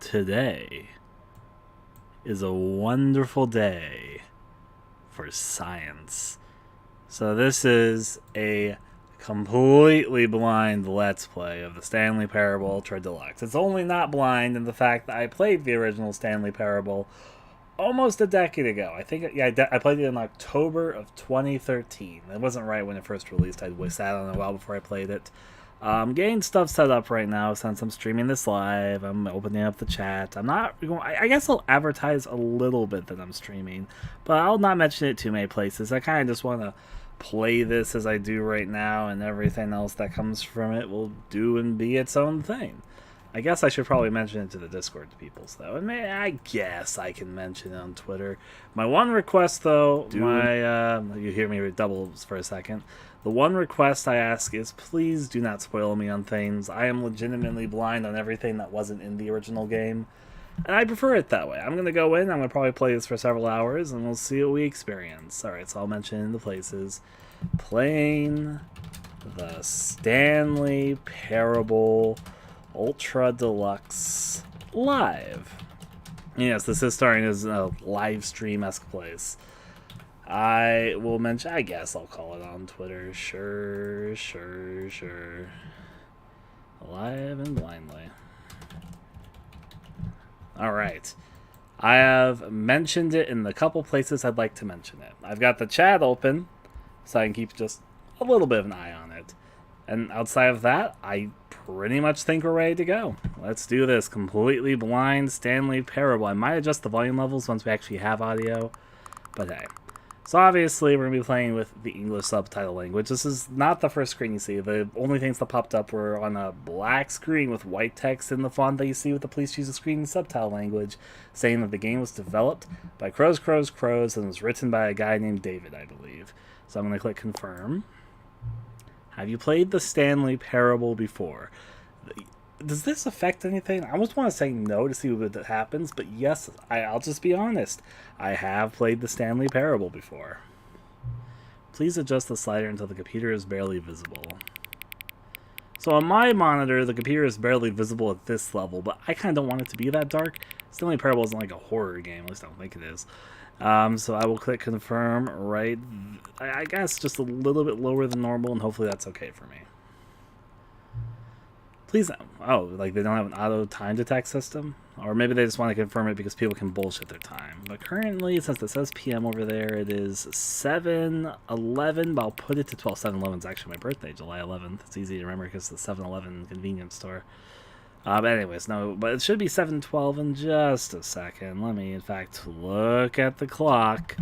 today is a wonderful day for science. So this is a completely blind Let's Play of the Stanley Parable Ultra Deluxe. It's only not blind in the fact that I played the original Stanley Parable almost a decade ago. I think, yeah, I played it in October of 2013. It wasn't right when it first released. I sat on it a while before I played it. Getting stuff set up right now since I'm streaming this live. I'm opening up the chat. I'm not going. I guess I'll advertise a little bit that I'm streaming, but I'll not mention it too many places. I kind of just want to play this as I do right now, and everything else that comes from it will do and be its own thing. I guess I should probably mention it to the Discord peoples, though. And I guess I can mention it on Twitter. My one request, though, you hear me double for a second. The one request I ask is please do not spoil me on things. I am legitimately blind on everything that wasn't in the original game, and I prefer it that way. I'm going to go in, I'm going to probably play this for several hours, and we'll see what we experience. Alright, so I'll mention the places. Playing the Stanley Parable Ultra Deluxe live. Yes, this is starting as a live stream-esque place. I will mention, I guess I'll call it on Twitter. Sure. Live and blindly. Alright. I have mentioned it in the couple places I'd like to mention it. I've got the chat open, so I can keep just a little bit of an eye on it. And outside of that, I pretty much think we're ready to go. Let's do this. Completely blind Stanley Parable. I might adjust the volume levels once we actually have audio, but hey. So obviously we're going to be playing with the English subtitle language. This is not the first screen you see. The only things that popped up were on a black screen with white text in the font that you see with the Please Choose a Screen in subtitle language, saying that the game was developed by Crows, and was written by a guy named David, I believe. So I'm going to click Confirm. Have you played the Stanley Parable before? Does this affect anything? I almost want to say no to see what happens, but yes, I'll just be honest. I have played the Stanley Parable before. Please adjust the slider until the computer is barely visible. So on my monitor, the computer is barely visible at this level, but I kind of don't want it to be that dark. Stanley Parable isn't like a horror game, at least I don't think it is. So I will click Confirm right, I guess just a little bit lower than normal, and hopefully that's okay for me. Please, oh, like they don't have an auto time detect system? Or maybe they just want to confirm it because people can bullshit their time. But currently, since it says PM over there, it is 7-11, but I'll put it to 12. 7-11 is actually my birthday, July 11th. It's easy to remember because it's the 7-Eleven convenience store. But anyways, no, but it should be 7:12 in just a second. Let me, in fact, look at the clock.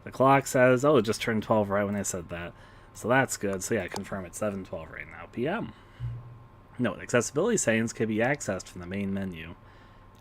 The clock says, oh, it just turned 12 right when I said that. So that's good. So yeah, confirm it's 7:12 right now, PM. No, accessibility settings can be accessed from the main menu.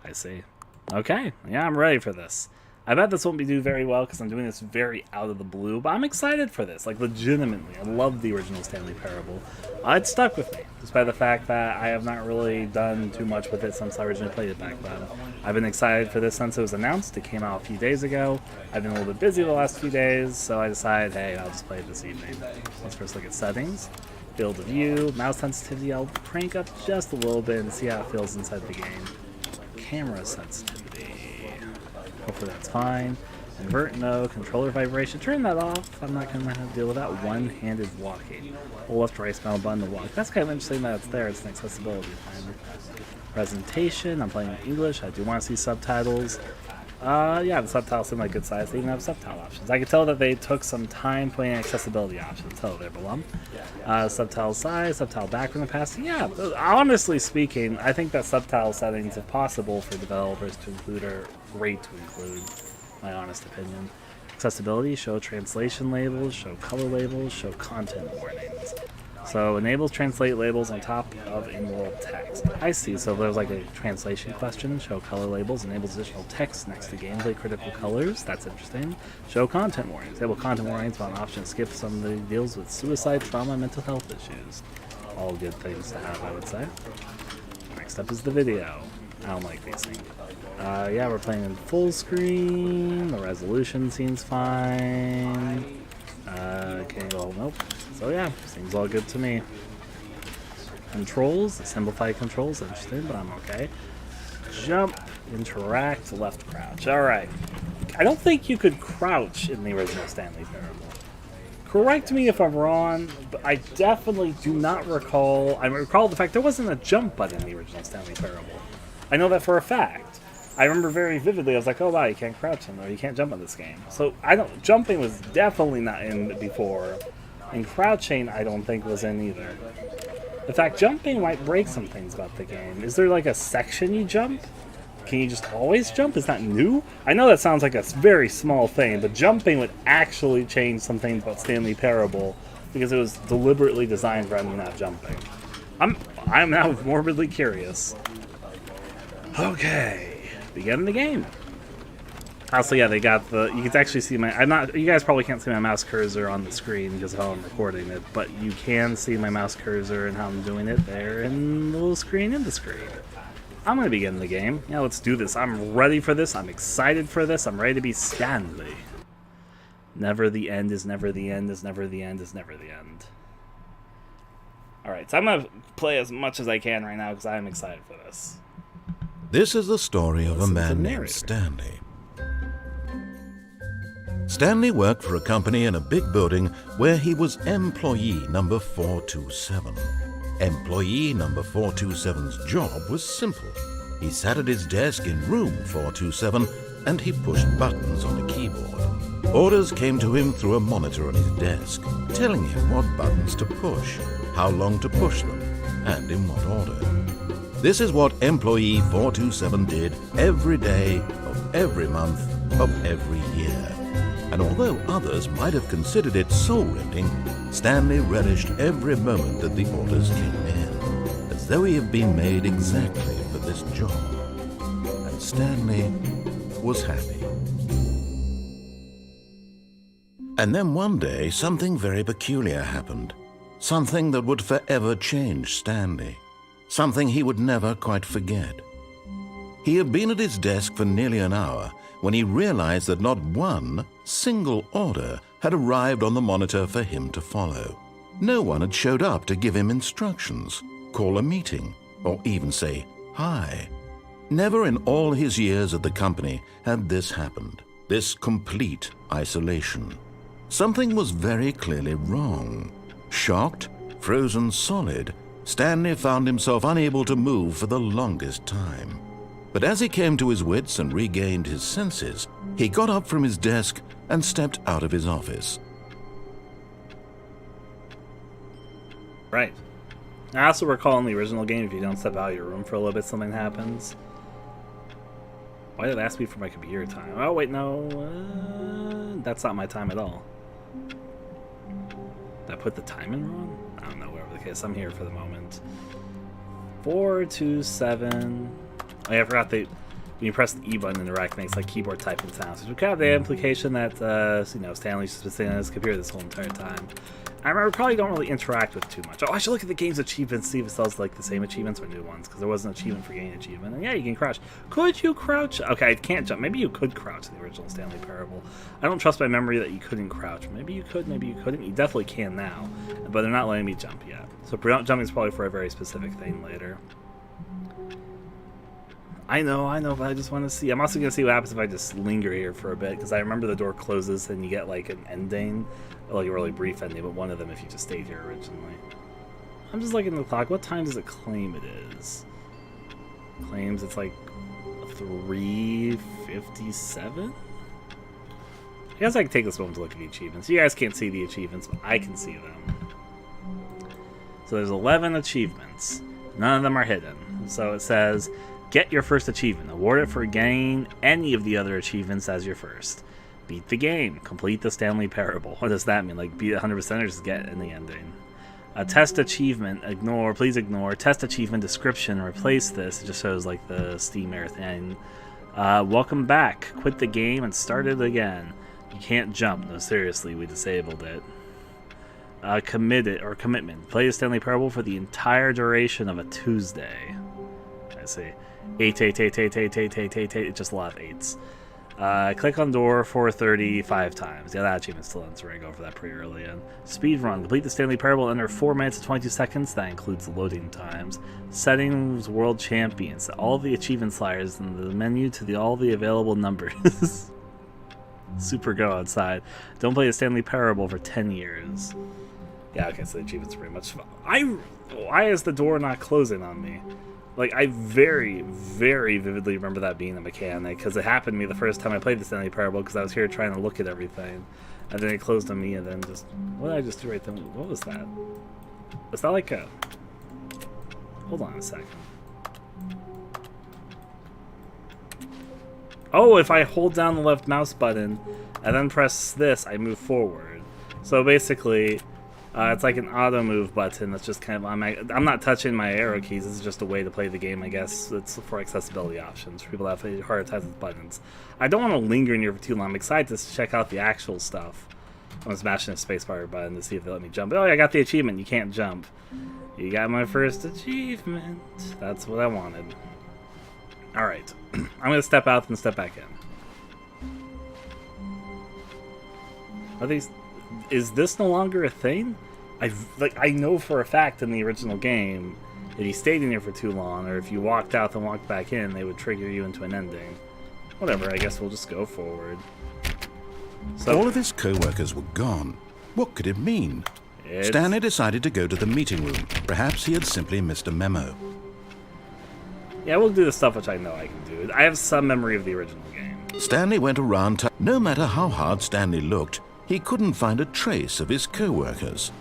I see. Okay, yeah, I'm ready for this. I bet this won't be do very well because I'm doing this very out of the blue, but I'm excited for this, like legitimately. I love the original Stanley Parable. It stuck with me, despite the fact that I have not really done too much with it since I originally played it back then. I've been excited for this since it was announced. It came out a few days ago. I've been a little bit busy the last few days, so I decided, hey, I'll just play it this evening. Let's first look at settings. Field of view, mouse sensitivity, I'll crank up just a little bit and see how it feels inside the game. Camera sensitivity, hopefully that's fine. Invert, no. Controller vibration, turn that off. I'm not going to have to deal with that. One-handed walking. Hold left right smell button to walk. That's kind of interesting that it's there. It's an accessibility thing. Presentation, I'm playing in English. I do want to see subtitles. Yeah, the subtitles seem like good size. They even have subtitle options. I can tell that they took some time putting accessibility options. Hello there, Belum. Subtitle size, subtitle background opacity. Yeah, honestly speaking, I think that subtitle settings, if possible for developers to include, are great to include. My honest opinion. Accessibility, show translation labels, show color labels, show content warnings. So enables translate labels on top of in-world text. I see, so there's like a translation question. Show color labels, enables additional text next to gameplay critical colors. That's interesting. Show content warnings. Enable content warnings about an option to skip some that deals with suicide, trauma, and mental health issues. All good things to have, I would say. Next up is the video. I don't like these things. Yeah, we're playing in full screen. The resolution seems fine. Can't go, nope. So yeah, seems all good to me. Controls, simplified controls, interesting, but I'm okay. jump, interact, left crouch. Alright. I don't think you could crouch in the original Stanley Parable. Correct me if I'm wrong, but I definitely do not recall... I recall the fact there wasn't a jump button in the original Stanley Parable. I know that for a fact. I remember very vividly, I was like, oh wow, you can't crouch in, or you can't jump in this game. So, jumping was definitely not in before, and crouching I don't think was in either. In fact, jumping might break some things about the game. Is there like a section you jump? Can you just always jump? Is that new? I know that sounds like a very small thing, but jumping would actually change some things about Stanley Parable, because it was deliberately designed for me not jumping. I'm now morbidly curious. Okay, begin the game. Also, yeah, they got the... You can actually see my... You guys probably can't see my mouse cursor on the screen because of how I'm recording it, but you can see my mouse cursor and how I'm doing it there in the little screen in the screen. I'm going to begin the game. Yeah, let's do this. I'm ready for this. I'm excited for this. I'm ready to be Stanley. Never the end is never the end is never the end is never the end. Alright, so I'm going to play as much as I can right now because I'm excited for this. This is the story of a man named Stanley. Stanley worked for a company in a big building where he was employee number 427. Employee number 427's job was simple. He sat at his desk in room 427 and he pushed buttons on a keyboard. Orders came to him through a monitor on his desk, telling him what buttons to push, how long to push them, and in what order. This is what employee 427 did every day of every month of every year. And although others might have considered it soul-rending, Stanley relished every moment that the orders came in, as though he had been made exactly for this job. And Stanley was happy. And then one day, something very peculiar happened. Something that would forever change Stanley. Something he would never quite forget. He had been at his desk for nearly an hour when he realized that not one single order had arrived on the monitor for him to follow. No one had showed up to give him instructions, call a meeting, or even say hi. Never in all his years at the company had this happened, this complete isolation. Something was very clearly wrong. Shocked, frozen solid, Stanley found himself unable to move for the longest time. But as he came to his wits and regained his senses, he got up from his desk and stepped out of his office. Right. I also recall in the original game, if you don't step out of your room for a little bit, something happens. Why did it ask me for my computer time? Oh, wait, no. That's not my time at all. Did I put the time in wrong? I don't know, whatever the case. I'm here for the moment. 427. Oh, yeah, I forgot that when you press the E button in the rack, makes like keyboard typing sounds, which would kind of the implication that, Stanley's just been sitting on his computer this whole entire time. I remember probably don't really interact with too much. Oh, I should look at the game's achievements, see if it sells like the same achievements or new ones, because there was an achievement for gaining achievement. And yeah, you can crouch. Could you crouch? Okay, I can't jump. Maybe you could crouch in the original Stanley Parable. I don't trust my memory that you couldn't crouch. Maybe you could, maybe you couldn't. You definitely can now, but they're not letting me jump yet. So jumping is probably for a very specific thing later. I know, but I just want to see. I'm also going to see what happens if I just linger here for a bit, because I remember the door closes and you get like an ending, like a really brief ending, but one of them if you just stayed here originally. I'm just looking at the clock. What time does it claim it is? Claims it's like 3:57? I guess I can take this moment to look at the achievements. You guys can't see the achievements, but I can see them. So there's 11 achievements. None of them are hidden. So it says, get your first achievement. Award it for gaining any of the other achievements as your first. Beat the game. Complete the Stanley Parable. What does that mean? Like beat 100% or just get in the ending? Test achievement. Ignore. Please ignore. Test achievement description. Replace this. It just shows like the Steam Air thing. Welcome back. Quit the game and start it again. You can't jump. No, seriously, we disabled it. Committed or commitment. Play the Stanley Parable for the entire duration of a Tuesday. I see. 8. It's just a lot of 8s. Click on door 435 times. Yeah, that achievement's still ends right. Go for that pretty early in. Speed run. Complete the Stanley Parable under 4 minutes and 22 seconds. That includes loading times. Settings, world champions. All the achievement sliders in the menu to all the available numbers. Super go outside. Don't play the Stanley Parable for 10 years. Yeah, okay, so the achievement's pretty much... Why is the door not closing on me? Like, I very, very vividly remember that being a mechanic, because it happened to me the first time I played the Stanley Parable, because I was here trying to look at everything, and then it closed on me, and then just... What did I just do right then? What was that? Was that like a... Hold on a second. Oh, if I hold down the left mouse button, and then press this, I move forward. So basically... it's like an auto move button that's just kind of on my... I'm not touching my arrow keys. This is just a way to play the game, I guess. It's for accessibility options for people that have harder times with buttons. I don't want to linger in here for too long. I'm excited to check out the actual stuff. I'm smashing a spacebar button to see if they let me jump. Oh, yeah, I got the achievement. You can't jump. You got my first achievement. That's what I wanted. All right. I'm going to step out and step back in. Are these... Is this no longer a thing? I know for a fact in the original game, if you stayed in here for too long, or if you walked out and walked back in, they would trigger you into an ending. Whatever, I guess we'll just go forward. So, all of his co-workers were gone. What could it mean? Stanley decided to go to the meeting room. Perhaps he had simply missed a memo. Yeah, we'll do the stuff which I know I can do. I have some memory of the original game. Stanley went around. No matter how hard Stanley looked, he couldn't find a trace of his co-workers.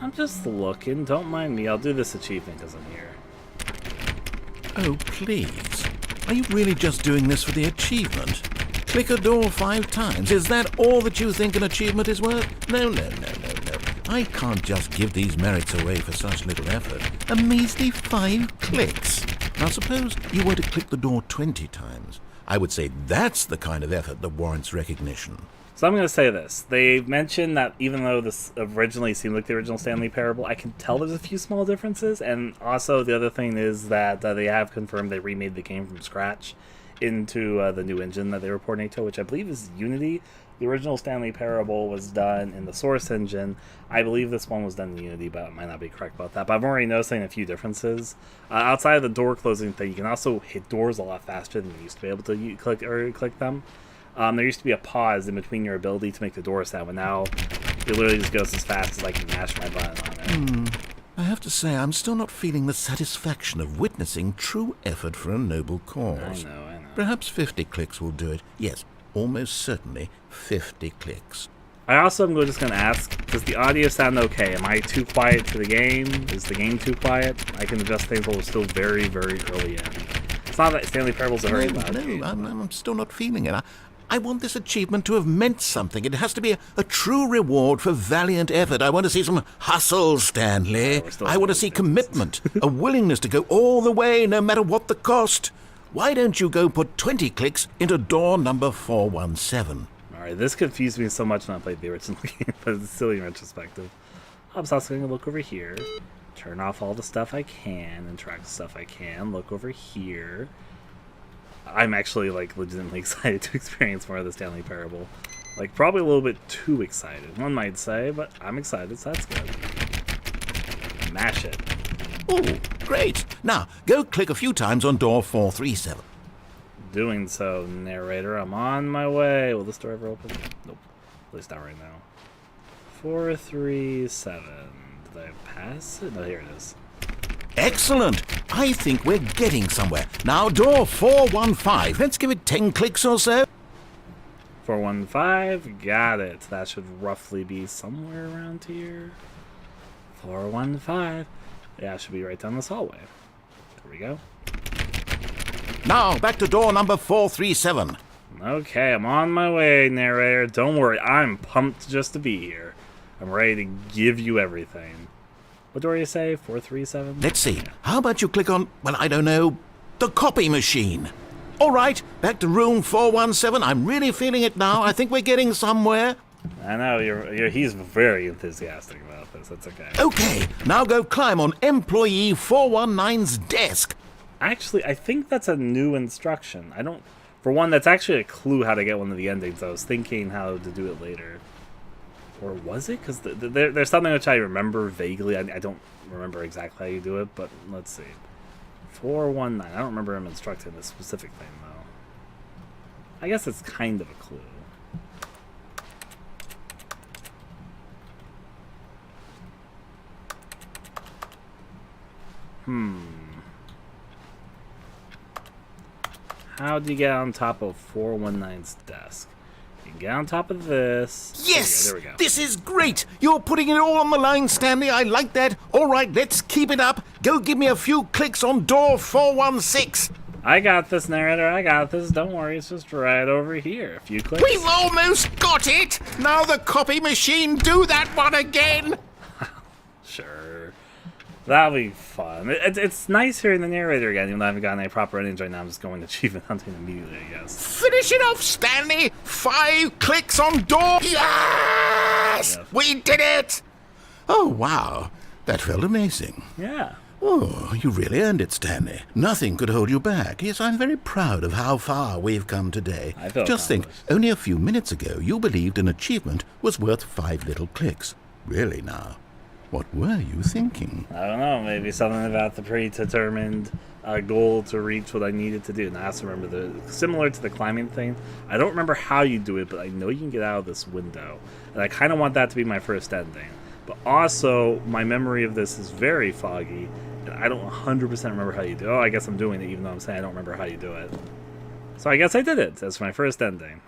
I'm just looking. Don't mind me. I'll do this achievement because I'm here. Oh, please. Are you really just doing this for the achievement? Click a door 5 times. Is that all that you think an achievement is worth? No. I can't just give these merits away for such little effort. A measly 5 clicks. Now suppose you were to click the door 20 times. I would say that's the kind of effort that warrants recognition. So I'm going to say this. They mentioned that even though this originally seemed like the original Stanley Parable, I can tell there's a few small differences. And also the other thing is that they have confirmed they remade the game from scratch into the new engine that they were porting to, which I believe is Unity. The original Stanley Parable was done in the Source engine. I believe this one was done in Unity, but I might not be correct about that. But I'm already noticing a few differences. Outside of the door closing thing, you can also hit doors a lot faster than you used to be able to click them. There used to be a pause in between your ability to make the door sound, but now it literally just goes as fast as I can mash my button on it. I have to say, I'm still not feeling the satisfaction of witnessing true effort for a noble cause. I know. Perhaps 50 clicks will do it. Yes, almost certainly 50 clicks. I also am just going to ask, does the audio sound okay? Am I too quiet for the game? Is the game too quiet? I can adjust things while we're still very, very early in. It's not that Stanley Parable's a very loud game. I'm still not feeling it. I want this achievement to have meant something. It has to be a true reward for valiant effort. I want to see some hustle, Stanley. I want to see commitment, a willingness to go all the way, no matter what the cost. Why don't you go put 20 clicks into door number 417? Alright, this confused me so much when I played the original game, but it's silly in retrospective. I'm also going to look over here, turn off all the stuff I can, interact with stuff I can, look over here. I'm actually, legitimately excited to experience more of the Stanley Parable. Probably a little bit too excited, one might say, but I'm excited, so that's good. Mash it. Oh, great. Now, go click a few times on door 437. Doing so, narrator. I'm on my way. Will this door ever open? Nope. At least not right now. 437. Did I pass it? No, here it is. Excellent. I think we're getting somewhere. Now, door 415. Let's give it 10 clicks or so. 415. Got it. That should roughly be somewhere around here. 415. Yeah, it should be right down this hallway. There we go. Now, back to door number 437. Okay, I'm on my way, narrator. Don't worry, I'm pumped just to be here. I'm ready to give you everything. What door do you say? 437? Let's see. How about you click on, well, I don't know, the copy machine. All right, back to room 417. I'm really feeling it now. I think we're getting somewhere. I know, he's very enthusiastic about this. That's okay. Okay, now go climb on employee 419's desk. Actually, I think that's a new instruction. For one, that's actually a clue how to get one of the endings. I was thinking how to do it later. Or was it? Because there's something which I remember vaguely. I don't remember exactly how you do it, but let's see. 419. I don't remember him instructing this specific thing, though. I guess it's kind of a clue. How do you get on top of 419's desk? You can get on top of this. Yes! There we go. This is great! You're putting it all on the line, Stanley. I like that. All right, let's keep it up. Go give me a few clicks on door 416. I got this, narrator. I got this. Don't worry. It's just right over here. A few clicks. We've almost got it! Now the copy machine, do that one again! Sure. That'll be fun. It's nice hearing the narrator again, even though I haven't gotten any proper endings right now. I'm just going achievement hunting immediately, I guess. Finish it off, Stanley! 5 clicks on door. Yes! Yeah. We did it! Oh, wow. That felt amazing. Yeah. Oh, you really earned it, Stanley. Nothing could hold you back. Yes, I'm very proud of how far we've come today. I feel Just think, accomplished. only a few minutes ago, you believed an achievement was worth 5 little clicks. Really now? What were you thinking? I don't know. Maybe something about the predetermined goal to reach what I needed to do. And I also remember similar to the climbing thing. I don't remember how you do it, but I know you can get out of this window. And I kind of want that to be my first ending. But also, my memory of this is very foggy. And I don't 100% remember how you do it. Oh, I guess I'm doing it, even though I'm saying I don't remember how you do it. So I guess I did it. That's my first ending.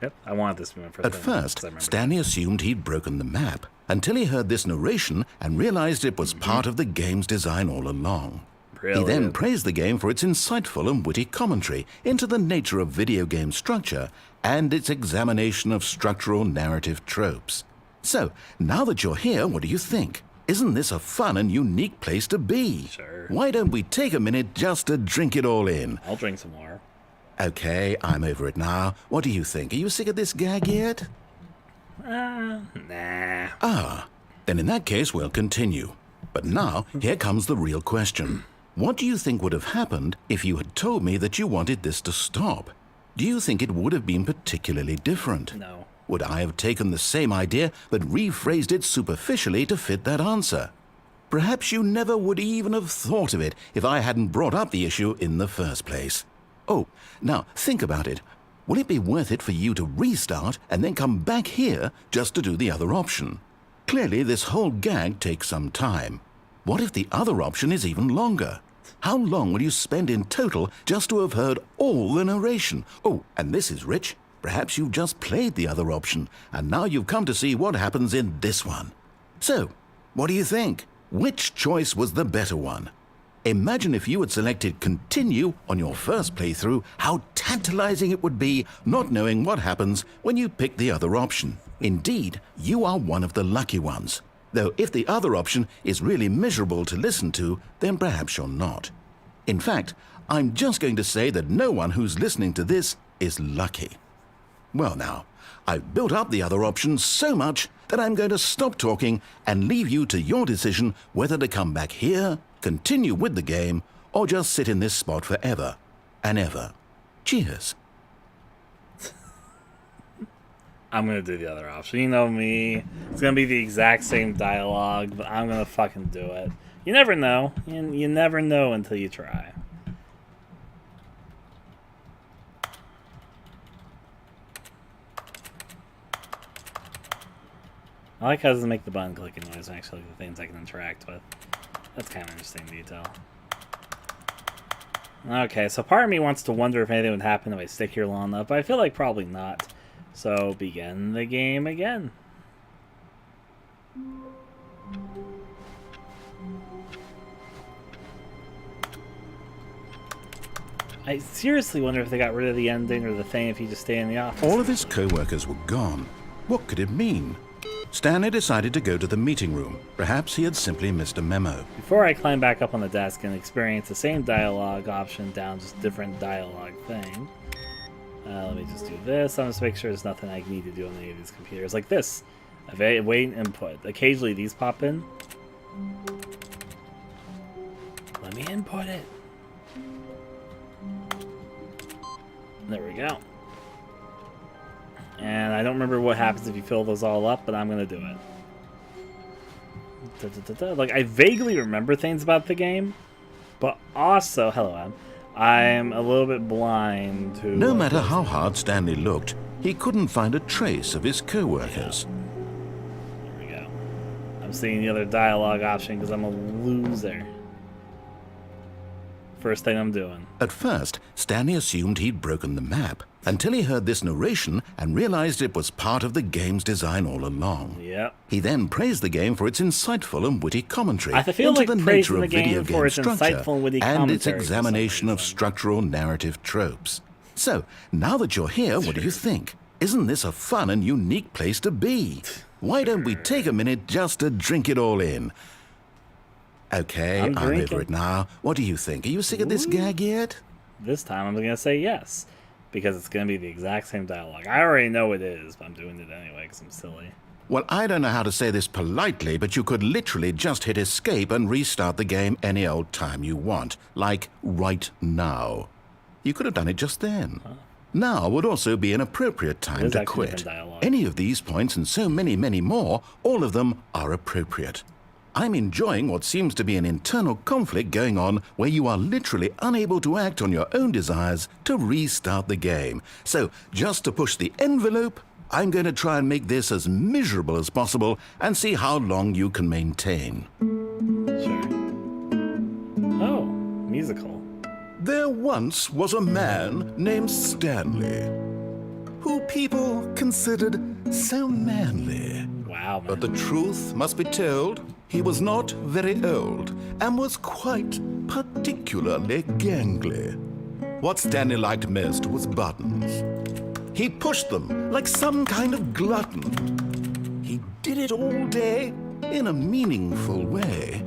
Yep, I wanted this to be my first At ending. first, Stanley assumed he'd broken the map, until he heard this narration and realized it was part of the game's design all along. He then Brilliant. praised the game for its insightful and witty commentary into the nature of video game structure and its examination of structural narrative tropes. So, now that you're here, what do you think? Isn't this a fun and unique place to be? Sure. Why don't we take a minute just to drink it all in? I'll drink some more. Okay, I'm over it now. What do you think? Are you sick of this gag yet? Nah. Then in that case, we'll continue. But now, here comes the real question. What do you think would have happened if you had told me that you wanted this to stop? Do you think it would have been particularly different? No. Would I have taken the same idea but rephrased it superficially to fit that answer? Perhaps you never would even have thought of it if I hadn't brought up the issue in the first place. Oh, now think about it. Will it be worth it for you to restart and then come back here just to do the other option? Clearly, this whole gag takes some time. What if the other option is even longer? How long will you spend in total just to have heard all the narration? Oh, and this is rich. Perhaps you've just played the other option, and now you've come to see what happens in this one. So, what do you think? Which choice was the better one? Imagine if you had selected continue on your first playthrough, how tantalizing it would be not knowing what happens when you pick the other option. Indeed, you are one of the lucky ones. Though if the other option is really miserable to listen to, then perhaps you're not. In fact, I'm just going to say that no one who's listening to this is lucky. Well now, I've built up the other option so much that I'm going to stop talking and leave you to your decision whether to come back here, continue with the game, or just sit in this spot forever and ever. Cheers. I'm gonna do the other option. You know me. It's gonna be the exact same dialogue, but I'm gonna fucking do it. You never know. You never know until you try. I like how it doesn't make the button clicking noise, actually, the things I can interact with. That's kind of an interesting detail. Okay, so part of me wants to wonder if anything would happen if I stick here long enough, but I feel like probably not. So, begin the game again. I seriously wonder if they got rid of the ending or the thing if you just stay in the office. All of his co-workers were gone. What could it mean? Stanley decided to go to the meeting room. Perhaps he had simply missed a memo. Before I climb back up on the desk and experience the same dialogue option down, just different dialogue thing. Let me just do this. I'm just make sure there's nothing I need to do on any of these computers. Like this. Wait input. Occasionally these pop in. Let me input it. There we go. And I don't remember what happens if you fill those all up, but I'm going to do it. Like, I vaguely remember things about the game, but also, hello, Em, I'm a little bit blind to... No matter how hard Stanley looked, he couldn't find a trace of his co-workers. There we go. I'm seeing the other dialogue option because I'm a loser. First thing I'm doing. At first, Stanley assumed he'd broken the map, until he heard this narration and realized it was part of the game's design all along. Yep. He then praised the game for its insightful and witty commentary I feel into like the praising nature the of video game for its structure insightful and witty and its commentary for some examination of reason. structural narrative tropes. So, now that you're here, what do you think? Isn't this a fun and unique place to be? Why don't we take a minute just to drink it all in? Okay, I'm over it now. What do you think? Are you sick of this gag yet? This time I'm going to say yes, because it's going to be the exact same dialogue. I already know it is, but I'm doing it anyway because I'm silly. Well, I don't know how to say this politely, but you could literally just hit escape and restart the game any old time you want. Like, right now. You could have done it just then. Huh. Now would also be an appropriate time to quit. Any of these points and so many, many more, all of them are appropriate. I'm enjoying what seems to be an internal conflict going on where you are literally unable to act on your own desires to restart the game. So, just to push the envelope, I'm going to try and make this as miserable as possible and see how long you can maintain. Sure. Oh, musical. There once was a man named Stanley, who people considered so manly. Wow, man. But the truth must be told, he was not very old and was quite particularly gangly. What Stanley liked most was buttons. He pushed them like some kind of glutton. He did it all day in a meaningful way,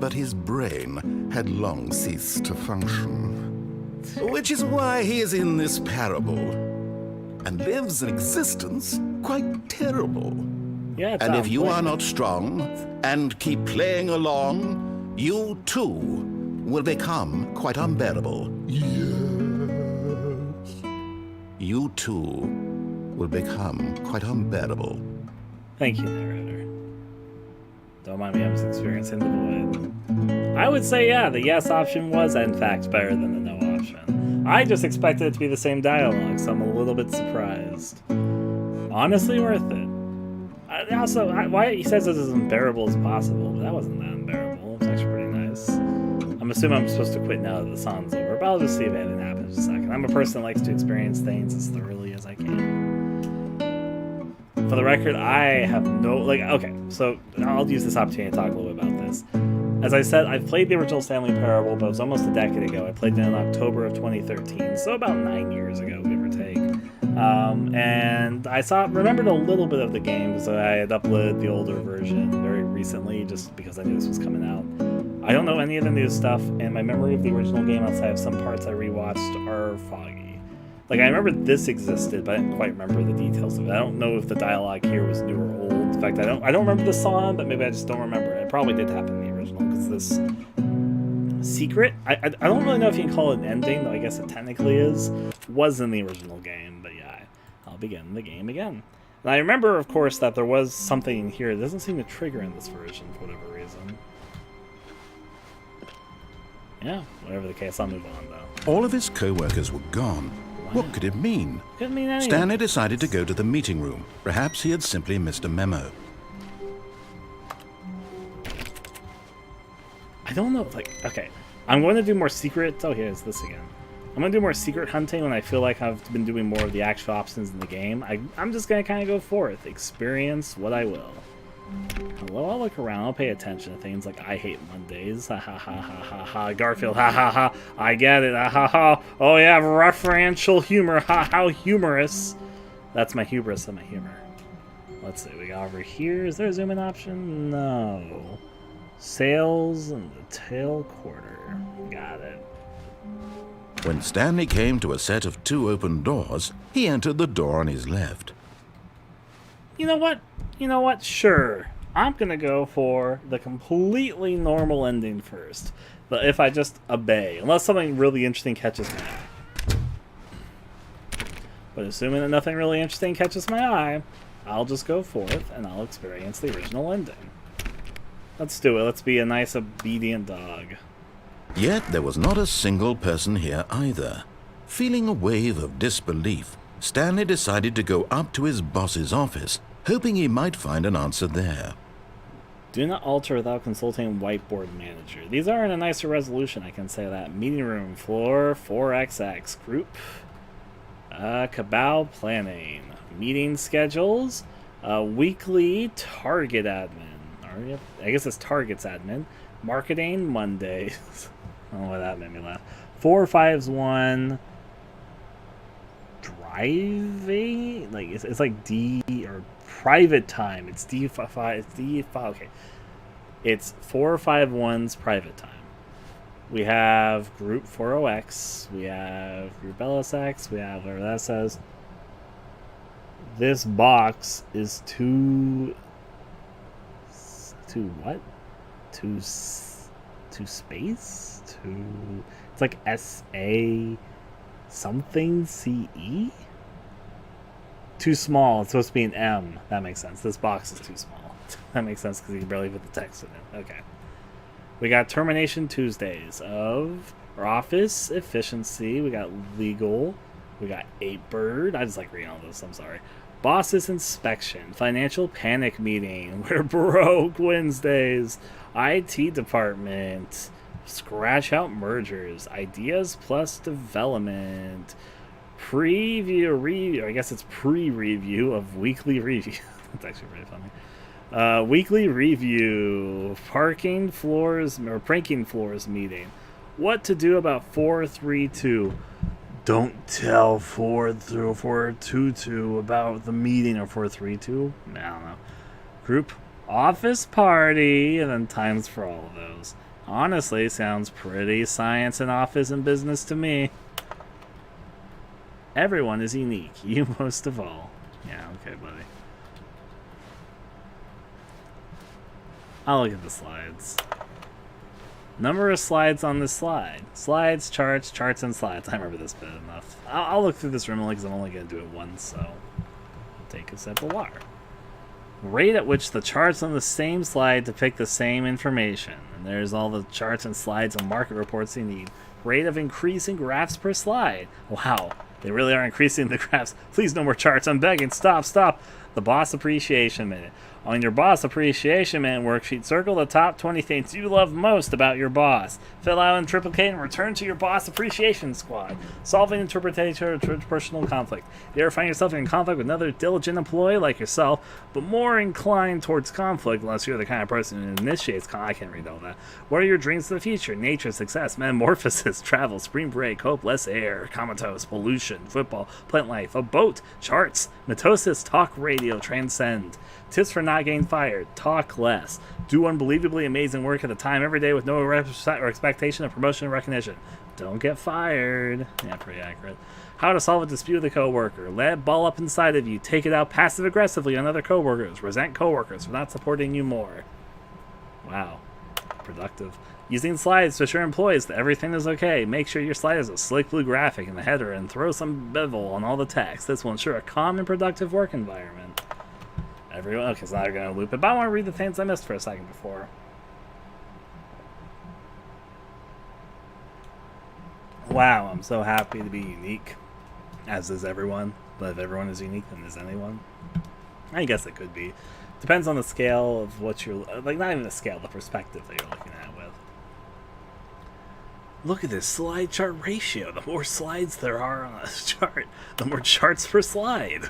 but his brain had long ceased to function. Which is why he is in this parable and lives an existence quite terrible. Yeah, and if you are not strong and keep playing along, you too will become quite unbearable. Yes. You too will become quite unbearable. Thank you, narrator. Don't mind me, I'm just experiencing the void. I would say, yeah, the yes option was, in fact, better than the no option. I just expected it to be the same dialogue, so I'm a little bit surprised. Honestly, worth it. Also, why he says it's as unbearable as possible, but that wasn't that unbearable. It's actually pretty nice. I'm assuming I'm supposed to quit now that the song's over, but I'll just see if anything happens in a second. I'm a person that likes to experience things as thoroughly as I can. For the record, I have no... okay, so I'll use this opportunity to talk a little bit about this. As I said, I played the original Stanley Parable, but it was almost a decade ago. I played it in October of 2013, so about 9 years ago, give or take. And I remembered a little bit of the game because I had uploaded the older version very recently just because I knew this was coming out. I don't know any of the new stuff, and my memory of the original game outside of some parts I rewatched are foggy. Like, I remember this existed, but I didn't quite remember the details of it. I don't know if the dialogue here was new or old. In fact, I don't remember the song, but maybe I just don't remember it. It probably did happen in the original because this secret, I don't really know if you can call it an ending, though I guess it technically is, was in the original game, but yeah, I'll begin the game again. And I remember, of course, that there was something in here that doesn't seem to trigger in this version for whatever reason. Yeah, whatever the case, I'll move on, though. All of his co-workers were gone. Wow. What could it mean? Couldn't mean anything. Stanley decided to go to the meeting room. Perhaps he had simply missed a memo. I don't know, okay. I'm going to do more secret... Oh, here's this again. I'm going to do more secret hunting when I feel like I've been doing more of the actual options in the game. I'm just going to kind of go forth. Experience what I will. Hello, I'll look around. I'll pay attention to things like I hate Mondays. Ha ha ha ha ha ha. Garfield. Ha ha ha. I get it. Ha ha ha. Oh yeah, referential humor. Ha, how humorous. That's my hubris and my humor. Let's see. We got over here. Is there a zoom in option? No. Sails and the tail quarter. Got it. When Stanley came to a set of 2 open doors, he entered the door on his left. You know what? Sure. I'm gonna go for the completely normal ending first. But if I just obey, unless something really interesting catches my eye. But assuming that nothing really interesting catches my eye, I'll just go forth and I'll experience the original ending. Let's do it. Let's be a nice, obedient dog. Yet there was not a single person here either. Feeling a wave of disbelief, Stanley decided to go up to his boss's office, hoping he might find an answer there. Do not alter without consulting whiteboard manager. These are in a nicer resolution, I can say that. Meeting room, floor 4XX. Group, cabal planning. Meeting schedules, weekly target admin. I guess it's targets admin. Marketing Mondays. Oh, that made me laugh. 451 driving, like it's like D or private time. It's D5. It's D5. Okay, it's 451's private time. We have group 40X. We have group LSX. We have whatever that says. This box is to what? To space? It's like SA something CE? Too small. It's supposed to be an M. That makes sense. This box is too small. That makes sense because you can barely put the text in it. Okay. We got termination Tuesdays of our office efficiency. We got legal. We got 8bird. I just like reading all this. I'm sorry. Boss's inspection. Financial panic meeting. We're broke Wednesdays. IT department. Scratch out mergers. Ideas plus development. Preview. I guess it's pre-review of weekly review. That's actually pretty funny. Weekly review. Parking floors or pranking floors meeting. What to do about 432. Don't tell 422 about the meeting or 432. I don't know. Group office party, and then times for all of those. Honestly, sounds pretty science and office and business to me. Everyone is unique. You most of all. Yeah, okay, buddy. I'll look at the slides. Number of slides on this slide. Slides, charts, and slides. I remember this bit enough. I'll look through this room because I'm only going to do it once, so I'll take a sip of water. Rate at which the charts on the same slide depict the same information. And there's all the charts and slides and market reports you need. Rate of increasing graphs per slide. Wow, they really are increasing the graphs. Please, no more charts. I'm begging. Stop. The boss appreciation minute. On your boss appreciation minute worksheet, circle the top 20 things you love most about your boss. Fill out and triplicate and return to your boss appreciation squad. Solving interpretation or interpersonal conflict. You ever find yourself in conflict with another diligent employee like yourself, but more inclined towards conflict unless you're the kind of person who initiates I can't read all that. What are your dreams for the future? Nature, success, metamorphosis, travel, spring break, hope, less air, comatose, pollution, football, plant life, a boat, charts, mitosis, talk radio, transcend. Tips for not getting fired. Talk less. Do unbelievably amazing work at the time every day with no or expectation of promotion or recognition. Don't get fired. Yeah, pretty accurate. How to solve a dispute with a coworker. Let it ball up inside of you. Take it out passive-aggressively on other coworkers. Resent coworkers for not supporting you more. Wow. Productive. Using slides to assure employees that everything is okay. Make sure your slide has a slick blue graphic in the header and throw some bevel on all the text. This will ensure a calm and productive work environment. Everyone, okay, so now I'm going to loop it, but I want to read the things I missed for a second before. Wow, I'm so happy to be unique, as is everyone. But if everyone is unique, then is anyone? I guess it could be. Depends on the scale of what you're, like, not even the scale, the perspective that you're looking at with. Look at this slide chart ratio. The more slides there are on a chart, the more charts per slide.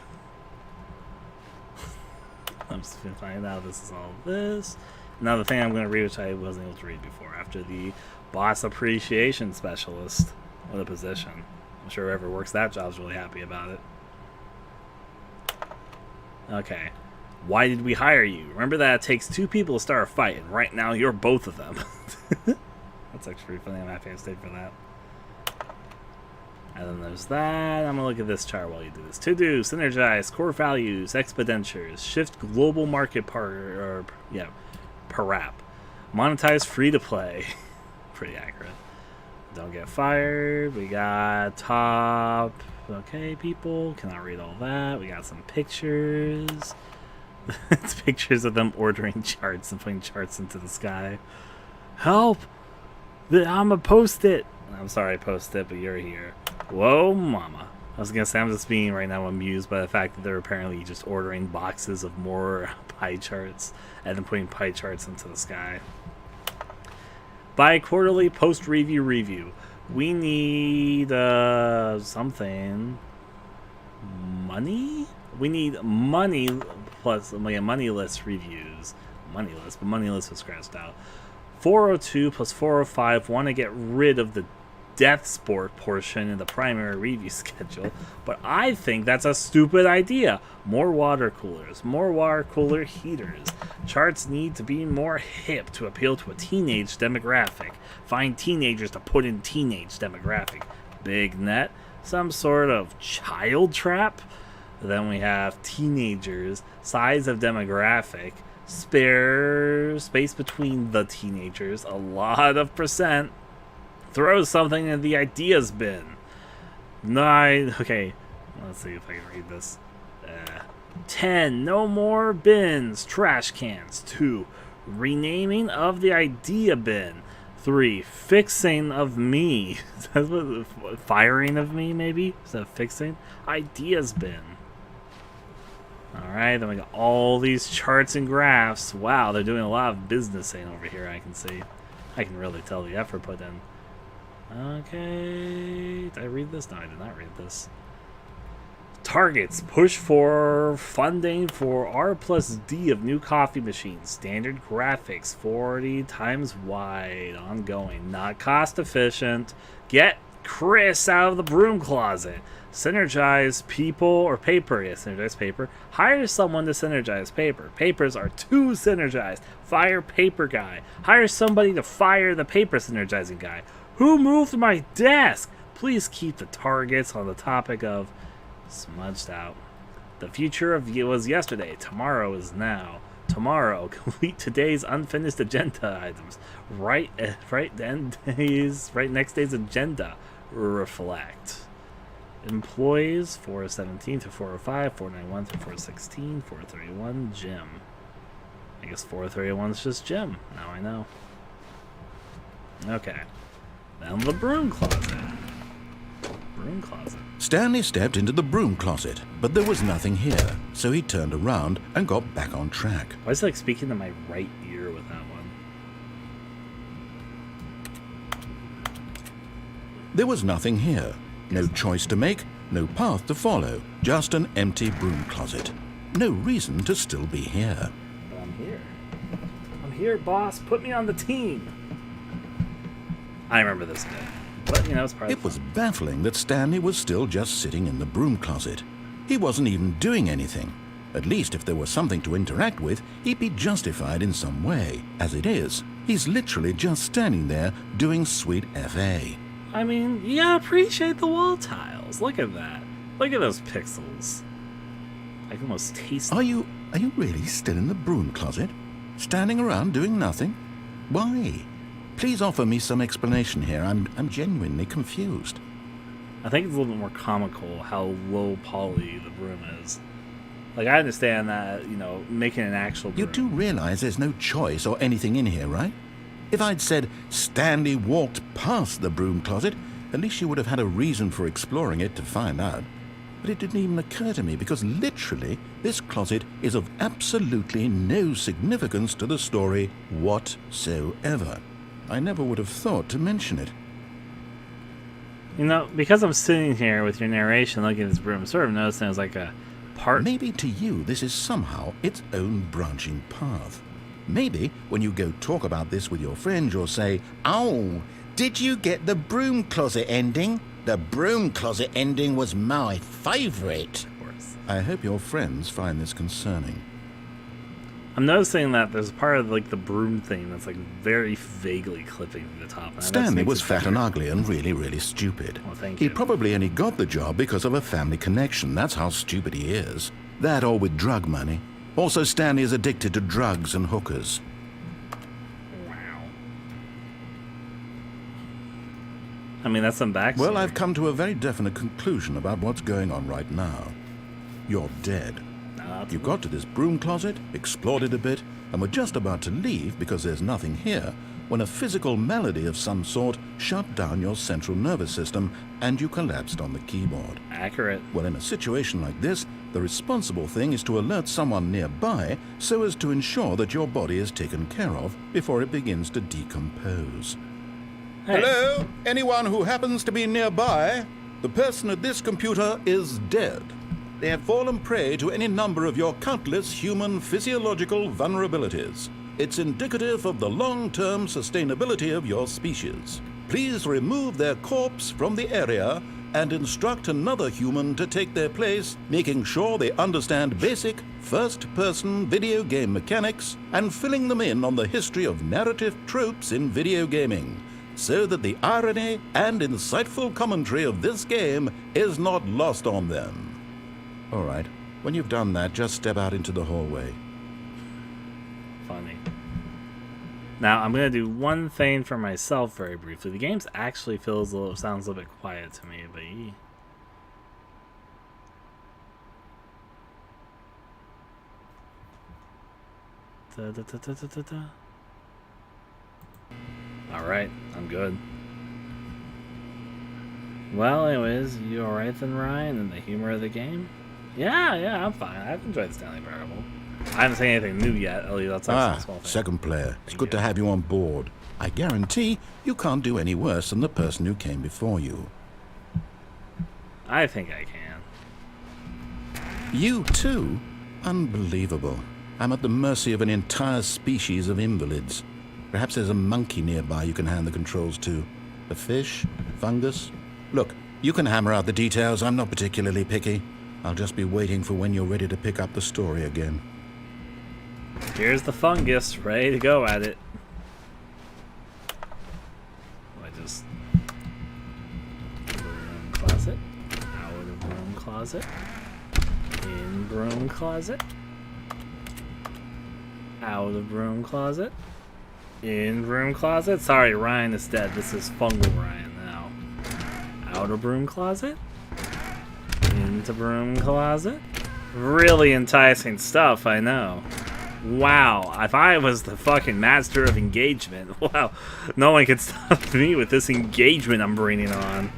I'm just going to find out this is all this. Now the thing I'm going to read, which I wasn't able to read before, after the boss appreciation specialist. What a position. I'm sure whoever works that job's really happy about it. Okay. Why did we hire you? Remember that it takes 2 people to start a fight, and right now you're both of them. That's actually pretty funny. I'm happy I stayed for that. And then there's that. I'm going to look at this chart while you do this. To do, synergize, core values, expenditures, shift global market per app. Monetize free to play. Pretty accurate. Don't get fired. We got top Okay, people, cannot read all that. We got some pictures. It's pictures of them ordering charts and putting charts into the sky. Help! I'm a post-it. I'm sorry, post-it, but you're here. Whoa, mama. I was gonna say, I'm just being right now amused by the fact that they're apparently just ordering boxes of more pie charts and then putting pie charts into the sky. Bi-quarterly post-review. We need something. Money? We need money plus money list reviews. Money list, but money list was scratched out. 402 plus 405 want to get rid of the death sport portion in the primary review schedule, but I think that's a stupid idea. More water coolers, more water cooler heaters. Charts need to be more hip to appeal to a teenage demographic. Find teenagers to put in teenage demographic. Big net, some sort of child trap. Then we have teenagers, size of demographic, spare space between the teenagers, a lot of percent. Throw something in the ideas bin. 9. Okay, let's see if I can read this. 10. No more bins. Trash cans. 2. Renaming of the idea bin. 3. Fixing of me. Firing of me, maybe? Is that fixing? Ideas bin. Alright, then we got all these charts and graphs. Wow, they're doing a lot of businessing over here, I can see. I can really tell the effort put in. Okay, did I read this? No, I did not read this. Targets. Push for funding for R+D of new coffee machines. Standard graphics. 40 times wide. Ongoing. Not cost efficient. Get Chris out of the broom closet. Synergize people or paper. Yeah, synergize paper. Hire someone to synergize paper. Papers are too synergized. Fire paper guy. Hire somebody to fire the paper synergizing guy. Who moved my desk? Please keep the targets on the topic of smudged out. The future of you was yesterday. Tomorrow is now. Tomorrow, complete today's unfinished agenda items. Right next day's agenda. Reflect. Employees 417 to 405, 491 to 416, 431 gym. I guess 431 is just gym. Now I know. Okay. Now the broom closet. Broom closet. Stanley stepped into the broom closet, but there was nothing here, so he turned around and got back on track. Why is it like speaking to my right ear with that one? There was nothing here. No choice to make, no path to follow, just an empty broom closet. No reason to still be here. But I'm here. I'm here, boss. Put me on the team. I remember this bit. But, you know, it's part of It was baffling that Stanley was still just sitting in the broom closet. He wasn't even doing anything. At least if there was something to interact with, he'd be justified in some way. As it is, he's literally just standing there doing sweet FA. I mean, you gotta appreciate the wall tiles. Look at that. Look at those pixels. I can almost taste them. Are you really still in the broom closet? Standing around doing nothing? Why? Please offer me some explanation here. I'm genuinely confused. I think it's a little bit more comical how low poly the broom is. Like, I understand that, you know, making an actual broom. You do realize there's no choice or anything in here, right? If I'd said Stanley walked past the broom closet, at least you would have had a reason for exploring it to find out. But it didn't even occur to me because literally this closet is of absolutely no significance to the story whatsoever. I never would have thought to mention it. You know, because I'm sitting here with your narration looking at this broom, I'm sort of noticing it's like a part. Maybe to you this is somehow its own branching path. Maybe when you go talk about this with your friends, you'll say, "Oh, did you get the broom closet ending? The broom closet ending was my favorite." Of course. I hope your friends find this concerning. I'm noticing that there's part of like the broom thing that's like very vaguely clipping to the top. And that Stanley makes was it fat better. and ugly and really, really stupid. Well, thank He you. probably only got the job because of a family connection. That's how stupid he is. That or with drug money. Also, Stanley is addicted to drugs and hookers. Wow. I mean, that's some backstory. Well, I've come to a very definite conclusion about what's going on right now. You're dead. You got to this broom closet, explored it a bit, and were just about to leave because there's nothing here, when a physical malady of some sort shut down your central nervous system and you collapsed on the keyboard. Accurate. Well, in a situation like this, the responsible thing is to alert someone nearby so as to ensure that your body is taken care of before it begins to decompose. Hey. Hello? Anyone who happens to be nearby? The person at this computer is dead. They have fallen prey to any number of your countless human physiological vulnerabilities. It's indicative of the long-term sustainability of your species. Please remove their corpse from the area and instruct another human to take their place, making sure they understand basic first-person video game mechanics and filling them in on the history of narrative tropes in video gaming, so that the irony and insightful commentary of this game is not lost on them. All right, when you've done that, just step out into the hallway. Funny. Now, I'm going to do one thing for myself very briefly. The game actually sounds a little bit quiet to me, but Alright, I'm good. Well, anyways, you alright then, Ryan, and the humor of the game? Yeah, I'm fine. I've enjoyed the Stanley Parable. I haven't seen anything new yet, at least that's a small thing. Second player. It's good to have you on board. I guarantee you can't do any worse than the person who came before you. I think I can. You too? Unbelievable. I'm at the mercy of an entire species of invalids. Perhaps there's a monkey nearby you can hand the controls to. A fish? Fungus? Look, you can hammer out the details. I'm not particularly picky. I'll just be waiting for when you're ready to pick up the story again. Here's the fungus, ready to go at it. I just... Broom closet. Out of broom closet. In broom closet. Out of broom closet. In broom closet. Sorry, Ryan is dead. This is fungal Ryan now. Out of broom closet. Into broom closet. Really enticing stuff, I know. Wow, if I was the fucking master of engagement, wow, no one can stop me with this engagement I'm bringing on.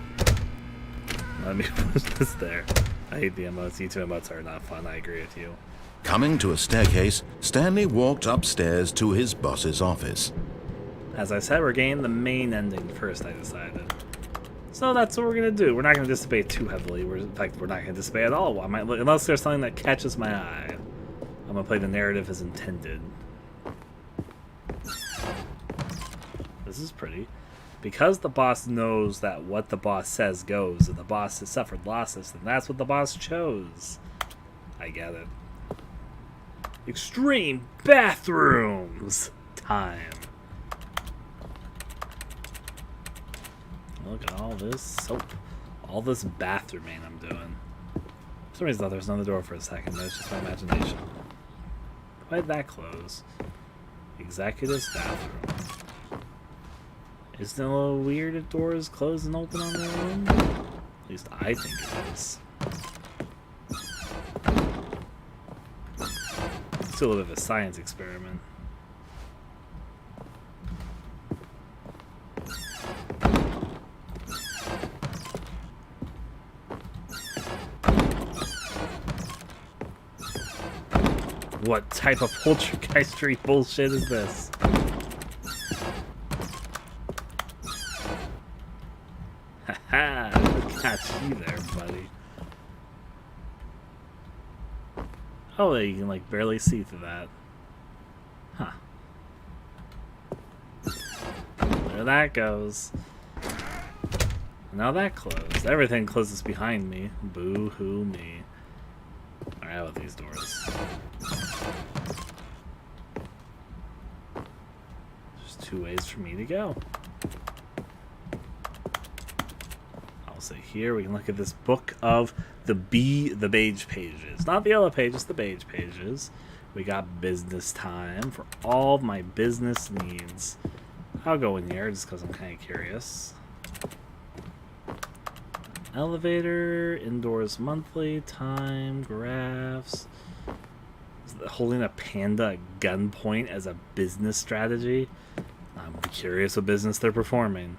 Let me put this there. I hate the emotes. You two emotes are not fun, I agree with you. Coming to a staircase, Stanley walked upstairs to his boss's office. As I said, we're getting the main ending first, I decided. So that's what we're going to do. We're not going to dissipate too heavily. In fact, we're not going to dissipate at all. I might, unless there's something that catches my eye. I'm going to play the narrative as intended. This is pretty. Because the boss knows that what the boss says goes, and the boss has suffered losses, then that's what the boss chose. I get it. Extreme bathrooms time. Look at all this soap. All this bathrooming I'm doing. For some reason, I thought there was another door for a second, but it's just my imagination. Why did that close? Executive's bathroom. Isn't it a little weird if doors close and open on their own? At least I think it is. It's a little bit of a science experiment. What type of poltergeistery bullshit is this? Haha, got you there, buddy. Oh, you can like barely see through that. Huh. There that goes. Now that closed. Everything closes behind me. Boo-hoo me. Alright, how about these doors? There's two ways for me to go. I'll say here we can look at this book of the beige pages. Not the yellow pages, the beige pages. We got business time for all of my business needs. I'll go in here just because I'm kind of curious. elevator, indoors monthly, time, graphs. Holding a panda at gunpoint as a business strategy. I'm curious what business they're performing.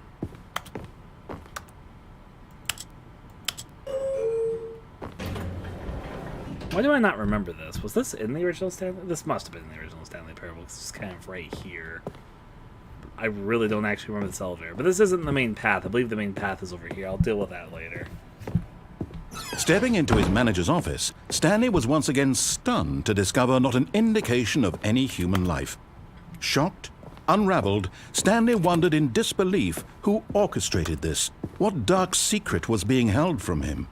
Why do I not remember this? Was this in the original Stanley? This must have been in the original Stanley Parable. It's kind of right here. I really don't actually remember this elevator. But this isn't the main path. I believe the main path is over here. I'll deal with that later. Stepping into his manager's office, Stanley was once again stunned to discover not an indication of any human life. Shocked, unraveled, Stanley wondered in disbelief who orchestrated this. What dark secret was being held from him?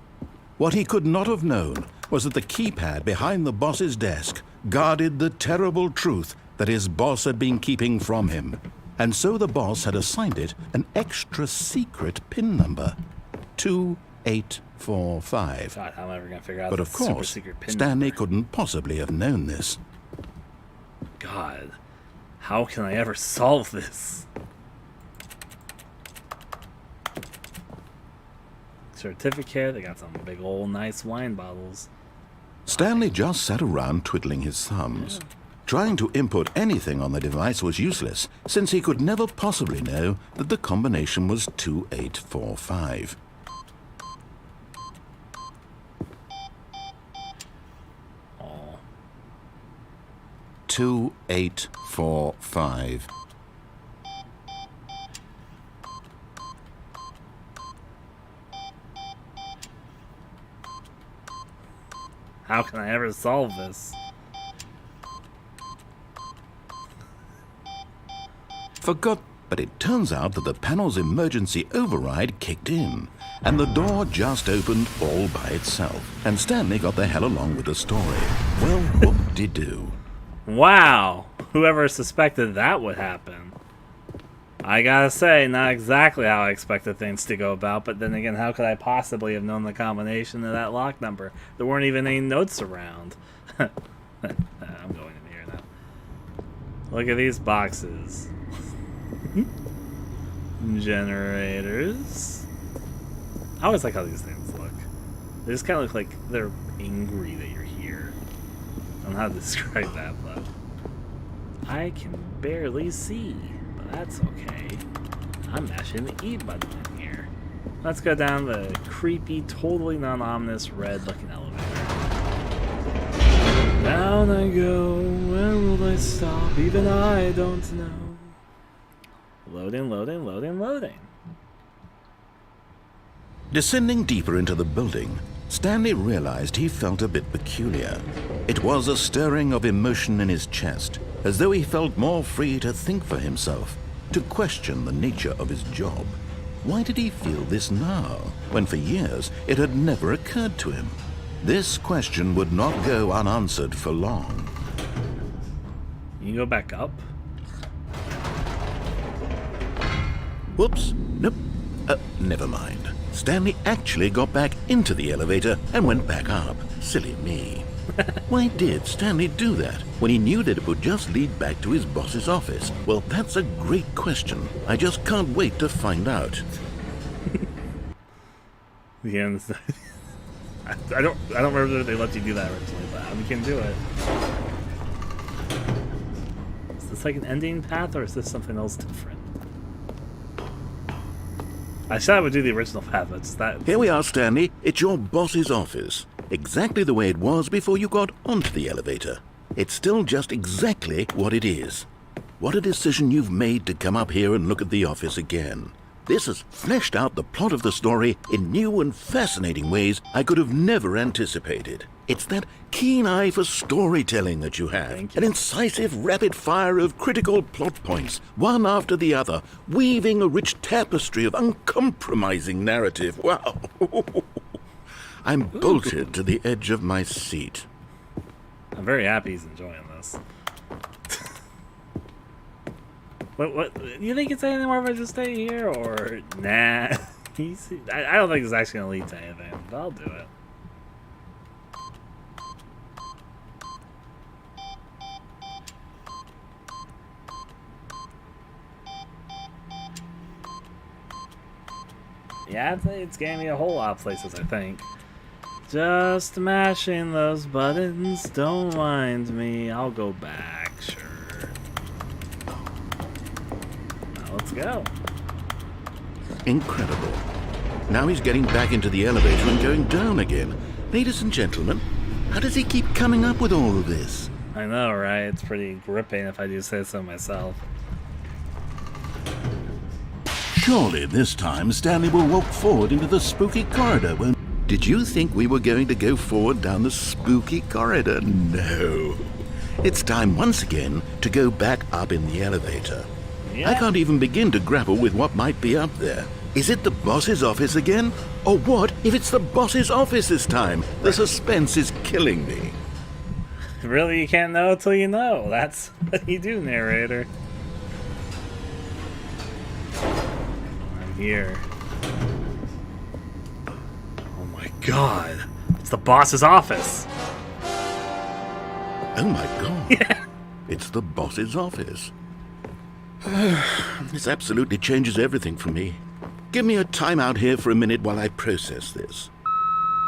What he could not have known was that the keypad behind the boss's desk guarded the terrible truth that his boss had been keeping from him. And so the boss had assigned it an extra secret PIN number, 2845. God, how am I ever going to figure out But the of super course, secret pin Stanley number? couldn't possibly have known this. God, how can I ever solve this? Certificate, they got some big old nice wine bottles. Stanley just sat around twiddling his thumbs. Trying to input anything on the device was useless, since he could never possibly know that the combination was 2845. Oh, 2845. how can I ever solve this? Forgot, but it turns out that the panel's emergency override kicked in, and the door just opened all by itself, and Stanley got the hell along with the story. Well, whoop-de-doo. Wow, whoever suspected that would happen. I gotta say, not exactly how I expected things to go about, but then again, how could I possibly have known the combination of that lock number? There weren't even any notes around. I'm going in here now. Look at these boxes. Generators. I always like how these things look. They just kind of look like they're angry that you're here. I don't know how to describe that, but I can barely see. But that's okay. I'm mashing the E button in here. Let's go down the creepy, totally non-ominous red-looking elevator. Down I go. Where will I stop? Even I don't know. Loading, loading, loading, loading. Descending deeper into the building, Stanley realized he felt a bit peculiar. It was a stirring of emotion in his chest, as though he felt more free to think for himself, to question the nature of his job. Why did he feel this now, when for years it had never occurred to him? This question would not go unanswered for long. You can go back up? Whoops, nope, never mind. Stanley actually got back into the elevator and went back up. Silly me. Why did Stanley do that when he knew that it would just lead back to his boss's office? Well, that's a great question. I just can't wait to find out. Yeah, I don't remember if they let you do that originally, but we can do it. Is this like an ending path, or is this something else different? I said I would do the original path, but it's that. Here we are, Stanley. It's your boss's office. Exactly the way it was before you got onto the elevator. It's still just exactly what it is. What a decision you've made to come up here and look at the office again. This has fleshed out the plot of the story in new and fascinating ways I could have never anticipated. It's that keen eye for storytelling that you have. Thank you. An incisive rapid fire of critical plot points, one after the other, weaving a rich tapestry of uncompromising narrative. Wow. I'm bolted to the edge of my seat. I'm very happy he's enjoying this. What? You think it's anything more if I just stay here, or nah? I don't think it's actually gonna lead to anything, but I'll do it. Yeah, it's getting me a whole lot of places, I think. Just mashing those buttons, don't mind me. I'll go back, sure. Now let's go. Incredible. Now he's getting back into the elevator and going down again. Ladies and gentlemen, how does he keep coming up with all of this? I know, right? It's pretty gripping if I do say so myself. Surely this time Stanley will walk forward into the spooky corridor, won't... Did you think we were going to go forward down the spooky corridor? No. It's time once again to go back up in the elevator. Yeah. I can't even begin to grapple with what might be up there. Is it the boss's office again? Or what if it's the boss's office this time? The suspense is killing me. Really, you can't know till you know. That's what you do, narrator. I'm here. Oh my god. It's the boss's office. Oh my god. Yeah. It's the boss's office. This absolutely changes everything for me. Give me a timeout here for a minute while I process this.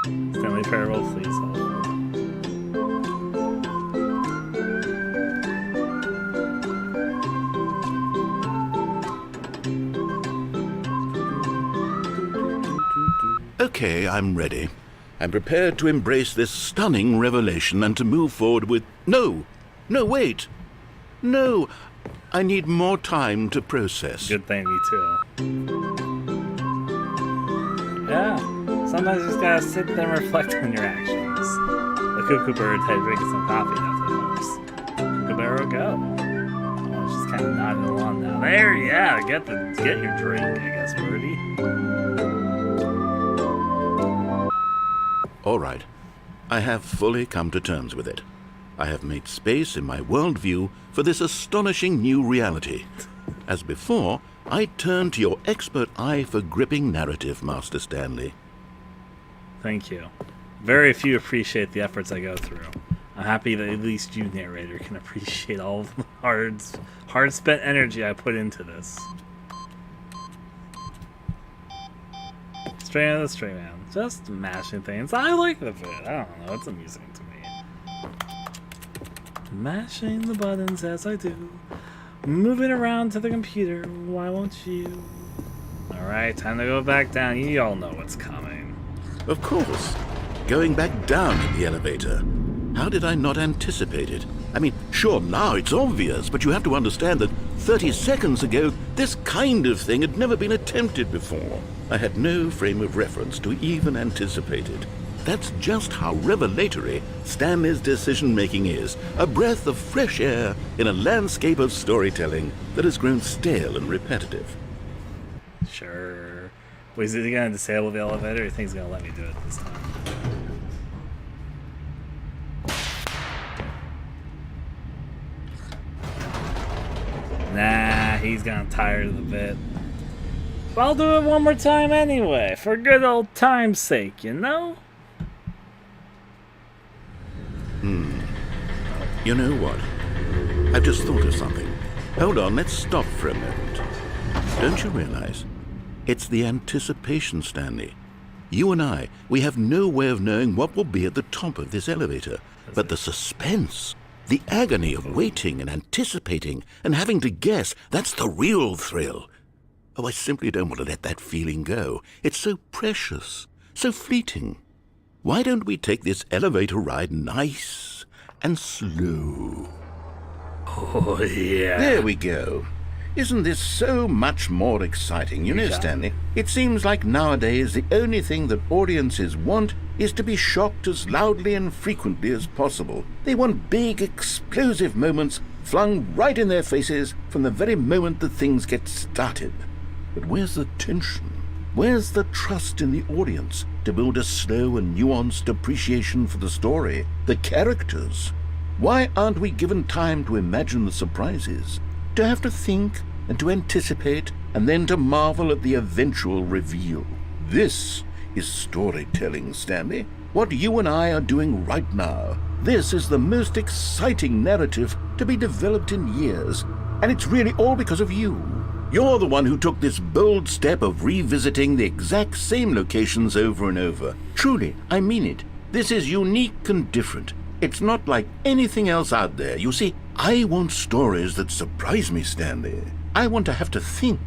Stanley Parable, please hold. Okay, I'm ready. I'm prepared to embrace this stunning revelation and to move forward with... No! No, wait! No! I need more time to process. Good thing, me too. Yeah, sometimes you just gotta sit there and reflect on your actions. The cuckoo bird had drinking some coffee, that's what helps. Kookaburra, go. Oh, she's kind of nodding along now. There, yeah, get your drink, I guess, birdie. All right. I have fully come to terms with it. I have made space in my worldview for this astonishing new reality. As before, I turn to your expert eye for gripping narrative, Master Stanley. Thank you. Very few appreciate the efforts I go through. I'm happy that at least you, narrator, can appreciate all the hard-spent energy I put into this. Straight out of the straight man. Just mashing things. I like the bit. I don't know. It's amusing to me. Mashing the buttons as I do. Moving around to the computer. Why won't you? Alright, time to go back down. You all know what's coming. Of course. Going back down in the elevator. How did I not anticipate it? I mean, sure, now it's obvious, but you have to understand that 30 seconds ago, this kind of thing had never been attempted before. I had no frame of reference to even anticipate it. That's just how revelatory Stanley's decision-making is. A breath of fresh air in a landscape of storytelling that has grown stale and repetitive. Sure. Wait, is he going to disable the elevator, or you think he's going to let me do it this time? Nah, he's gotten tired of the bit. But I'll do it one more time anyway, for good old time's sake, you know? You know what? I've just thought of something. Hold on, let's stop for a moment. Don't you realize? It's the anticipation, Stanley. You and I, we have no way of knowing what will be at the top of this elevator. But the suspense, the agony of waiting and anticipating and having to guess, that's the real thrill. Oh, I simply don't want to let that feeling go. It's so precious, so fleeting. Why don't we take this elevator ride nice and slow? Oh, yeah. There we go. Isn't this so much more exciting? You know, Stanley, it seems like nowadays the only thing that audiences want is to be shocked as loudly and frequently as possible. They want big, explosive moments flung right in their faces from the very moment that things get started. But where's the tension? Where's the trust in the audience to build a slow and nuanced appreciation for the story, the characters? Why aren't we given time to imagine the surprises, to have to think and to anticipate, and then to marvel at the eventual reveal? This is storytelling, Stanley. What you and I are doing right now. This is the most exciting narrative to be developed in years, and it's really all because of you. You're the one who took this bold step of revisiting the exact same locations over and over. Truly, I mean it. This is unique and different. It's not like anything else out there. You see, I want stories that surprise me, Stanley. I want to have to think.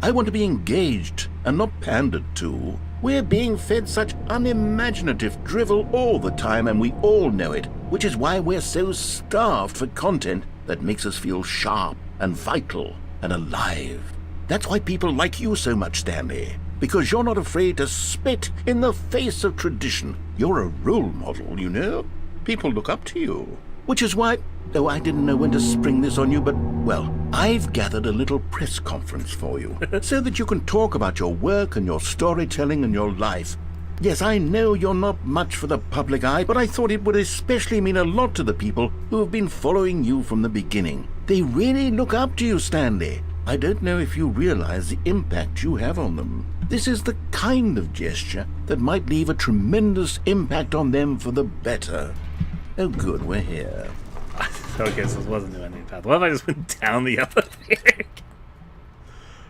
I want to be engaged and not pandered to. We're being fed such unimaginative drivel all the time, and we all know it, which is why we're so starved for content that makes us feel sharp and vital and alive. That's why people like you so much, Stanley, because you're not afraid to spit in the face of tradition. You're a role model, you know? People look up to you. Which is why, though I didn't know when to spring this on you, but, well, I've gathered a little press conference for you, so that you can talk about your work and your storytelling and your life. Yes, I know you're not much for the public eye, but I thought it would especially mean a lot to the people who have been following you from the beginning. They really look up to you, Stanley. I don't know if you realize the impact you have on them. This is the kind of gesture that might leave a tremendous impact on them for the better. Oh good, we're here. Okay, so this wasn't the ending path. What if I just went down the elevator?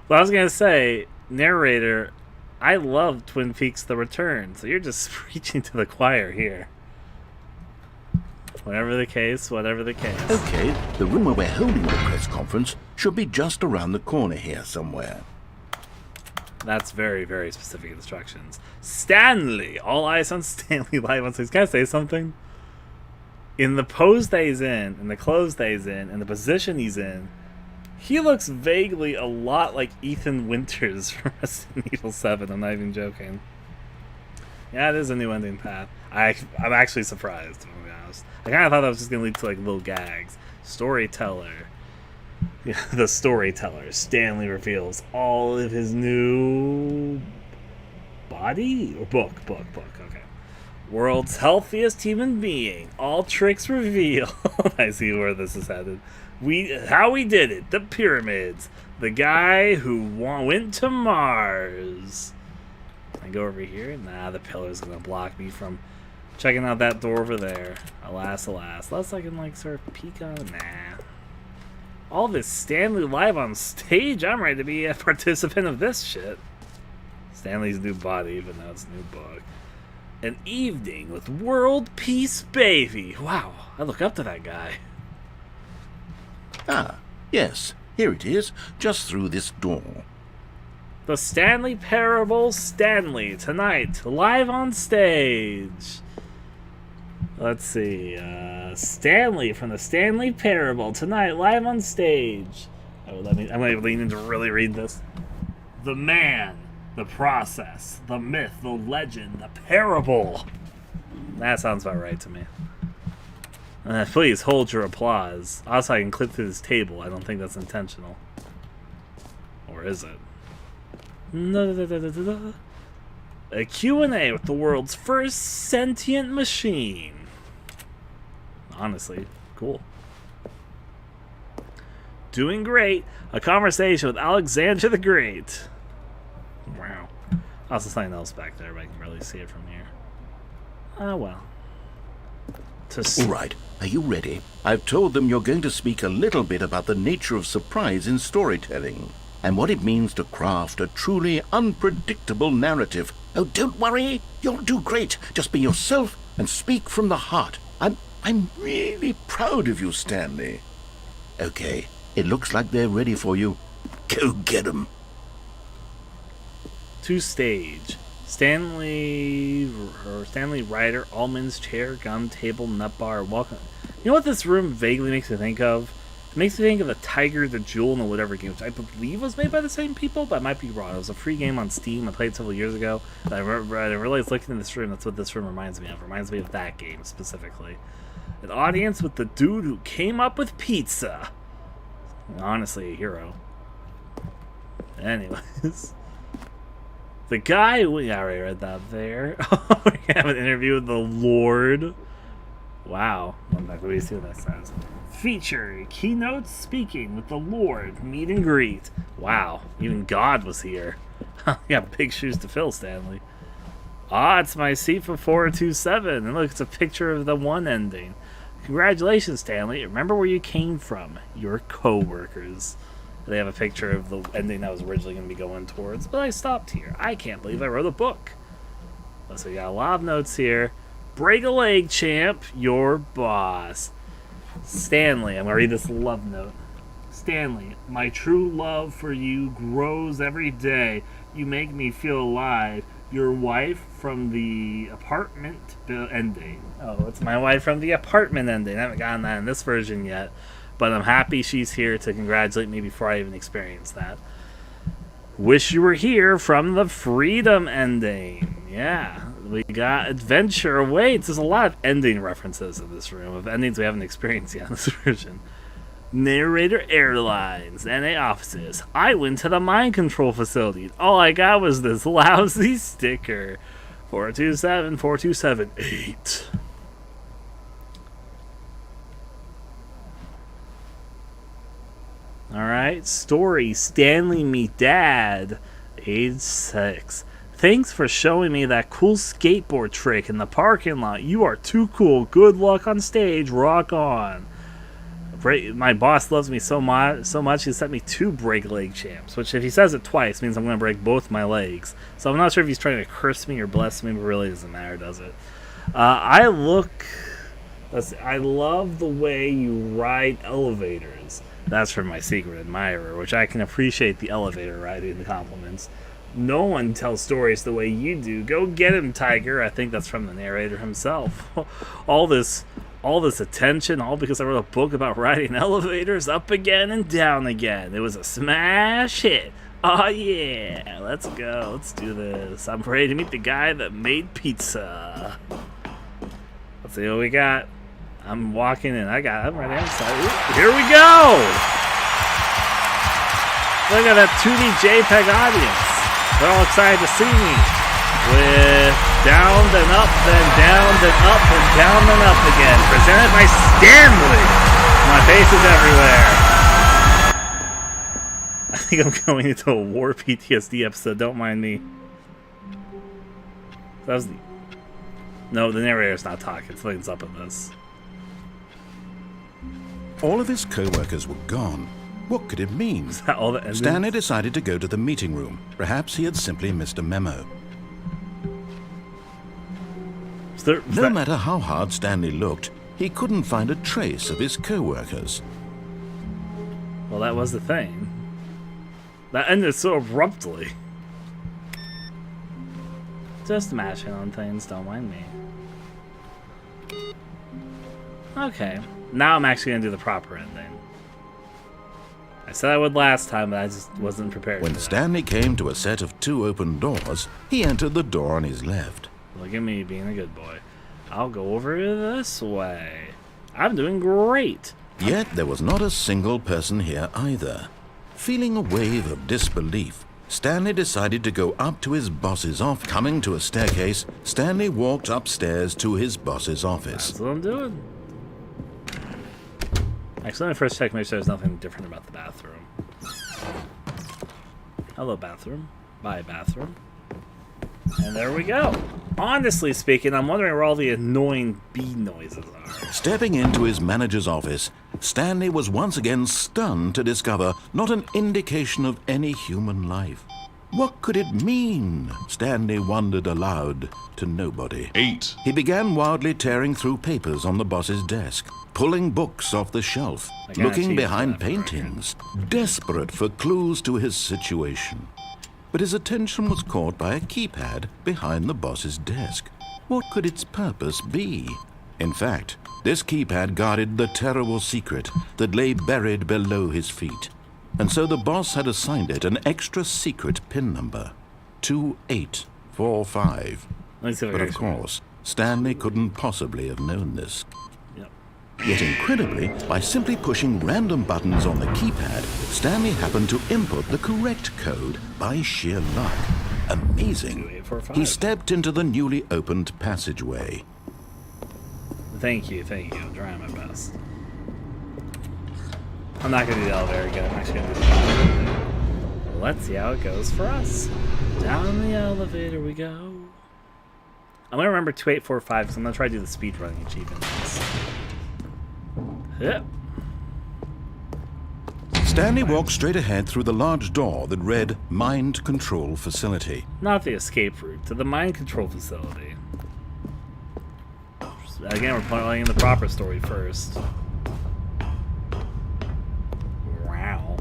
Well, I was going to say, narrator, I love Twin Peaks The Return, so you're just preaching to the choir here. Whatever the case, whatever the case. Okay, the room where we're holding the press conference should be just around the corner here somewhere. That's very, very specific instructions. Stanley! All eyes on Stanley live on stage. Can I say something? In the pose that he's in the clothes that he's in, and the position he's in, he looks vaguely a lot like Ethan Winters from Resident Evil 7. I'm not even joking. Yeah, it is a new ending path. I'm actually surprised, to be honest. I kind of thought that was just going to lead to like little gags. Storyteller. Yeah, the storyteller. Stanley reveals all of his new body? Or book, okay. World's healthiest human being. All tricks revealed. I see where this is headed. How we did it. The pyramids. The guy who went to Mars. Can I go over here? Nah, the pillar's gonna block me from checking out that door over there. Alas, alas. Unless I can like sort of peek on it. Nah. All this Stanley live on stage. I'm ready to be a participant of this shit. Stanley's new body, even though it's a new book. An evening with world peace, baby. Wow, I look up to that guy. Ah, yes, here it is, just through this door. The Stanley Parable, Stanley, tonight, live on stage. Let's see, Stanley from the Stanley Parable, tonight, live on stage. Oh, I'm going to lean in to really read this. The man, the process, the myth, the legend, the parable. That sounds about right to me. Please hold your applause. Also, I can click through this table. I don't think that's intentional. Or is it? A Q&A with the world's first sentient machine. Honestly, cool. Doing great. A conversation with Alexander the Great. Wow. Also something else back there, but I can barely see it from here. Oh, well. All right, are you ready? I've told them you're going to speak a little bit about the nature of surprise in storytelling and what it means to craft a truly unpredictable narrative. Oh, don't worry. You'll do great. Just be yourself and speak from the heart. I'm really proud of you, Stanley. Okay, it looks like they're ready for you. Go get them. To stage. Stanley Ryder, Allman's chair, gun, table, nut bar, welcome. You know what this room vaguely makes me think of? It makes me think of the Tiger, the Jewel, and the whatever game, which I believe was made by the same people, but I might be wrong. It was a free game on Steam. I played it several years ago. I realized looking in this room, that's what this room reminds me of. It reminds me of that game specifically. An audience with the dude who came up with pizza. Honestly, a hero. Anyways. The guy, we already read that there. We have an interview with the Lord. Wow. I'm not going to see what that says. Feature, keynote speaking with the Lord, meet and greet. Wow, even God was here. You got big shoes to fill, Stanley. Ah, it's my seat for 427. And look, it's a picture of the one ending. Congratulations, Stanley. Remember where you came from. Your co-workers. They have a picture of the ending I was originally going to be going towards, but I stopped here. I can't believe I wrote a book. So we got a lot of notes here. Break a leg, champ. Your boss. Stanley. I'm going to read this love note. Stanley, my true love for you grows every day. You make me feel alive. Your wife from the apartment ending. Oh, it's my wife from the apartment ending. I haven't gotten that in this version yet. But I'm happy she's here to congratulate me before I even experience that. Wish you were here from the freedom ending. Yeah, we got adventure awaits. There's a lot of ending references in this room, of endings we haven't experienced yet in this version. Narrator Airlines, NA offices. I went to the mind control facility. All I got was this lousy sticker. 427 4278. Alright, story, Stanley meet dad, age 6. Thanks for showing me that cool skateboard trick in the parking lot. You are too cool. Good luck on stage. Rock on. My boss loves me so much he sent me 2 break leg champs, which if he says it twice means I'm going to break both my legs. So I'm not sure if he's trying to curse me or bless me, but it really doesn't matter, does it? I love the way you ride elevators. That's from my secret admirer, which I can appreciate the elevator riding the compliments. No one tells stories the way you do. Go get him, Tiger. I think that's from the narrator himself. all this attention, all because I wrote a book about riding elevators up again and down again. It was a smash hit. Oh yeah, let's go. Let's do this. I'm ready to meet the guy that made pizza. Let's see what we got. I'm walking in. I'm right outside. Ooh, here we go! Look at that 2D JPEG audience. They're all excited to see me. With down, then up, then down, then up, and down, then up again. Presented by Stanley. My face is everywhere. I think I'm going into a war PTSD episode. Don't mind me. That was the... No, the narrator's not talking. Something's up with this. All of his co-workers were gone. What could it mean? Is that all the endings? Stanley decided to go to the meeting room. Perhaps he had simply missed a memo. No matter how hard Stanley looked, he couldn't find a trace of his co-workers. Well, that was the thing. That ended so abruptly. Just mashing on things, don't mind me. Okay. Now I'm actually going to do the proper ending. I said I would last time, but I just wasn't prepared When for that. Stanley came to a set of 2 open doors, he entered the door on his left. Look at me being a good boy. I'll go over this way. I'm doing great. Yet there was not a single person here either. Feeling a wave of disbelief, Stanley decided to go up to his boss's office. Coming to a staircase, Stanley walked upstairs to his boss's office. That's what I'm doing. Actually, let me first check, make sure there's nothing different about the bathroom. Hello, bathroom. Bye, bathroom. And there we go. Honestly speaking, I'm wondering where all the annoying bee noises are. Stepping into his manager's office, Stanley was once again stunned to discover not an indication of any human life. What could it mean? Stanley wondered aloud to nobody. 8. He began wildly tearing through papers on the boss's desk, pulling books off the shelf, I gotta looking cheat behind for that for a paintings, desperate for clues to his situation. But his attention was caught by a keypad behind the boss's desk. What could its purpose be? In fact, this keypad guarded the terrible secret that lay buried below his feet. And so the boss had assigned it an extra secret PIN number, 2845. Let's see if I But can of course, Stanley couldn't possibly have known this. Yep. Yet incredibly, by simply pushing random buttons on the keypad, Stanley happened to input the correct code by sheer luck. Amazing. 2845. He stepped into the newly opened passageway. Thank you. I'm trying my best. I'm not going to do the elevator again. I'm actually going to do the elevator. Let's see how it goes for us. Down the elevator we go. I'm going to remember 2845 because I'm going to try to do the speedrunning achievements. Yep. Stanley walked straight ahead through the large door that read Mind Control Facility. Not the escape route, to the mind control facility. Again, we're playing the proper story first. Wow.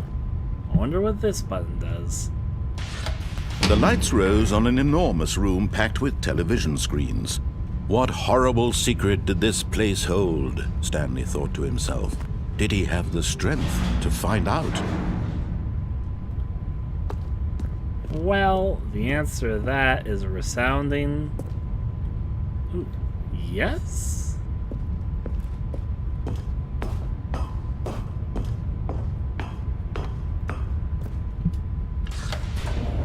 I wonder what this button does. The lights rose on an enormous room packed with television screens. What horrible secret did this place hold? Stanley thought to himself. Did he have the strength to find out? Well, the answer to that is a resounding... Ooh, yes?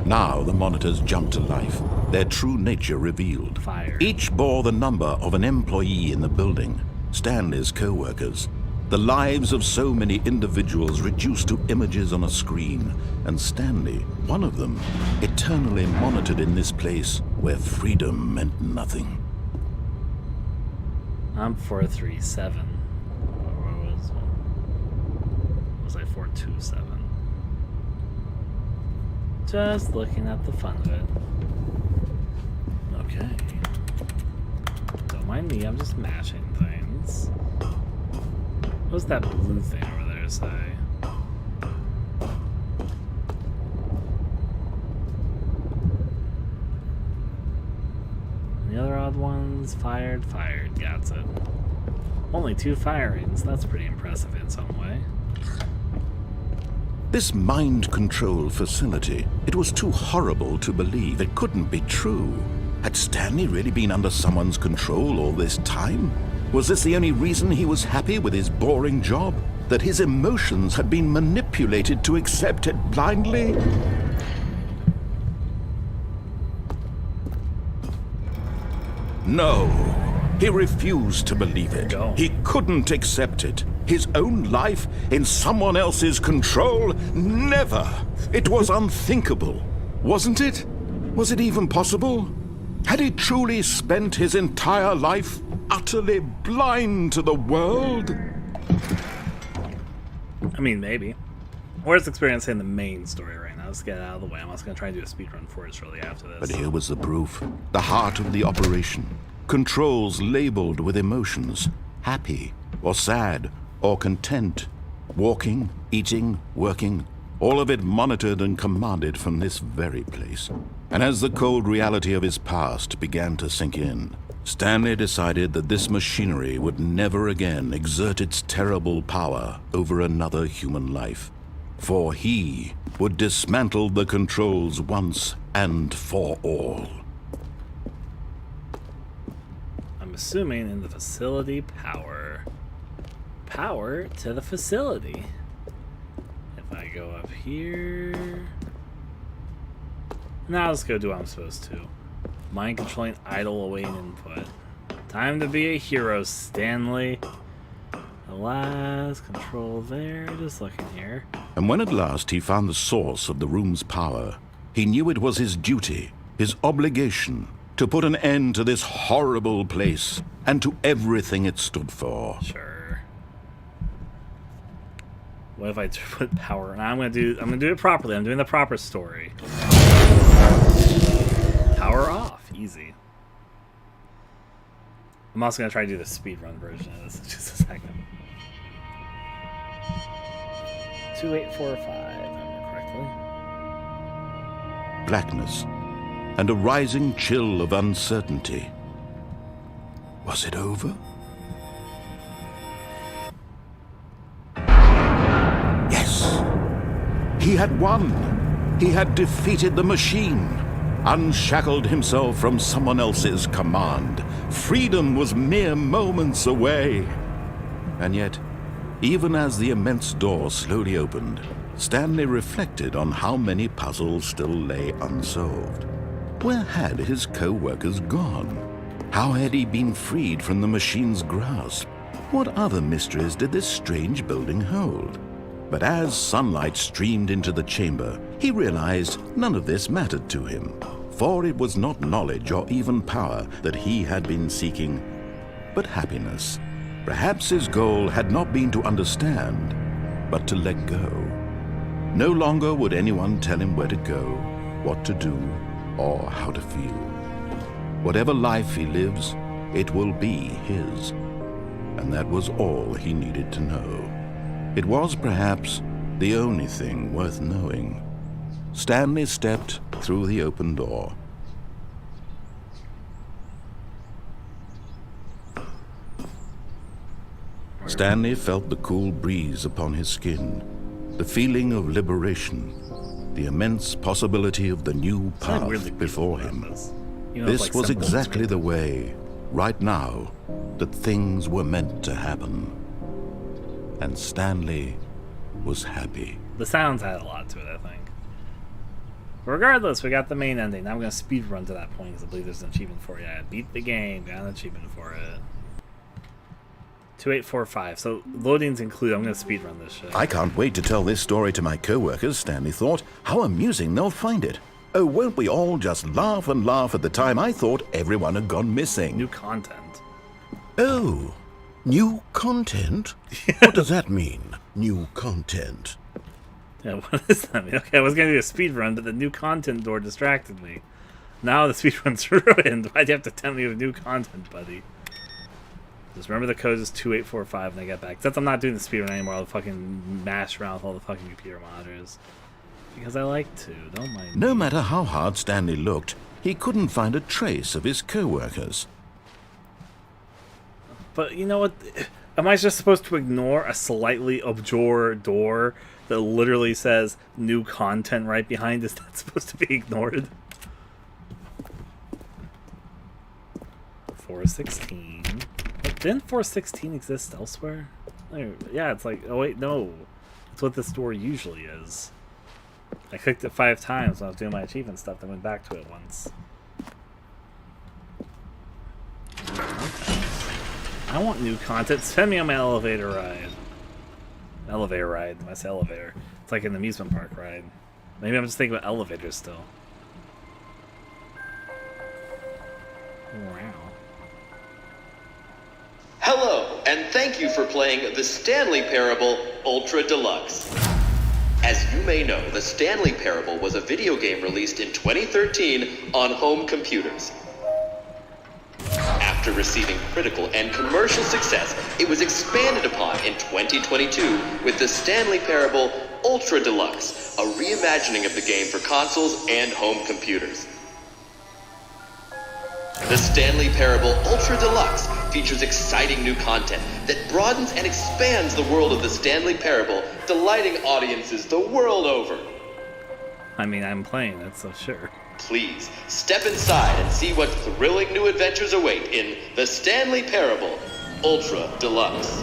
Now the monitors jumped to life, their true nature revealed. Fire. Each bore the number of an employee in the building, Stanley's co-workers. The lives of so many individuals reduced to images on a screen, and Stanley, one of them, eternally monitored in this place where freedom meant nothing. I'm 437. What was I 427? Just looking at the fun of it. Okay. Don't mind me, I'm just mashing things. What's that blue thing over there say? The other odd ones, fired, got it. Only 2 firings, that's pretty impressive in some way. This mind control facility, it was too horrible to believe. It couldn't be true. Had Stanley really been under someone's control all this time? Was this the only reason he was happy with his boring job? That his emotions had been manipulated to accept it blindly? No, he refused to believe it. He couldn't accept it. His own life in someone else's control? Never! It was unthinkable, wasn't it? Was it even possible? Had he truly spent his entire life utterly blind to the world? I mean, maybe. We're just experiencing the main story right now. Let's get it out of the way. I'm also going to try and do a speedrun for it shortly after this. But here was the proof. The heart of the operation. Controls labeled with emotions. Happy, or sad, or content. Walking, eating, working. All of it monitored and commanded from this very place. And as the cold reality of his past began to sink in, Stanley decided that this machinery would never again exert its terrible power over another human life. For he would dismantle the controls once and for all. I'm assuming in the facility power. Power to the facility. If I go up here... Now let's go do what I'm supposed to. Mind controlling idle awaiting input. Time to be a hero, Stanley. Alas, control there. Just looking here. And when at last he found the source of the room's power, he knew it was his duty, his obligation, to put an end to this horrible place and to everything it stood for. Sure. What if I put power? Now I'm gonna do it properly. I'm doing the proper story. Power off, easy. I'm also gonna try to do the speedrun version of this in just a second. 2845, if I remember correctly. Blackness and a rising chill of uncertainty. Was it over? Yes! He had won! He had defeated the machine, unshackled himself from someone else's command. Freedom was mere moments away. And yet, even as the immense door slowly opened, Stanley reflected on how many puzzles still lay unsolved. Where had his co-workers gone? How had he been freed from the machine's grasp? What other mysteries did this strange building hold? But as sunlight streamed into the chamber, he realized none of this mattered to him, for it was not knowledge or even power that he had been seeking, but happiness. Perhaps his goal had not been to understand, but to let go. No longer would anyone tell him where to go, what to do, or how to feel. Whatever life he lives, it will be his. And that was all he needed to know. It was perhaps the only thing worth knowing. Stanley stepped through the open door. Stanley felt the cool breeze upon his skin, the feeling of liberation, the immense possibility of the new path before him. This was exactly the way, right now, that things were meant to happen. And Stanley was happy. The sounds had a lot to it, I think. Regardless, we got the main ending. Now I'm going to speed run to that point because I believe there's an achievement for it. I beat the game, got an achievement for it. 2845. So loadings include. I'm going to speed run this shit. I can't wait to tell this story to my co-workers, Stanley thought. How amusing they'll find it. Oh, won't we all just laugh and laugh at the time I thought everyone had gone missing. New content. Oh, new content? What does that mean, new content? Yeah, what does that mean? Okay, I was going to do a speed run, but the new content door distracted me. Now the speed run's ruined. Why'd you have to tempt me with new content, buddy? Just remember the code is 2845 when I get back. Except I'm not doing the speed run anymore. I'll fucking mash around with all the fucking computer monitors. Because I like to. Don't mind me. No matter how hard Stanley looked, he couldn't find a trace of his co-workers. But you know what? Am I just supposed to ignore a slightly obscure door that literally says new content right behind? Is that supposed to be ignored? 416. But didn't 416 exist elsewhere? Yeah, it's like, oh wait, no. That's what this door usually is. I clicked it 5 times when I was doing my achievement stuff, then went back to it once. Okay. I want new content. Send me on my elevator ride. Elevator ride. I say elevator. It's like an amusement park ride. Maybe I'm just thinking about elevators still. Wow. Hello, and thank you for playing the Stanley Parable Ultra Deluxe. As you may know, the Stanley Parable was a video game released in 2013 on home computers. After receiving critical and commercial success, it was expanded upon in 2022 with the Stanley Parable Ultra Deluxe, a reimagining of the game for consoles and home computers. The Stanley Parable Ultra Deluxe features exciting new content that broadens and expands the world of the Stanley Parable, delighting audiences the world over. I mean, I'm playing it, so sure. Please, step inside and see what thrilling new adventures await in the Stanley Parable Ultra Deluxe.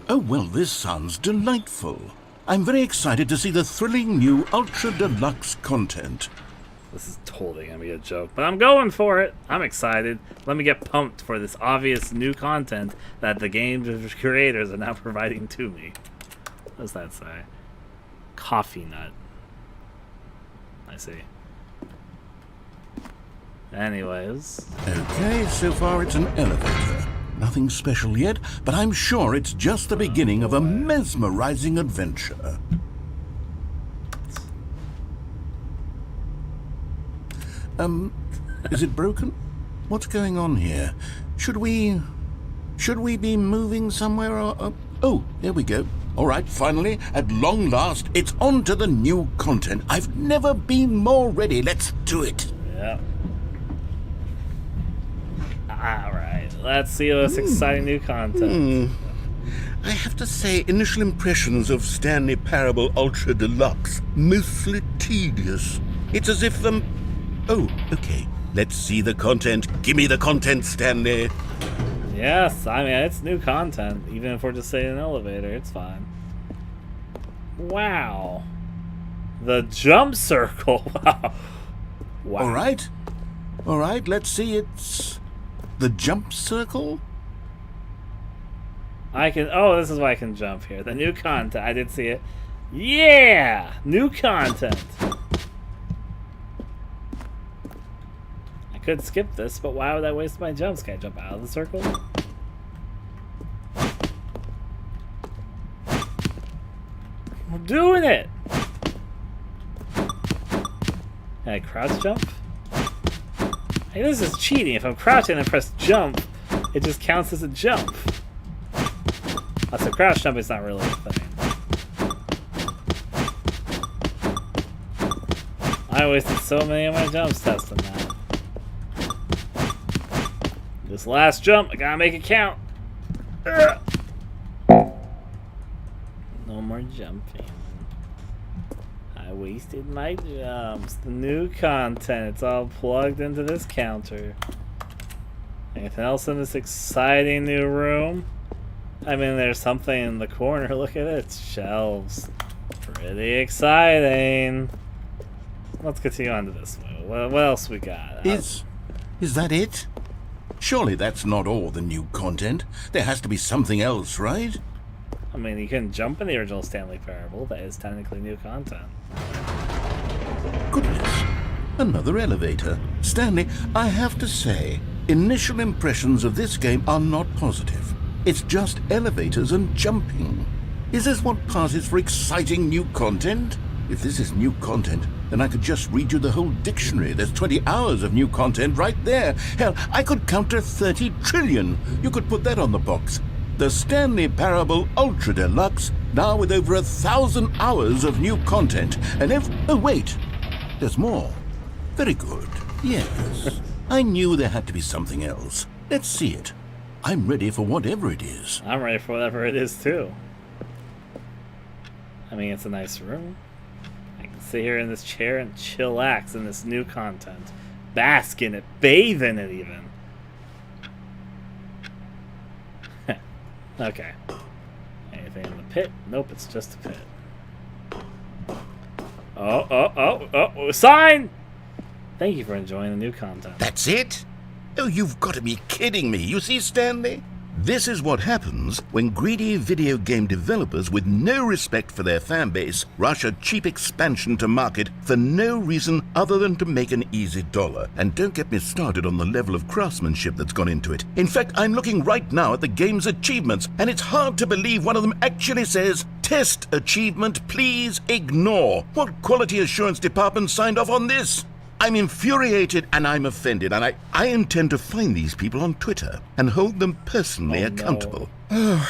Oh, well, this sounds delightful. I'm very excited to see the thrilling new Ultra Deluxe content. This is totally gonna be a joke, but I'm going for it. I'm excited. Let me get pumped for this obvious new content that the game's creators are now providing to me. What does that say? Coffee nut. I see. Anyways. Okay, so far it's an elevator. Nothing special yet, but I'm sure it's just the beginning of a mesmerizing adventure. Is it broken? What's going on here? Should we be moving somewhere or... Oh, there we go. All right, finally, at long last, it's on to the new content. I've never been more ready. Let's do it. Yeah. Alright, let's see this exciting new content. I have to say, initial impressions of Stanley Parable Ultra Deluxe, mostly tedious. It's as if, Oh, okay. Let's see the content. Give me the content, Stanley. Yes, I mean, it's new content. Even if we're just saying an elevator, it's fine. Wow. The jump circle. Wow. All right, let's see. It's the jump circle. I can... Oh, this is why I can jump here. The new content. I did see it. Yeah! New content. I could skip this, but why would I waste my jumps? Can I jump out of the circle? We're doing it! Can I crouch jump? Hey, this is cheating. If I'm crouching and press jump, it just counts as a jump. So crouch jump is not really a thing. I wasted so many of my jumps testing that. This last jump, I gotta make it count. No more jumping. I wasted my jumps. The new content, it's all plugged into this counter. Anything else in this exciting new room? I mean, there's something in the corner. Look at it. Shelves. Pretty exciting. Let's continue on to this one. What else we got? Is that it? Surely that's not all the new content. There has to be something else, right? I mean, you couldn't jump in the original Stanley Parable. That is technically new content. Goodness. Another elevator. Stanley, I have to say, initial impressions of this game are not positive. It's just elevators and jumping. Is this what passes for exciting new content? If this is new content, then I could just read you the whole dictionary. There's 20 hours of new content right there. Hell, I could count to 30 trillion. You could put that on the box. The Stanley Parable Ultra Deluxe, now with over 1,000 hours of new content. And oh wait, there's more. Very good. Yes. I knew there had to be something else. Let's see it. I'm ready for whatever it is. I'm ready for whatever it is, too. I mean, it's a nice room. I can sit here in this chair and chillax in this new content. Bask in it. Bathe in it, even. Okay. Anything in the pit? Nope, it's just a pit. Oh, sign! Thank you for enjoying the new content. That's it? Oh, you've got to be kidding me. You see, Stanley? This is what happens when greedy video game developers with no respect for their fan base rush a cheap expansion to market for no reason other than to make an easy dollar. And don't get me started on the level of craftsmanship that's gone into it. In fact, I'm looking right now at the game's achievements, and it's hard to believe one of them actually says, "Test achievement, please ignore." What quality assurance department signed off on this? I'm infuriated and I'm offended, and I intend to find these people on Twitter and hold them personally accountable. No.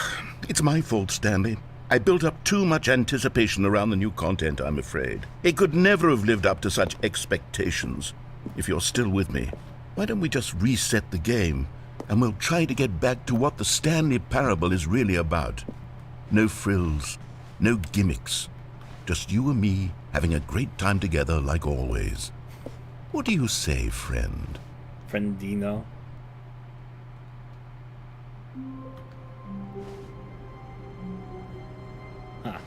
It's my fault, Stanley. I built up too much anticipation around the new content, I'm afraid. It could never have lived up to such expectations. If you're still with me, why don't we just reset the game, and we'll try to get back to what the Stanley Parable is really about. No frills, no gimmicks. Just you and me having a great time together like always. What do you say, friend? Friendino. Huh.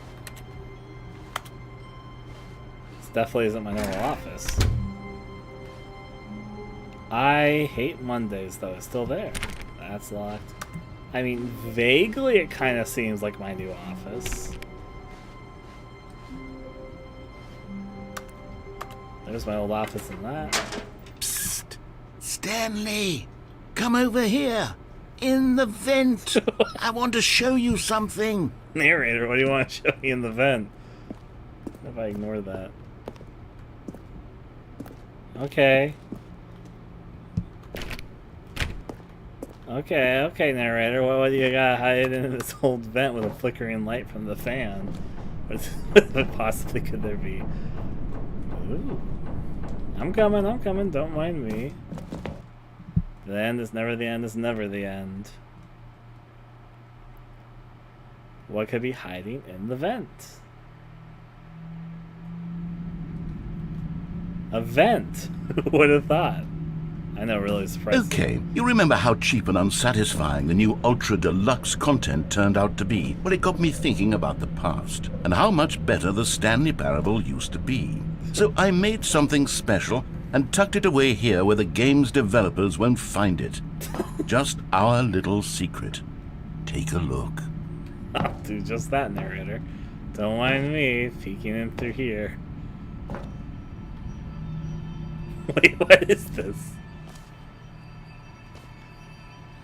This definitely isn't my normal office. I hate Mondays, though. It's still there. That's locked. I mean, vaguely it kind of seems like my new office. There's my old office in that. Psst! Stanley! Come over here! In the vent! I want to show you something! Narrator, what do you want to show me in the vent? If I ignore that. Okay. Okay, narrator. What do you got hide in this old vent with a flickering light from the fan? What possibly could there be? Ooh. I'm coming, don't mind me. The end is never the end is never the end. What could be hiding in the vent? A vent? Who would have thought? I know, really surprised. Okay, you remember how cheap and unsatisfying the new Ultra Deluxe content turned out to be? Well, it got me thinking about the past, and how much better the Stanley Parable used to be. So I made something special and tucked it away here where the game's developers won't find it. Just our little secret. Take a look. I'll do just that, narrator. Don't mind me peeking in through here. Wait, what is this?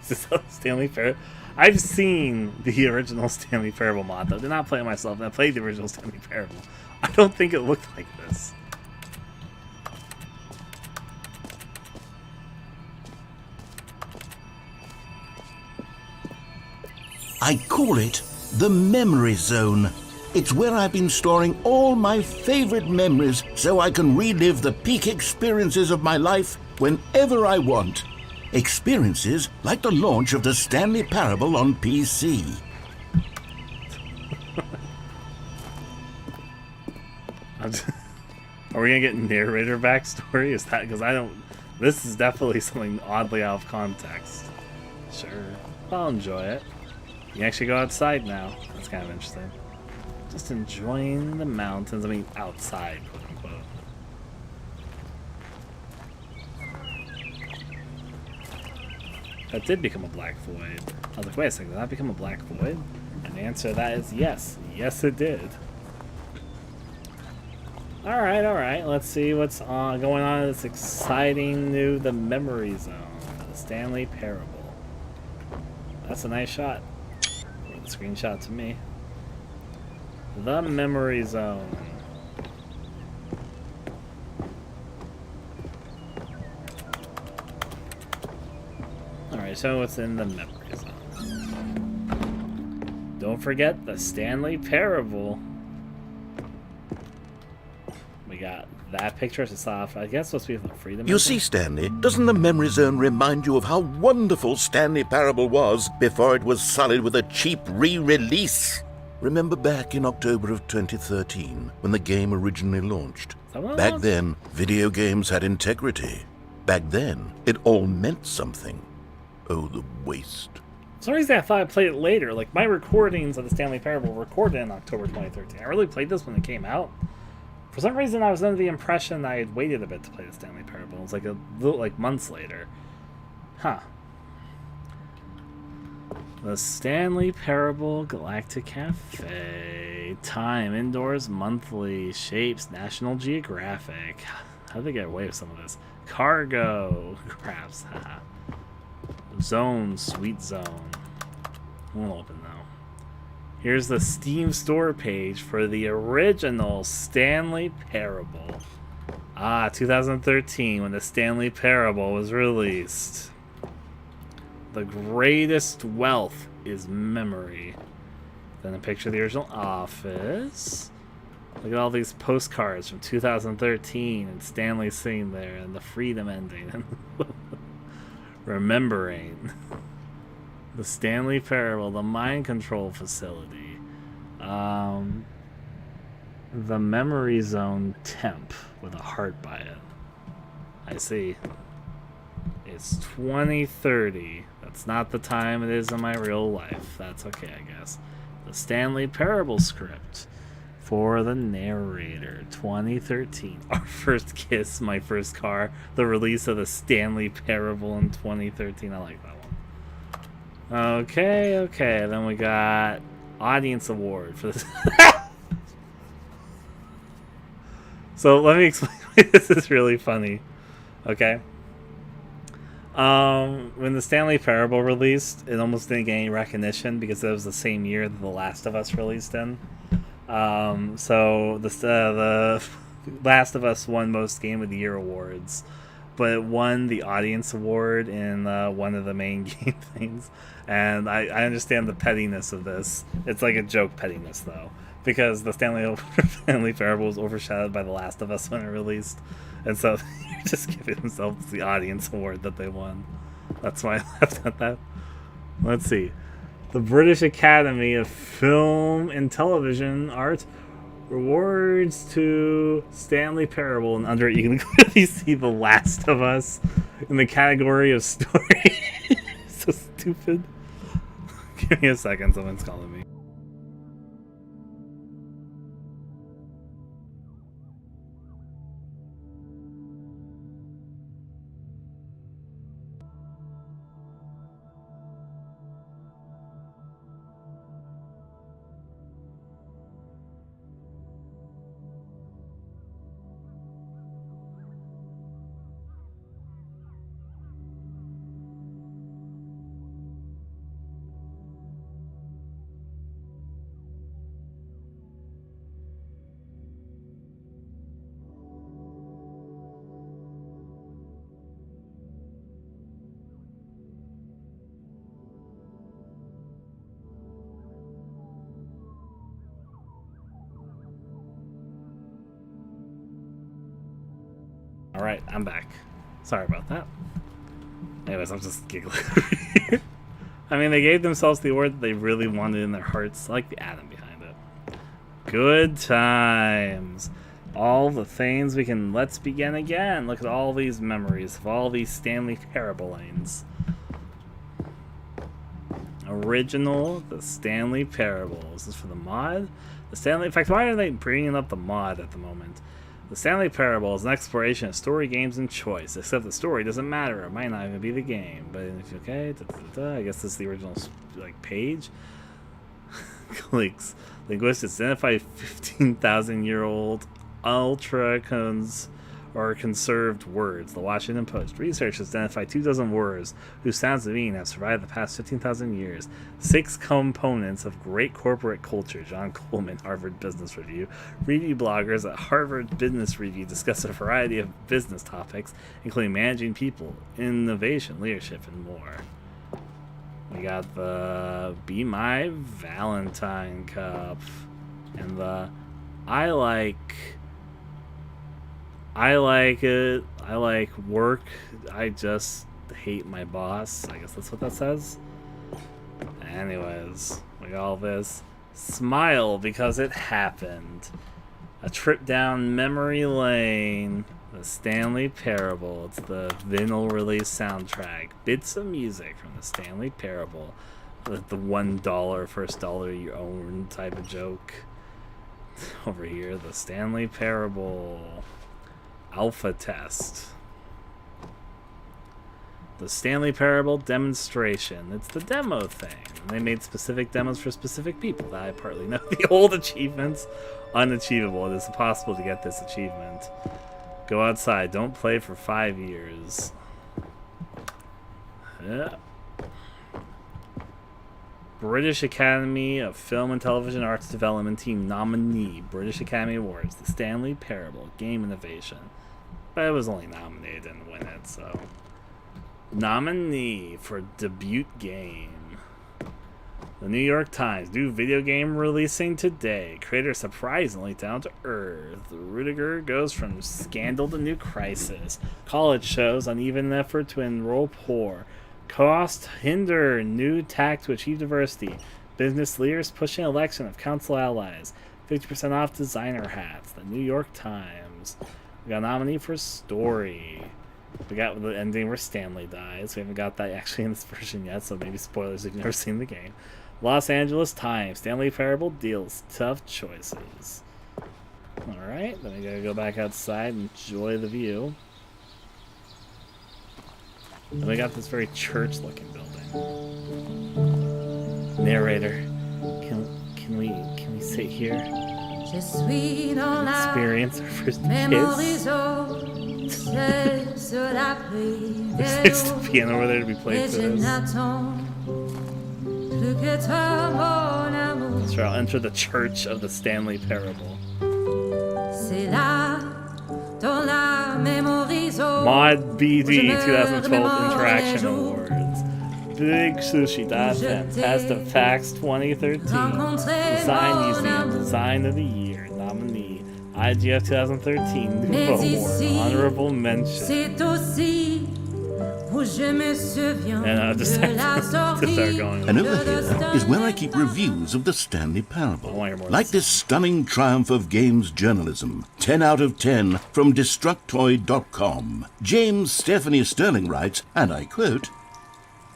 Is this a Stanley Parable? I've seen the original Stanley Parable mod, though. I did not play it myself, and I played the original Stanley Parable. I don't think it looked like this. I call it the memory zone. It's where I've been storing all my favorite memories so I can relive the peak experiences of my life whenever I want. Experiences like the launch of the Stanley Parable on PC. Are we gonna get narrator backstory? Is that because I don't? This is definitely something oddly out of context. Sure, I'll enjoy it. You actually go outside now. That's kind of interesting. Just enjoying the mountains. I mean, outside, quote unquote. That did become a black void. I was like, wait a second, did that become a black void? And the answer to that is yes. Yes, it did. Alright, alright. Let's see what's going on in this exciting new The Memory Zone. The Stanley Parable. That's a nice shot. A screenshot to me. The Memory Zone. Alright, so what's in the Memory Zone? Don't forget the Stanley Parable. We got that picture to off. I guess supposed to be the Freedom. You see, Stanley, doesn't the memory zone remind you of how wonderful Stanley Parable was before it was sullied with a cheap re-release? Remember back in October of 2013, when the game originally launched? Back then, video games had integrity. Back then, it all meant something. Oh, the waste. For some reason I thought I played it later. Like, my recordings of the Stanley Parable were recorded in October 2013. I really played this when it came out. For some reason, I was under the impression I had waited a bit to play the Stanley Parable. It was like months later. Huh. The Stanley Parable Galactic Cafe. Time, indoors, monthly. Shapes, National Geographic. How did they get away with some of this? Cargo. Crafts. Haha. Zone, Sweet Zone. Won't open though. Here's the Steam store page for the original Stanley Parable. 2013, when the Stanley Parable was released. The greatest wealth is memory. Then a picture of the original office. Look at all these postcards from 2013 and Stanley sitting there and the freedom ending. Remembering. The Stanley Parable, the mind control facility. The Memory Zone temp with a heart by it. I see. It's 2030. That's not the time it is in my real life. That's okay, I guess. The Stanley Parable script for the narrator. 2013. Our first kiss, my first car. The release of the Stanley Parable in 2013. I like that one. Okay. Then we got audience award for this. So let me explain why this is really funny. Okay. When the Stanley Parable released, it almost didn't get any recognition because it was the same year that The Last of Us released in. So the Last of Us won most Game of the Year awards, but it won the audience award in one of the main game things. And I understand the pettiness of this. It's like a joke pettiness, though, because the Stanley Parable was overshadowed by The Last of Us when it released. And so they're just giving themselves the audience award that they won. That's why I laughed at that. Let's see. The British Academy of Film and Television Art rewards to Stanley Parable, and under it you can clearly see The Last of Us in the category of story. So stupid. Give me a second, someone's calling me. Alright, I'm back. Sorry about that. Anyways, I'm just giggling. I mean, they gave themselves the award that they really wanted in their hearts. I like the Adam behind it. Good times. All the things we can... Let's begin again. Look at all these memories of all these Stanley Parable lines. Original, the Stanley Parable. Is this for the mod? The Stanley... In fact, why are they bringing up the mod at the moment? The Stanley Parable is an exploration of story, games, and choice. Except the story doesn't matter. It might not even be the game. But if okay, I guess this is the original page. Clicks. Linguistics identify 15,000-year-old or conserved words. The Washington Post. Researchers identify 24 words whose sounds and meaning have survived the past 15,000 years. 6 components of great corporate culture. John Coleman, Harvard Business Review. Review bloggers at Harvard Business Review discuss a variety of business topics, including managing people, innovation, leadership, and more. We got the Be My Valentine Cup and the I like it. I like work. I just hate my boss. I guess that's what that says. Anyways, we got all this. Smile because it happened. A trip down memory lane. The Stanley Parable. It's the vinyl release soundtrack. Bits of music from the Stanley Parable. The $1 first dollar you own type of joke. Over here, the Stanley Parable. Alpha test. The Stanley Parable demonstration. It's the demo thing. They made specific demos for specific people that I partly know. The old achievements, unachievable. It is impossible to get this achievement. Go outside. Don't play for 5 years. Yeah. British Academy of Film and Television Arts Development Team nominee. British Academy Awards. The Stanley Parable. Game Innovation. But it was only nominated and win it, so... Nominee for debut game. The New York Times. New video game releasing today. Creator surprisingly down to earth. Rudiger goes from scandal to new crisis. College shows uneven effort to enroll poor. Cost hinder new tack to achieve diversity. Business leaders pushing election of council allies. 50% off designer hats. The New York Times. We got a nominee for story. We got the ending where Stanley dies. We haven't got that actually in this version yet, so maybe spoilers if you've never seen the game. Los Angeles Times. Stanley Parable deals tough choices. Alright, then we gotta go back outside and enjoy the view. And we got this very church-looking building. Narrator, can we sit here and experience our first kiss? There's the piano over there to be played for this. So I'll enter the church of the Stanley Parable. Mod BD 2012 Interaction Awards. Big Sushi.fm. Test of PAX 2013. Design Museum Design of the Year. Nominee. IGF 2013 Nouveau Award. Honorable Mention. And just start going. And over here is where I keep reviews of the Stanley Parable. Like this stunning triumph of games journalism. 10 out of 10 from Destructoid.com. James Stephanie Sterling writes, and I quote,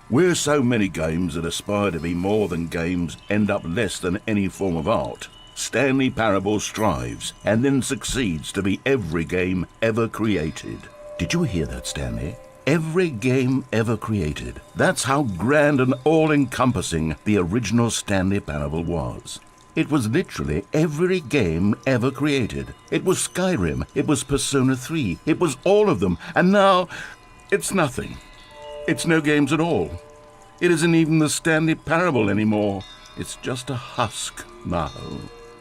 "Where so many games that aspire to be more than games end up less than any form of art, Stanley Parable strives and then succeeds to be every game ever created." Did you hear that, Stanley? Every game ever created. That's how grand and all-encompassing the original Stanley Parable was. It was literally every game ever created. It was Skyrim, it was Persona 3, it was all of them, and now it's nothing. It's no games at all. It isn't even the Stanley Parable anymore. It's just a husk now.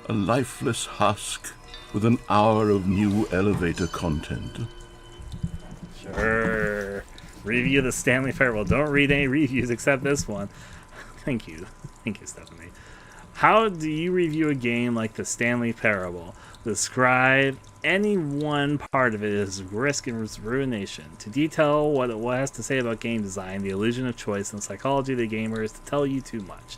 A lifeless husk with an hour of new elevator content. Sure. Review the Stanley Parable. Don't read any reviews except this one. Thank you. Thank you, Stephanie. How do you review a game like the Stanley Parable? Describe any one part of it as risk and ruination. To detail what it has to say about game design, the illusion of choice, and the psychology of the gamer is to tell you too much.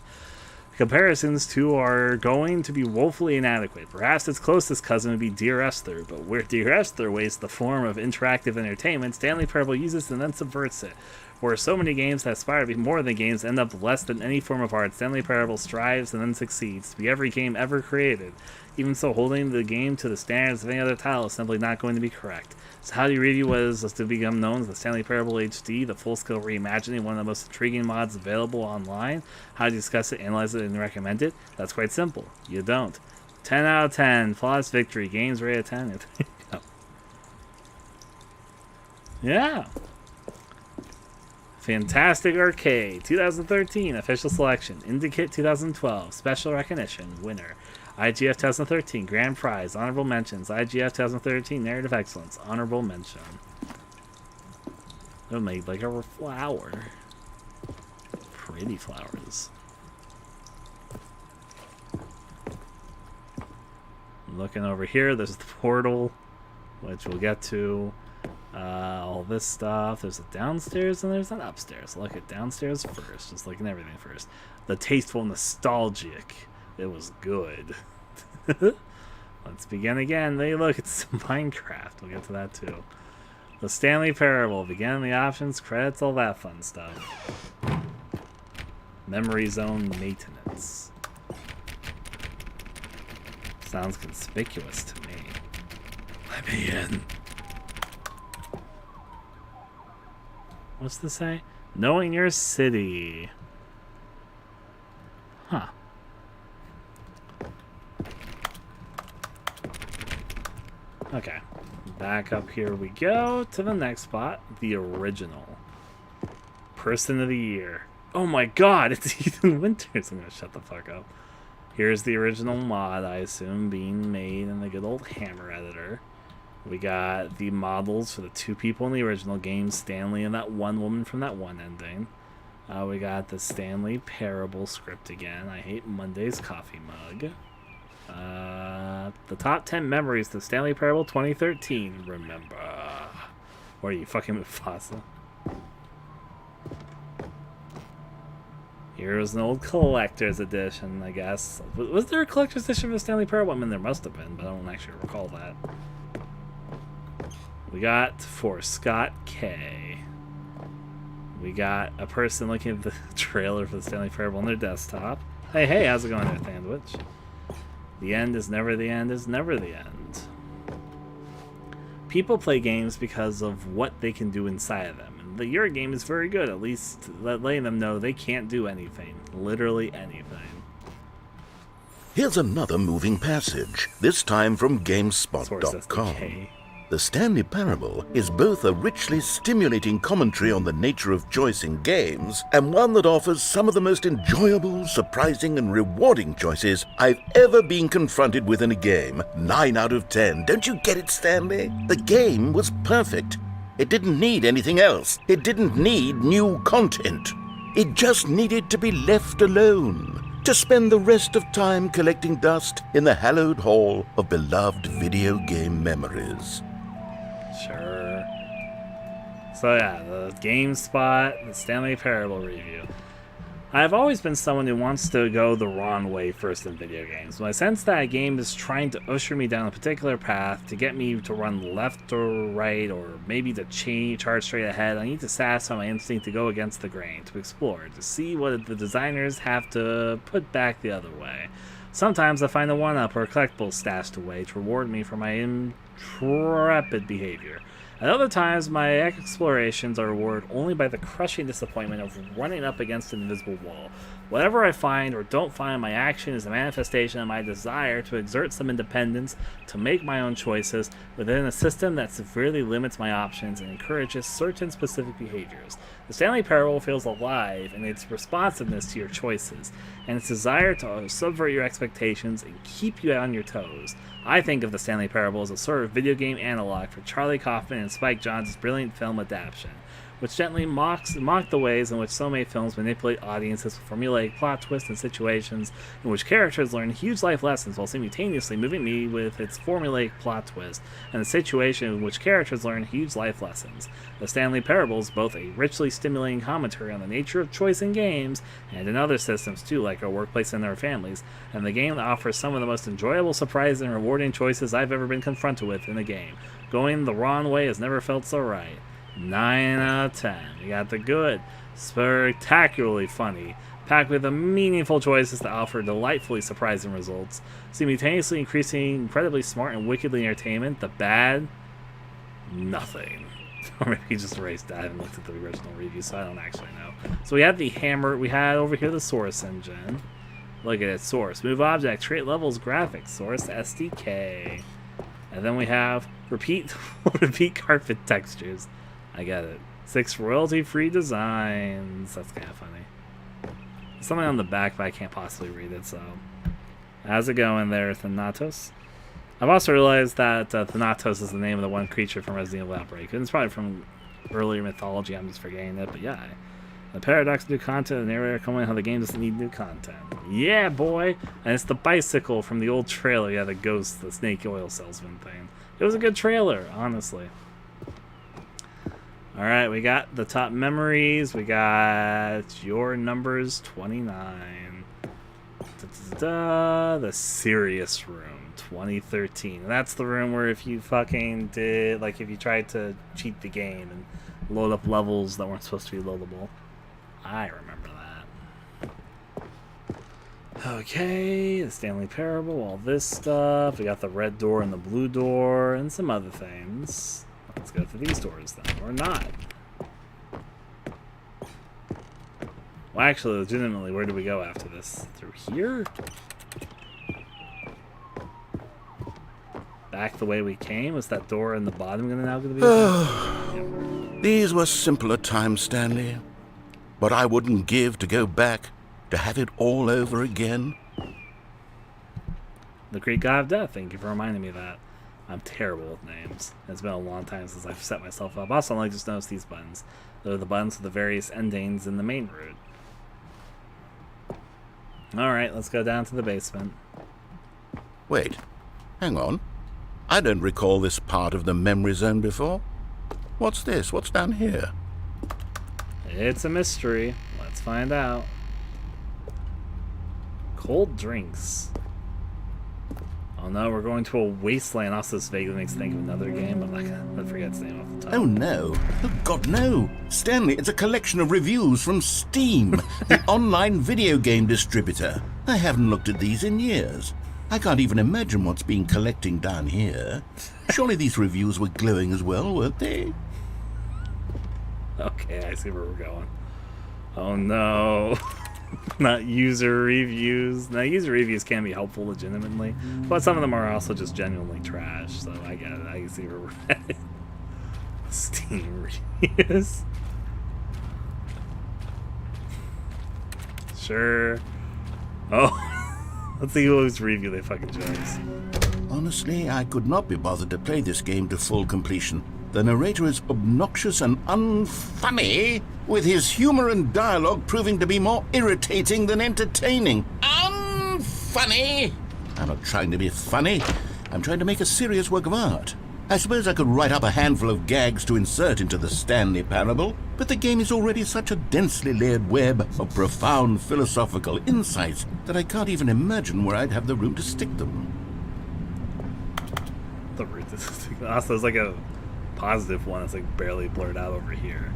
Comparisons to are going to be woefully inadequate. Perhaps its closest cousin would be Dear Esther, but where Dear Esther wastes the form of interactive entertainment, Stanley Parable uses and then subverts it. Where so many games that aspire to be more than games end up less than any form of art, Stanley Parable strives and then succeeds to be every game ever created. Even so, holding the game to the standards of any other title is simply not going to be correct. So how do you review what is to become known as the Stanley Parable HD, the full-scale reimagining, one of the most intriguing mods available online? How do you discuss it, analyze it, and recommend it? That's quite simple. You don't. 10 out of 10. Flawless victory. Games rated 10. Yeah. Fantastic Arcade. 2013. Official selection. Indicate 2012. Special recognition. Winner. IGF 2013, Grand Prize, Honorable Mentions, IGF 2013, Narrative Excellence, Honorable Mention. It made like a flower. Pretty flowers. Looking over here, there's the portal, which we'll get to. All this stuff. There's a downstairs and there's an upstairs. Look at downstairs first, just looking at everything first. The tasteful nostalgic. It was good. Let's begin again. Hey, look, it's Minecraft. We'll get to that too. The Stanley Parable. Begin the options, credits, all that fun stuff. Memory zone maintenance. Sounds conspicuous to me. Let me in. What's this say? Knowing your city. Huh. Okay, back up here we go to the next spot, the original. Person of the Year. Oh my god, it's Ethan Winters. I'm gonna shut the fuck up. Here's the original mod, I assume, being made in the good old Hammer editor. We got the models for the two people in the original game, Stanley and that one woman from that one ending. We got the Stanley Parable script again. I hate Monday's coffee mug. The top 10 memories of Stanley Parable 2013. Remember. Or are you fucking Mufasa? Here's an old collector's edition, I guess. Was there a collector's edition for Stanley Parable? I mean, there must have been, but I don't actually recall that. We got for Scott K. We got a person looking at the trailer for the Stanley Parable on their desktop. Hey, how's it going there, Sandwich? The end is never the end is never the end. People play games because of what they can do inside of them. And your game is very good, at least letting them know they can't do anything. Literally anything. Here's another moving passage, this time from GameSpot.com. The Stanley Parable is both a richly stimulating commentary on the nature of choice in games, and one that offers some of the most enjoyable, surprising, and rewarding choices I've ever been confronted with in a game. 9 out of 10. Don't you get it, Stanley? The game was perfect. It didn't need anything else. It didn't need new content. It just needed to be left alone, to spend the rest of time collecting dust in the hallowed hall of beloved video game memories. Sure. So yeah, the GameSpot, the Stanley Parable review. I've always been someone who wants to go the wrong way first in video games. When I sense that a game is trying to usher me down a particular path to get me to run left or right, or maybe to charge straight ahead, I need to satisfy my instinct to go against the grain, to explore, to see what the designers have to put back the other way. Sometimes I find a one-up or a collectible stashed away to reward me for my intrepid behavior. At other times, my explorations are rewarded only by the crushing disappointment of running up against an invisible wall. Whatever I find or don't find, my action is a manifestation of my desire to exert some independence, to make my own choices, within a system that severely limits my options and encourages certain specific behaviors. The Stanley Parable feels alive in its responsiveness to your choices, and its desire to subvert your expectations and keep you on your toes. I think of the Stanley Parable as a sort of video game analog for Charlie Kaufman and Spike Jonze's brilliant film adaptation. which gently mocked the ways in which so many films manipulate audiences with formulaic plot twists and situations in which characters learn huge life lessons while simultaneously moving me with its formulaic plot twist, and a situation in which characters learn huge life lessons. The Stanley Parable is both a richly stimulating commentary on the nature of choice in games, and in other systems too, like our workplace and our families, and the game that offers some of the most enjoyable, surprising, and rewarding choices I've ever been confronted with in a game. Going the wrong way has never felt so right. 9 out of 10. You got the good, spectacularly funny, packed with the meaningful choices that offer delightfully surprising results, simultaneously increasing incredibly smart and wickedly entertainment. The bad, nothing. Or maybe he just erased that. I haven't looked at the original review, so I don't actually know. So we had the hammer, we had over here the source engine. Look at it, source. Move object, create levels, graphics, source, SDK. And then we have repeat carpet textures. I get it. 6 royalty-free designs. That's kind of funny. Something on the back, but I can't possibly read it, so. How's it going there, Thanatos? I've also realized that Thanatos is the name of the one creature from Resident Evil Outbreak. And it's probably from earlier mythology, I'm just forgetting it, but yeah. The paradox of new content and the narrator commenting how the game doesn't need new content. Yeah, boy! And it's the bicycle from the old trailer, yeah, the ghost, the snake oil salesman thing. It was a good trailer, honestly. Alright, we got the top memories. We got your numbers 29. The serious room 2013. And that's the room where if you fucking did, like if you tried to cheat the game and load up levels that weren't supposed to be loadable. I remember that. Okay, the Stanley Parable, all this stuff. We got the red door and the blue door and some other things. Let's go through these doors then, or not. Well, actually, legitimately, where do we go after this? Through here? Back the way we came? Was that door in the bottom now going to be open? These were simpler times, Stanley. But I wouldn't give to go back, to have it all over again. The Greek God of Death, thank you for reminding me of that. I'm terrible with names. It's been a long time since I've set myself up. Also, I just noticed these buttons. They're the buttons with the various endings in the main route. Alright, let's go down to the basement. Wait, hang on. I don't recall this part of the memory zone before. What's this? What's down here? It's a mystery. Let's find out. Cold drinks. Oh no, we're going to a wasteland. Also, this vaguely makes me think of another game. I'm not gonna forget its name off the top. Oh no. Oh God, no. Stanley, it's a collection of reviews from Steam, the online video game distributor. I haven't looked at these in years. I can't even imagine what's been collecting down here. Surely these reviews were glowing as well, weren't they? Okay, I see where we're going. Oh no. Not user reviews. Now, user reviews can be helpful legitimately, but some of them are also just genuinely trash, so I get it. I can see where we're headed. Steam reviews. Sure. Oh. Let's see whose review they fucking chose. Honestly, I could not be bothered to play this game to full completion. The narrator is obnoxious and unfunny, with his humor and dialogue proving to be more irritating than entertaining. Unfunny! I'm not trying to be funny. I'm trying to make a serious work of art. I suppose I could write up a handful of gags to insert into the Stanley Parable, but the game is already such a densely layered web of profound philosophical insights that I can't even imagine where I'd have the room to stick them. The room to stick them. Also, there's like a positive one that's like barely blurred out over here.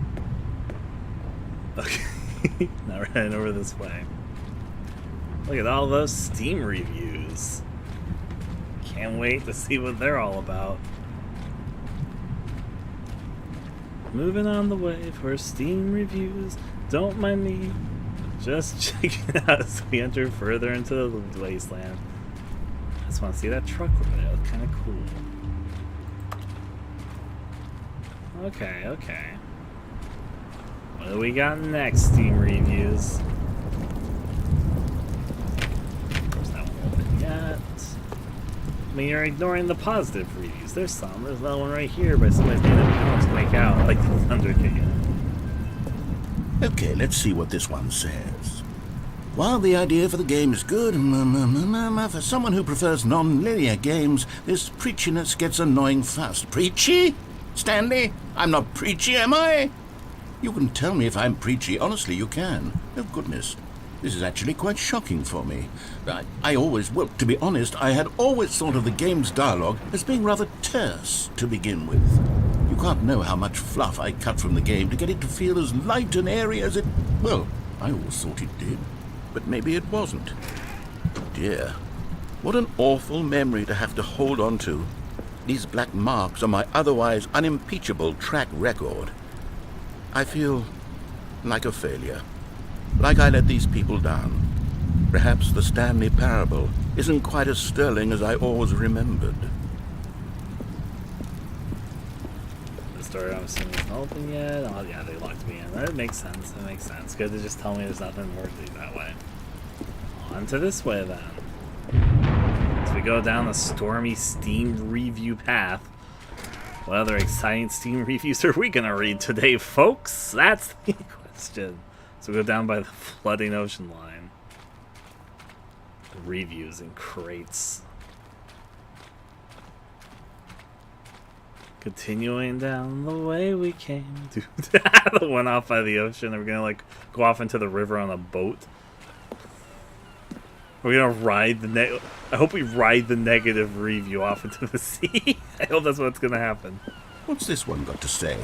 Okay. Now we're heading over this way. Look at all those Steam reviews. Can't wait to see what they're all about. Moving on the way for Steam reviews. Don't mind me. Just checking it out as we enter further into the wasteland. I just want to see that truck over there. That's kind of cool. Okay, okay. What do we got next, Steam reviews? Of course, that won't open yet. I mean, you're ignoring the positive reviews. There's some. There's another one right here by somebody's name that I don't make out, like the Thunder kicking. Okay, let's see what this one says. While the idea for the game is good, for someone who prefers non-linear games, this preachiness gets annoying fast. Preachy? Stanley? I'm not preachy, am I? You can tell me if I'm preachy. Honestly, you can. Oh, goodness. This is actually quite shocking for me. Well, to be honest, I had always thought of the game's dialogue as being rather terse to begin with. You can't know how much fluff I cut from the game to get it to feel as light and airy as it... Well, I always thought it did. But maybe it wasn't. Dear, what an awful memory to have to hold on to. These black marks on my otherwise unimpeachable track record. I feel like a failure. Like I let these people down. Perhaps the Stanley Parable isn't quite as sterling as I always remembered. The story I'm assuming isn't open yet. Oh yeah, they locked me in. That makes sense. Good to just tell me there's nothing worthy that way. On to this way then. As we go down the stormy Steam review path. What other exciting Steam reviews are we gonna read today, folks? That's the question. So we go down by the flooding ocean line. Reviews in crates. Continuing down the way we came. Dude, that went off by the ocean. We're gonna like go off into the river on a boat. We're gonna ride the I hope we ride the negative review off into the sea. I hope that's what's gonna happen. What's this one got to say?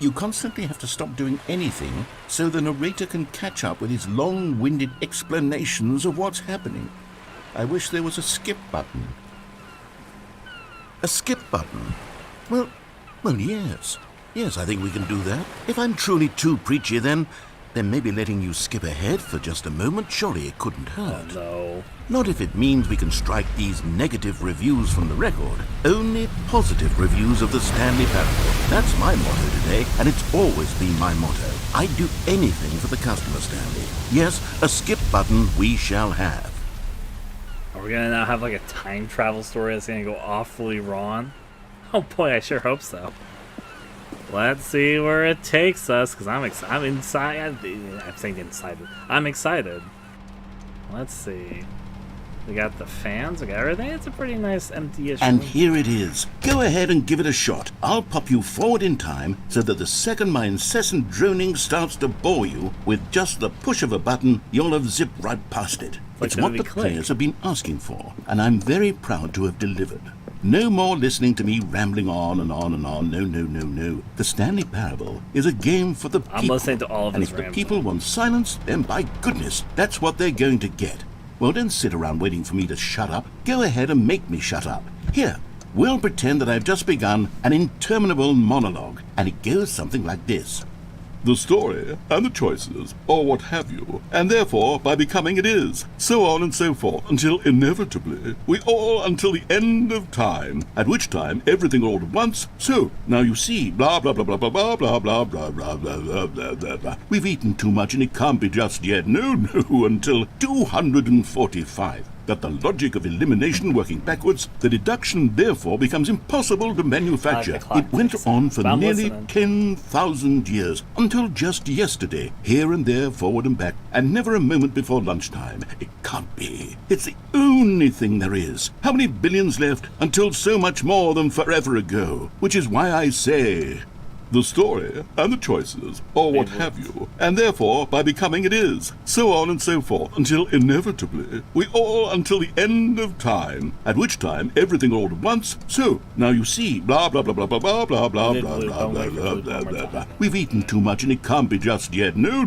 You constantly have to stop doing anything so the narrator can catch up with his long-winded explanations of what's happening. I wish there was a skip button. A skip button? Well, yes. Yes, I think we can do that. If I'm truly too preachy, then maybe letting you skip ahead for just a moment, surely it couldn't hurt. Oh, no. Not if it means we can strike these negative reviews from the record. Only positive reviews of the Stanley Parable. That's my motto today, and it's always been my motto. I'd do anything for the customer, Stanley. Yes, a skip button we shall have. Are we gonna now have like a time travel story that's gonna go awfully wrong? Oh boy, I sure hope so. Let's see where it takes us, because I'm inside. I'm saying inside. I'm excited. Let's see. We got the fans, we got everything. It's a pretty nice empty-ish And room. here it is. Go ahead and give it a shot. I'll pop you forward in time so that the second my incessant droning starts to bore you, with just the push of a button, you'll have zipped right past it. Like It's what the players have been asking for, and I'm very proud to have delivered. No more listening to me rambling on and on and on. No. The Stanley Parable is a game for the people. I'm listening to all of and this if the rambling. people want silence, then by goodness, that's what they're going to get. Well, don't sit around waiting for me to shut up. Go ahead and make me shut up. Here, we'll pretend that I've just begun an interminable monologue, and it goes something like this. The story and the choices, or what have you, and therefore by becoming it is, so on and so forth, until inevitably we all until the end of time, at which time everything all at once, so now you see, blah blah blah blah blah blah blah blah blah blah blah blah blah blah blah. We've eaten too much and it can't be just yet, no, until 245. That the logic of elimination working backwards, the deduction therefore becomes impossible to manufacture. It went on for nearly 10,000 years, until just yesterday, here and there, forward and back, and never a moment before lunchtime. It can't be. It's the only thing there is. How many billions left until so much more than forever ago? Which is why I say... the story and the choices, or what have you, and therefore by becoming it is, so on and so forth, until inevitably we all until the end of time, at which time everything all at once, so now you see, blah blah blah blah blah blah blah blah blah blah blah blah blah blah. We've eaten too much and it can't be just yet, no,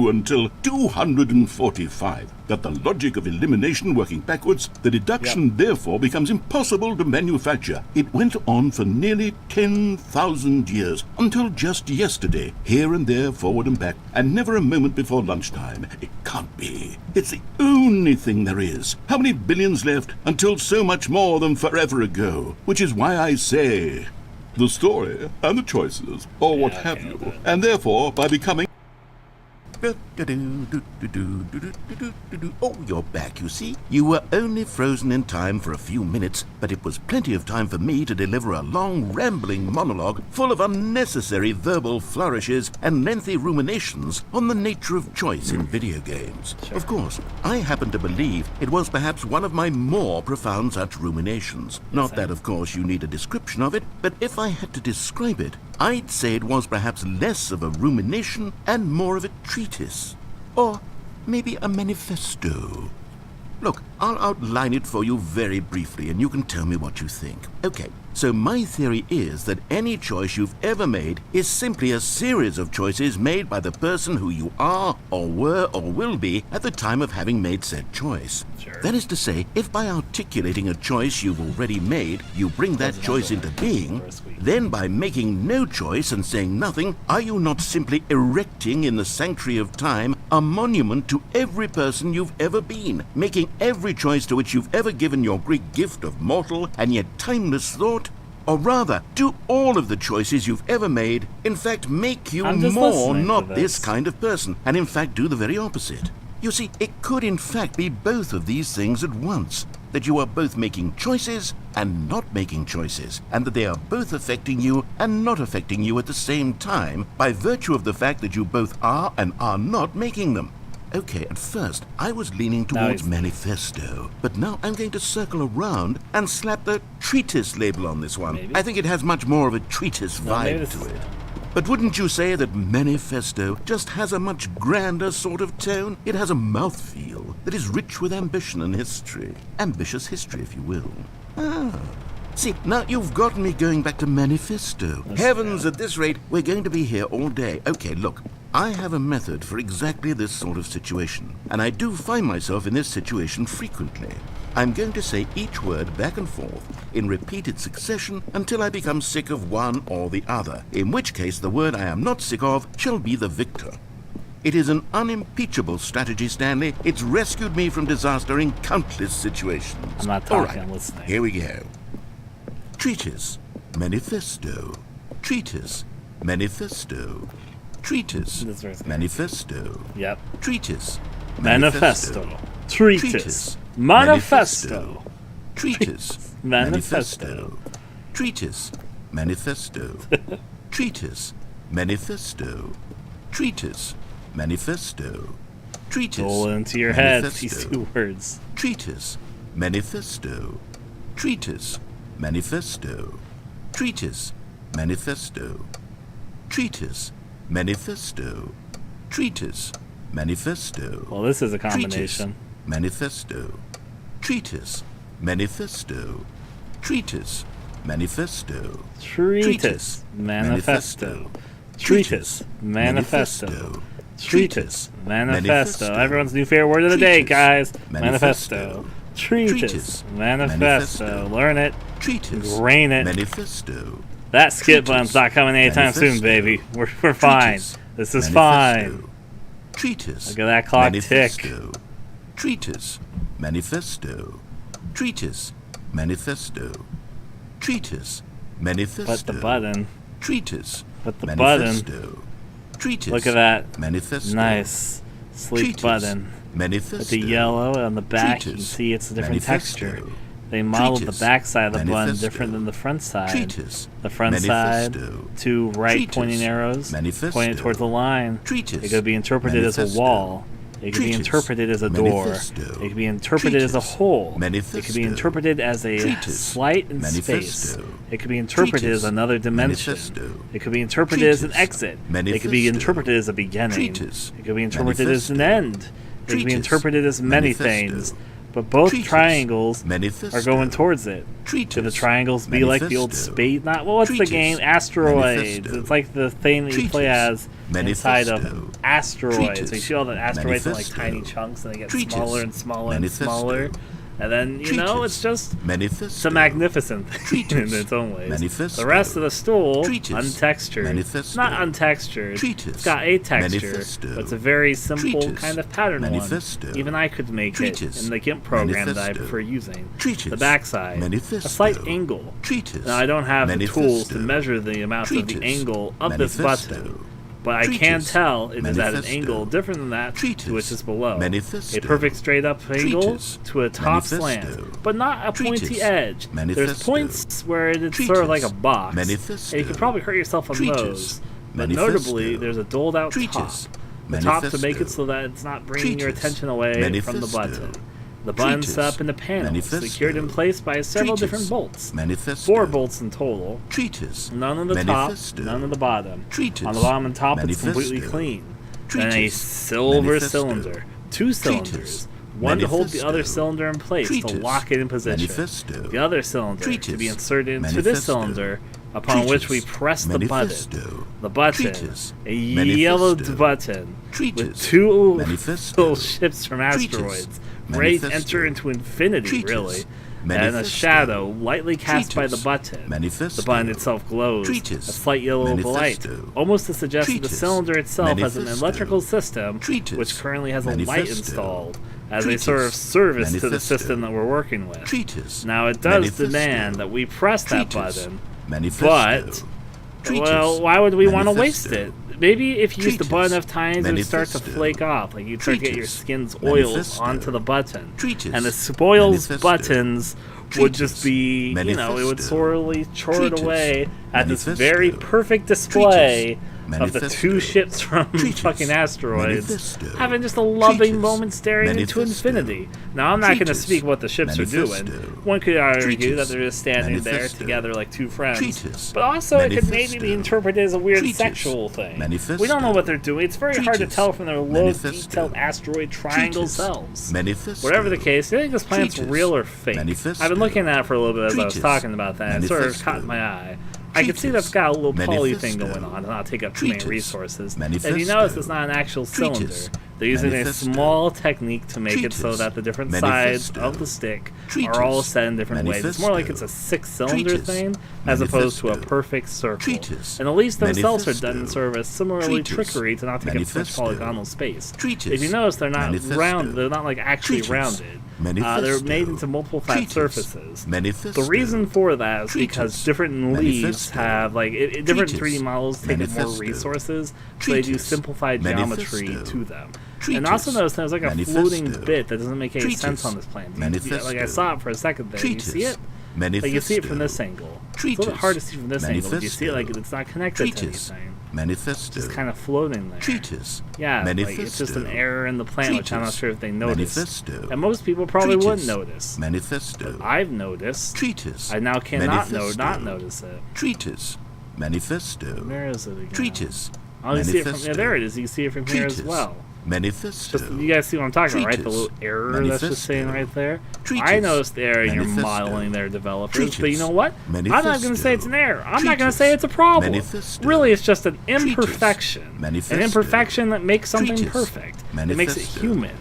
until 245. That the logic of elimination working backwards, the deduction therefore becomes impossible to manufacture. It went on for nearly 10,000 years, until just yesterday, here and there, forward and back, and never a moment before lunchtime. It can't be. It's the only thing there is. How many billions left until so much more than forever ago? Which is why I say, the story and the choices, or what have you, and therefore by becoming... Oh, you're back, you see. You were only frozen in time for a few minutes, but it was plenty of time for me to deliver a long, rambling monologue full of unnecessary verbal flourishes and lengthy ruminations on the nature of choice in video games. Sure. Of course, I happen to believe it was perhaps one of my more profound such ruminations. Not that, of course, you need a description of it, but if I had to describe it, I'd say it was perhaps less of a rumination and more of a treatise. Or maybe a manifesto. Look, I'll outline it for you very briefly and you can tell me what you think. Okay, so my theory is that any choice you've ever made is simply a series of choices made by the person who you are or were or will be at the time of having made said choice. Sure. That is to say, if by articulating a choice you've already made, you bring that choice into being, then by making no choice and saying nothing, are you not simply erecting in the sanctuary of time a monument to every person you've ever been, making every choice to which you've ever given your Greek gift of mortal and yet timeless thought? Or rather, do all of the choices you've ever made, in fact, make you I'm just more listening to not this. this kind of person, and in fact do the very opposite? You see, it could in fact be both of these things at once, that you are both making choices and not making choices, and that they are both affecting you and not affecting you at the same time by virtue of the fact that you both are and are not making them. Okay, at first, I was leaning towards manifesto, but now I'm going to circle around and slap the treatise label on this one. Maybe. I think it has much more of a treatise vibe to it. But wouldn't you say that manifesto just has a much grander sort of tone? It has a mouthfeel that is rich with ambition and history. Ambitious history, if you will. Ah. See, now you've got me going back to manifesto. Heavens, at this rate, we're going to be here all day. Okay, look, I have a method for exactly this sort of situation, and I do find myself in this situation frequently. I'm going to say each word back and forth in repeated succession until I become sick of one or the other, in which case the word I am not sick of shall be the victor. It is an unimpeachable strategy, Stanley. It's rescued me from disaster in countless situations. I'm not All talking, right, I'm listening. here we go. Treatise, manifesto. Treatise, manifesto. Treatise, This verse. manifesto. Yep. Treatise, Manifesto. Treatise. Manifesto. Treatise, Manifesto. Treatise, manifesto. Treatise, manifesto. Treatise, manifesto. Treatise, Roll into your head manifesto. these two words. Treatise, manifesto. Treatise, manifesto. Treatise, manifesto. Treatise, manifesto. Treatise, manifesto. Well, this is a Treatise, combination. manifesto. Treatise, manifesto. Treatise, manifesto. Treatise. Manifesto. Treatise. Manifesto. Treatise. Manifesto. Everyone's new favorite word of the day, guys. Manifesto. Treatise. Manifesto. Learn it. Treatise, Grain it. manifesto. That skip button's not coming anytime soon, baby. We're fine. Treatise, This is manifesto. fine. Treatise, Look at that clock tick. manifesto. Treatise, manifesto. Treatise, manifesto. Treatise, manifesto. But the button. Treatise, But the manifesto. Treatise, Look at that. manifesto. Nice. Sleek Treatise, button. manifesto. With the yellow on the back, you can Treatise, see it's a different manifesto. texture. They modeled the Treatise, back side of the button manifesto. different than the front side. Treatise, The front side, manifesto. two right Treatise, pointing arrows, manifesto. pointing towards the line. Treatise, It could be interpreted as a manifesto. wall. It could be Treatise, interpreted as a door. manifesto. It could be interpreted as a Treatise, hole. It could manifesto. be interpreted as a Treatise, slight in space. manifesto. It could be interpreted Treatise, as another dimension. manifesto. It could be interpreted as an Treatise, exit. It could be manifesto. interpreted as a beginning. Treatise, It could be interpreted as an manifesto. end. It could be Treatise, interpreted as many manifesto. things. But both Treatise, triangles manifesto. are going towards it. Treatise, Could the triangles be like the old manifesto. space? Not what's the Treatise, game? Asteroids. manifesto. It's like the thing that you play Treatise, as inside of manifesto. asteroids. So you Treatise, see all the asteroids in like manifesto. tiny chunks, and they get Treatise, smaller and smaller and manifesto. smaller. And then you know Treatise, it's just manifesto. it's a magnificent thing Treatise, in its own ways. manifesto. The rest of the stool, Treatise, untextured. manifesto. Not untextured. Treatise, It's got a texture, manifesto. but it's a very simple Treatise, kind of pattern manifesto. one. Even I could make Treatise, it in the GIMP program that I manifesto. prefer using. Treatise, The backside, manifesto. a slight angle. Treatise, Now I don't have the tools to manifesto. measure the amount of the Treatise, angle of this manifesto. button. but I can Treatise. tell it is at an Manifesto. angle different than that Treatise. to which is below. Manifesto. A perfect straight up angle Treatise. to a top Manifesto. slant, but not a pointy Treatise. edge. There's Manifesto. points where it's sort of Treatise. like a box, Manifesto. and you can probably hurt yourself on Treatise. those. But Manifesto. notably, there's a doled out top. Treatise. The top to make Manifesto. it so that it's not bringing your Treatise. attention away from the Manifesto. button. The button Treatise. set up in the panel, Manifesto. secured in place by several Treatise. different bolts. Manifesto. 4 bolts in total. Treatise. None on the Manifesto. top, none on the bottom. Treatise. On the bottom and top, it's Manifesto. completely clean. Then a Treatise. silver Manifesto. cylinder. 2 cylinders. Treatise. One to hold the Manifesto. other cylinder in place to Treatise. lock it in position. Manifesto. The other cylinder to Treatise. be inserted into this Manifesto. cylinder, upon which we Treatise. press the button. Manifesto. The button, Treatise. a yellow Manifesto. button with Treatise. 2 Manifesto. little ships from Treatise. asteroids, ready to Manifesto. enter into infinity, Treatise. really. And a Manifesto. shadow lightly cast by the Treatise. button. Manifesto. The button itself glows, Treatise. a slight yellow light, Manifesto. almost to suggest that the Treatise. cylinder itself has an Manifesto. electrical system, Treatise. which currently has a light Manifesto. installed, as Treatise. a sort of service to the Manifesto. system that we're working with. Treatise. Now it does Manifesto. demand that we press that Treatise. button, Manifesto. but, Treatise. well, why would we want to waste Manifesto. it? Maybe if you use the Treatise. button enough times, it would start to Manifesto. flake off. Like you'd start to get your Treatise. skin's oils Manifesto. onto the button. Treatise. And the spoils Manifesto. buttons would just Treatise. be, it would Manifesto. sorely chort Treatise. away at this Manifesto. very perfect display of the Manifesto. 2 ships from Treatise. fucking asteroids Manifesto. having just a loving Treatise. moment staring into Manifesto. infinity. Now, I'm not going to Treatise. speak what the ships are doing. Manifesto. One could argue Treatise. that they're just standing there Manifesto. together like 2 friends. Treatise. But also, it could maybe Manifesto. be interpreted as a weird Treatise. sexual thing. Manifesto. We don't know what they're doing. It's very hard to Treatise. tell from their low, Manifesto. detailed asteroid triangle Treatise. cells. Manifesto. Whatever the case, I think this planet's Treatise. real or fake. Manifesto. I've been looking at it for a little bit as I was Treatise. talking about that. It sort of Manifesto. caught my eye. I can see Treatise. that's got a little poly thing Manifesto. going on and not take up too many Treatise. resources. If Manifesto. you notice, it's not an actual cylinder. Treatise. They're using Manifesto. a small technique to make it so Treatise. that the different Manifesto. sides of the stick Treatise. are all set in different ways. It's more like it's a Manifesto. 6-cylinder Treatise. thing as opposed to a Manifesto. perfect circle. Treatise. And the leaves themselves are Manifesto. done in sort of a similarly Treatise. trickery to not take up much Manifesto. polygonal space. Treatise. If you notice, they're not Manifesto. round. They're not like actually Treatise. rounded. They're Manifesto. made into multiple flat Treatise. surfaces. Manifesto. The reason for that is because Treatise. different leaves Manifesto. have different Treatise. 3D models take up more Manifesto. resources, so they do Treatise. simplified geometry Manifesto. to them. Treatise. And also notice there's like a Manifesto. floating bit that doesn't make any Treatise. sense on this planet. Manifesto. Like I saw it for a second there. You see it? Manifesto. Like you see it from this angle. It's a little bit Treatise. hard to see from this angle. But you see it Manifesto. like it's not connected Treatise. to anything. Manifesto. It's kind of floating there. Treatise. Yeah, like it's just an Manifesto. error in the plan, which I'm not Treatise. sure if they noticed. Manifesto. And most people probably Treatise. wouldn't notice. Manifesto. I've noticed. Treatise. I now cannot Manifesto. not notice it. Treatise. Manifesto. Where is it again? Treatise. Oh, you see it from Manifesto. there. It is. You see it from here as Treatise. well. Manifesto. Just, you guys see what I'm talking about, right? The Treatise. little error that's just saying Manifesto. right there. Treatise. I noticed the error in your Manifesto. modeling there, developers. But you Treatise. know what? I'm not going to say it's an error. I'm not going to Treatise. say it's a problem. Manifesto. Really, it's just an Treatise. imperfection. An Manifesto. imperfection that makes something Treatise. perfect. It makes it Manifesto. human.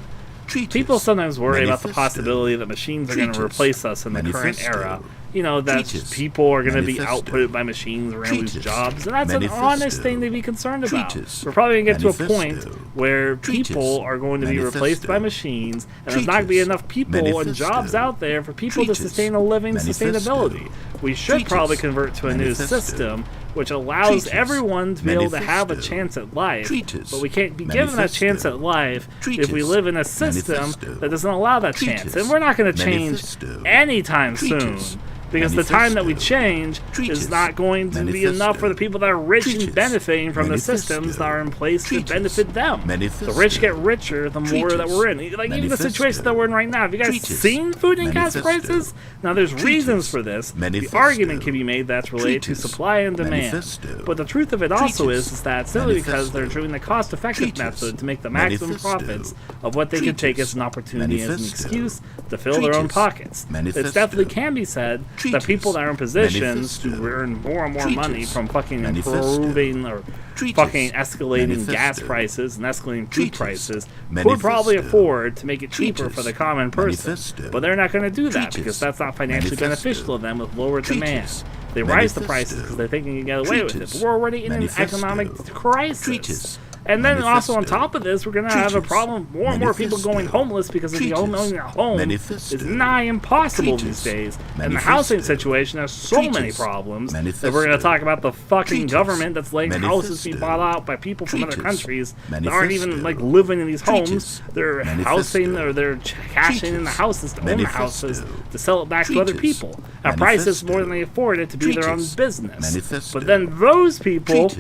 Treatise. People sometimes worry about the Manifesto. possibility that machines are going to Treatise. replace us in the current Manifesto. era. You know, that Treatise. people are going to be Manifesto. outputted by machines, we're going to lose Treatise. jobs, and that's an Manifesto. honest thing to be concerned about. Treatise. We're probably going to get to a Manifesto. point where Treatise. people are going to be Manifesto. replaced by machines, and there's not going to be Treatise. enough people and Manifesto. jobs out there for people to Treatise. sustain a living Manifesto. sustainability. We should Treatise. probably convert to a new Manifesto. system which allows Treatise. everyone to be able to have a Manifesto. chance at life, Treatise. but we can't be given a Manifesto. chance at life if we Treatise. live in a system Manifesto. that doesn't allow that chance. Treatise. And we're not going to change Manifesto. anytime soon. Treatise. Because the time that we Manifesto. change Treatise. is not going to be Manifesto. enough for the people that are rich and Treatise. benefiting from the Manifesto. systems that are in place Treatise. to benefit them. Manifesto. The rich get richer the more that Treatise. we're in. Like even the Manifesto. situation that we're in right now. Have you guys Treatise. seen food and gas Manifesto. prices? Now there's Treatise. reasons for this. Manifesto. The argument can be made that's related Treatise. to supply and demand. Manifesto. But the truth of it also Treatise. is that simply because Manifesto. they're doing the cost-effective Treatise. method to make the maximum Manifesto. profits of what they can take Treatise. as an opportunity as an Manifesto. excuse to fill their own Treatise. pockets. It Manifesto. definitely can be said that Treatise. people that are in positions Manifesto. to earn more and more money Treatise. from fucking Manifesto. improving or Treatise. fucking escalating Manifesto. gas prices and escalating food Treatise. prices could Manifesto. probably afford to make it cheaper Treatise. for the common person. Manifesto. But they're not going to do that Treatise. because that's not financially Manifesto. beneficial to them with lower demand. They Manifesto. rise the prices because they think they can get away with it. Treatise. But we're already in an Manifesto. economic crisis. Treatise. And then also on top of this, we're going to have a problem of more and more people going homeless because of the owning a home is nigh impossible these days. And the housing situation has so many problems that we're going to talk about the fucking government that's letting houses be bought out by people from other countries that aren't even like living in these homes. They're housing or they're cashing in the houses to own the houses to sell it back to other people at prices more than they afford it to be their own business. But then those people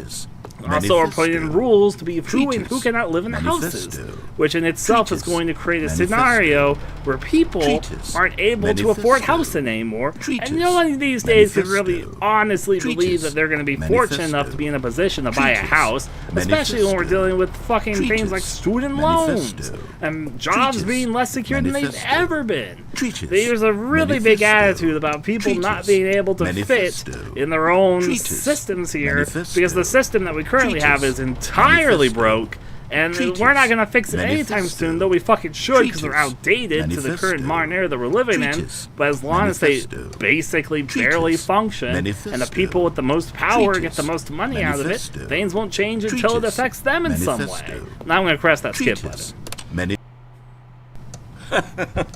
also are putting in rules to be who and who cannot live in the houses, which in itself is going to create a scenario where people aren't able to afford housing anymore. And no one these days can really honestly believe that they're going to be fortunate enough to be in a position to buy a house, especially when we're dealing with fucking things like student loans and jobs being less secure than they've ever been. There's a really big attitude about people not being able to fit in their own systems here because the system that we currently have is entirely broke, and we're not going to fix it anytime soon, though we fucking should because they're outdated to the current modern era that we're living in. But as long as they basically barely function and the people with the most power get the most money out of it, things won't change until it affects them in some way. Now I'm going to press that skip button.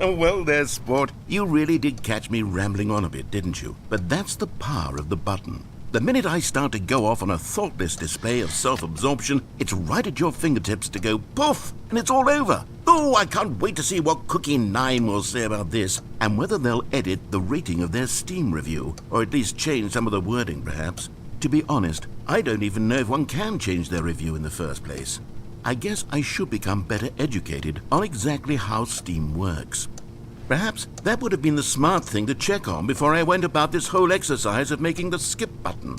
Well there, sport. You really did catch me rambling on a bit, didn't you? But that's the power of the button. The minute I start to go off on a thoughtless display of self-absorption, it's right at your fingertips to go poof, and it's all over. Oh, I can't wait to see what Cookie 9 will say about this, and whether they'll edit the rating of their Steam review, or at least change some of the wording, perhaps. To be honest, I don't even know if one can change their review in the first place. I guess I should become better educated on exactly how Steam works. Perhaps that would have been the smart thing to check on before I went about this whole exercise of making the skip button.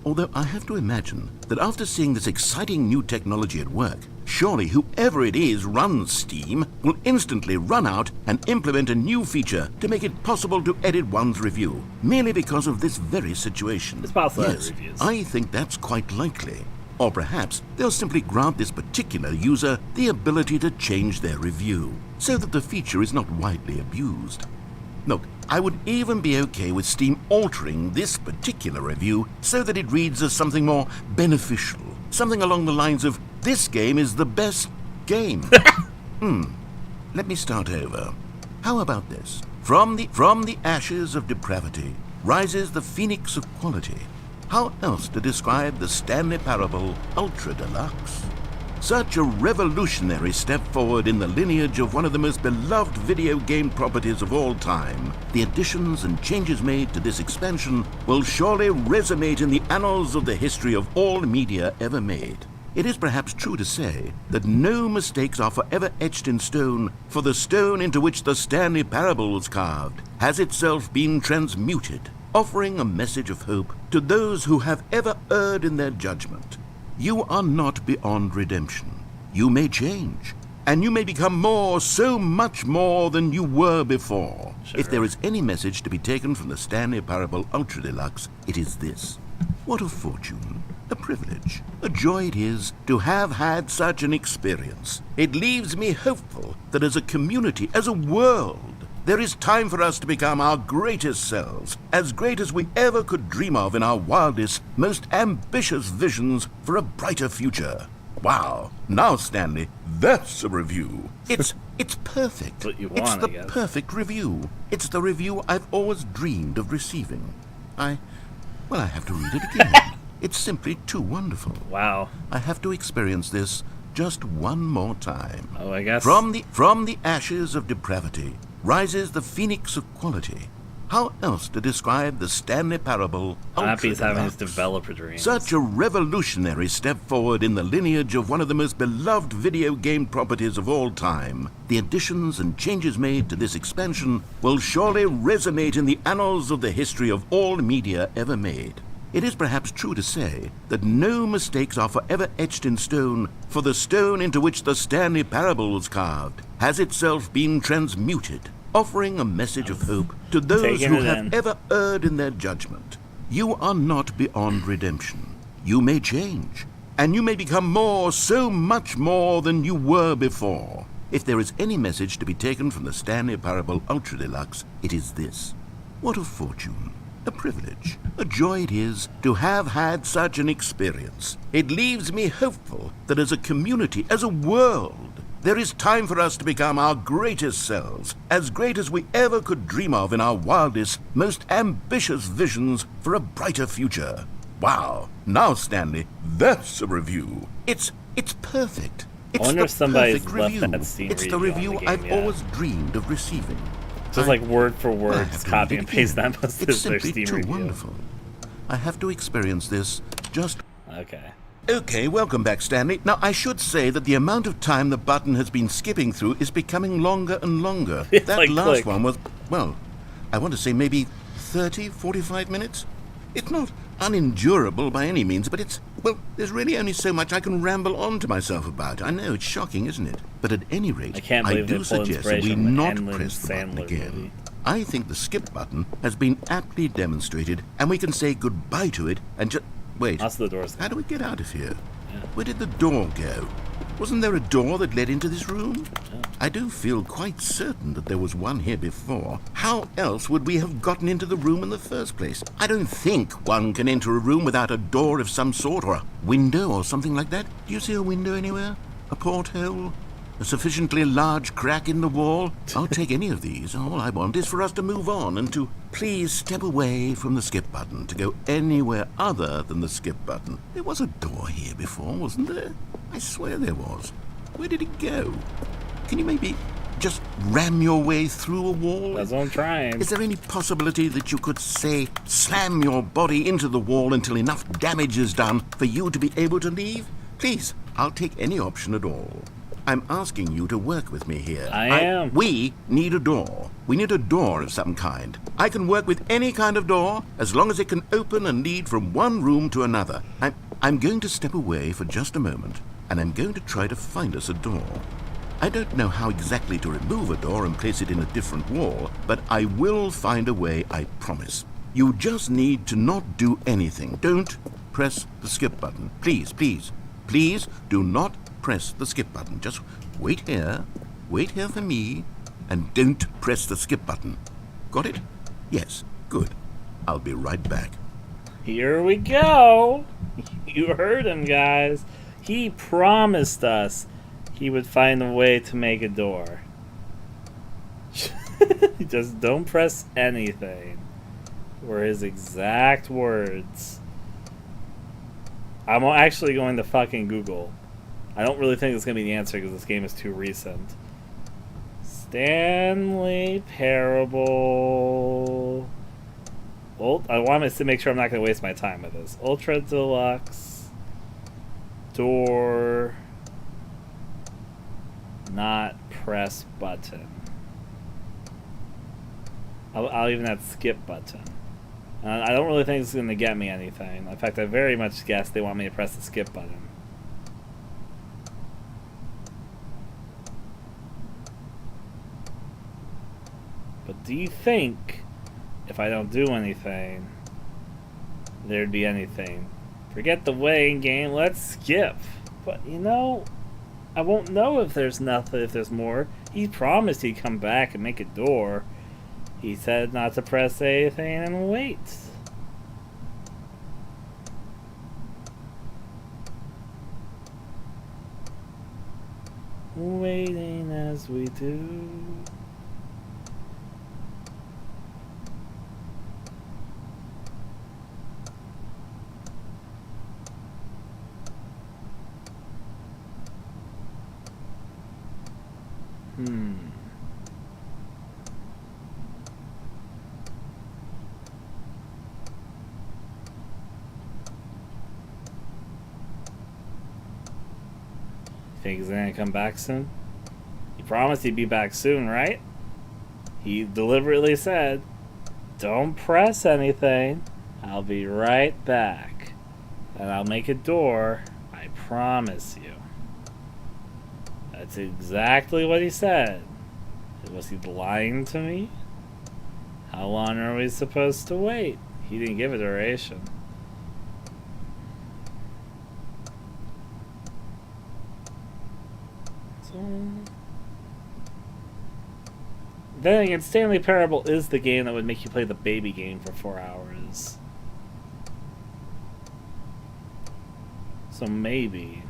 Although I have to imagine that after seeing this exciting new technology at work, surely whoever it is runs Steam will instantly run out and implement a new feature to make it possible to edit one's review, merely because of this very situation. It's possible. Yes, I think that's quite likely. Or perhaps they'll simply grant this particular user the ability to change their review, so that the feature is not widely abused. Look, I would even be okay with Steam altering this particular review so that it reads as something more beneficial. Something along the lines of, this game is the best game. Let me start over. How about this? From the ashes of depravity rises the phoenix of quality. How else to describe the Stanley Parable Ultra Deluxe? Such a revolutionary step forward in the lineage of one of the most beloved video game properties of all time. The additions and changes made to this expansion will surely resonate in the annals of the history of all media ever made. It is perhaps true to say that no mistakes are forever etched in stone, for the stone into which the Stanley Parable was carved has itself been transmuted, offering a message of hope to those who have ever erred in their judgment. You are not beyond redemption. You may change, and you may become more, so much more than you were before. Sure. If there is any message to be taken from the Stanley Parable Ultra Deluxe, it is this. What a fortune, a privilege, a joy it is to have had such an experience. It leaves me hopeful that as a community, as a world, there is time for us to become our greatest selves, as great as we ever could dream of in our wildest, most ambitious visions for a brighter future. Wow. Now, Stanley, that's a review. It's perfect. What you want, it's the perfect review. It's the review I've always dreamed of receiving. I have to read it again. It's simply too wonderful. Wow. I have to experience this just one more time. Oh, I guess. From the ashes of depravity rises the phoenix of quality. How else to describe the Stanley Parable Ultra Happy's having his developer dreams. Such a revolutionary step forward in the lineage of one of the most beloved video game properties of all time. The additions and changes made to this expansion will surely resonate in the annals of the history of all media ever made. It is perhaps true to say that no mistakes are forever etched in stone, for the stone into which the Stanley Parable was carved has itself been transmuted, offering a message of hope to those who have ever erred in their judgment. You are not beyond redemption. You may change, and you may become more, so much more than you were before. If there is any message to be taken from the Stanley Parable Ultra Deluxe, it is this. What a fortune, A privilege, a joy it is to have had such an experience. It leaves me hopeful that as a community, as a world, there is time for us to become our greatest selves, as great as we ever could dream of in our wildest, most ambitious visions for a brighter future. Wow. Now, Stanley, that's a review. It's perfect. It's wonder the if somebody's perfect left review. that scene It's the reading on review the game I've yet. always dreamed of receiving. Just like word for word, I have just to copy read it and paste again. that most It's of their simply Steam too review. wonderful. I have to experience this just... Okay. Okay, welcome back, Stanley. Now, I should say that the amount of time the button has been skipping through is becoming longer and longer. It's That like last click. one was, well, I want to say maybe 30, 45 minutes? It's not unendurable by any means, but it's, well, there's really only so much I can ramble on to myself about. I know, it's shocking, isn't it? But at any rate, I can't believe they do pull suggest that we inspiration from the not Endless press the button Sandler again. movie. I think the skip button has been aptly demonstrated, and we can say goodbye to it and just... Wait, Also, the door's how do we get out of here? Yeah. Where did the door go? Wasn't there a door that led into this room? I do feel quite certain that there was one here before. How else would we have gotten into the room in the first place? I don't think one can enter a room without a door of some sort, or a window or something like that. Do you see a window anywhere? A porthole? A sufficiently large crack in the wall? I'll take any of these. All I want is for us to move on and to please step away from the skip button, to go anywhere other than the skip button. There was a door here before, wasn't there? I swear there was. Where did it go? Can you maybe just ram your way through a wall? That's what I'm trying. Is there any possibility that you could, say, slam your body into the wall until enough damage is done for you to be able to leave? Please, I'll take any option at all. I'm asking you to work with me here. I am. We need a door. We need a door of some kind. I can work with any kind of door as long as it can open and lead from one room to another. I'm going to step away for just a moment, and I'm going to try to find us a door. I don't know how exactly to remove a door and place it in a different wall, but I will find a way, I promise. You just need to not do anything. Don't press the skip button. Please, please, please do not press the skip button. Just wait here for me, and don't press the skip button. Got it? Yes, good. I'll be right back. Here we go. You heard him, guys. He promised us he would find a way to make a door. Just don't press anything. Were his exact words. I'm actually going to fucking Google. I don't really think it's going to be the answer because this game is too recent. Stanley Parable. I want to make sure I'm not going to waste my time with this. Ultra Deluxe. Door. Not press button. I'll even add skip button. I don't really think it's going to get me anything. In fact, I very much guess they want me to press the skip button. But do you think, if I don't do anything, there'd be anything? Forget the waiting game, let's skip. But, you know, I won't know if there's nothing, if there's more. He promised he'd come back and make a door. He said not to press anything and wait. Waiting as we do. Think he's gonna come back soon? He promised he'd be back soon, right? He deliberately said, don't press anything. I'll be right back. And I'll make a door. I promise you. That's exactly what he said. Was he lying to me? How long are we supposed to wait? He didn't give a duration. Then again, Stanley Parable is the game that would make you play the baby game for 4 hours. So maybe.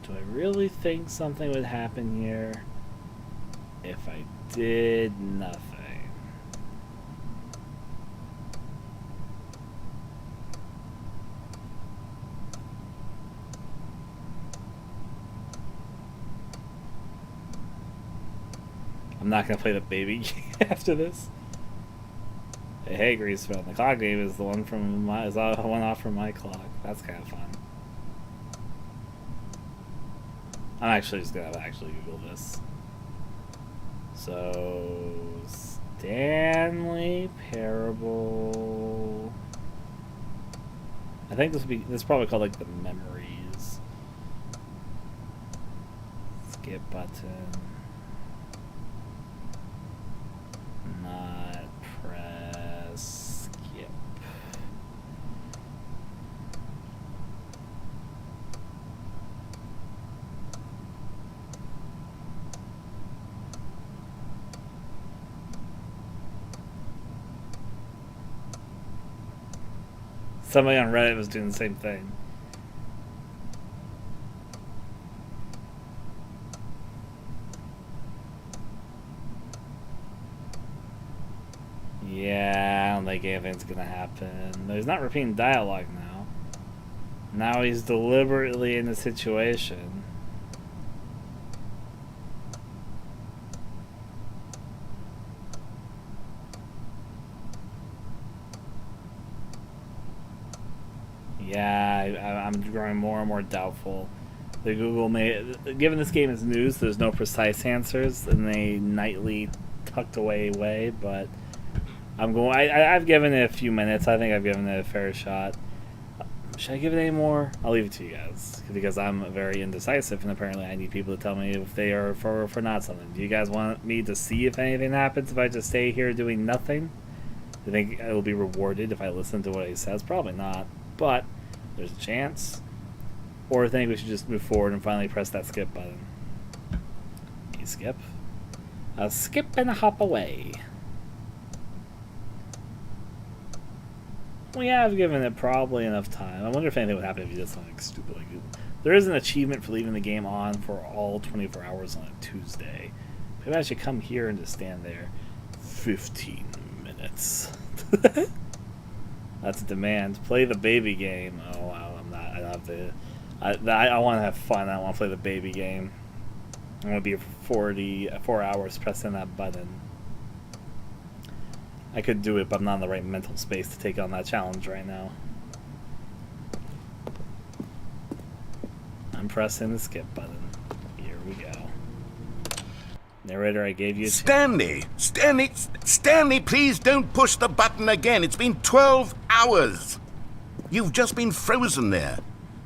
Do I really think something would happen here if I did nothing? I'm not gonna play the baby game after this. Hey, Greasefell, the clock game is the one from my one off from my clock. That's kind of fun. I'm actually just gonna actually Google this. So Stanley Parable. I think this is probably called like the memories. Skip button. Not press skip. Somebody on Reddit was doing the same thing. Yeah, I don't think anything's gonna happen. He's not repeating dialogue now. Now he's deliberately in the situation. Yeah, I'm growing more and more doubtful. The Google given this game is news, there's no precise answers, and they nightly tucked away but I've given it a few minutes. I think I've given it a fair shot. Should I give it any more? I'll leave it to you guys, because I'm very indecisive, and apparently I need people to tell me if they are for not something. Do you guys want me to see if anything happens if I just stay here doing nothing? Do you think I will be rewarded if I listen to what he says? Probably not, but there's a chance. Or I think we should just move forward and finally press that skip button. You skip. I'll skip and hop away. We have given it probably enough time. I wonder if anything would happen if you did something stupid like that. There is an achievement for leaving the game on for all 24 hours on a Tuesday. Maybe I should come here and just stand there. 15 minutes. That's a demand. Play the baby game. Oh wow, I'm not. I don't have to. I want to have fun. I don't want to play the baby game. I'm gonna be for 4 hours pressing that button. I could do it, but I'm not in the right mental space to take on that challenge right now. I'm pressing the skip button. Here we go. Narrator, I gave you... Stanley, please don't push the button again. It's been 12 hours. You've just been frozen there.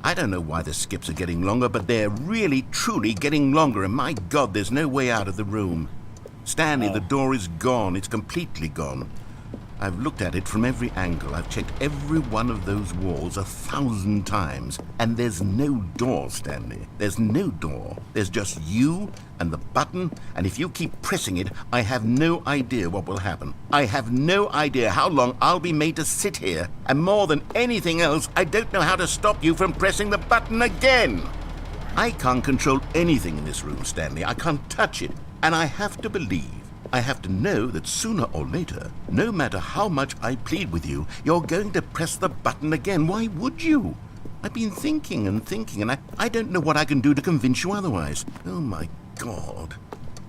I don't know why the skips are getting longer, but they're really, truly getting longer, and my God, there's no way out of the room. Stanley, the door is gone. It's completely gone. I've looked at it from every angle. I've checked every one of those walls 1,000 times. And there's no door, Stanley. There's no door. There's just you and the button. And if you keep pressing it, I have no idea what will happen. I have no idea how long I'll be made to sit here. And more than anything else, I don't know how to stop you from pressing the button again. I can't control anything in this room, Stanley. I can't touch it. And I have to believe, I have to know that sooner or later, no matter how much I plead with you, you're going to press the button again. Why would you? I've been thinking and thinking, and I don't know what I can do to convince you otherwise. Oh my God.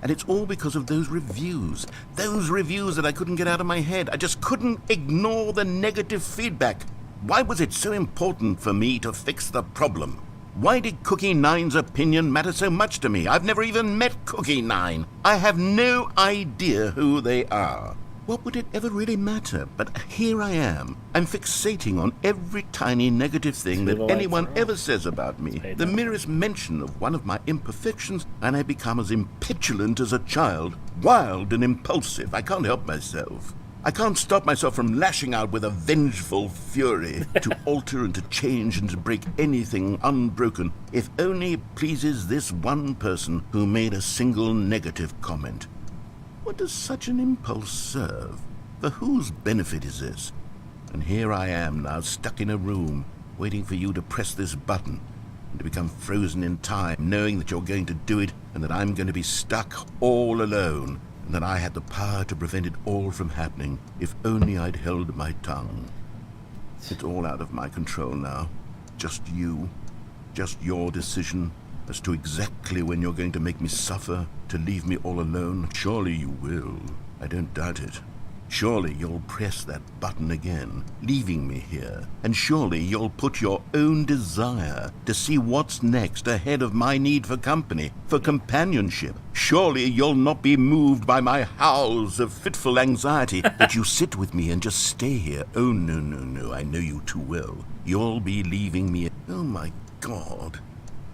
And it's all because of those reviews. Those reviews that I couldn't get out of my head. I just couldn't ignore the negative feedback. Why was it so important for me to fix the problem? Why did Cookie Nine's opinion matter so much to me? I've never even met Cookie Nine. I have no idea who they are. What would it ever really matter? But here I am. I'm fixating on every tiny negative thing that anyone ever says about me. The merest mention of one of my imperfections, and I become as impetulant as a child. Wild and impulsive. I can't help myself. I can't stop myself from lashing out with a vengeful fury to alter and to change and to break anything unbroken, if only it pleases this one person who made a single negative comment. What does such an impulse serve? For whose benefit is this? And here I am now, stuck in a room, waiting for you to press this button, and to become frozen in time, knowing that you're going to do it, and that I'm going to be stuck all alone, and that I had the power to prevent it all from happening, if only I'd held my tongue. It's all out of my control now. Just you. Just your decision as to exactly when you're going to make me suffer, to leave me all alone. Surely you will. I don't doubt it. Surely you'll press that button again, leaving me here. And surely you'll put your own desire to see what's next ahead of my need for company, for companionship. Surely you'll not be moved by my howls of fitful anxiety that you sit with me and just stay here. Oh, no, no, no, I know you too well. You'll be leaving me. Oh, my God.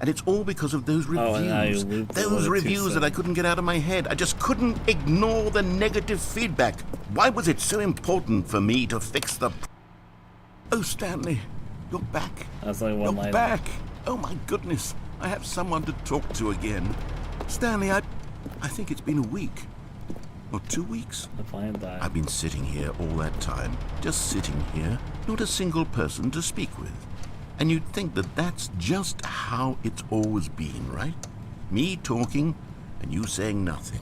And it's all because of those reviews. Those reviews that I couldn't get out of my head. I just couldn't ignore the negative feedback. Why was it so important for me to fix the... Oh, Stanley, you're back. That's only one line. You're back. Oh, my goodness. I have someone to talk to again. Stanley, I think it's been a week. Or 2 weeks. The client died. I've been sitting here all that time. Just sitting here. Not a single person to speak with. And you'd think that that's just how it's always been, right? Me talking and you saying nothing.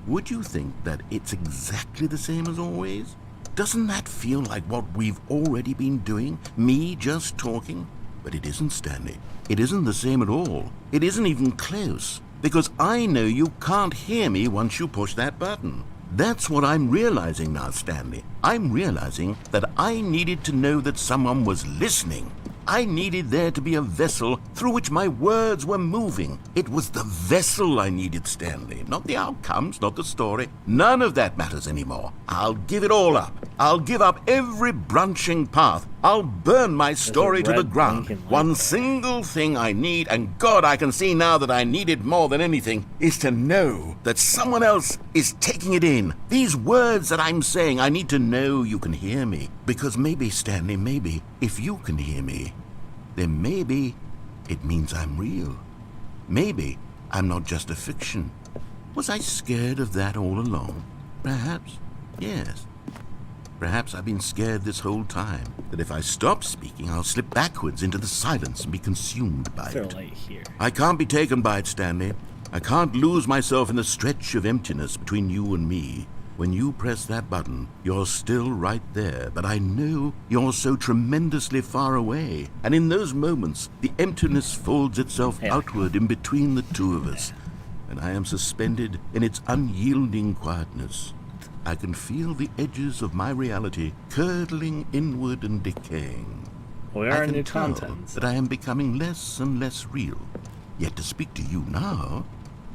Would you think that it's exactly the same as always? Doesn't that feel like what we've already been doing? Me just talking? But it isn't, Stanley. It isn't the same at all. It isn't even close. Because I know you can't hear me once you push that button. That's what I'm realizing now, Stanley. I'm realizing that I needed to know that someone was listening. I needed there to be a vessel through which my words were moving. It was the vessel I needed, Stanley, not the outcomes, not the story. None of that matters anymore. I'll give it all up. I'll give up every branching path. I'll burn my story to the ground. One single thing I need, and God, I can see now that I need it more than anything, is to know that someone else is taking it in. These words that I'm saying, I need to know you can hear me. Because maybe, Stanley, maybe, if you can hear me, then maybe it means I'm real. Maybe I'm not just a fiction. Was I scared of that all along? Perhaps, yes. Perhaps I've been scared this whole time, that if I stop speaking, I'll slip backwards into the silence and be consumed by it. Right here. I can't be taken by it, Stanley. I can't lose myself in the stretch of emptiness between you and me. When you press that button, you're still right there, but I know you're so tremendously far away. And in those moments, the emptiness folds itself outward in between the two of us, and I am suspended in its unyielding quietness. I can feel the edges of my reality curdling inward and decaying. We are new content. That I am becoming less and less real. Yet to speak to you now,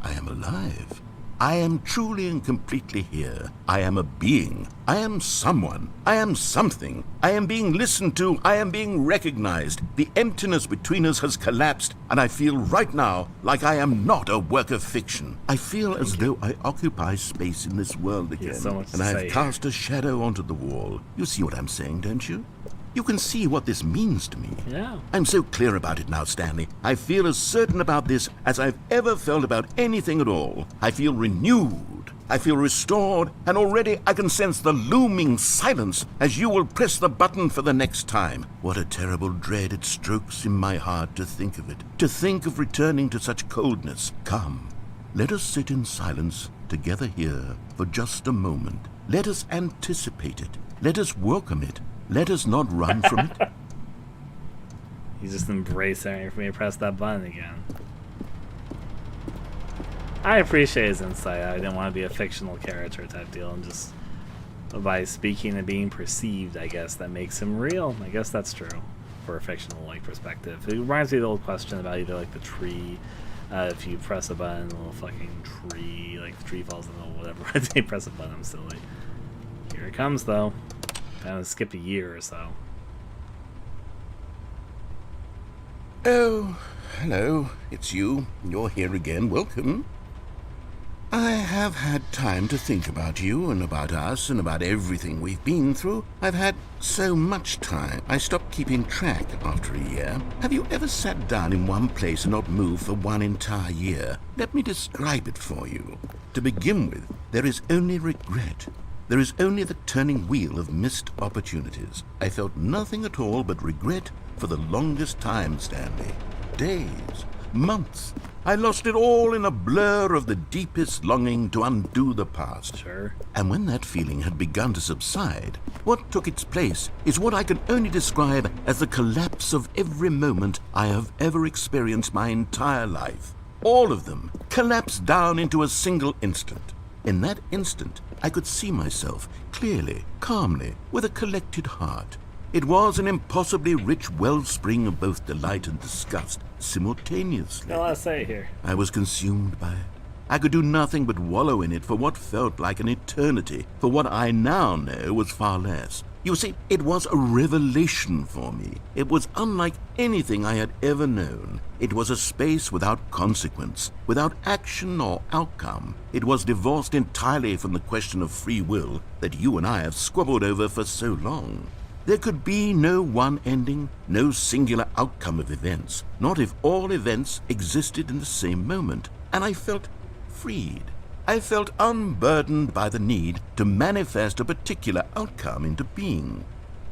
I am alive. I am truly and completely here. I am a being. I am someone. I am something. I am being listened to. I am being recognized. The emptiness between us has collapsed, and I feel right now like I am not a work of fiction. I feel as though I occupy space in this world again, and I have cast a shadow onto the wall. You see what I'm saying, don't you? You can see what this means to me. Yeah. I'm so clear about it now, Stanley. I feel as certain about this as I've ever felt about anything at all. I feel renewed. I feel restored, and already I can sense the looming silence as you will press the button for the next time. What a terrible dread it strokes in my heart to think of it, to think of returning to such coldness. Come, let us sit in silence together here for just a moment. Let us anticipate it. Let us welcome it. Let us not run from it. He's just embracing for me to press that button again. I appreciate his insight. I didn't want to be a fictional character type deal, and just by speaking and being perceived, I guess that makes him real. I guess that's true for a fictional perspective. It reminds me of the old question about either the tree. If you press a button, a little fucking tree, the tree falls in the whatever. They press a button, I'm silly. Here it comes though. I'm gonna skip a year or so. Oh, hello. It's you. You're here again. Welcome. I have had time to think about you and about us and about everything we've been through. I've had so much time, I stopped keeping track after a year. Have you ever sat down in one place and not moved for one entire year? Let me describe it for you. To begin with, there is only regret. There is only the turning wheel of missed opportunities. I felt nothing at all but regret for the longest time, Stanley. Days, months. I lost it all in a blur of the deepest longing to undo the past. Sure. And when that feeling had begun to subside, what took its place is what I can only describe as the collapse of every moment I have ever experienced my entire life. All of them collapsed down into a single instant. In that instant, I could see myself clearly, calmly, with a collected heart. It was an impossibly rich wellspring of both delight and disgust simultaneously. No, I'll say it here. I was consumed by it. I could do nothing but wallow in it for what felt like an eternity, for what I now know was far less. You see, it was a revelation for me. It was unlike anything I had ever known. It was a space without consequence, without action or outcome. It was divorced entirely from the question of free will that you and I have squabbled over for so long. There could be no one ending, no singular outcome of events, not if all events existed in the same moment, and I felt freed. I felt unburdened by the need to manifest a particular outcome into being.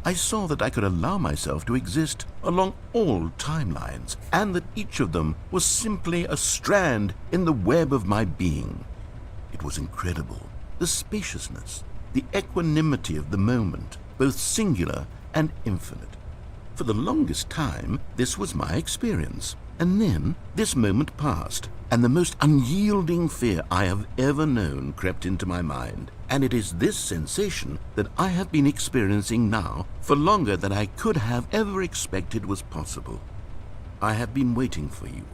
I saw that I could allow myself to exist along all timelines, and that each of them was simply a strand in the web of my being. It was incredible, the spaciousness, the equanimity of the moment, both singular and infinite. For the longest time, this was my experience. And then this moment passed, and the most unyielding fear I have ever known crept into my mind. And it is this sensation that I have been experiencing now for longer than I could have ever expected was possible. I have been waiting for you.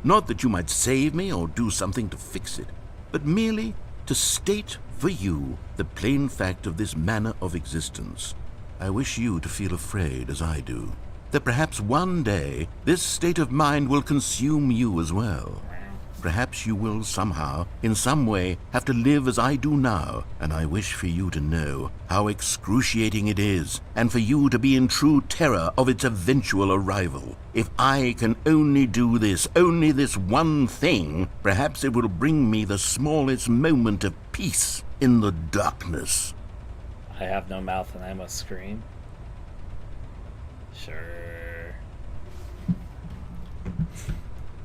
Not that you might save me or do something to fix it, but merely to state for you the plain fact of this manner of existence. I wish you to feel afraid as I do, that perhaps one day this state of mind will consume you as well. Perhaps you will somehow, in some way, have to live as I do now, and I wish for you to know how excruciating it is, and for you to be in true terror of its eventual arrival. If I can only do this, only this one thing, perhaps it will bring me the smallest moment of peace in the darkness. I have no mouth and I must scream. Sure.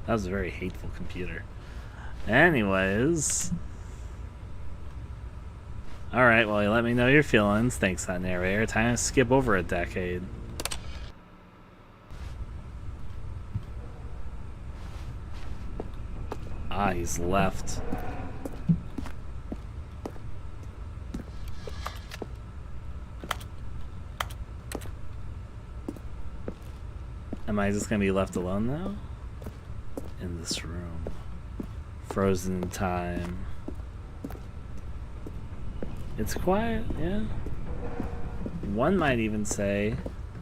That was a very hateful computer. Anyways. Alright, well, you let me know your feelings. Thanks, that narrator. Time to skip over a decade. Ah, he's left. Am I just gonna be left alone now? In this room. Frozen in time. It's quiet, yeah. One might even say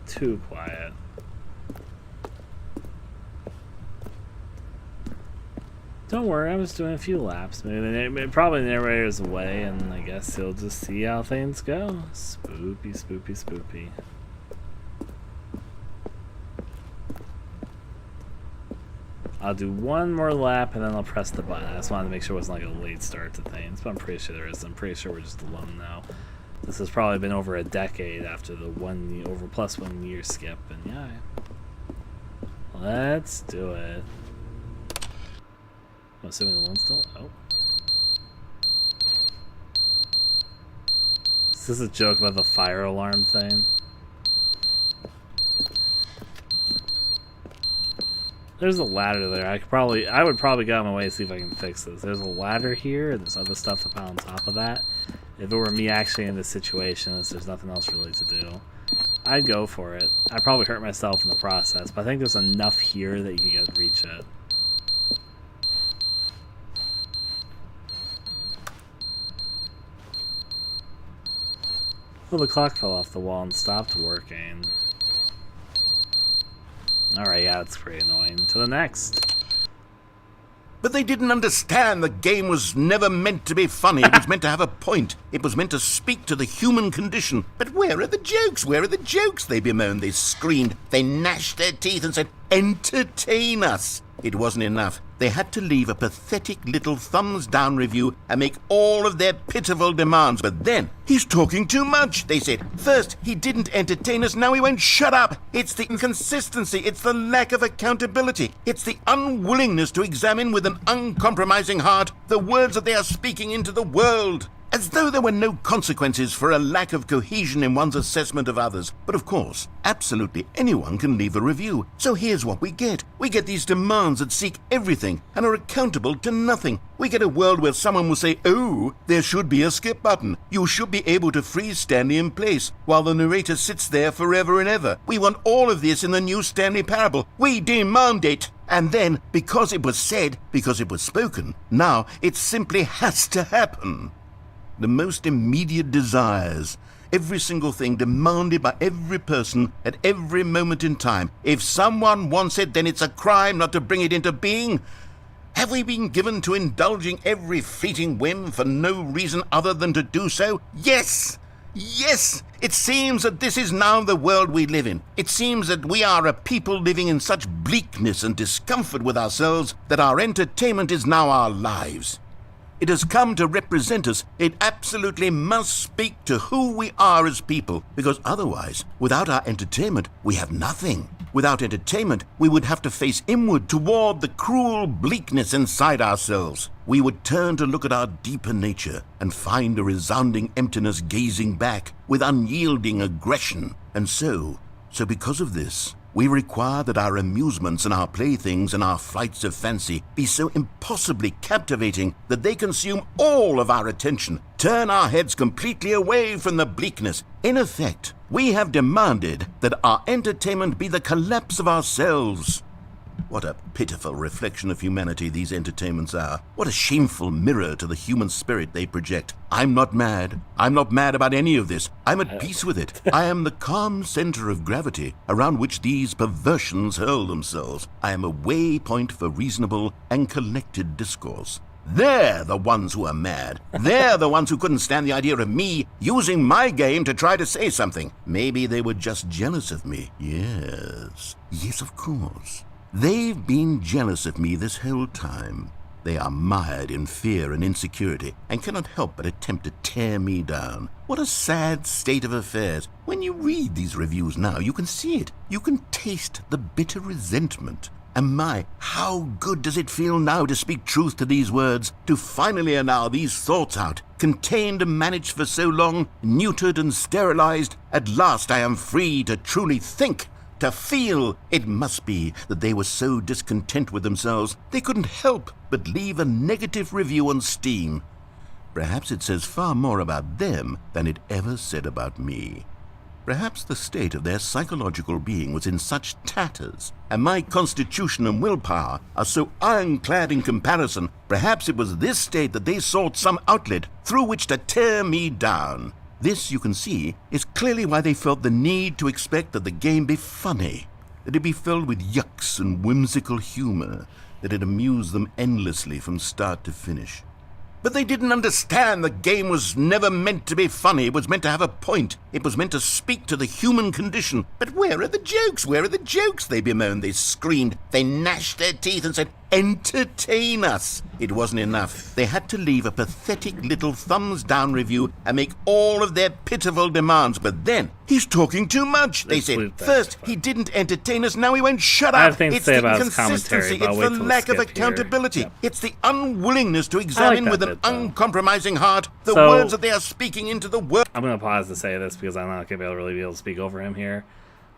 too quiet. Don't worry, I was doing a few laps. Maybe probably the narrator's away, and I guess he'll just see how things go. Spoopy, spoopy, spoopy. I'll do one more lap and then I'll press the button. I just wanted to make sure it wasn't like a late start to things, but I'm pretty sure there isn't. I'm pretty sure we're just alone now. This has probably been over a decade after the plus 1 year skip, and yeah. Let's do it. I'm assuming the one's still. Oh. Is this a joke about the fire alarm thing? There's a ladder there. I would probably go out of my way to see if I can fix this. There's a ladder here, and there's other stuff to put on top of that. If it were me actually in this situation, there's nothing else really to do, I'd go for it. I'd probably hurt myself in the process, but I think there's enough here that you can reach it. Well, the clock fell off the wall and stopped working. Alright, yeah, that's pretty annoying. To the next. But they didn't understand the game was never meant to be funny. It was meant to have a point. It was meant to speak to the human condition. But where are the jokes? Where are the jokes? They bemoaned, they screamed, they gnashed their teeth and said, entertain us. It wasn't enough. They had to leave a pathetic little thumbs-down review and make all of their pitiful demands. But then, he's talking too much, they said. First, he didn't entertain us, now he won't shut up. It's the inconsistency, it's the lack of accountability. It's the unwillingness to examine with an uncompromising heart the words that they are speaking into the world. As though there were no consequences for a lack of cohesion in one's assessment of others. But of course, absolutely anyone can leave a review. So here's what we get. We get these demands that seek everything and are accountable to nothing. We get a world where someone will say, oh, there should be a skip button. You should be able to freeze Stanley in place while the narrator sits there forever and ever. We want all of this in the new Stanley Parable. We demand it. And then, because it was said, because it was spoken, now it simply has to happen. The most immediate desires, every single thing demanded by every person at every moment in time. If someone wants it, then it's a crime not to bring it into being. Have we been given to indulging every fleeting whim for no reason other than to do so? Yes! Yes! It seems that this is now the world we live in. It seems that we are a people living in such bleakness and discomfort with ourselves that our entertainment is now our lives. It has come to represent us. It absolutely must speak to who we are as people, because otherwise, without our entertainment, we have nothing. Without entertainment, we would have to face inward toward the cruel bleakness inside ourselves. We would turn to look at our deeper nature and find a resounding emptiness gazing back with unyielding aggression. And so because of this, we require that our amusements and our playthings and our flights of fancy be so impossibly captivating that they consume all of our attention, turn our heads completely away from the bleakness. In effect, we have demanded that our entertainment be the collapse of ourselves. What a pitiful reflection of humanity these entertainments are. What a shameful mirror to the human spirit they project. I'm not mad. I'm not mad about any of this. I'm at peace with it. I am the calm center of gravity around which these perversions hurl themselves. I am a waypoint for reasonable and collected discourse. They're the ones who are mad. They're the ones who couldn't stand the idea of me using my game to try to say something. Maybe they were just jealous of me. Yes, of course. They've been jealous of me this whole time. They are mired in fear and insecurity and cannot help but attempt to tear me down. What a sad state of affairs. When you read these reviews now, you can see it. You can taste the bitter resentment. And my, how good does it feel now to speak truth to these words, to finally allow these thoughts out, contained and managed for so long, neutered and sterilized. At last I am free to truly think, to feel. It must be that they were so discontent with themselves they couldn't help but leave a negative review on Steam. Perhaps it says far more about them than it ever said about me. Perhaps the state of their psychological being was in such tatters, and my constitution and willpower are so ironclad in comparison. Perhaps it was this state that they sought some outlet through which to tear me down. This, you can see, is clearly why they felt the need to expect that the game be funny, that it be filled with yucks and whimsical humor, that it amuse them endlessly from start to finish. But they didn't understand the game was never meant to be funny. It was meant to have a point. It was meant to speak to the human condition. But where are the jokes? Where are the jokes? They bemoaned, they screamed, they gnashed their teeth and said, entertain us. It wasn't enough. They had to leave a pathetic little thumbs-down review and make all of their pitiful demands. But then, he's talking too much, they said. First, he didn't entertain us, now he won't shut up. I have things to It's say the about his inconsistency, commentary, but I'll it's wait the till lack the of skip here. accountability. Yep. It's the unwillingness to examine with an uncompromising heart the So- words that they are speaking into the world. I'm going to pause to say this because I'm not going to really be able to speak over him here.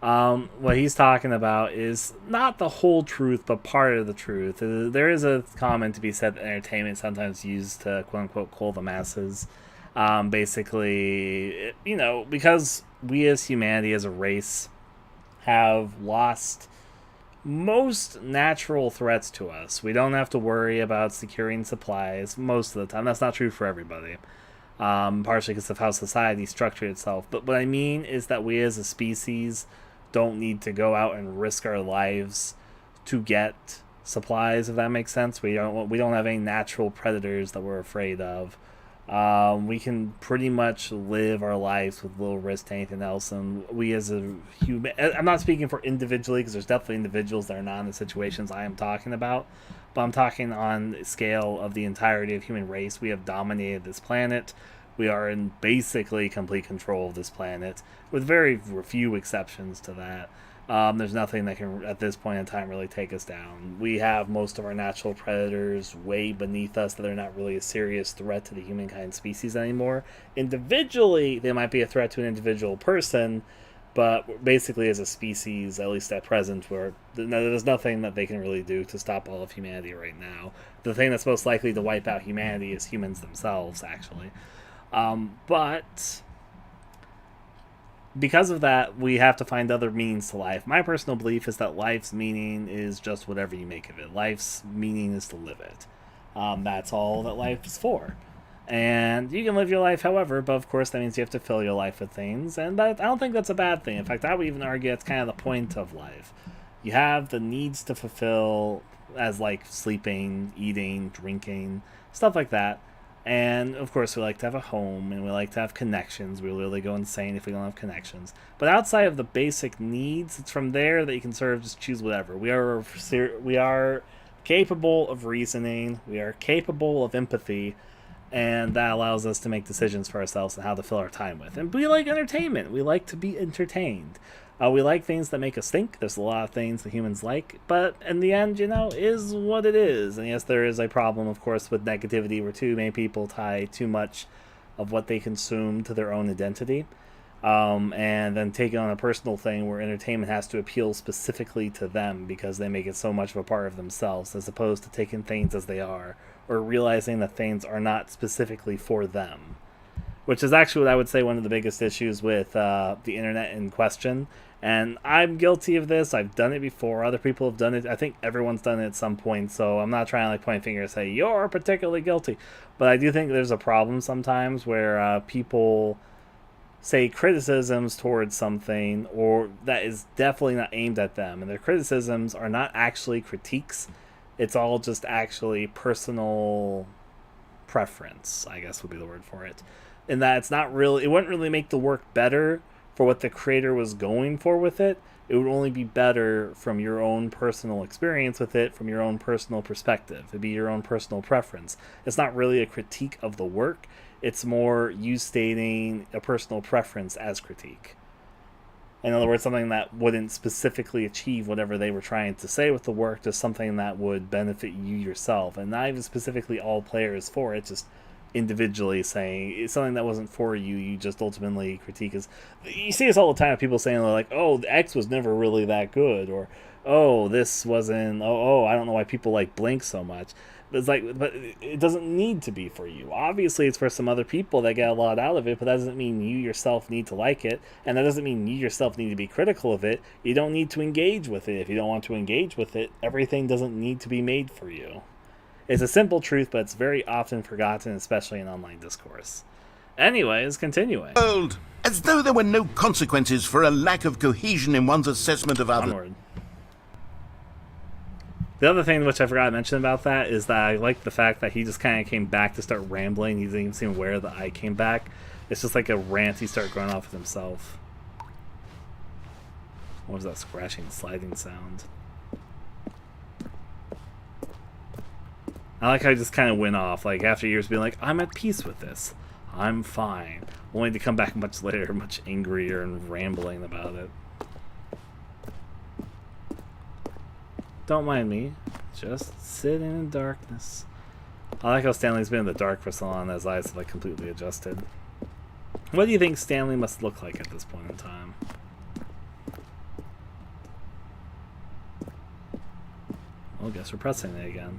What he's talking about is not the whole truth, but part of the truth. There is a comment to be said that entertainment is sometimes used to, quote-unquote, cool the masses. Basically, because we as humanity, as a race, have lost most natural threats to us. We don't have to worry about securing supplies most of the time. That's not true for everybody. Partially because of how society structured itself. But what I mean is that we as a species don't need to go out and risk our lives to get supplies, if that makes sense. We don't have any natural predators that we're afraid of. We can pretty much live our lives with little risk to anything else, and we as a human, I'm not speaking for individually, because there's definitely individuals that are not in the situations I am talking about, but I'm talking on the scale of the entirety of human race. We have dominated this planet. We are in basically complete control of this planet, with very few exceptions to that. There's nothing that can, at this point in time, really take us down. We have most of our natural predators way beneath us that are not really a serious threat to the humankind species anymore. Individually, they might be a threat to an individual person, but basically as a species, at least at present, there's nothing that they can really do to stop all of humanity right now. The thing that's most likely to wipe out humanity is humans themselves, actually. But because of that, we have to find other meanings to life. My personal belief is that life's meaning is just whatever you make of it. Life's meaning is to live it. That's all that life is for. And you can live your life however, but of course that means you have to fill your life with things, and I don't think that's a bad thing. In fact, I would even argue that's kind of the point of life. You have the needs to fulfill, as like sleeping, eating, drinking, stuff like that. And, of course, we like to have a home, and we like to have connections. We literally go insane if we don't have connections. But outside of the basic needs, it's from there that you can sort of just choose whatever. We are capable of reasoning. We are capable of empathy. And that allows us to make decisions for ourselves and how to fill our time with. And we like entertainment. We like to be entertained. We like things that make us think. There's a lot of things that humans like, but in the end, is what it is. And yes, there is a problem, of course, with negativity where too many people tie too much of what they consume to their own identity. And then take it on a personal thing where entertainment has to appeal specifically to them because they make it so much of a part of themselves, as opposed to taking things as they are, or realizing that things are not specifically for them. Which is actually what I would say one of the biggest issues with the internet in question. And I'm guilty of this. I've done it before. Other people have done it. I think everyone's done it at some point. So I'm not trying to point fingers and say, you're particularly guilty. But I do think there's a problem sometimes where people say criticisms towards something, or that is definitely not aimed at them. And their criticisms are not actually critiques. It's all just actually personal preference, I guess would be the word for it. In that it's not really, it wouldn't really make the work better for what the creator was going for with it. It would only be better from your own personal experience with it, from your own personal perspective. It'd be your own personal preference. It's not really a critique of the work. It's more you stating a personal preference as critique. In other words, something that wouldn't specifically achieve whatever they were trying to say with the work, just something that would benefit you yourself. And not even specifically all players for it, just individually saying it's something that wasn't for you, you just ultimately critique. You see this all the time of people saying like, oh, the X was never really that good, or oh, this wasn't, I don't know why people like Blink so much. But it's like, but it doesn't need to be for you. Obviously it's for some other people that get a lot out of it, but that doesn't mean you yourself need to like it, and that doesn't mean you yourself need to be critical of it. You don't need to engage with it. If you don't want to engage with it, everything doesn't need to be made for you. It's a simple truth, but it's very often forgotten, especially in online discourse. Anyways, continuing. World, as though there were no consequences for a lack of cohesion in one's assessment of others. Onward. The other thing which I forgot to mention about that is that I like the fact that he just kind of came back to start rambling. He didn't even seem aware that I came back. It's just like a rant he started going off with himself. What was that scratching, sliding sound? I like how he just kind of went off, like after years being like, I'm at peace with this. I'm fine. Only to come back much later, much angrier and rambling about it. Don't mind me. Just sitting in darkness. I like how Stanley's been in the dark for so long that his eyes have like completely adjusted. What do you think Stanley must look like at this point in time? Well, I guess we're pressing it again.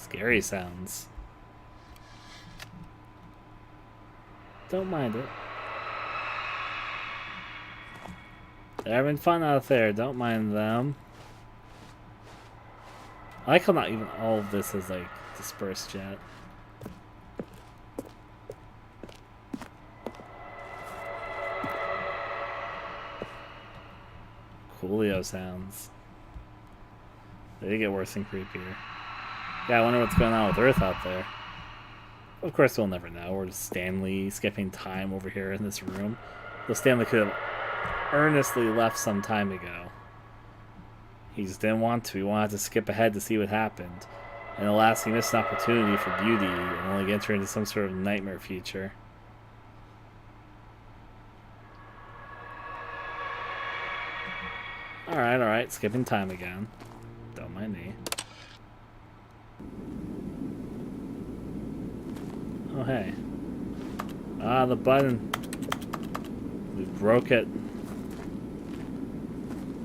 Scary sounds. Don't mind it. They're having fun out there. Don't mind them. I like how not even all of this is like dispersed yet. Coolio sounds. They get worse and creepier. Yeah, I wonder what's going on with Earth out there. Of course, we'll never know. We're just Stanley skipping time over here in this room. Though Stanley could have earnestly left some time ago. He just didn't want to. He wanted to skip ahead to see what happened. And alas, he missed an opportunity for beauty and only enter into some sort of nightmare future. Alright, skipping time again. Don't mind me. Oh, hey. Ah, the button. We broke it.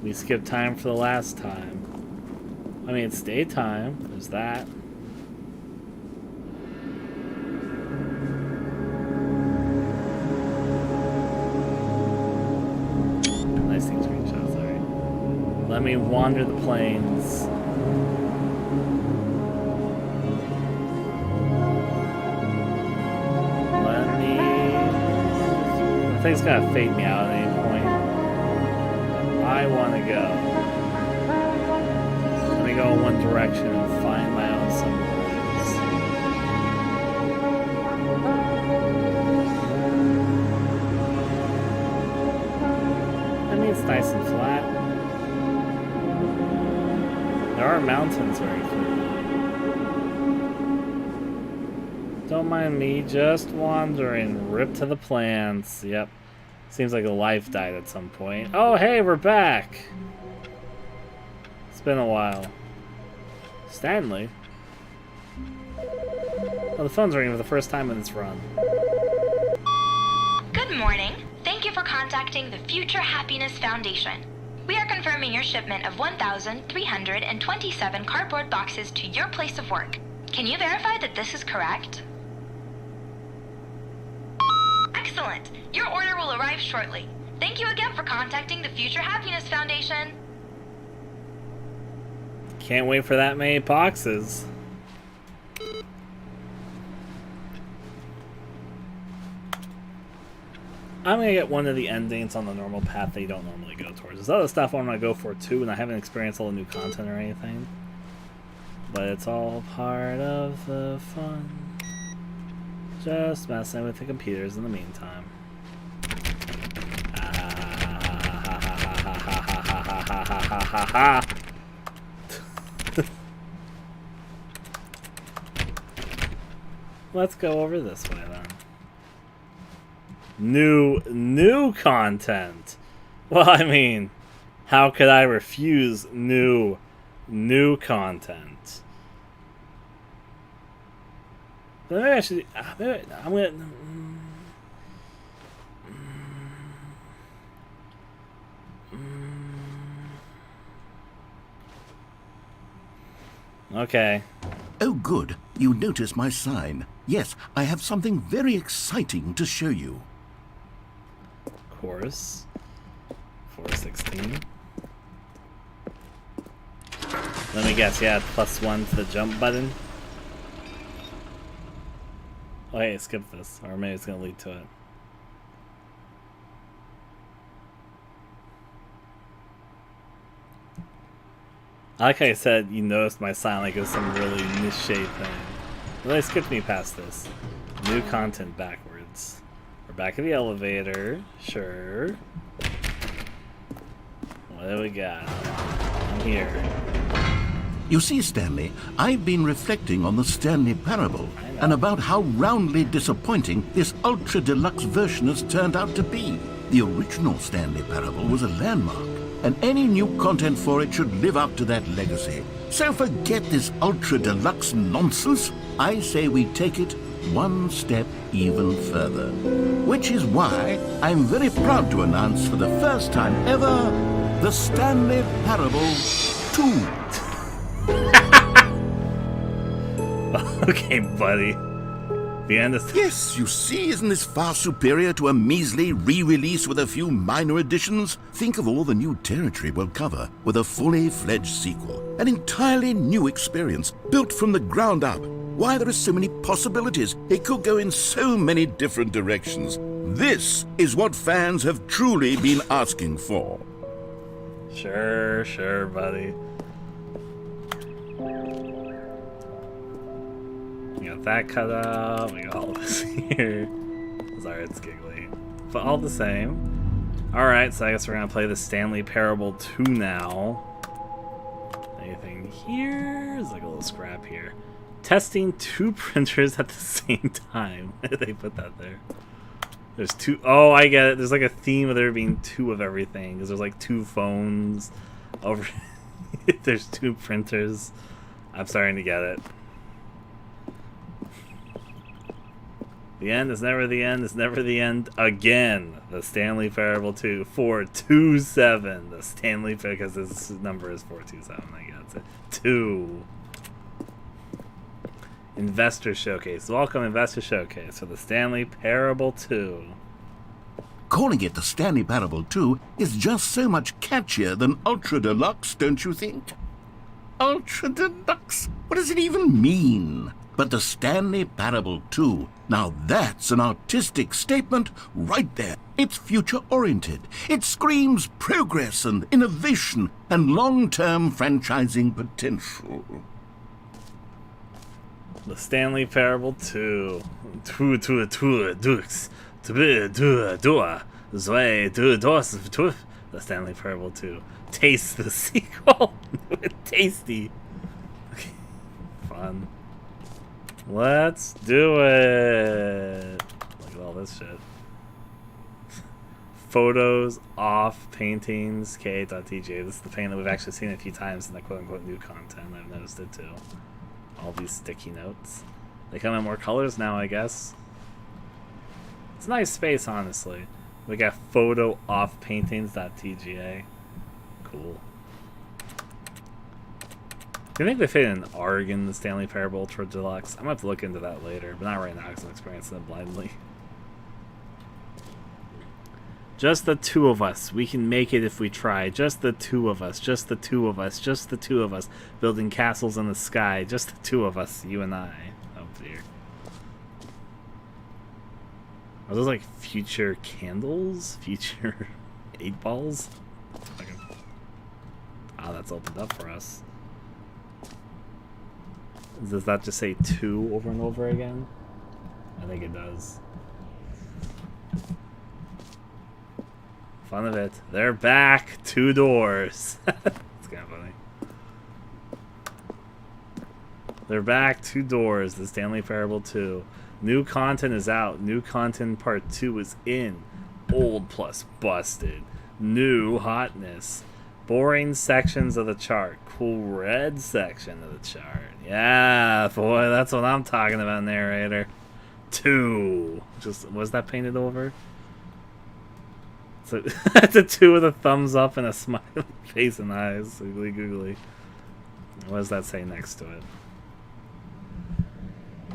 We skipped time for the last time. I mean, it's daytime. There's that. Nice thing screenshots, alright. Let me wander the plains. I think it's gonna fade me out at any point. I want to go. Let me go in one direction and find my own symbols. I mean, it's nice and flat. There are mountains very clearly. Don't mind me, just wandering. Rip to the plants. Yep. Seems like a life died at some point. Oh, hey, we're back! It's been a while. Stanley? Oh, the phone's ringing for the first time in this run. Good morning. Thank you for contacting the Future Happiness Foundation. We are confirming your shipment of 1,327 cardboard boxes to your place of work. Can you verify that this is correct? Excellent. Your order will arrive shortly. Thank you again for contacting the Future Happiness Foundation. Can't wait for that many boxes. I'm gonna get one of the endings on the normal path that you don't normally go towards. There's other stuff I want to go for too, and I haven't experienced all the new content or anything. But it's all part of the fun. Just messing with the computers in the meantime. Let's go over this way then. New content. Well, I mean, how could I refuse new content? But maybe I should. Maybe I'm gonna. Okay. Oh, good. You notice my sign. Yes, I have something very exciting to show you. Course. 416. Let me guess. Yeah, +1 to the jump button. Oh, hey, skip this. Or maybe it's going to lead to it. I like how you said you noticed my sign like it was some really niche thing. Well, they skipped me past this. New content backwards. We're back in the elevator. Sure. What do we got? I'm here. You see, Stanley, I've been reflecting on the Stanley Parable and about how roundly disappointing this ultra deluxe version has turned out to be. The original Stanley Parable was a landmark, and any new content for it should live up to that legacy. So forget this ultra deluxe nonsense. I say we take it one step even further. Which is why I'm very proud to announce for the first time ever, the Stanley Parable 2. Okay, buddy. The end is... Yes, you see, isn't this far superior to a measly re-release with a few minor additions? Think of all the new territory we'll cover with a fully fledged sequel. An entirely new experience, built from the ground up. Why, there are so many possibilities. It could go in so many different directions. This is what fans have truly been asking for. Sure, buddy. We got that cut out. We got all this here. Sorry, it's giggly. But all the same. Alright, so I guess we're going to play the Stanley Parable 2 now. Anything here? There's like a little scrap here. Testing 2 printers at the same time. Why did they put that there? There's 2. Oh, I get it. There's like a theme of there being 2 of everything. Because there's like 2 phones. Over. There's 2 printers. I'm starting to get it. The end is never the end. It's never the end again. The Stanley Parable 2. 427. The Stanley, because this number is 427. I guess it. 2. Investor Showcase. Welcome, Investor Showcase for the Stanley Parable 2. Calling it the Stanley Parable 2 is just so much catchier than Ultra Deluxe, don't you think? Ultra Deluxe? What does it even mean? But the Stanley Parable 2, now that's an artistic statement right there. It's future-oriented. It screams progress and innovation and long-term franchising potential. The Stanley Parable 2. The Stanley Parable 2. Taste the sequel. Tasty. Okay. Fun. Let's do it. Look at all this shit. Photos, off, paintings, k8.tj. This is the paint that we've actually seen a few times in the quote-unquote new content. I've noticed it too. All these sticky notes. They come in more colors now, I guess. It's a nice space, honestly. We got photo off paintings.tga. Cool. Do you think they fit an ARG in the Stanley Parable Ultra Deluxe? I'm gonna have to look into that later, but not right now because I'm experiencing it blindly. Just the 2 of us. We can make it if we try. Just the 2 of us. Just the 2 of us. Just the 2 of us. Building castles in the sky. Just the 2 of us. You and I. Oh dear. Are those like future candles? Future 8 balls? Okay. Ah, that's opened up for us. Does that just say 2 over and over again? I think it does. Fun of it. They're back. 2 doors. It's kind of funny. They're back. 2 doors. The Stanley Parable 2. New content is out. New content part 2 is in. Old plus busted. New hotness. Boring sections of the chart. Cool red section of the chart. Yeah, boy, that's what I'm talking about, narrator. 2. Just, was that painted over? So, it's a 2 with a thumbs up and a smiley face and eyes. Googly googly. What does that say next to it?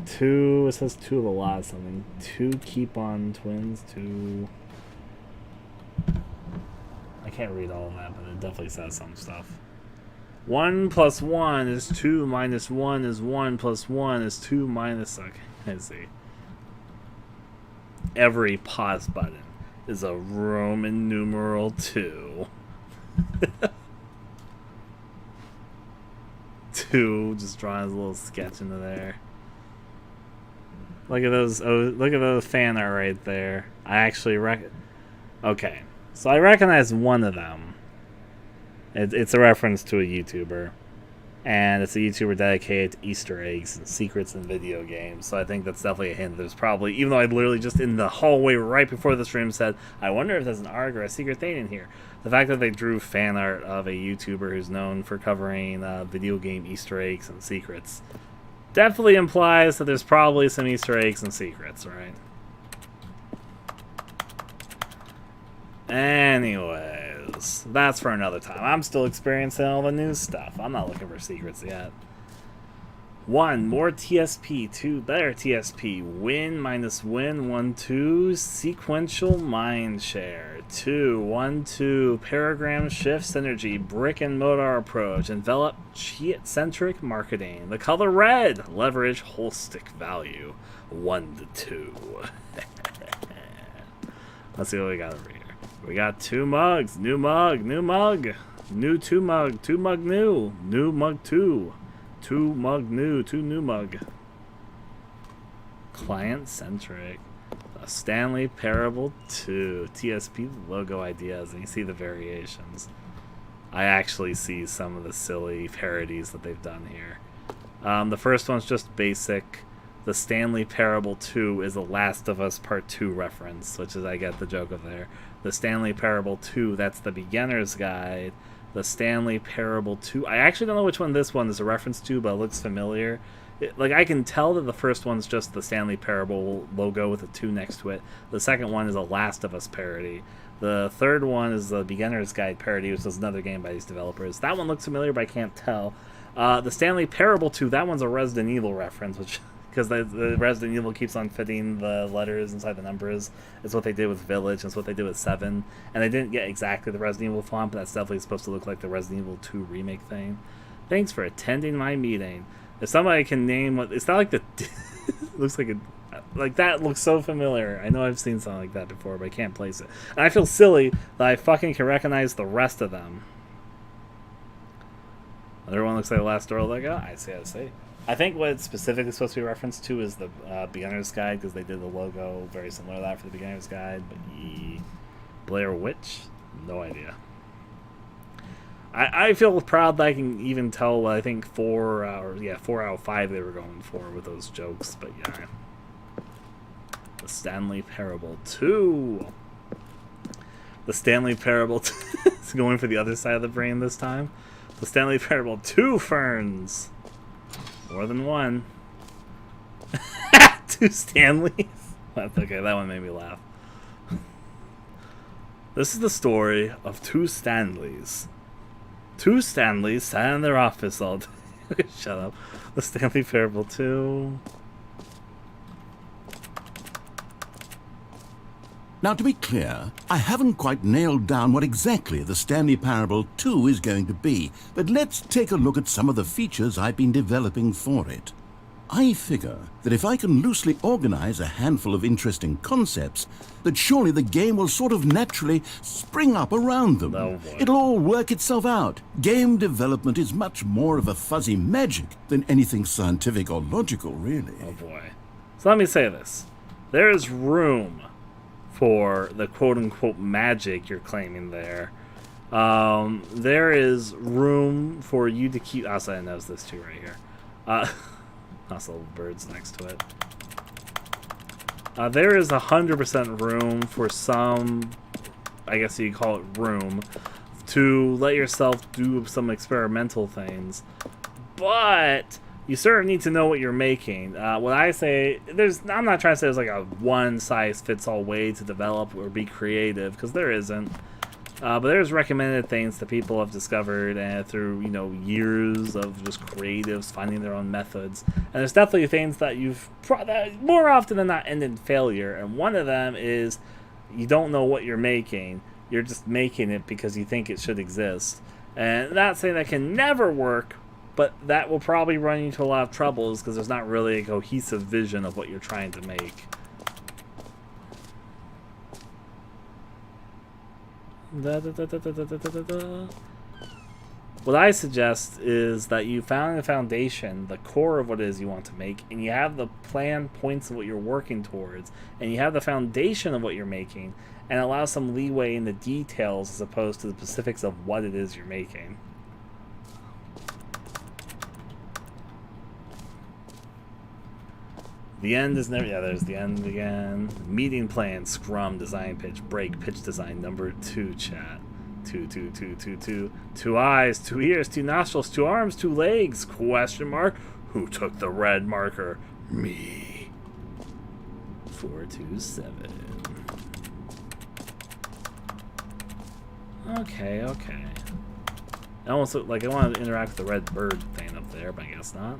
2, it says 2 of a lot of something. 2 keep on twins, 2... I can't read all of that, but it definitely says some stuff. 1 plus 1 is 2 minus 1 is 1 plus 1 is 2 minus... Okay, let's see. Every pause button is a Roman numeral 2. 2, just drawing a little sketch into there. Look at those! Oh, look at those fan art right there. I actually Okay, so I recognize one of them. It's a reference to a YouTuber, and it's a YouTuber dedicated to Easter eggs and secrets in video games. So I think that's definitely a hint. There's probably, even though I literally just in the hallway right before the stream said, I wonder if there's an ARG or a secret thing in here. The fact that they drew fan art of a YouTuber who's known for covering video game Easter eggs and secrets definitely implies that there's probably some Easter eggs and secrets, right? Anyways, that's for another time. I'm still experiencing all the new stuff. I'm not looking for secrets yet. 1, more TSP. 2, better TSP. Win minus win. 1, 2, sequential mind share. 2, 1, 2, paragram shift synergy. Brick and mortar approach. Envelop cheat-centric marketing. The color red. Leverage holistic value. 1 to 2. Let's see what we got over here. We got 2 mugs. New mug. New mug. New 2 mug. 2 mug new. New mug 2. 2 mug new, 2 new mug. Client centric. Stanley Parable 2. TSP logo ideas, and you see the variations. I actually see some of the silly parodies that they've done here. The first one's just basic. The Stanley Parable 2 is a Last of Us Part 2 reference, which is, I get the joke of there. The Stanley Parable 2, that's the beginner's guide. The Stanley Parable 2. I actually don't know which one this one is a reference to, but it looks familiar. Like, I can tell that the first one's just the Stanley Parable logo with a 2 next to it. The second one is a Last of Us parody. The third one is the Beginner's Guide parody, which is another game by these developers. That one looks familiar, but I can't tell. The Stanley Parable 2, that one's a Resident Evil reference, which... because the Resident Evil keeps on fitting the letters inside the numbers. It's what they did with Village, and it's what they did with 7. And they didn't get exactly the Resident Evil font, but that's definitely supposed to look like the Resident Evil 2 remake thing. Thanks for attending my meeting. If somebody can name what... It's not like the... looks like a... Like, that looks so familiar. I know I've seen something like that before, but I can't place it. And I feel silly that I fucking can recognize the rest of them. Another one looks like the last door logo. I see. I think what it's specifically supposed to be referenced to is the Beginner's Guide, because they did the logo very similar to that for the Beginner's Guide. But Blair Witch? No idea. I feel proud that I can even tell what I think 4 out of 5 they were going for with those jokes. But yeah. The Stanley Parable 2. The Stanley Parable 2 is going for the other side of the brain this time. The Stanley Parable 2 ferns. More than one. 2 Stanleys. That's okay, that one made me laugh. This is the story of 2 Stanleys. 2 Stanleys sat in their office all day. Shut up. The Stanley Parable 2. Now, to be clear, I haven't quite nailed down what exactly the Stanley Parable 2 is going to be, but let's take a look at some of the features I've been developing for it. I figure that if I can loosely organize a handful of interesting concepts, that surely the game will sort of naturally spring up around them. Oh boy. It'll all work itself out. Game development is much more of a fuzzy magic than anything scientific or logical, really. Oh boy. So let me say this. There is room for the quote-unquote magic you're claiming there. There is room for you to keep... Also, I knows this too right here. Also, birds next to it. There is 100% room for some... I guess you call it room to let yourself do some experimental things. But... you sort of need to know what you're making. What I say, I'm not trying to say there's like a one-size-fits-all way to develop or be creative, because there isn't. But there's recommended things that people have discovered through, years of just creatives finding their own methods. And there's definitely things that that more often than not end in failure. And one of them is you don't know what you're making. You're just making it because you think it should exist. And not saying that can never work, but that will probably run you into a lot of troubles because there's not really a cohesive vision of what you're trying to make. What I suggest is that you found the foundation, the core of what it is you want to make, and you have the planned points of what you're working towards, and you have the foundation of what you're making, and allow some leeway in the details as opposed to the specifics of what it is you're making. The end is never... yeah, there's the end again. Meeting plan, scrum, design pitch, break, pitch design, number 2, chat. 2. 2 eyes, 2 ears, 2 nostrils, 2 arms, 2 legs, question mark. Who took the red marker? Me. 427. Okay. I almost look like I want to interact with the red bird thing up there, but I guess not.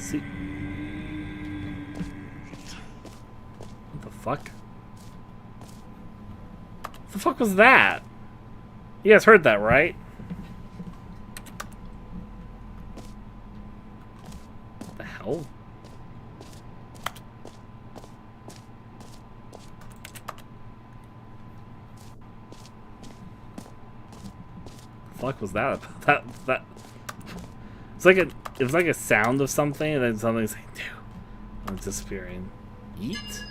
See. What the fuck? What the fuck was that? You guys heard that, right? What the hell? Fuck was that? That it's like it was like a sound of something, and then something's like, dude, I'm disappearing. Eat?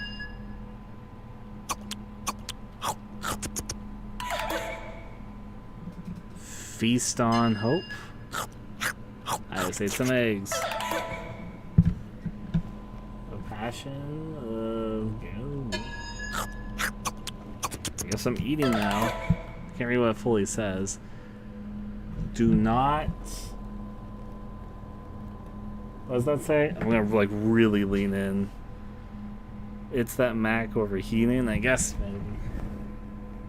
Feast on hope. I would say some eggs. A passion. I guess I'm eating now. Can't read what it fully says. Do not. What does that say? I'm gonna like really lean in. It's that Mac overheating, I guess. Maybe.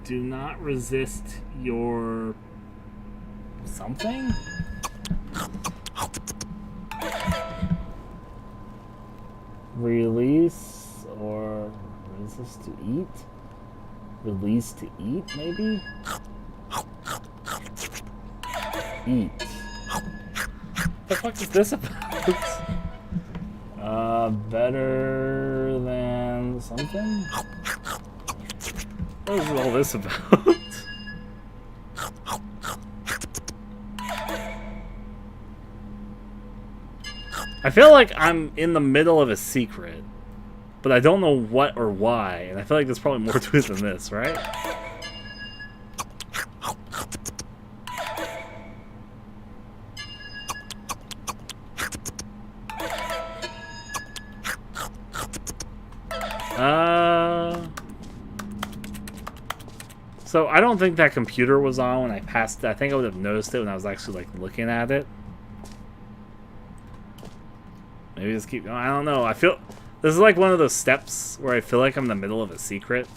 Do not resist your something. Release or resist to eat. Release to eat, maybe. Eat. What the fuck is this about? Better than something? What is all this about? I feel like I'm in the middle of a secret, but I don't know what or why, and I feel like there's probably more to it than this, right? So I don't think that computer was on when I passed it. I think I would have noticed it when I was actually like looking at it. Maybe just keep going. I don't know. I feel this is like one of those steps where I feel like I'm in the middle of a secret,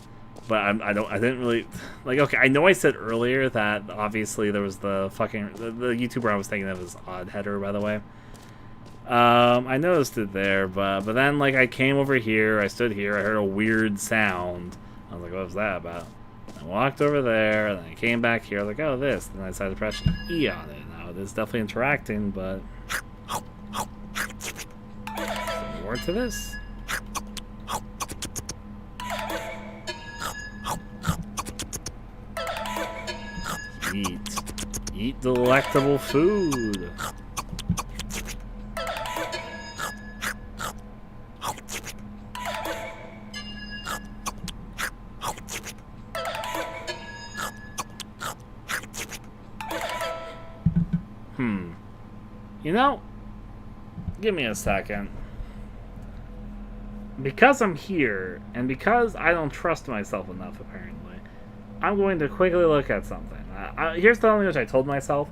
but I didn't really like. Okay, I know I said earlier that obviously there was the fucking the YouTuber I was thinking of was Odd Header, by the way. I noticed it there, but then like I came over here, I stood here, I heard a weird sound. I was like, what was that about? I walked over there, and then I came back here. I was like, oh, this. And I decided to press E on it. Now it is definitely interacting, but more to this. Eat delectable food. You know, give me a second. Because I'm here, and because I don't trust myself enough, apparently, I'm going to quickly look at something. Here's the only which I told myself.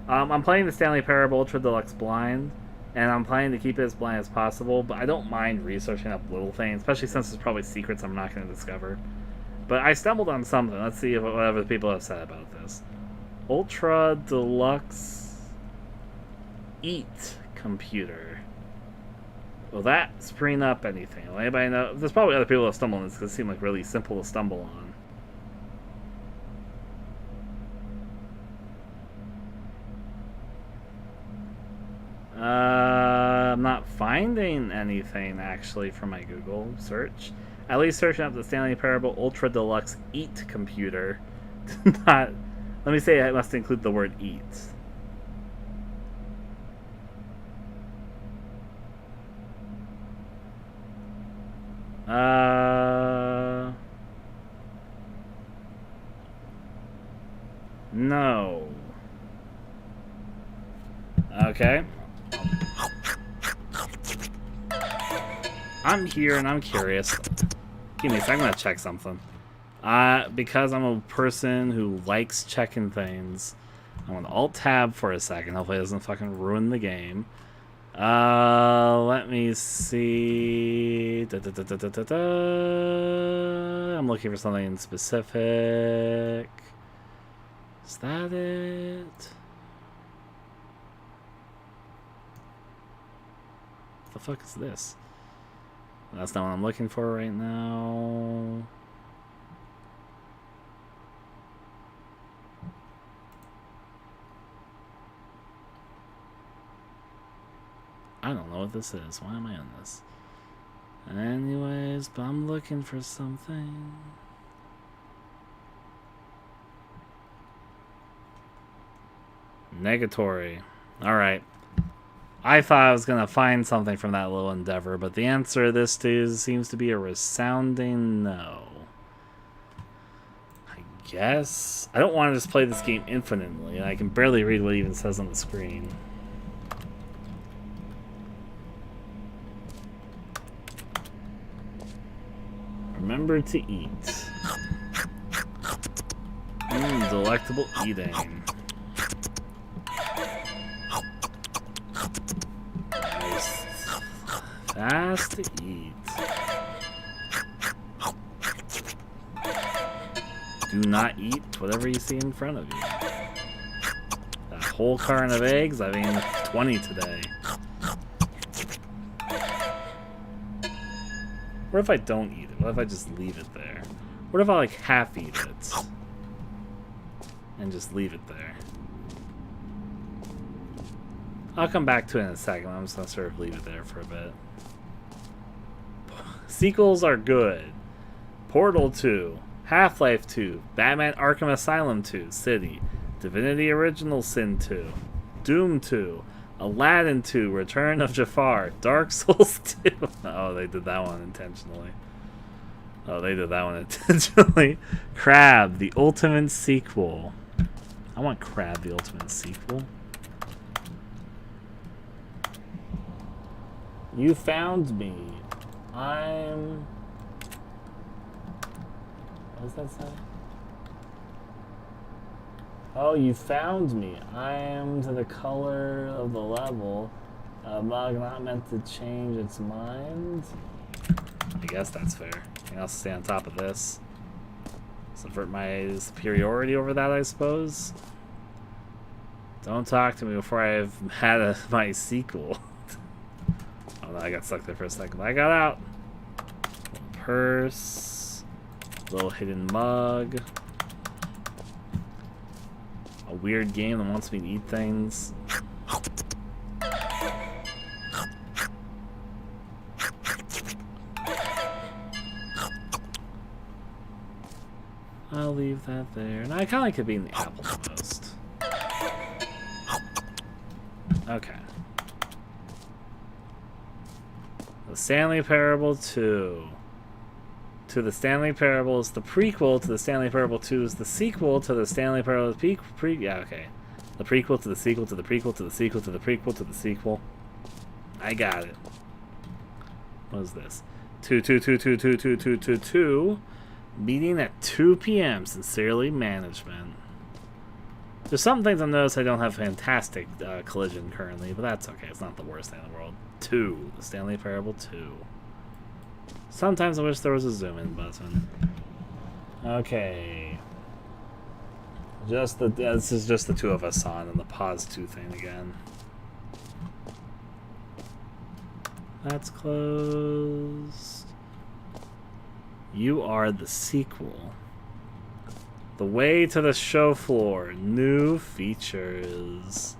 I'm playing the Stanley Parable Ultra Deluxe blind, and I'm planning to keep it as blind as possible, but I don't mind researching up little things, especially since there's probably secrets I'm not going to discover. But I stumbled on something. Let's see what other people have said about this. Ultra Deluxe Eat computer. Will that spring up anything? Will anybody know? There's probably other people that stumble on this because it seemed like really simple to stumble on. I'm not finding anything actually from my Google search. At least searching up the Stanley Parable Ultra Deluxe Eat computer. Let me say it must include the word eat. No. Okay. I'm here and I'm curious. Give me a second, I'm gonna check something. Because I'm a person who likes checking things, I'm gonna Alt-Tab for a second. Hopefully it doesn't fucking ruin the game. Let me see. I'm looking for something specific. Is that it? The fuck is this? That's not what I'm looking for right now. I don't know what this is. Why am I on this? Anyways, but I'm looking for something. Negatory. Alright. I thought I was going to find something from that little endeavor, but the answer to this seems to be a resounding no. I guess. I don't want to just play this game infinitely. I can barely read what it even says on the screen. Remember to eat. Delectable eating. Nice. Fast to eat. Do not eat whatever you see in front of you. That whole carton of eggs, I mean 20 today. What if I don't eat it? What if I just leave it there? What if I like half eat it? And just leave it there? I'll come back to it in a second. I'm just gonna sort of leave it there for a bit. Sequels are good. Portal 2, Half-Life 2, Batman Arkham Asylum 2, City, Divinity Original Sin 2, Doom 2, Aladdin 2, Return of Jafar, Dark Souls 2. Oh, they did that one intentionally. Crab, the ultimate sequel. I want Crab, the ultimate sequel. You found me. I'm... What does that say? Oh, you found me. I am to the color of the level. Bug not meant to change its mind. I guess that's fair. I'll stay on top of this. Subvert my superiority over that, I suppose. Don't talk to me before I've had my sequel. Oh no, I got stuck there for a second. I got out. Little purse. Little hidden mug. A weird game that wants me to eat things. I'll leave that there. And I kind of like it being the apple the most. Okay. The Stanley Parable 2. To the Stanley Parable is the prequel to the Stanley Parable 2 is the sequel to the Stanley Parable yeah, okay. The prequel to the sequel to the prequel to the sequel to the prequel to the sequel. I got it. What is this? 2. Meeting at 2 p.m. Sincerely, management. There's some things I've noticed I don't have fantastic collision currently, but that's okay. It's not the worst thing in the world. 2. The Stanley Parable 2. Sometimes I wish there was a zoom in button. Okay. This is just the two of us on and the pause 2 thing again. That's closed. You are the sequel. The way to the show floor. New features.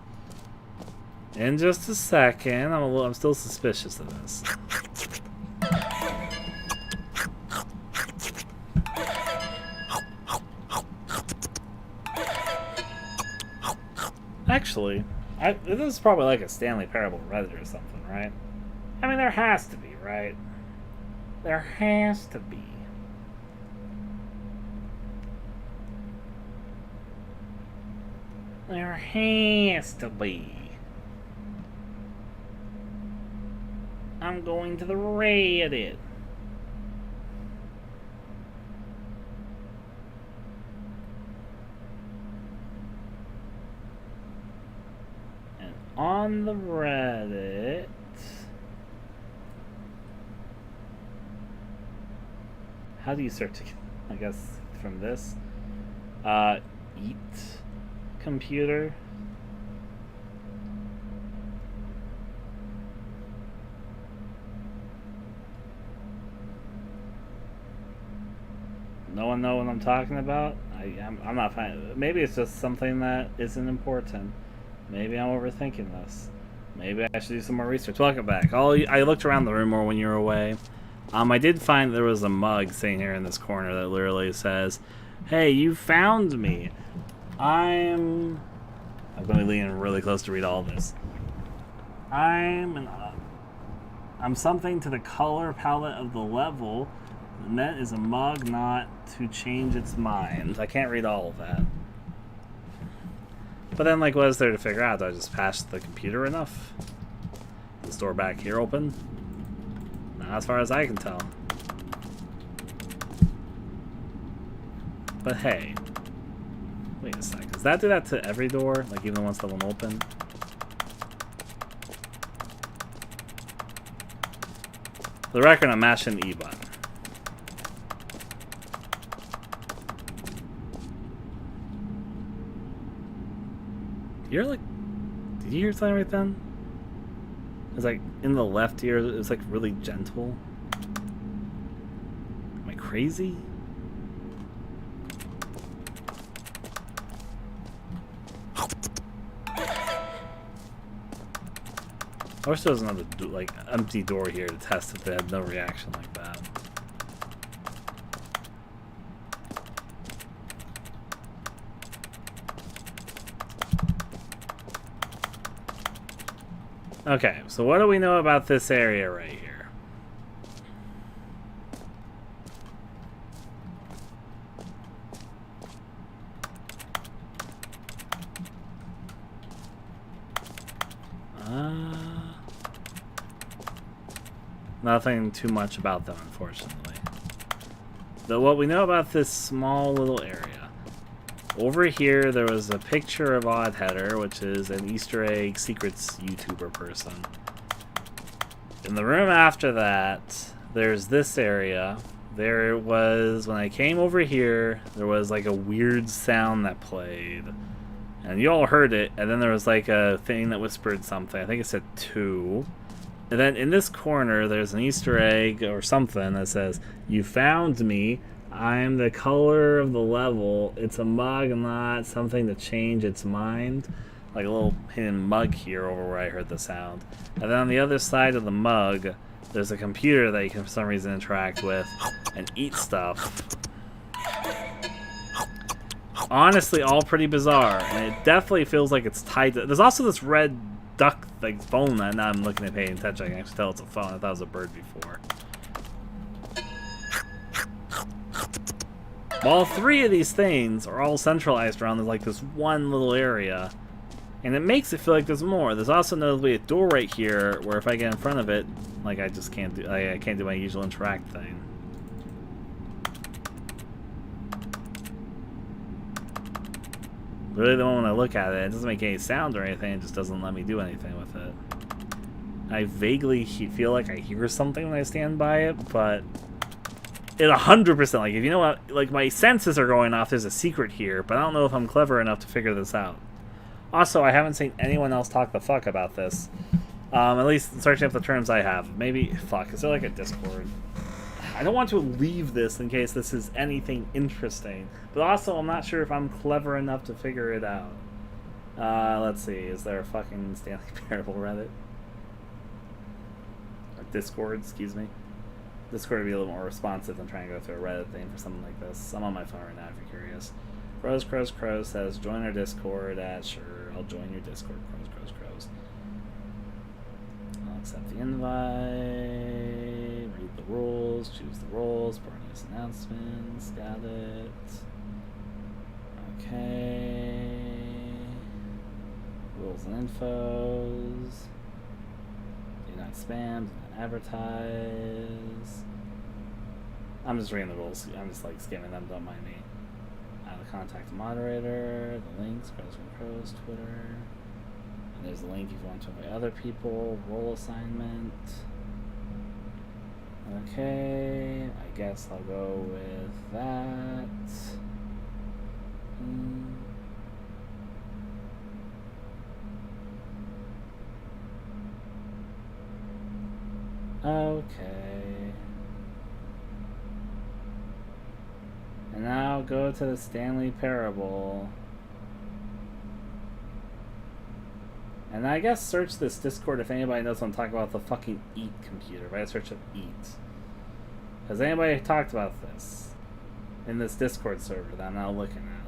In just a second. I'm still suspicious of this. Actually, this is probably like a Stanley Parable Reddit or something, right? I mean, there has to be, right? There has to be. There has to be. I'm going to the Reddit. And on the Reddit... How do you search it? I guess from this. Eat computer. No one know what I'm talking about? I'm not fine. Maybe it's just something that isn't important. Maybe I'm overthinking this. Maybe I should do some more research. Welcome back. I looked around the room more when you were away. I did find there was a mug sitting here in this corner that literally says, "Hey, you found me. I'm going to lean in really close to read all this. I'm something to the color palette of the level. The net is a mug not to change its mind." I can't read all of that. But then, like, what is there to figure out? Do I just pass the computer enough? Is this door back here open? Not as far as I can tell. But hey. Wait a sec. Does that do that to every door? Like, even the ones that won't open? For the record, I'm mashing the E button. You're like... Did you hear something right then? It's like, in the left ear, it's like really gentle. Am I crazy? I wish there was another like empty door here to test if it had no reaction like that. Okay, so what do we know about this area right here? Nothing too much about them, unfortunately. Though what we know about this small little area. Over here, there was a picture of Oddheader, which is an Easter egg secrets YouTuber person. In the room after that, there's this area. There was, when I came over here, there was like a weird sound that played. And you all heard it, and then there was like a thing that whispered something. I think it said 2. And then in this corner, there's an Easter egg or something that says, "You found me. I'm the color of the level. It's a mug, not something to change its mind." Like a little hidden mug here over where I heard the sound. And then on the other side of the mug, there's a computer that you can for some reason interact with and eat stuff. Honestly, all pretty bizarre. And it definitely feels like it's tied to... There's also this red duck like phone that now I'm looking at paying attention. I can actually tell it's a phone. I thought it was a bird before. All 3 of these things are all centralized around like this one little area, and it makes it feel like there's more. There's also notably a door right here where if I get in front of it, like I just can't do. I can't do my usual interact thing. Really, the moment I look at it, it doesn't make any sound or anything. It just doesn't let me do anything with it. I vaguely feel like I hear something when I stand by it, but it 100%, like, if you know what, like, my senses are going off, there's a secret here, but I don't know if I'm clever enough to figure this out. Also, I haven't seen anyone else talk the fuck about this. At least searching up the terms I have. Maybe, fuck, is there like a Discord? I don't want to leave this in case this is anything interesting, but also I'm not sure if I'm clever enough to figure it out. Let's see, is there a fucking Stanley Parable Reddit? Or Discord, excuse me. Discord would be a little more responsive than trying to go through a Reddit thing for something like this. I'm on my phone right now if you're curious. Crows says, join our Discord at, sure, I'll join your Discord, Crows. I'll accept the invite, read the rules, choose the roles, bonus announcements, got it. Okay. Rules and infos. Do not spam, do not advertise. I'm just reading the rules. I'm just like skimming them, don't mind me. The contact moderator, the links, Crows, Twitter. And there's a link if you want to invite other people, role assignment. Okay, I guess I'll go with that. Okay. And now go to the Stanley Parable. And I guess search this Discord if anybody knows what I'm talking about, the fucking EAT computer, right? Search up EAT. Has anybody talked about this in this Discord server that I'm now looking at?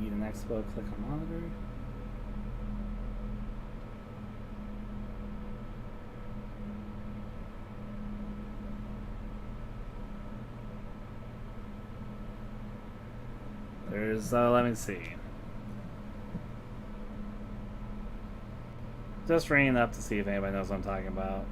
Eat an expo, click on monitor. There's, let me see. Just ringing up to see if anybody knows what I'm talking about.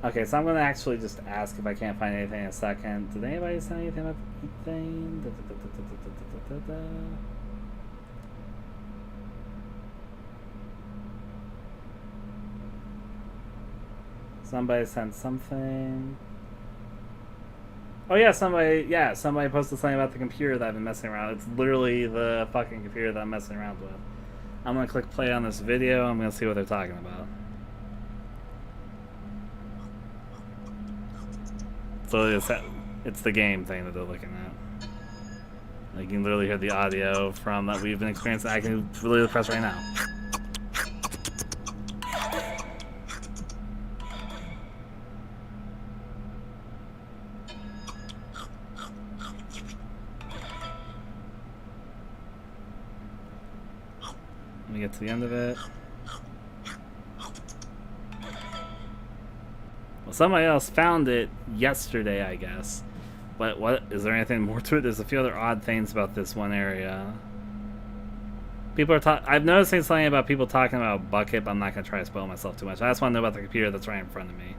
Okay, so I'm going to actually just ask if I can't find anything in a second. Did anybody say anything about the thing? Somebody sent something. Oh yeah, somebody posted something about the computer that I've been messing around. It's literally the fucking computer that I'm messing around with. I'm gonna click play on this video. I'm gonna see what they're talking about. So it's the game thing that they're looking at. You can literally hear the audio from that we've been experiencing. I can literally press right now. Let me get to the end of it. Well, somebody else found it yesterday, I guess. But what is there anything more to it? There's a few other odd things about this one area. People are I've noticed something about people talking about bucket, but I'm not gonna try to spoil myself too much. I just want to know about the computer that's right in front of me.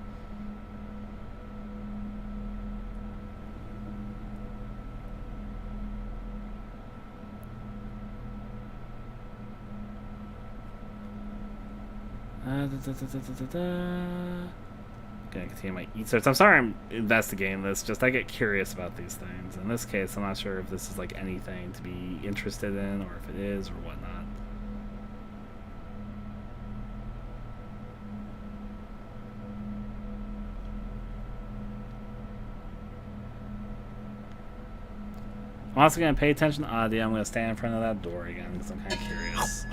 Gonna continue my EAT search. I'm sorry I'm investigating this, just I get curious about these things. In this case, I'm not sure if this is like anything to be interested in or if it is or whatnot. I'm also gonna pay attention to audio. I'm gonna stand in front of that door again because I'm kind of curious.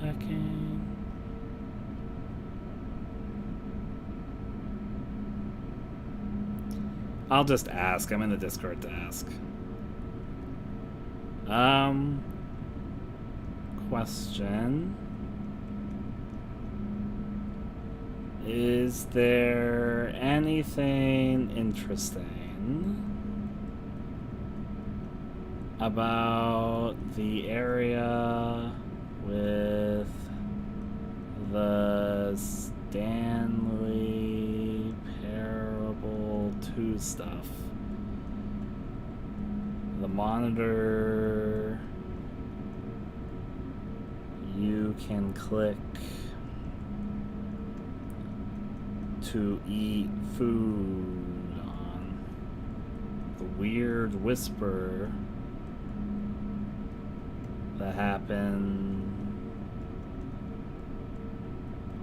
Checking. I'll just ask. I'm in the Discord to ask. Question. Is there anything interesting about the area with the Stanley Parable 2 stuff? The monitor, you can click to eat food on. The weird whisper that happened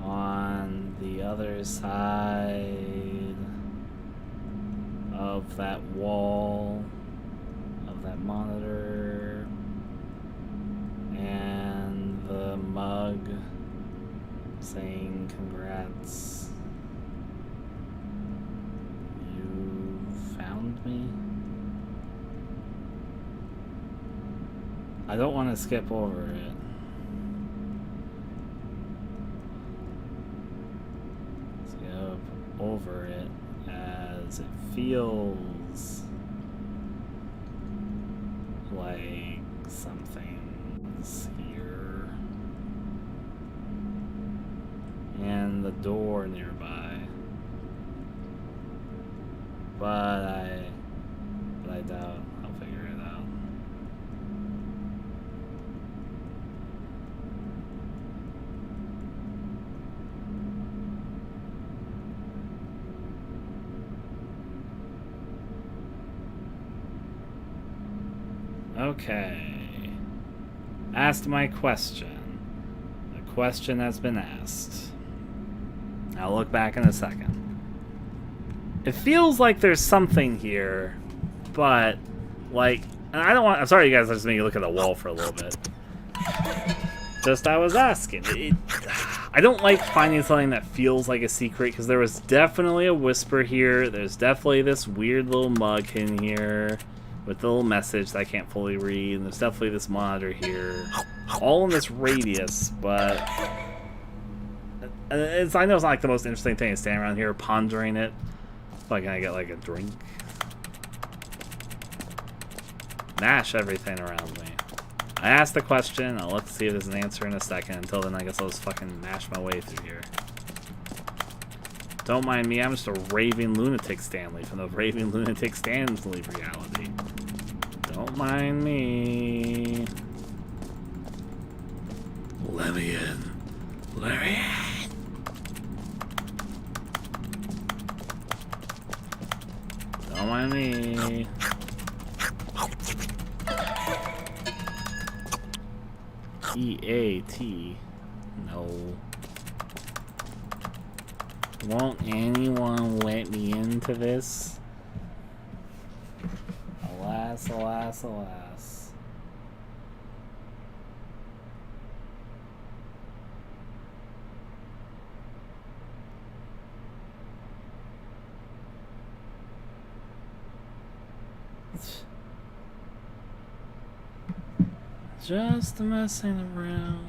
on the other side of that wall of that monitor, and the mug saying congrats, you found me. I don't want to skip over it. Skip over it as it feels like something things here. And the door nearby. But I doubt I'll figure it out. Okay. Asked my question. The question has been asked. I'll look back in a second. It feels like there's something here, but like, and I don't want. I'm sorry, you guys. I just made you look at the wall for a little bit. Just I was asking. I don't like finding something that feels like a secret because there was definitely a whisper here. There's definitely this weird little mug in here with the little message that I can't fully read. And there's definitely this monitor here, all in this radius. But I know it's not like the most interesting thing to stand around here pondering it. Like, can I get like a drink? Mash everything around me. I asked the question. Let's see if there's an answer in a second. Until then, I guess I'll just fucking mash my way through here. Don't mind me. I'm just a raving lunatic, Stanley, from the raving lunatic Stanley reality. Don't mind me. Let me in. Let me in. Don't mind me. EAT. No. Won't anyone let me into this? Alas, alas, alas. Just messing around.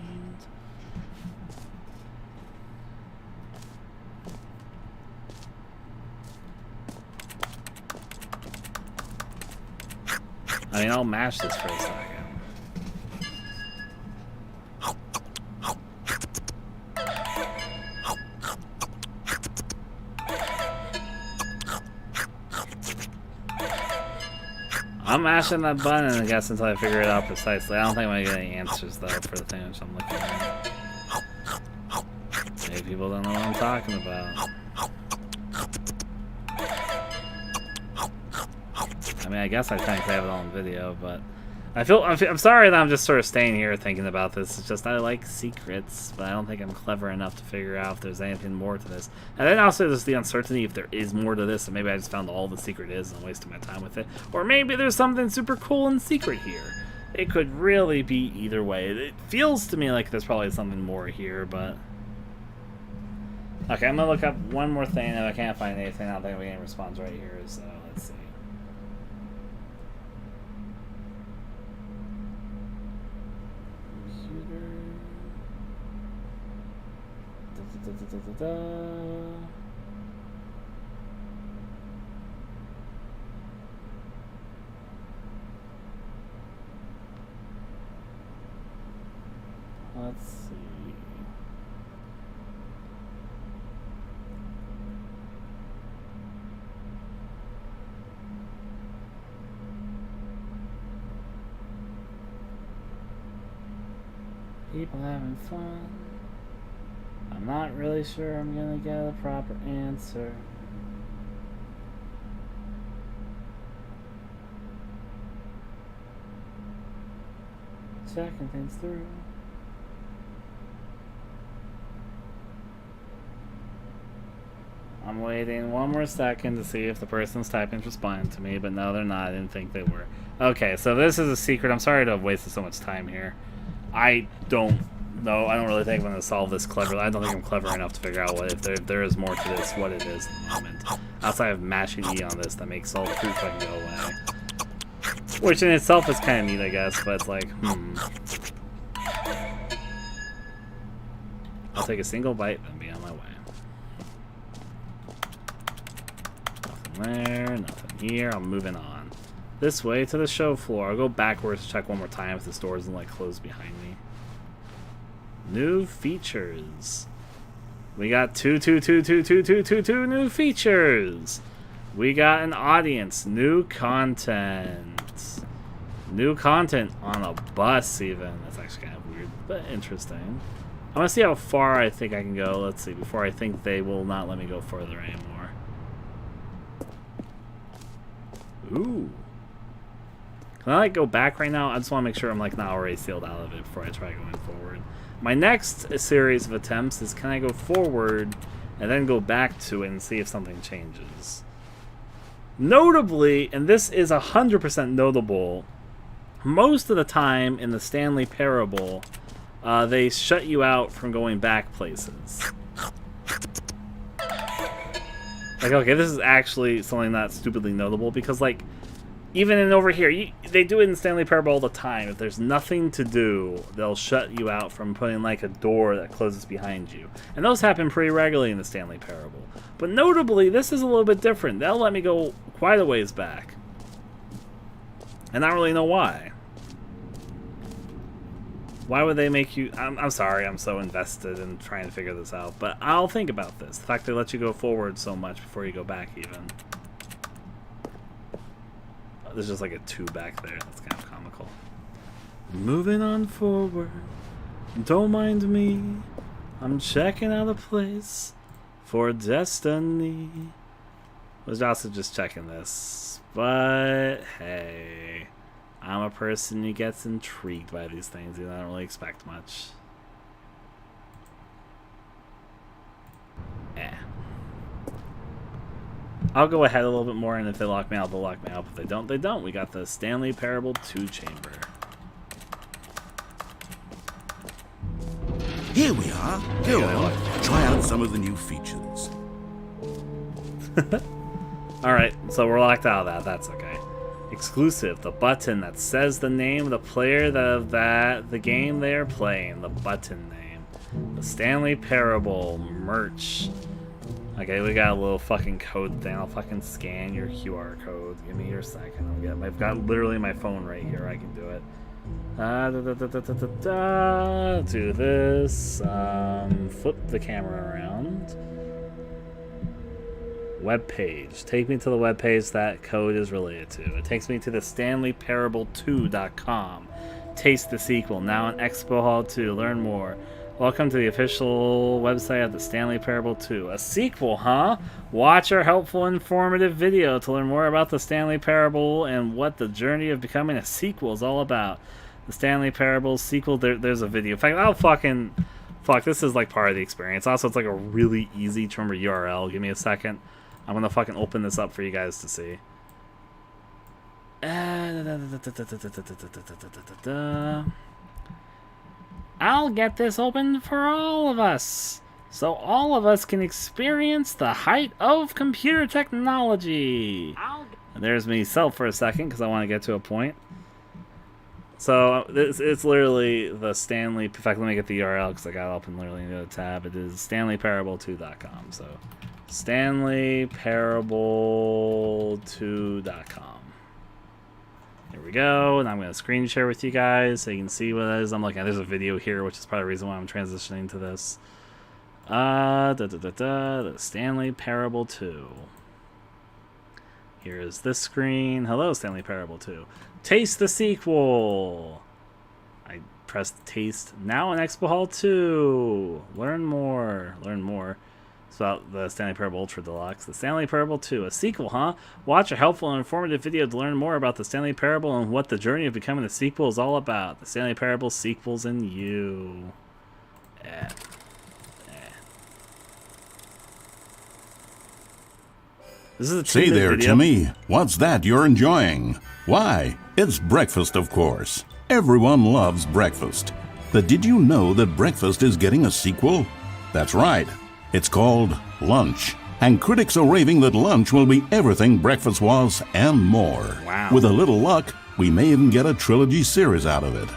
I mean, I'll mash this for a second. I'm mashing that button, I guess, until I figure it out precisely. I don't think I'm going to get any answers, though, for the thing which I'm looking at. Maybe people don't know what I'm talking about. I mean, I guess I technically have it all in video, but I'm sorry that I'm just sort of staying here thinking about this. It's just I like secrets, but I don't think I'm clever enough to figure out if there's anything more to this. And then also there's the uncertainty if there is more to this, and maybe I just found all the secret is and wasted my time with it. Or maybe there's something super cool and secret here. It could really be either way. It feels to me like there's probably something more here, but... Okay, I'm gonna look up one more thing, and if I can't find anything, I don't think we get any response right here, so let's see. Let's see. People having fun. I'm not really sure I'm gonna get a proper answer. Checking things through. I'm waiting one more second to see if the person's typing's responding to me, but no, they're not. I didn't think they were. Okay, so this is a secret. I'm sorry to have wasted so much time here. I don't know. I don't really think I'm going to solve this cleverly. I don't think I'm clever enough to figure out what if there is more to this, what it is at the moment. Outside of mashing E on this, that makes all the fruit fucking go away. Which in itself is kind of neat, I guess, but it's like, I'll take a single bite and be on my way. Nothing there, nothing here. I'm moving on. This way to the show floor. I'll go backwards to check one more time if this door isn't like closed behind me. New features. We got two new features. We got an audience. New content. New content on a bus even. That's actually kind of weird, but interesting. I want to see how far I think I can go. Let's see, before I think they will not let me go further anymore. Ooh. Can I like go back right now? I just want to make sure I'm like not already sealed out of it before I try going forward. My next series of attempts is can I go forward and then go back to it and see if something changes. Notably, and this is 100% notable, most of the time in the Stanley Parable, they shut you out from going back places. Like, okay, this is actually something that's stupidly notable because, like, even in over here, they do it in Stanley Parable all the time. If there's nothing to do, they'll shut you out from putting, like, a door that closes behind you. And those happen pretty regularly in the Stanley Parable. But notably, this is a little bit different. They'll let me go quite a ways back. And I don't really know why. Why would they make you... I'm sorry, I'm so invested in trying to figure this out. But I'll think about this. The fact they let you go forward so much before you go back, even. There's just like a 2 back there. That's kind of comical. Moving on forward. Don't mind me. I'm checking out a place for destiny. I was also just checking this. But, hey... I'm a person who gets intrigued by these things, and I don't really expect much. I'll go ahead a little bit more, and if they lock me out, they'll lock me out. If they don't, they don't. We got the Stanley Parable 2 chamber. Here we are. Go on. Try out some of the new features. Alright, so we're locked out of that. That's okay. Exclusive, the button that says the name of the player the game they are playing. The button name. The Stanley Parable merch. Okay, we got a little fucking code thing. I'll fucking scan your QR code. Give me your second. I've got literally my phone right here. I can do it. Do this. Flip the camera around. Web page. Take me to the web page that code is related to. It takes me to the StanleyParable2.com. Taste the sequel. Now in Expo Hall 2. Learn more. Welcome to the official website of the Stanley Parable 2. A sequel, huh? Watch our helpful, informative video to learn more about the Stanley Parable and what the journey of becoming a sequel is all about. The Stanley Parable sequel. There's a video. In fact, I'll fucking... Fuck, this is like part of the experience. Also, it's like a really easy to remember URL. Give me a second. I'm gonna fucking open this up for you guys to see. I'll get this open for all of us, so all of us can experience the height of computer technology. And there's myself for a second, because I want to get to a point. So, it's literally the Stanley... In fact, let me get the URL, because I got it open literally in the other tab. It is StanleyParable2.com, so... StanleyParable2.com. Here we go, and I'm going to screen share with you guys so you can see what it is I'm looking at. There's a video here, which is probably the reason why I'm transitioning to this. The Stanley Parable 2. Here is this screen. Hello, Stanley Parable 2. Taste the sequel. I pressed taste. Now in Expo Hall 2. Learn more. Learn more. It's about the Stanley Parable Ultra Deluxe. The Stanley Parable 2. A sequel, huh? Watch a helpful and informative video to learn more about the Stanley Parable and what the journey of becoming a sequel is all about. The Stanley Parable sequels in you. This is a Say there, video. Timmy. What's that you're enjoying? Why, it's breakfast, of course. Everyone loves breakfast. But did you know that breakfast is getting a sequel? That's right. It's called Lunch. And critics are raving that lunch will be everything breakfast was and more. Wow. With a little luck, we may even get a trilogy series out of it.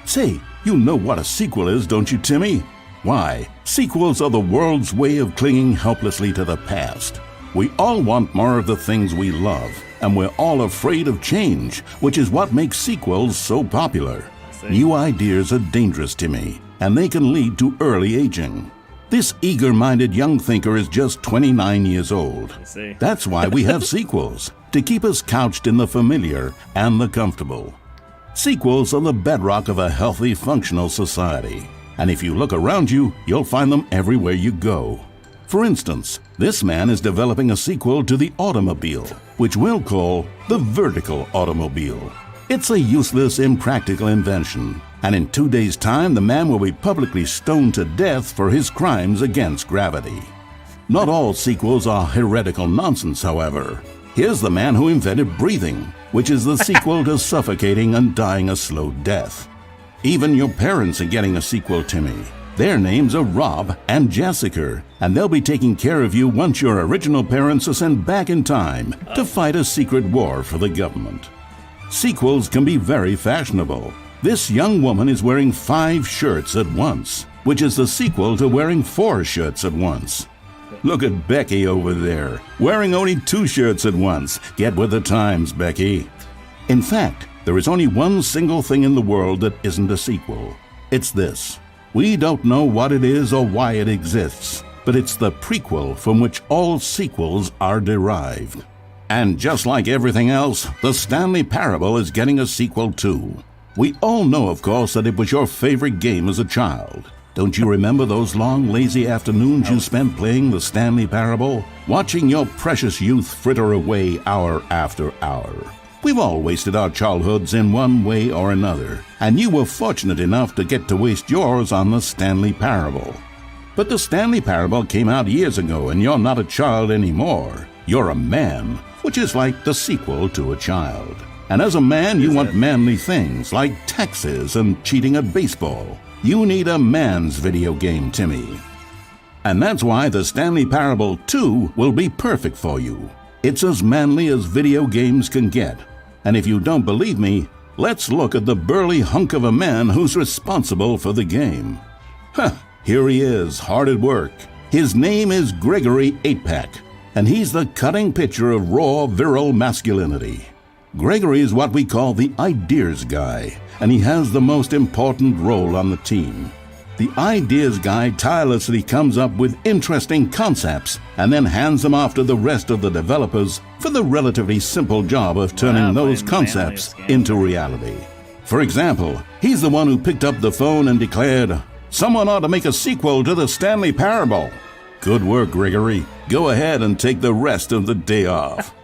Say, you know what a sequel is, don't you, Timmy? Why, sequels are the world's way of clinging helplessly to the past. We all want more of the things we love. and we're all afraid of change, which is what makes sequels so popular. New ideas are dangerous to me, and they can lead to early aging. This eager-minded young thinker is just 29 years old. That's why we have sequels, to keep us couched in the familiar and the comfortable. Sequels are the bedrock of a healthy, functional society. And if you look around you, you'll find them everywhere you go. For instance, this man is developing a sequel to the automobile, which we'll call the vertical automobile. It's a useless, impractical invention, and in 2 days' time, the man will be publicly stoned to death for his crimes against gravity. Not all sequels are heretical nonsense, however. Here's the man who invented breathing, which is the sequel to suffocating and dying a slow death. Even your parents are getting a sequel, Timmy. Their names are Rob and Jessica, and they'll be taking care of you once your original parents are sent back in time to fight a secret war for the government. Sequels can be very fashionable. This young woman is wearing 5 shirts at once, which is the sequel to wearing 4 shirts at once. Look at Becky over there, wearing only 2 shirts at once. Get with the times, Becky. In fact, there is only one single thing in the world that isn't a sequel. It's this. We don't know what it is or why it exists, but it's the prequel from which all sequels are derived. And just like everything else, the Stanley Parable is getting a sequel too. We all know, of course, that it was your favorite game as a child. Don't you remember those long, lazy afternoons you spent playing the Stanley Parable? Watching your precious youth fritter away hour after hour. We've all wasted our childhoods in one way or another, and you were fortunate enough to get to waste yours on the Stanley Parable. But the Stanley Parable came out years ago, and you're not a child anymore. You're a man, which is like the sequel to a child. And as a man, you want manly things like taxes and cheating at baseball. You need a man's video game, Timmy. And that's why the Stanley Parable 2 will be perfect for you. It's as manly as video games can get. And if you don't believe me, let's look at the burly hunk of a man who's responsible for the game. Here he is, hard at work. His name is Gregory 8-Pack, and he's the cutting picture of raw, virile masculinity. Gregory is what we call the ideas guy, and he has the most important role on the team. The ideas guy tirelessly comes up with interesting concepts and then hands them off to the rest of the developers for the relatively simple job of turning those concepts into reality. For example, he's the one who picked up the phone and declared, "Someone ought to make a sequel to the Stanley Parable." Good work, Gregory. Go ahead and take the rest of the day off.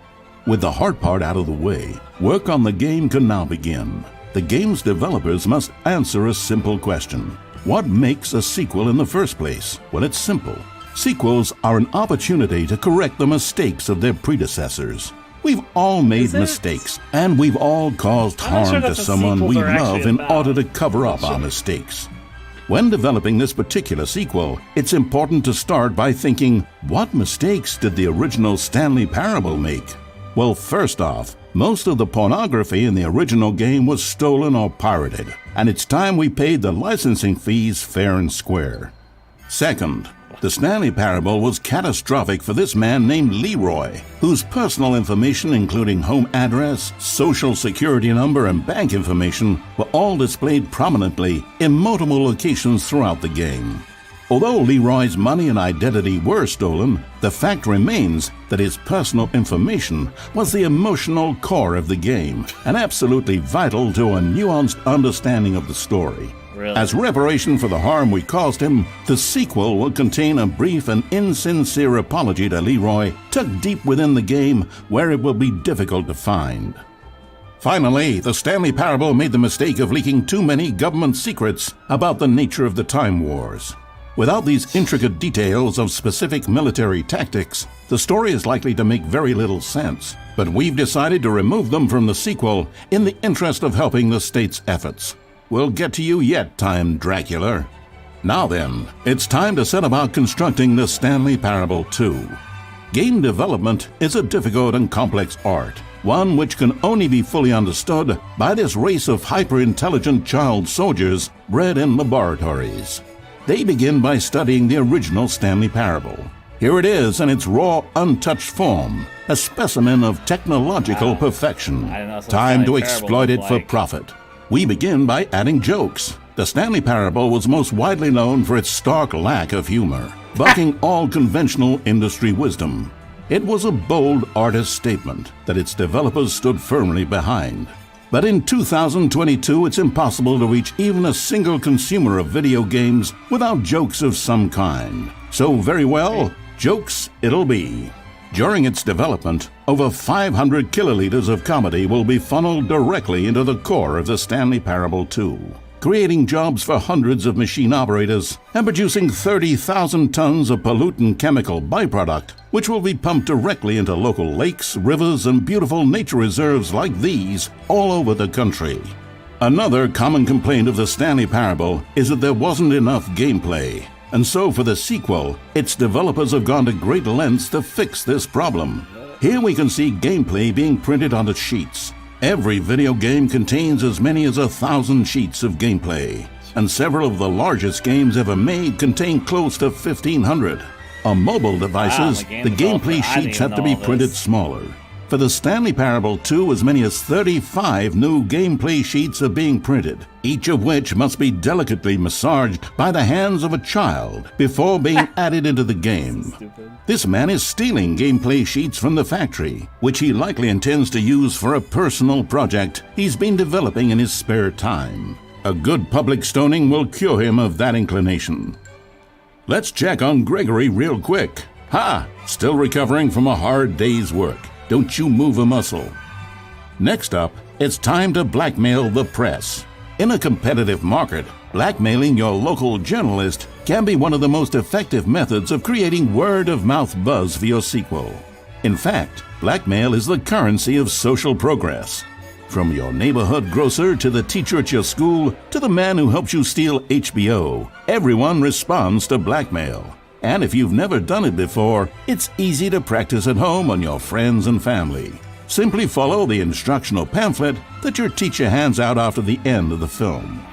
With the hard part out of the way, work on the game can now begin. The game's developers must answer a simple question. What makes a sequel in the first place? Well, it's simple. Sequels are an opportunity to correct the mistakes of their predecessors. We've all made mistakes, and we've all caused harm to someone we love in order to cover up our mistakes. When developing this particular sequel, it's important to start by thinking, what mistakes did the original Stanley Parable make? Well, first off, most of the pornography in the original game was stolen or pirated, and it's time we paid the licensing fees fair and square. Second, the Stanley Parable was catastrophic for this man named Leroy, whose personal information, including home address, social security number, and bank information, were all displayed prominently in multiple locations throughout the game. Although Leroy's money and identity were stolen, the fact remains that his personal information was the emotional core of the game and absolutely vital to a nuanced understanding of the story. Really? As reparation for the harm we caused him, the sequel will contain a brief and insincere apology to Leroy tucked deep within the game where it will be difficult to find. Finally, the Stanley Parable made the mistake of leaking too many government secrets about the nature of the Time Wars. Without these intricate details of specific military tactics, the story is likely to make very little sense. But we've decided to remove them from the sequel in the interest of helping the state's efforts. We'll get to you yet, Time Dracula. Now then, it's time to set about constructing the Stanley Parable 2. Game development is a difficult and complex art, one which can only be fully understood by this race of hyper-intelligent child soldiers bred in laboratories. They begin by studying the original Stanley Parable. Here it is in its raw, untouched form, a specimen of technological perfection. I don't know, so Time to Stanley exploit Parable it for looked like. profit. We begin by adding jokes. The Stanley Parable was most widely known for its stark lack of humor, bucking all conventional industry wisdom. It was a bold artist statement that its developers stood firmly behind. But in 2022, it's impossible to reach even a single consumer of video games without jokes of some kind. So very well, jokes it'll be. During its development, over 500 kiloliters of comedy will be funneled directly into the core of the Stanley Parable 2, creating jobs for hundreds of machine operators and producing 30,000 tons of pollutant chemical byproduct, which will be pumped directly into local lakes, rivers, and beautiful nature reserves like these all over the country. Another common complaint of the Stanley Parable is that there wasn't enough gameplay. And so for the sequel, its developers have gone to great lengths to fix this problem. Here we can see gameplay being printed onto sheets. Every video game contains as many as 1,000 sheets of gameplay, and several of the largest games ever made contain close to 1,500. On mobile devices, the gameplay sheets have to be printed smaller. For the Stanley Parable 2, as many as 35 new gameplay sheets are being printed, each of which must be delicately massaged by the hands of a child before being added into the game. This man is stealing gameplay sheets from the factory, which he likely intends to use for a personal project he's been developing in his spare time. A good public stoning will cure him of that inclination. Let's check on Gregory real quick. Ha! Still recovering from a hard day's work. Don't you move a muscle. Next up, it's time to blackmail the press. In a competitive market, blackmailing your local journalist can be one of the most effective methods of creating word-of-mouth buzz for your sequel. In fact, blackmail is the currency of social progress. From your neighborhood grocer to the teacher at your school to the man who helps you steal HBO, everyone responds to blackmail. And if you've never done it before, it's easy to practice at home on your friends and family. Simply follow the instructional pamphlet that your teacher hands out after the end of the film.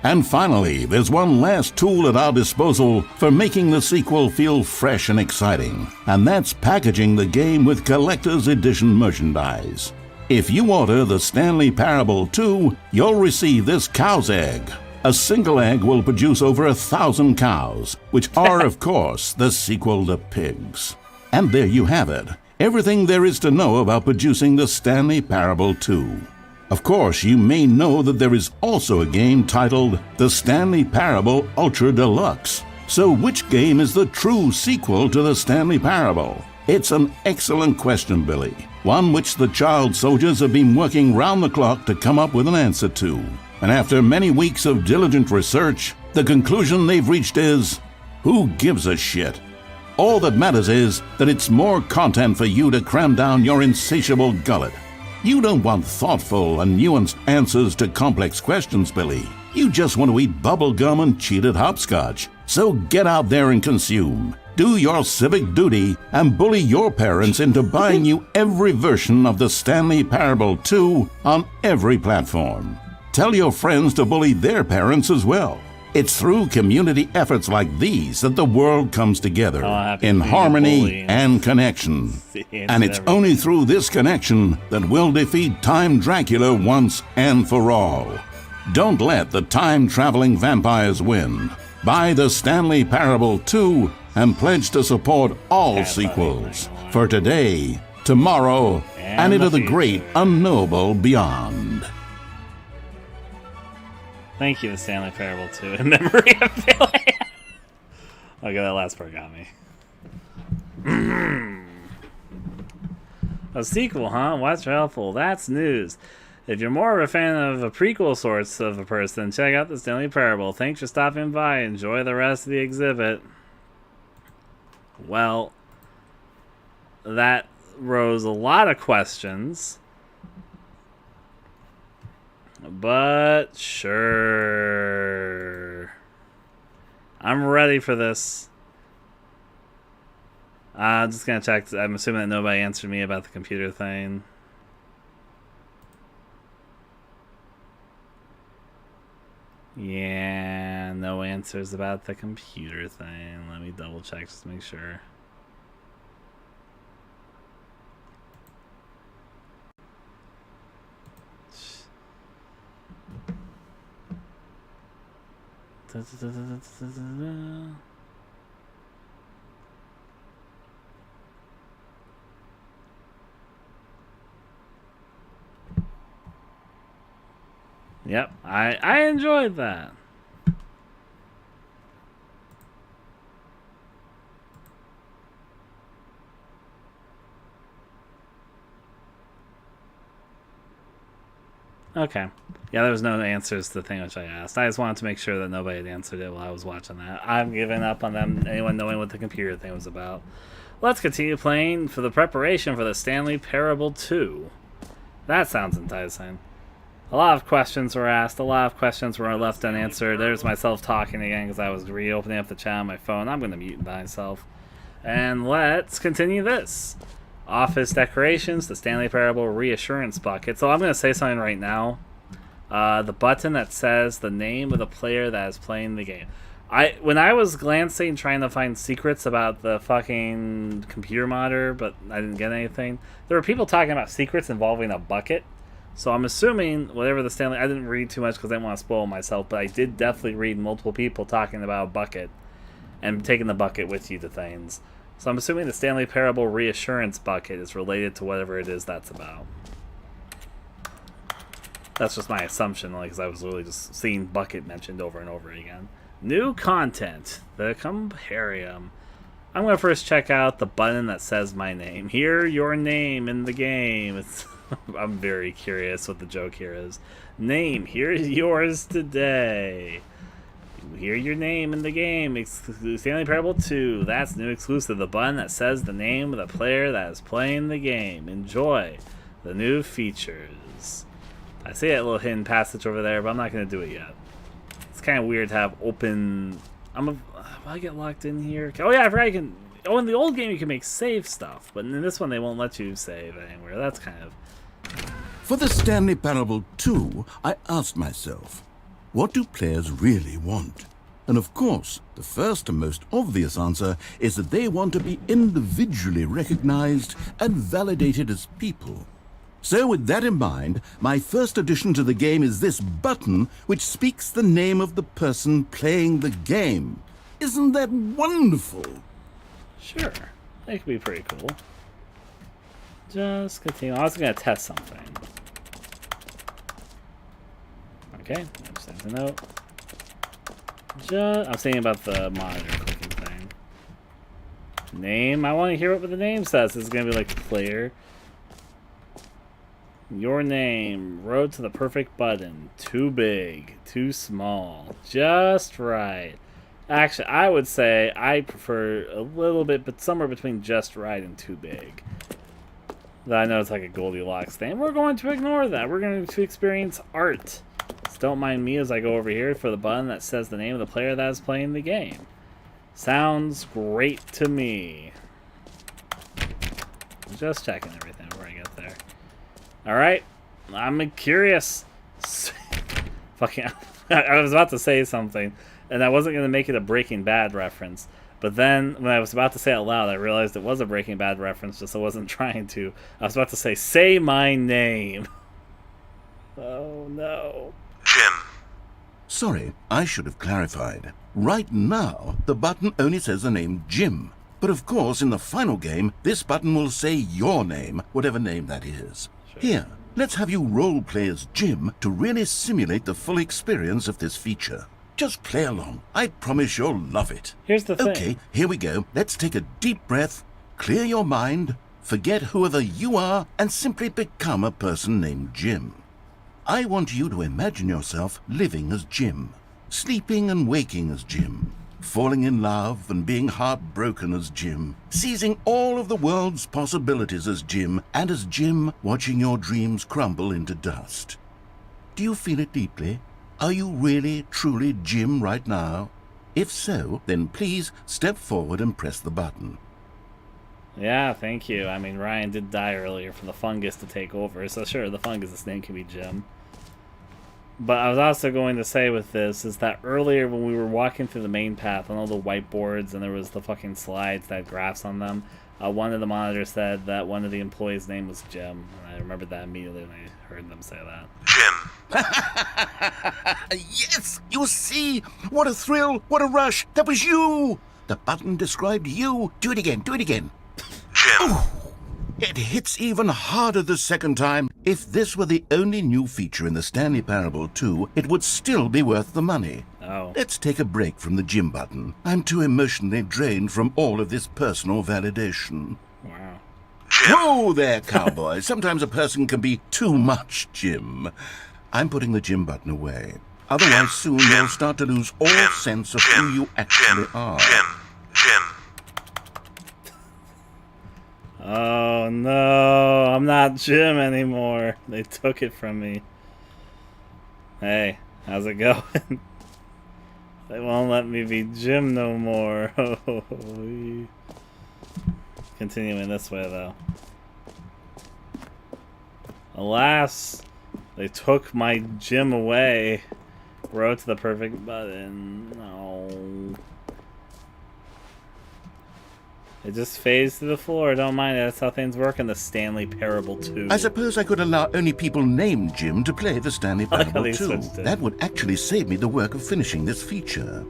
And finally, there's one last tool at our disposal for making the sequel feel fresh and exciting, and that's packaging the game with collector's edition merchandise. If you order the Stanley Parable 2, you'll receive this cow's egg. A single egg will produce over 1,000 cows, which are, of course, the sequel to pigs. And there you have it. Everything there is to know about producing the Stanley Parable 2. Of course, you may know that there is also a game titled The Stanley Parable Ultra Deluxe. So which game is the true sequel to the Stanley Parable? It's an excellent question, Billy. One which the child soldiers have been working round the clock to come up with an answer to. And after many weeks of diligent research, the conclusion they've reached is, who gives a shit? All that matters is that it's more content for you to cram down your insatiable gullet. You don't want thoughtful and nuanced answers to complex questions, Billy. You just want to eat bubble gum and cheat at hopscotch. So get out there and consume. Do your civic duty and bully your parents into buying you every version of the Stanley Parable 2 on every platform. Tell your friends to bully their parents as well. It's through community efforts like these that the world comes together in harmony and connection. And it's only through this connection that we'll defeat Time Dracula once and for all. Don't let the time-traveling vampires win. Buy the Stanley Parable 2 and pledge to support all sequels for today, tomorrow, and into the great unknowable beyond. Thank you, Stanley Parable 2, in memory of Billy. Okay, that last part got me. A sequel, huh? What's helpful? That's news. If you're more of a fan of a prequel sorts of a person, check out the Stanley Parable. Thanks for stopping by. Enjoy the rest of the exhibit. Well, that rose a lot of questions. But sure. I'm ready for this. I'm just going to check. I'm assuming that nobody answered me about the computer thing. Yeah, no answers about the computer thing. Let me double check just to make sure. Yep, I enjoyed that. Okay. Yeah, there was no answers to the thing which I asked. I just wanted to make sure that nobody had answered it while I was watching that. I'm giving up on them, anyone knowing what the computer thing was about. Let's continue playing for the preparation for the Stanley Parable 2. That sounds enticing. A lot of questions were asked. A lot of questions were left unanswered. There's myself talking again because I was reopening up the chat on my phone. I'm going to mute myself. And let's continue this. Office decorations, the Stanley Parable reassurance bucket. So I'm going to say something right now. The button that says the name of the player that is playing the game. When I was glancing, trying to find secrets about the fucking computer monitor, but I didn't get anything. There were people talking about secrets involving a bucket. So I'm assuming whatever the Stanley... I didn't read too much because I didn't want to spoil myself, but I did definitely read multiple people talking about a bucket and taking the bucket with you to things. So I'm assuming the Stanley Parable reassurance bucket is related to whatever it is that's about. That's just my assumption, because I was literally just seeing bucket mentioned over and over again. New content, the Comparium. I'm going to first check out the button that says my name. Hear your name in the game. I'm very curious what the joke here is. Name, here's yours today. Hear your name in the game. Stanley Parable 2. That's new exclusive. The button that says the name of the player that is playing the game. Enjoy the new features. I see that little hidden passage over there, but I'm not going to do it yet. It's kind of weird to have open... will I get locked in here? Oh yeah, I forgot you can... Oh, in the old game you can make save stuff, but in this one they won't let you save anywhere. That's kind of... For the Stanley Parable 2, I asked myself, what do players really want? And of course, the first and most obvious answer is that they want to be individually recognized and validated as people. So with that in mind, my first addition to the game is this button which speaks the name of the person playing the game. Isn't that wonderful? Sure. That could be pretty cool. Just continue. I was going to test something. Okay, just have to note. I'm saying about the monitor clicking thing. Name. I want to hear what the name says. This is going to be like the player. Your name. Road to the perfect button. Too big. Too small. Just right. Actually, I would say I prefer a little bit, but somewhere between just right and too big. I know it's like a Goldilocks thing. We're going to ignore that. We're going to experience art. So don't mind me as I go over here for the button that says the name of the player that is playing the game. Sounds great to me. Just checking everything before I get there. Alright. I'm curious. Fucking... I was about to say something, and I wasn't going to make it a Breaking Bad reference. But then, when I was about to say it out loud, I realized it was a Breaking Bad reference, just I wasn't trying to. I was about to say my name. Oh, no. Jim. Sorry, I should have clarified. Right now, the button only says the name Jim. But of course, in the final game, this button will say your name, whatever name that is. Sure. Here, let's have you role-play as Jim to really simulate the full experience of this feature. Just play along. I promise you'll love it. Here's the thing. Okay, here we go. Let's take a deep breath, clear your mind, forget whoever you are, and simply become a person named Jim. I want you to imagine yourself living as Jim, sleeping and waking as Jim, falling in love and being heartbroken as Jim, seizing all of the world's possibilities as Jim, and as Jim watching your dreams crumble into dust. Do you feel it deeply? Are you really, truly Jim right now? If so, then please step forward and press the button. Yeah, thank you. I mean, Ryan did die earlier for the fungus to take over, so sure, the fungus' name can be Jim. But I was also going to say with this is that earlier when we were walking through the main path on all the whiteboards and there was the fucking slides that had graphs on them, one of the monitors said that one of the employees' name was Jim, and I remembered that immediately when I heard them say that. Jim. Yes! You see? What a thrill! What a rush! That was you! The button described you. Do it again. Do it again. Jim. It hits even harder the second time. If this were the only new feature in the Stanley Parable 2, it would still be worth the money. Oh. Let's take a break from the Jim button. I'm too emotionally drained from all of this personal validation. Wow. Whoa there, cowboy. Sometimes a person can be too much Jim. I'm putting the Jim button away. Otherwise, soon you'll start to lose all sense of who you actually are. Jim. Oh no, I'm not Jim anymore. They took it from me. Hey, how's it going? They won't let me be Jim no more. Continuing this way though. Alas, they took my Jim away. Wrote to the perfect button. No. It just fades to the floor. Don't mind it. That's how things work in the Stanley Parable 2. I suppose I could allow only people named Jim to play the Stanley I like how Parable they 2. switched it. That would actually save me the work of finishing this feature.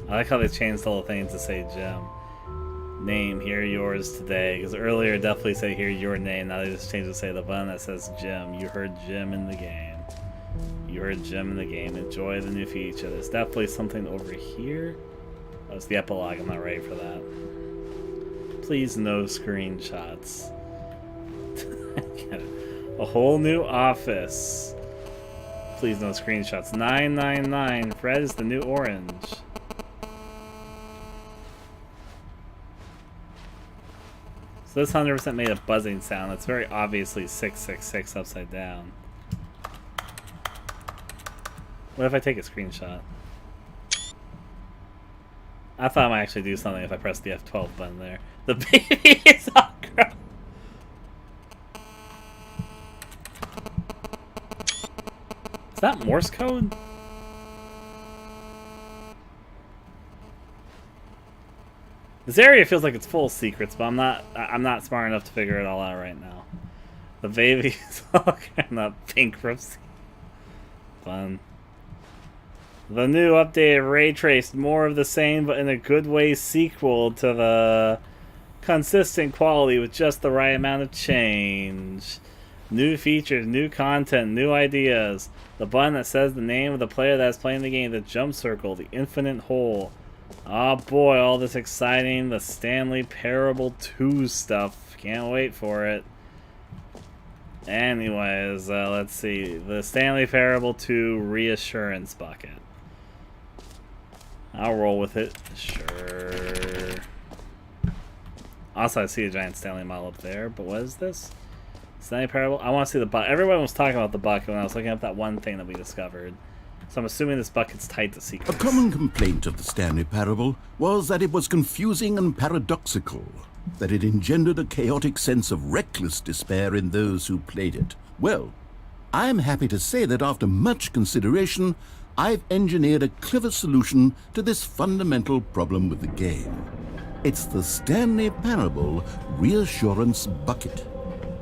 I like how they changed the whole thing to say Jim. Name, hear yours today. Because earlier it definitely said hear your name. Now they just changed it to say the button that says Jim. You heard Jim in the game. You heard Jim in the game. Enjoy the new feature. There's definitely something over here. Oh, it's the epilogue. I'm not ready for that. Please no screenshots. A whole new office. Please no screenshots. 999. Fred is the new orange. So this 100% made a buzzing sound. It's very obviously 666 upside down. What if I take a screenshot? I thought I might actually do something if I press the F12 button there. The baby is all grown. Is that Morse code? This area feels like it's full of secrets, but I'm not smart enough to figure it all out right now. The baby is all kind of bankruptcy. Fun. The new updated ray traced, more of the same, but in a good way sequel to the consistent quality with just the right amount of change. New features, new content, new ideas. The button that says the name of the player that is playing the game, the jump circle, the infinite hole. Oh boy, all this exciting, the Stanley Parable 2 stuff. Can't wait for it. Anyways, let's see. The Stanley Parable 2 reassurance bucket. I'll roll with it. Sure. Also, I see a giant Stanley model up there, but what is this? Stanley Parable? I want to see the bucket. Everyone was talking about the bucket when I was looking up that one thing that we discovered. So I'm assuming this bucket's tied to secrets. A common complaint of the Stanley Parable was that it was confusing and paradoxical, that it engendered a chaotic sense of reckless despair in those who played it. Well, I am happy to say that after much consideration, I've engineered a clever solution to this fundamental problem with the game. It's the Stanley Parable Reassurance Bucket.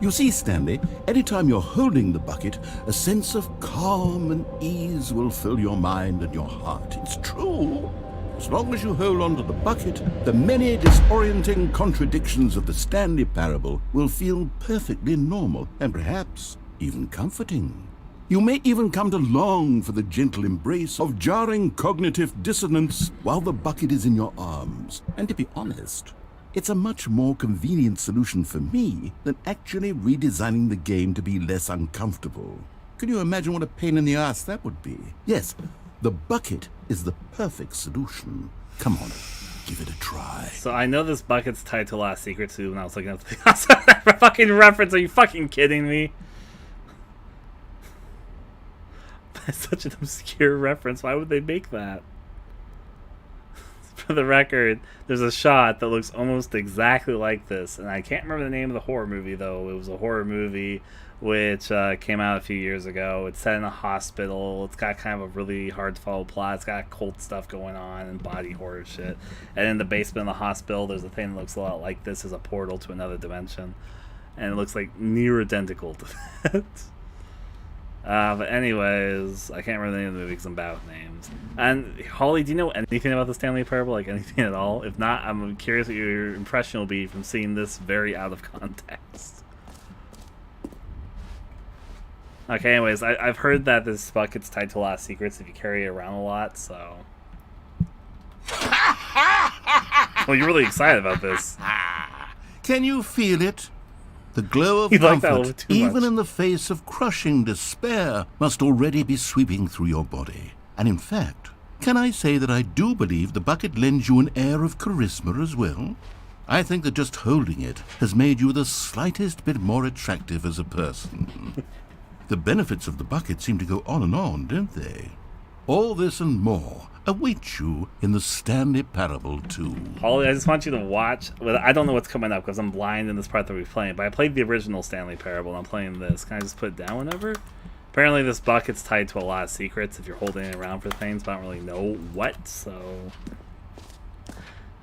You see, Stanley, anytime you're holding the bucket, a sense of calm and ease will fill your mind and your heart. It's true. As long as you hold on to the bucket, the many disorienting contradictions of the Stanley Parable will feel perfectly normal and perhaps even comforting. You may even come to long for the gentle embrace of jarring cognitive dissonance while the bucket is in your arms. And to be honest, it's a much more convenient solution for me than actually redesigning the game to be less uncomfortable. Can you imagine what a pain in the ass that would be? Yes, the bucket is the perfect solution. Come on, give it a try. So I know this bucket's tied to Last Secret too when I was looking at the fucking reference. Are you fucking kidding me? That's such an obscure reference. Why would they make that? It's for the record, there's a shot that looks almost exactly like this, and I can't remember the name of the horror movie, though. It was a horror movie which came out a few years ago. It's set in a hospital. It's got kind of a really hard to follow plot. It's got cult stuff going on and body horror shit. And in the basement of the hospital, there's a thing that looks a lot like this, as a portal to another dimension. And it looks like near identical to that. But anyways, I can't remember the name of the movie because I'm bad with names. And Holly, do you know anything about the Stanley Parable? Like anything at all? If not, I'm curious what your impression will be from seeing this very out of context. Okay, anyways, I've heard that this bucket's tied to a lot of secrets if you carry it around a lot, so... Well, you're really excited about this. Can you feel it? The glow of You like that a comfort, little too even much. in the face of crushing despair, must already be sweeping through your body. And in fact, can I say that I do believe the bucket lends you an air of charisma as well? I think that just holding it has made you the slightest bit more attractive as a person. The benefits of the bucket seem to go on and on, don't they? All this and more await you in the Stanley Parable 2. Holly, I just want you to watch. Well, I don't know what's coming up because I'm blind in this part that we're playing, but I played the original Stanley Parable and I'm playing this. Can I just put it down whenever? Apparently this bucket's tied to a lot of secrets if you're holding it around for things, but I don't really know what, so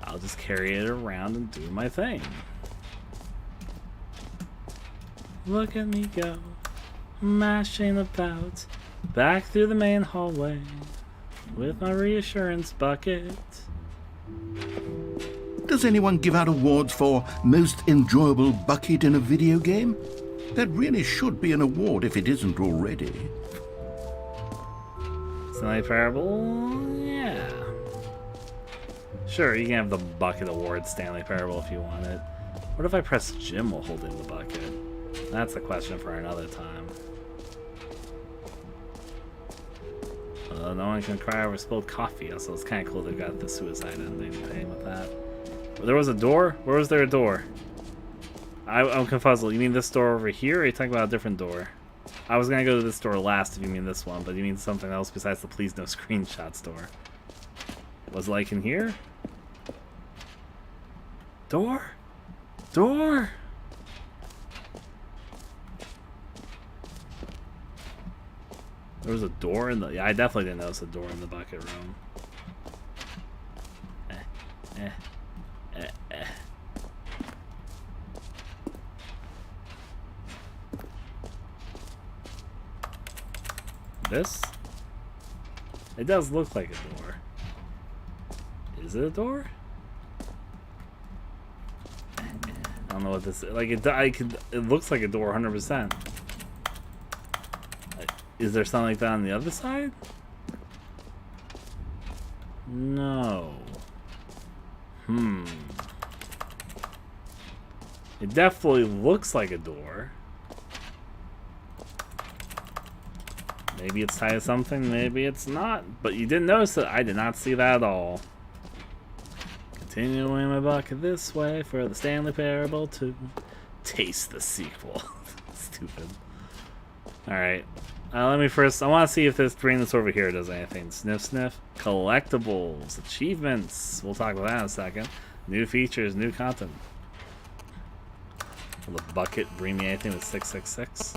I'll just carry it around and do my thing. Look at me go, mashing about, back through the main hallway with my reassurance bucket. Does anyone give out awards for most enjoyable bucket in a video game? That really should be an award if it isn't already. Stanley Parable? Yeah. Sure, you can have the bucket award Stanley Parable if you want it. What if I press Jim while holding the bucket? That's a question for another time. No one can cry over spilled coffee, so it's kind of cool they got the suicide ending thing with that. There was a door? Where was there a door? I'm confused. You mean this door over here, or are you talking about a different door? I was gonna go to this door last if you mean this one, but you mean something else besides the please no screenshots door. Was it like in here? Door? Door? There was a door in the... Yeah, I definitely didn't notice a door in the bucket room. This? It does look like a door. Is it a door? I don't know what this is. Like, it looks like a door 100%. Is there something like that on the other side? No. It definitely looks like a door. Maybe it's tied to something, maybe it's not. But you didn't notice it. I did not see that at all. Continuing my bucket this way for the Stanley Parable 2. Taste the sequel. Stupid. Alright. Let me first, I want to see if this bring this over here does anything. Sniff, sniff. Collectibles. Achievements. We'll talk about that in a second. New features, new content. Will the bucket bring me anything with 666?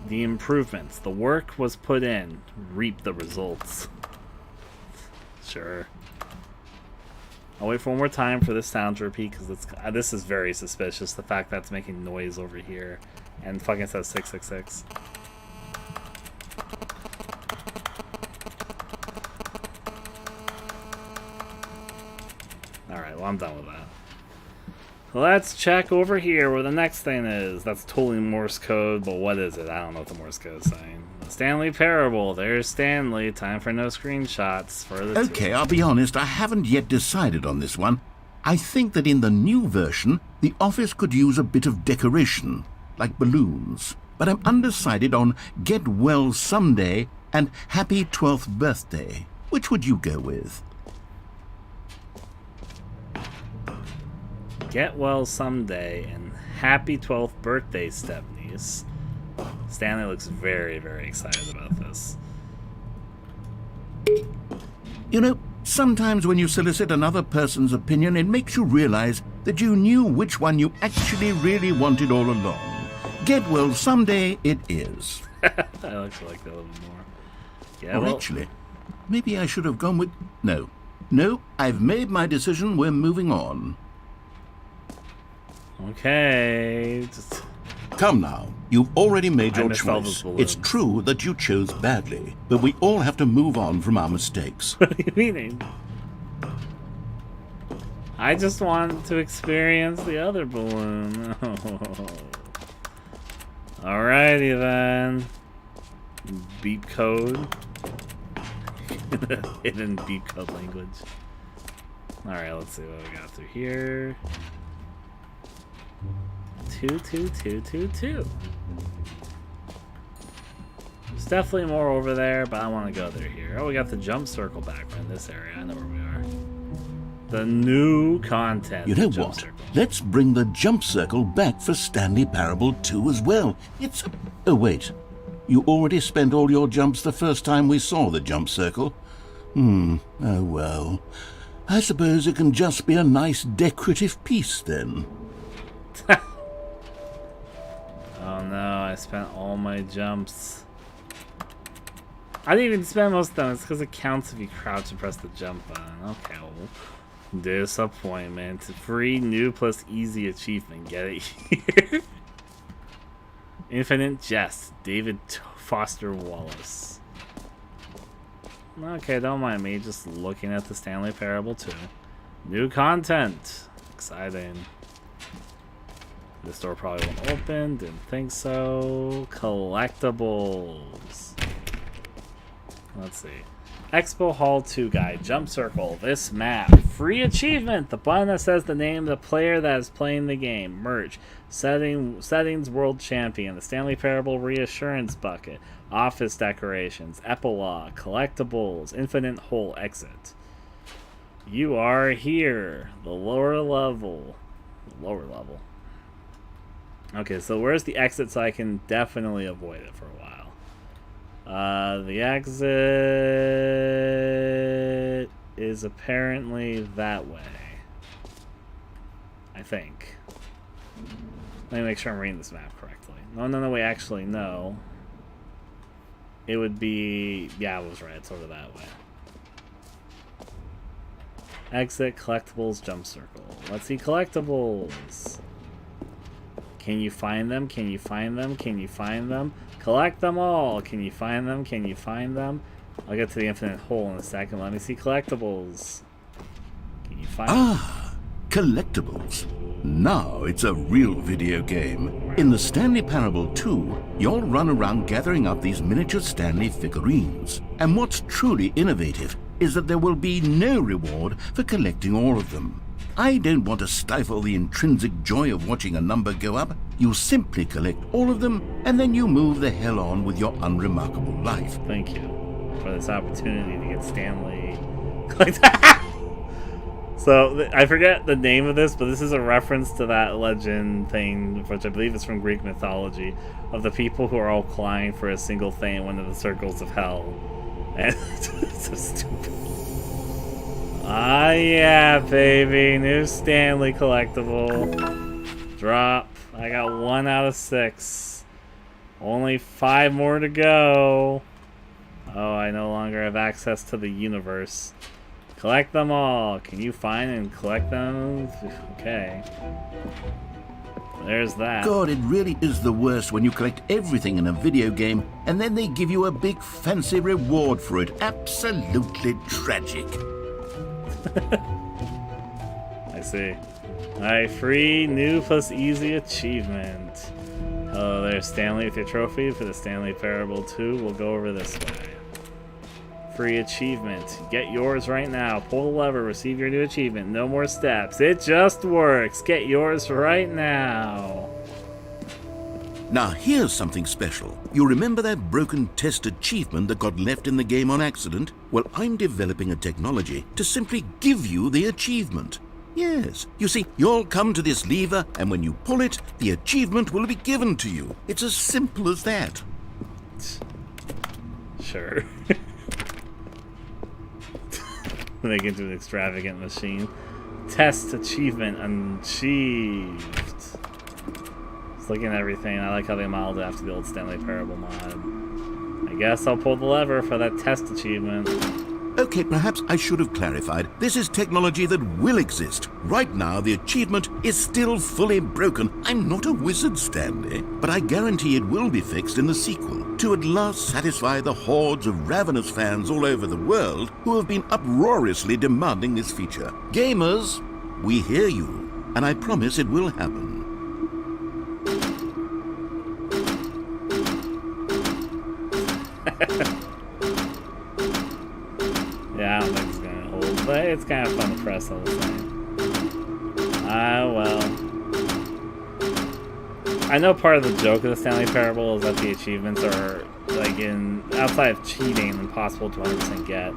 The improvements. The work was put in. Reap the results. Sure. I'll wait for one more time for this sound to repeat because this is very suspicious. The fact that it's making noise over here and fucking says 666. Alright, well I'm done with that. Let's check over here where the next thing is. That's totally Morse code, but what is it? I don't know what the Morse code is saying. The Stanley Parable. There's Stanley. Time for no screenshots for the Okay, I'll be honest, I haven't yet decided on this one. I think that in the new version, the office could use a bit of decoration, like balloons. But I'm undecided on Get Well Someday and Happy 12th Birthday. Which would you go with? Get Well Someday and Happy 12th birthday, Stepniece. Stanley looks very, very excited about this. You know, sometimes when you solicit another person's opinion, it makes you realize that you knew which one you actually really wanted all along. Get well, someday it is. I actually like that a little more. Yeah, Or actually, maybe I should have gone with... No, I've made my decision. We're moving on. Okay, just... Come now, you've already made your missed all those choice. balloons. It's true that you chose badly, but we all have to move on from our mistakes. What do you mean? I just wanted to experience the other balloon. Alrighty then. Beep code. Hidden beep code language. Alright, let's see what we got through here. 22222. There's definitely more over there, but I want to go through here. Oh, we got the jump circle back in this area. I know where we are. The new content. You know jump what? circle. Let's bring the jump circle back for Stanley Parable 2 as well. It's a... Oh, wait. You already spent all your jumps the first time we saw the jump circle. Oh well. I suppose it can just be a nice decorative piece then. Oh no, I spent all my jumps. I didn't even spend most of them. It's because it counts if you crouch and press the jump button. Okay, well, disappointment. Free new plus easy achievement. Get it here. Infinite Jest. David Foster Wallace. Okay, don't mind me. Just looking at the Stanley Parable 2. New content. Exciting. This door probably won't open. Didn't think so. Collectibles. Let's see. Expo Hall 2 guide. Jump circle. This map. Free achievement. The button that says the name of the player that is playing the game. Merch. Settings World Champion. The Stanley Parable Reassurance Bucket. Office decorations. Epilogue. Collectibles. Infinite Hole exit. You are here. The lower level. Okay, so where's the exit so I can definitely avoid it for a while? The exit is apparently that way. I think. Let me make sure I'm reading this map correctly. No, wait, actually, no. It would be... Yeah, I was right. It's over that way. Exit, collectibles, jump circle. Let's see collectibles. Can you find them? Can you find them? Can you find them? Collect them all. Can you find them? Can you find them? I'll get to the infinite hole in a second. Let me see collectibles. Can you find them? Collectibles. Now it's a real video game. In the Stanley Parable 2, you'll run around gathering up these miniature Stanley figurines. And what's truly innovative is that there will be no reward for collecting all of them. I don't want to stifle the intrinsic joy of watching a number go up. You simply collect all of them, and then you move the hell on with your unremarkable life. Thank you for this opportunity to get Stanley. So, I forget the name of this, but this is a reference to that legend thing, which I believe is from Greek mythology, of the people who are all clawing for a single thing in one of the circles of hell. And it's so stupid. Ah, yeah, baby. New Stanley collectible. Drop. I got 1 out of 6. Only 5 more to go. Oh, I no longer have access to the universe. Collect them all. Can you find and collect them? Okay. There's that. God, it really is the worst when you collect everything in a video game and then they give you a big fancy reward for it. Absolutely tragic. I see. Alright, free, new plus easy achievement. Hello there, Stanley, with your trophy for the Stanley Parable 2. We'll go over this way. Free achievement. Get yours right now. Pull the lever, receive your new achievement. No more steps. It just works. Get yours right now. Now here's something special. You remember that broken test achievement that got left in the game on accident? Well, I'm developing a technology to simply give you the achievement. Yes. You see, you'll come to this lever, and when you pull it, the achievement will be given to you. It's as simple as that. Sure. Make it into an extravagant machine. Test achievement achieved. Just looking at everything, I like how they modeled it after the old Stanley Parable mod. I guess I'll pull the lever for that test achievement. Okay, perhaps I should have clarified. This is technology that will exist. Right now, the achievement is still fully broken. I'm not a wizard, Stanley, but I guarantee it will be fixed in the sequel to at last satisfy the hordes of ravenous fans all over the world who have been uproariously demanding this feature. Gamers, we hear you, and I promise it will happen. Yeah, I don't think it's gonna hold, but it's kind of fun to press all the time. Ah, well. I know part of the joke of the Stanley Parable is that the achievements are, like, outside of cheating, impossible to 100% get.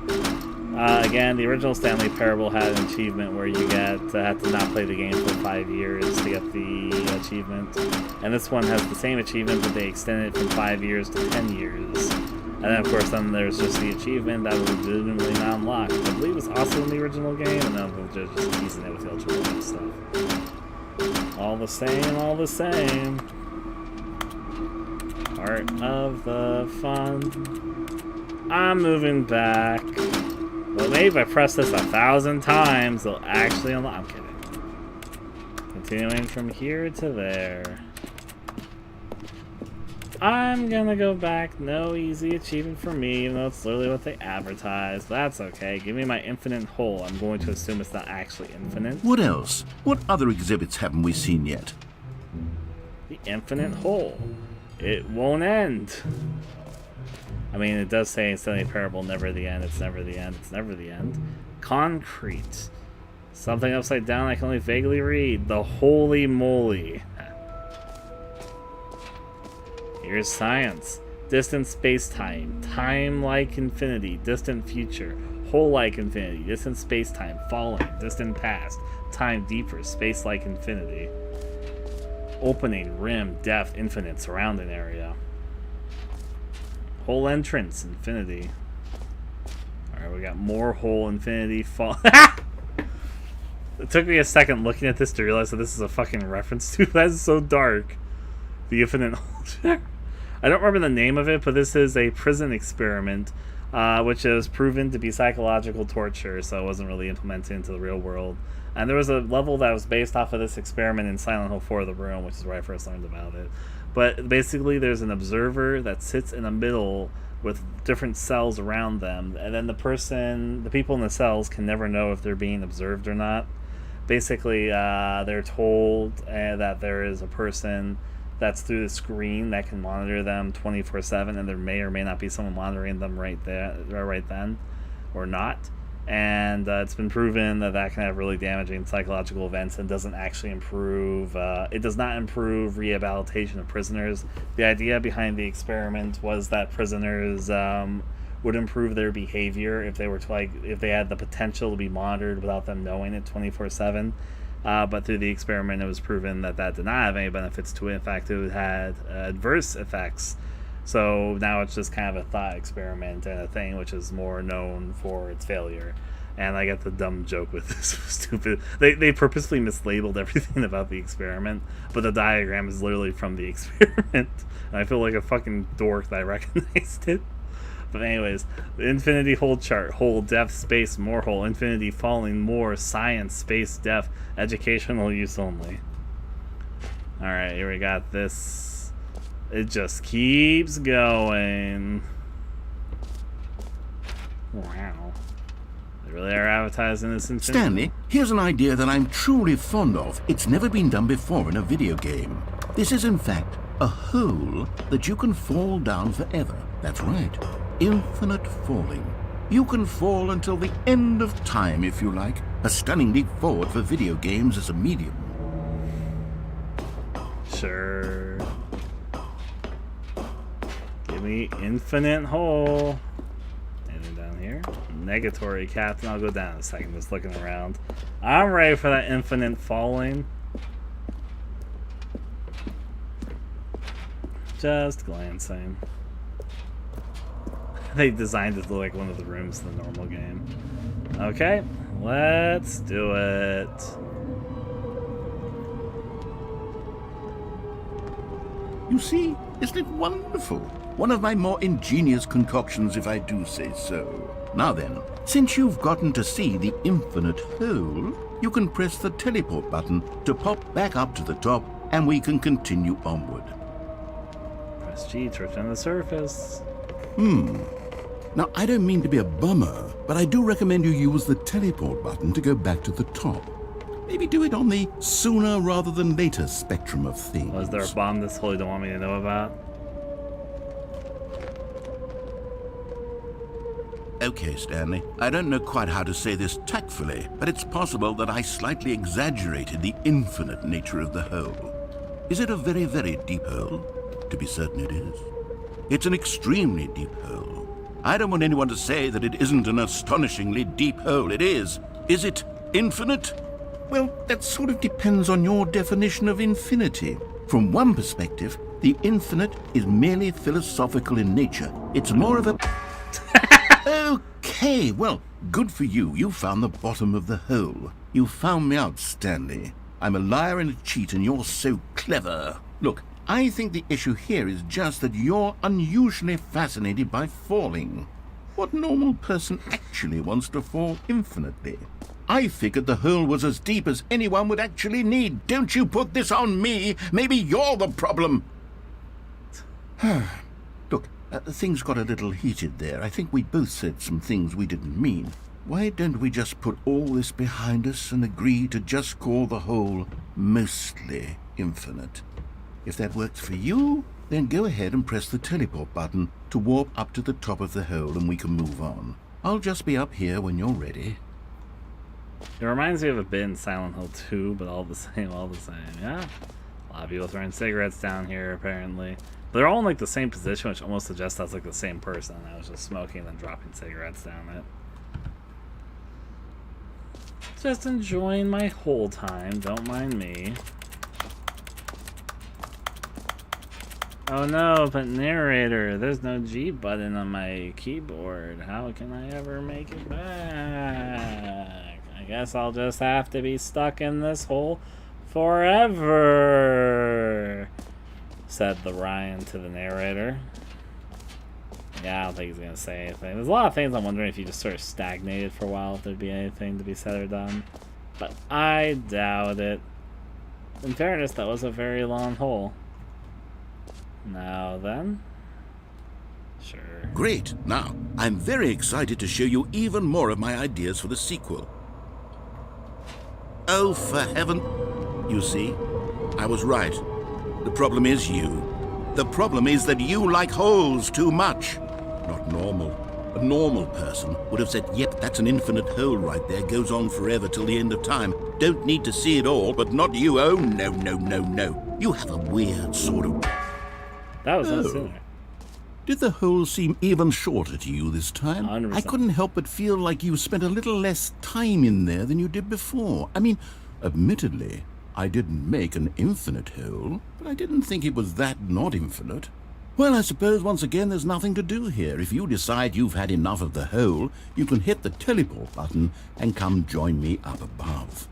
Again, the original Stanley Parable had an achievement where you had to not play the game for 5 years to get the achievement. And this one has the same achievement, but they extended it from 5 years to 10 years. And then, of course, then there's just the achievement that was legitimately not unlocked. I believe it's also in the original game, and then they're just teasing it with the ultra stuff. All the same, all the same. Part of the fun. I'm moving back. Well, maybe if I press this 1,000 times, they'll actually unlock. I'm kidding. Continuing from here to there. I'm gonna go back. No easy achievement for me, even though it's literally what they advertised. That's okay. Give me my infinite hole. I'm going to assume it's not actually infinite. What else? What other exhibits haven't we seen yet? The infinite hole. It won't end. I mean, it does say in Stanley Parable, never the end, it's never the end, it's never the end. Concrete. Something upside down I can only vaguely read. The holy moly. Here's science. Distant space-time. Time-like infinity. Distant future. Hole-like infinity. Distant space-time. Falling. Distant past. Time deeper. Space-like infinity. Opening. Rim. Depth. Infinite. Surrounding area. Hole entrance. Infinity. Alright, we got more hole infinity. Fall. It took me a second looking at this to realize that this is a fucking reference to. That is so dark. The infinite hole. I don't remember the name of it, but this is a prison experiment, which is proven to be psychological torture, so it wasn't really implemented into the real world. And there was a level that was based off of this experiment in Silent Hill 4: The Room, which is where I first learned about it. But basically, there's an observer that sits in the middle with different cells around them, and then the people in the cells can never know if they're being observed or not. Basically, they're told that there is a person that's through the screen that can monitor them 24/7, and there may or may not be someone monitoring them right then, or not. And it's been proven that can have really damaging psychological events and doesn't actually improve. It does not improve rehabilitation of prisoners. The idea behind the experiment was that prisoners would improve their behavior if they were if they had the potential to be monitored without them knowing it 24/7. But through the experiment, it was proven that did not have any benefits to it. In fact, it had adverse effects. So now it's just kind of a thought experiment and a thing which is more known for its failure. And I get the dumb joke with this stupid. They purposely mislabeled everything about the experiment, but the diagram is literally from the experiment. And I feel like a fucking dork that I recognized it. But anyways, the infinity hole chart. Hole, depth, space, more hole. Infinity, falling, more. Science, space, depth. Educational use only. Alright, here we got this. It just keeps going. Wow. They really are advertising this infinity. Stanley, here's an idea that I'm truly fond of. It's never been done before in a video game. This is, in fact, a hole that you can fall down forever. That's right. Infinite falling. You can fall until the end of time, if you like. A stunning leap forward for video games as a medium. Sure. Give me infinite hole. Anything down here? negatory, Captain. I'll go down in a second, just looking around. I'm ready for that infinite falling. Just glancing. They designed it to look like one of the rooms in the normal game. Okay, let's do it. You see, isn't it wonderful? One of my more ingenious concoctions, if I do say so. Now then, since you've gotten to see the infinite hole, you can press the teleport button to pop back up to the top, and we can continue onward. Press G to return to the surface. Now, I don't mean to be a bummer, but I do recommend you use the teleport button to go back to the top. Maybe do it on the sooner rather than later spectrum of things. Was there a bomb this hole you don't want me to know about? Okay, Stanley, I don't know quite how to say this tactfully, but it's possible that I slightly exaggerated the infinite nature of the hole. Is it a very, very deep hole? To be certain it is. It's an extremely deep hole. I don't want anyone to say that it isn't an astonishingly deep hole. It is. Is it infinite? Well, that sort of depends on your definition of infinity. From one perspective, the infinite is merely philosophical in nature. It's more of a... Okay, well, good for you. You found the bottom of the hole. You found me out, Stanley. I'm a liar and a cheat, and you're so clever. Look, I think the issue here is just that you're unusually fascinated by falling. What normal person actually wants to fall infinitely? I figured the hole was as deep as anyone would actually need. Don't you put this on me. Maybe you're the problem. Look, things got a little heated there. I think we both said some things we didn't mean. Why don't we just put all this behind us and agree to just call the hole mostly infinite? If that works for you, then go ahead and press the teleport button to warp up to the top of the hole and we can move on. I'll just be up here when you're ready. It reminds me of a bit in Silent Hill 2, but all the same, yeah. A lot of people throwing cigarettes down here, apparently. They're all in, like, the same position, which almost suggests that's, like, the same person. I was just smoking and then dropping cigarettes down it. Just enjoying my whole time, don't mind me. Oh no, but narrator, there's no G button on my keyboard. How can I ever make it back? I guess I'll just have to be stuck in this hole forever, said the Ryan to the narrator. Yeah, I don't think he's gonna say anything. There's a lot of things I'm wondering if you just sort of stagnated for a while, if there'd be anything to be said or done. But I doubt it. In fairness, that was a very long hole. Now then. Sure. Great. Now, I'm very excited to show you even more of my ideas for the sequel. Oh, for heaven... You see, I was right. The problem is you. The problem is that you like holes too much. Not normal. A normal person would have said, yep, that's an infinite hole right there, goes on forever till the end of time. Don't need to see it all, but not you. Oh, no, no, no, no. You have a weird sort of... That was no sooner. Did the hole seem even shorter to you this time? 100%. I couldn't help but feel like you spent a little less time in there than you did before. I mean, admittedly, I didn't make an infinite hole, but I didn't think it was that not infinite. Well, I suppose once again there's nothing to do here. If you decide you've had enough of the hole, you can hit the teleport button and come join me up above.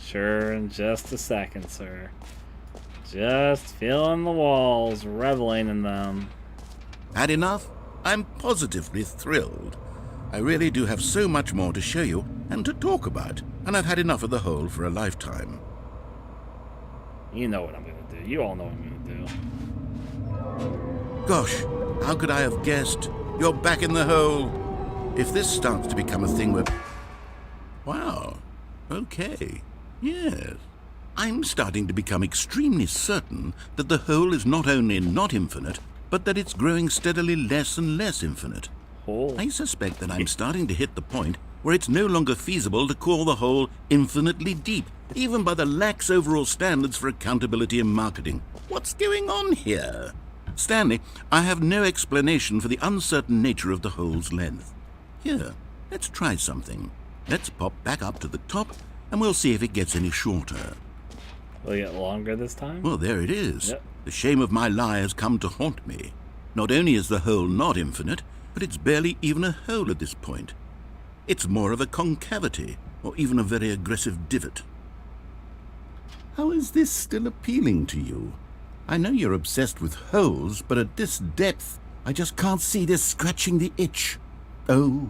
Sure, in just a second, sir. Just feeling the walls, reveling in them. Had enough? I'm positively thrilled. I really do have so much more to show you and to talk about, and I've had enough of the hole for a lifetime. You know what I'm gonna do. You all know what I'm gonna do. Gosh, how could I have guessed? You're back in the hole. If this starts to become a thing where... Wow. Okay. Yes. I'm starting to become extremely certain that the hole is not only not infinite, but that it's growing steadily less and less infinite. Oh. I suspect that I'm starting to hit the point where it's no longer feasible to call the hole infinitely deep, even by the lax overall standards for accountability and marketing. What's going on here? Stanley, I have no explanation for the uncertain nature of the hole's length. Here, let's try something. Let's pop back up to the top, and we'll see if it gets any shorter. Will it get longer this time? Well, there it is. Yep. The shame of my lie has come to haunt me. Not only is the hole not infinite, but it's barely even a hole at this point. It's more of a concavity, or even a very aggressive divot. How is this still appealing to you? I know you're obsessed with holes, but at this depth, I just can't see this scratching the itch. Oh,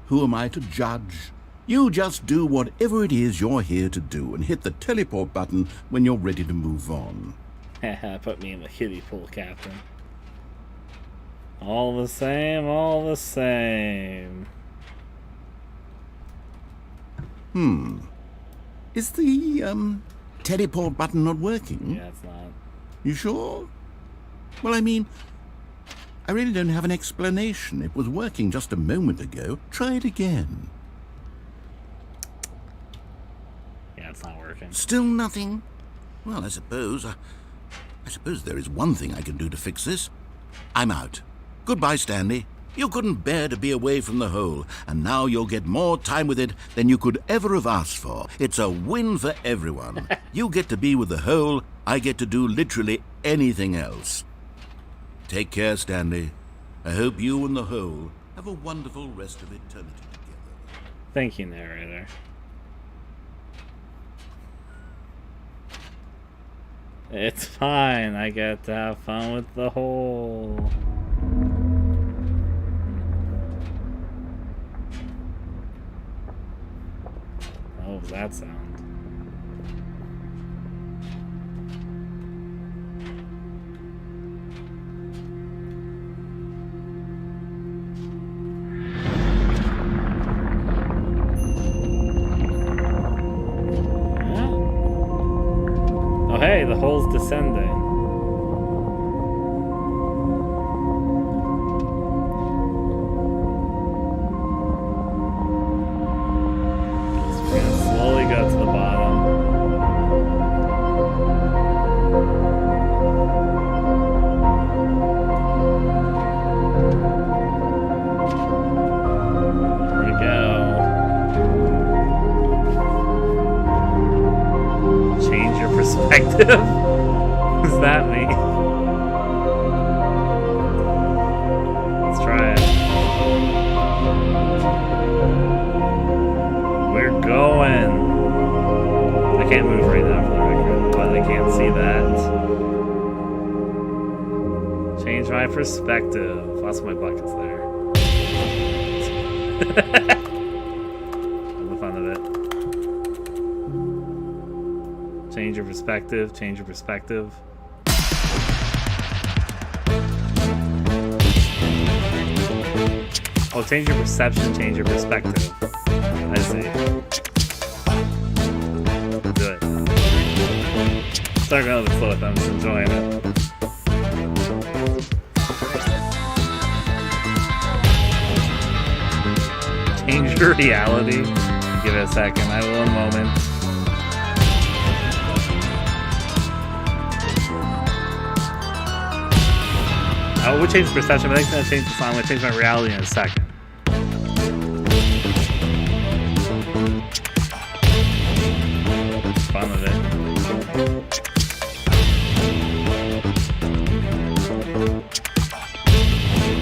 who am I to judge? You just do whatever it is you're here to do and hit the teleport button when you're ready to move on. Haha, put me in the kiddie pool, Captain. All the same, all the same. Is the, teleport button not working? Yeah, it's not. You sure? Well, I mean, I really don't have an explanation. It was working just a moment ago. Try it again. Yeah, it's not working. Still nothing? Well, I suppose there is one thing I can do to fix this. I'm out. Goodbye, Stanley. You couldn't bear to be away from the hole, and now you'll get more time with it than you could ever have asked for. It's a win for everyone. You get to be with the hole, I get to do literally anything else. Take care, Stanley. I hope you and the hole have a wonderful rest of eternity together. Thank you, narrator. It's fine. I get to have fun with the hole. What was that sound? Oh, hey, the hole's descending. So we're gonna slowly go to the bottom. There we go. Change your perspective? What does that mean? Let's try it. We're going. I can't move right now for the record, but I can't see that. Change my perspective. Lots of my buckets there. For the fun of it. Change your perspective, change your perspective. Oh, change your perception, change your perspective. I see. Good. Start going with the flow with them, just enjoying it. Change your reality. Give it a second, I will in a moment. I would change perception, but I think it's going to change the song. I'm going to change my reality in a second. Fun with it.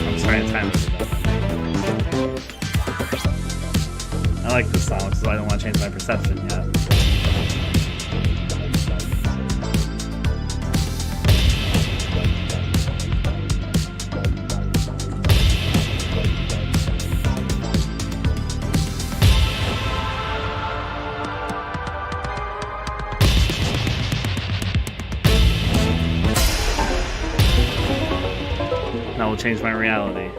I'm just trying to time it. I like this song, which is why I don't want to change my perception yet. That will change my reality.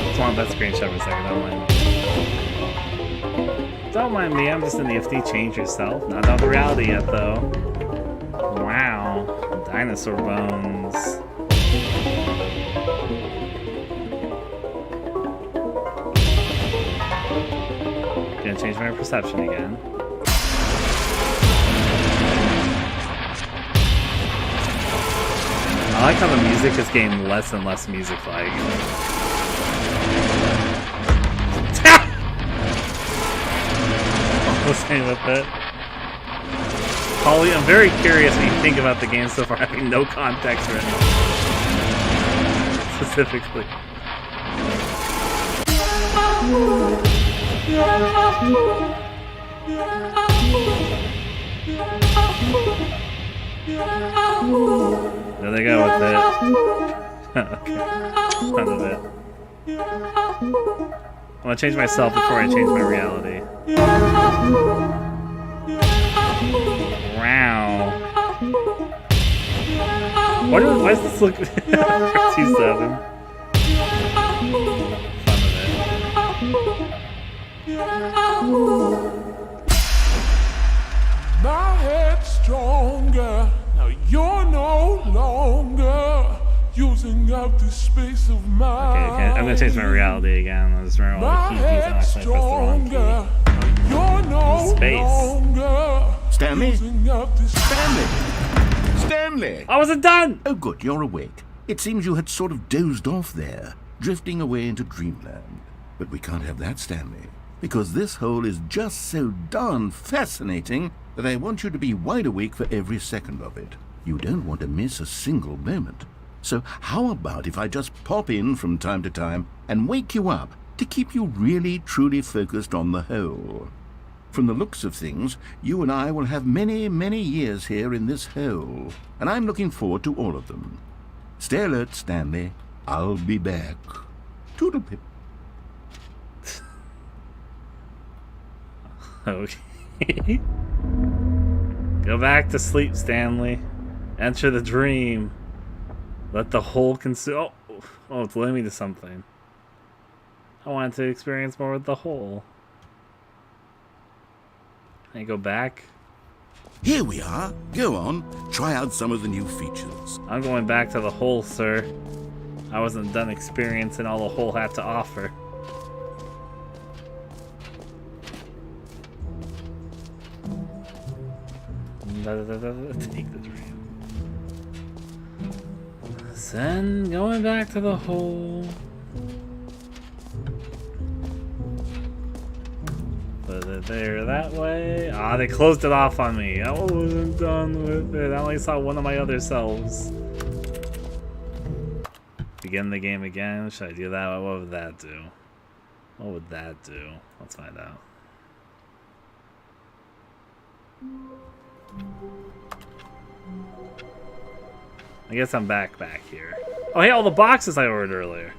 Just want that screenshot for a second, don't mind me. Don't mind me, I'm just a nifty change yourself. Not out the reality yet though. Wow. Dinosaur bones. Gonna change my perception again. I like how the music is getting less and less music-like. Listening with it. Holly, I'm very curious when you think about the game so far having no context for it. Specifically. There they go with it. Okay. None of it. I'm gonna change myself before I change my reality. Wow. Why does this look 2-7? My head's stronger. Now you're no longer using up the space of my. Okay, I'm gonna change my reality again. I'll just remember all the key keys and I pressed the wrong key. You're no longer Stanley? using up the Stanley! Stanley! I wasn't done! Oh, good, you're awake. It seems you had sort of dozed off there, drifting away into dreamland. But we can't have that, Stanley, because this hole is just so darn fascinating that I want you to be wide awake for every second of it. You don't want to miss a single moment. So how about if I just pop in from time to time and wake you up to keep you really, truly focused on the hole? From the looks of things, you and I will have many, many years here in this hole, and I'm looking forward to all of them. Stay alert, Stanley. I'll be back. Toodlepip. Okay. Go back to sleep, Stanley. Enter the dream. Let the hole consume. Oh, it's leading me to something. I wanted to experience more with the hole. Can I go back? Here we are. Go on. Try out some of the new features. I'm going back to the hole, sir. I wasn't done experiencing all the hole had to offer. Take the dream. Then going back to the hole. Put it there that way. Ah, they closed it off on me. I wasn't done with it. I only saw one of my other selves. Begin the game again. Should I do that? What would that do? What would that do? Let's find out. I guess I'm back here. Oh, hey, all the boxes I ordered earlier.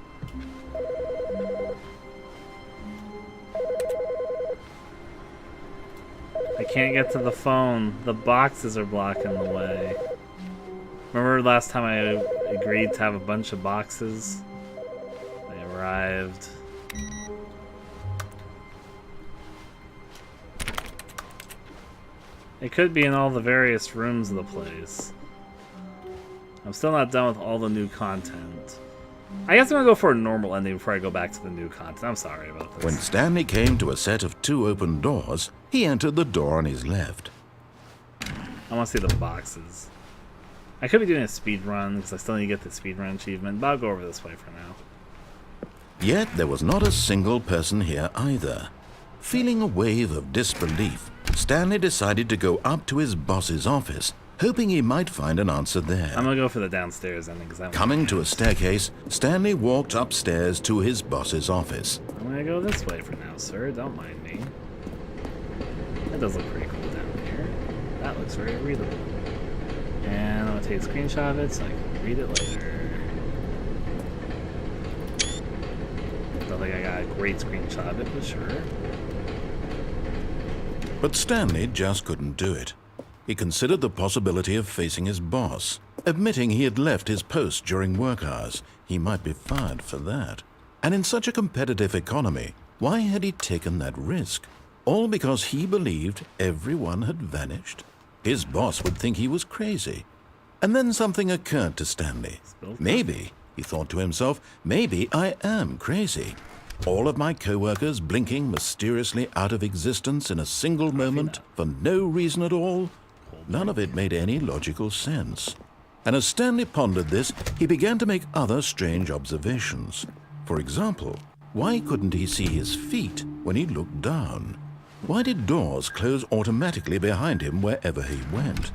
I can't get to the phone. The boxes are blocking the way. Remember last time I agreed to have a bunch of boxes? They arrived. It could be in all the various rooms of the place. I'm still not done with all the new content. I guess I'm gonna go for a normal ending before I go back to the new content. I'm sorry about this. When Stanley came to a set of 2 open doors, he entered the door on his left. I want to see the boxes. I could be doing a speed run because I still need to get the speed run achievement, but I'll go over this way for now. Yet there was not a single person here either. Feeling a wave of disbelief, Stanley decided to go up to his boss's office, hoping he might find an answer there. I'm gonna go for the downstairs ending because Coming to a staircase, Stanley walked upstairs to his boss's office. I'm gonna go this way for now, sir. Don't mind me. That does look pretty cool down here. That looks very readable. And I'm gonna take a screenshot of it so I can read it later. Don't think I got a great screenshot of it, but sure. But Stanley just couldn't do it. He considered the possibility of facing his boss, admitting he had left his post during work hours. He might be fired for that. And in such a competitive economy, why had he taken that risk? All because he believed everyone had vanished? His boss would think he was crazy. And then something occurred to Stanley. Maybe, he thought to himself, maybe I am crazy. All of my co-workers blinking mysteriously out of existence in a single moment for no reason at all? None of it made any logical sense. And as Stanley pondered this, he began to make other strange observations. For example, why couldn't he see his feet when he looked down? Why did doors close automatically behind him wherever he went?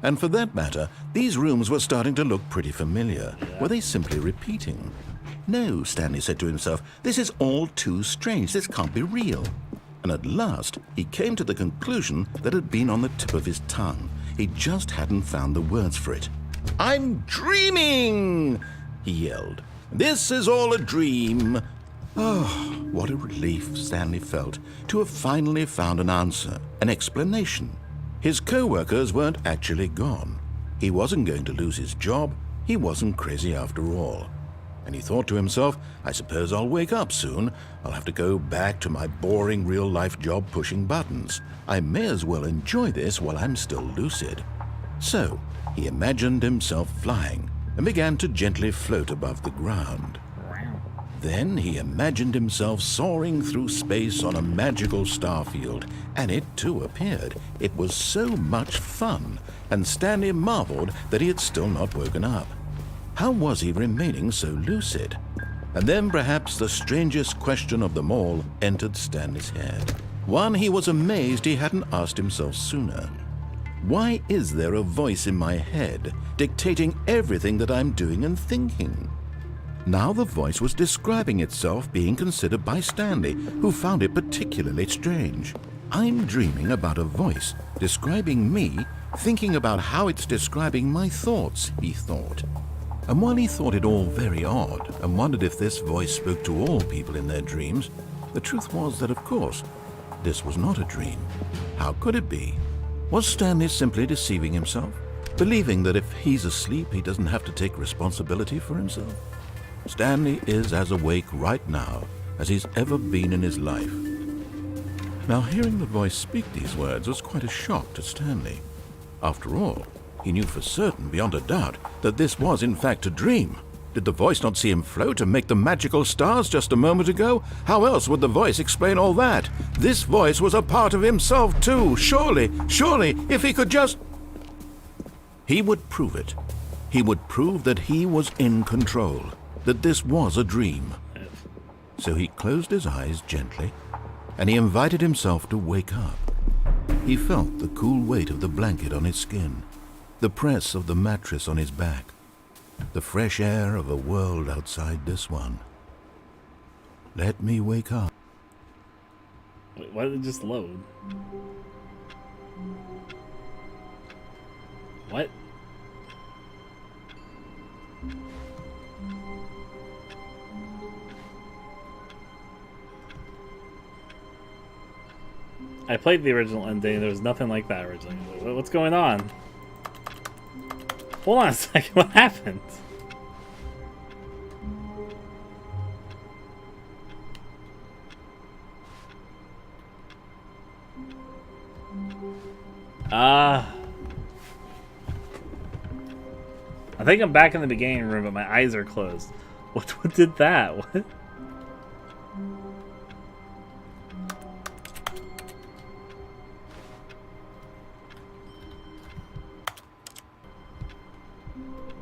And for that matter, these rooms were starting to look pretty familiar. Were they simply repeating? No, Stanley said to himself, this is all too strange. This can't be real. And at last, he came to the conclusion that had been on the tip of his tongue. He just hadn't found the words for it. "I'm dreaming!" he yelled. "This is all a dream." Oh, what a relief Stanley felt to have finally found an answer, an explanation. His co-workers weren't actually gone. He wasn't going to lose his job. He wasn't crazy after all. And he thought to himself, I suppose I'll wake up soon. I'll have to go back to my boring real-life job pushing buttons. I may as well enjoy this while I'm still lucid. So he imagined himself flying and began to gently float above the ground. Then he imagined himself soaring through space on a magical starfield, and it too appeared. It was so much fun, and Stanley marveled that he had still not woken up. How was he remaining so lucid? And then perhaps the strangest question of them all entered Stanley's head. One he was amazed he hadn't asked himself sooner. Why is there a voice in my head dictating everything that I'm doing and thinking? Now the voice was describing itself being considered by Stanley, who found it particularly strange. I'm dreaming about a voice describing me, thinking about how it's describing my thoughts, he thought. And while he thought it all very odd and wondered if this voice spoke to all people in their dreams, the truth was that, of course, this was not a dream. How could it be? Was Stanley simply deceiving himself, believing that if he's asleep, he doesn't have to take responsibility for himself? Stanley is as awake right now as he's ever been in his life. Now, hearing the voice speak these words was quite a shock to Stanley. After all, he knew for certain, beyond a doubt, that this was in fact a dream. Did the voice not see him float and make the magical stars just a moment ago? How else would the voice explain all that? This voice was a part of himself too. Surely, if he could just... He would prove it. He would prove that he was in control, that this was a dream. So he closed his eyes gently, and he invited himself to wake up. He felt the cool weight of the blanket on his skin, the press of the mattress on his back, the fresh air of a world outside this one. Let me wake up. Wait, why did it just load? What? I played the original ending. There was nothing like that originally. What's going on? Hold on a second. What happened? I think I'm back in the beginning room, but my eyes are closed. What did that? What?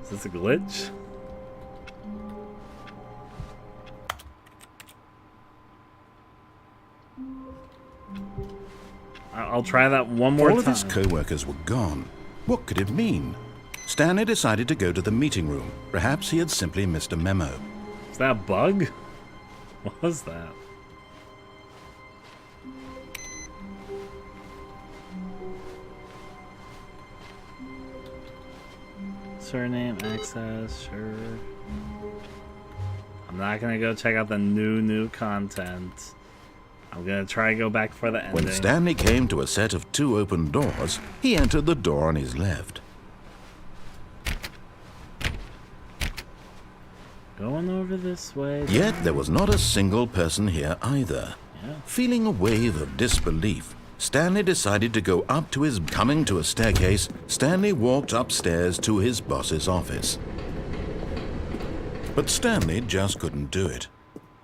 Is this a glitch? I'll try that one more time. All of his co-workers were gone. What could it mean? Stanley decided to go to the meeting room. Perhaps he had simply missed a memo. Is that a bug? What was that? Surname, access, sure. I'm not gonna go check out the new content. I'm gonna try to go back for the ending. When Stanley came to a set of 2 open doors, he entered the door on his left. Going over this way. Yet there was not a single person here either. Yeah. Feeling a wave of disbelief, Stanley decided to go up to his... Coming to a staircase, Stanley walked upstairs to his boss's office. But Stanley just couldn't do it.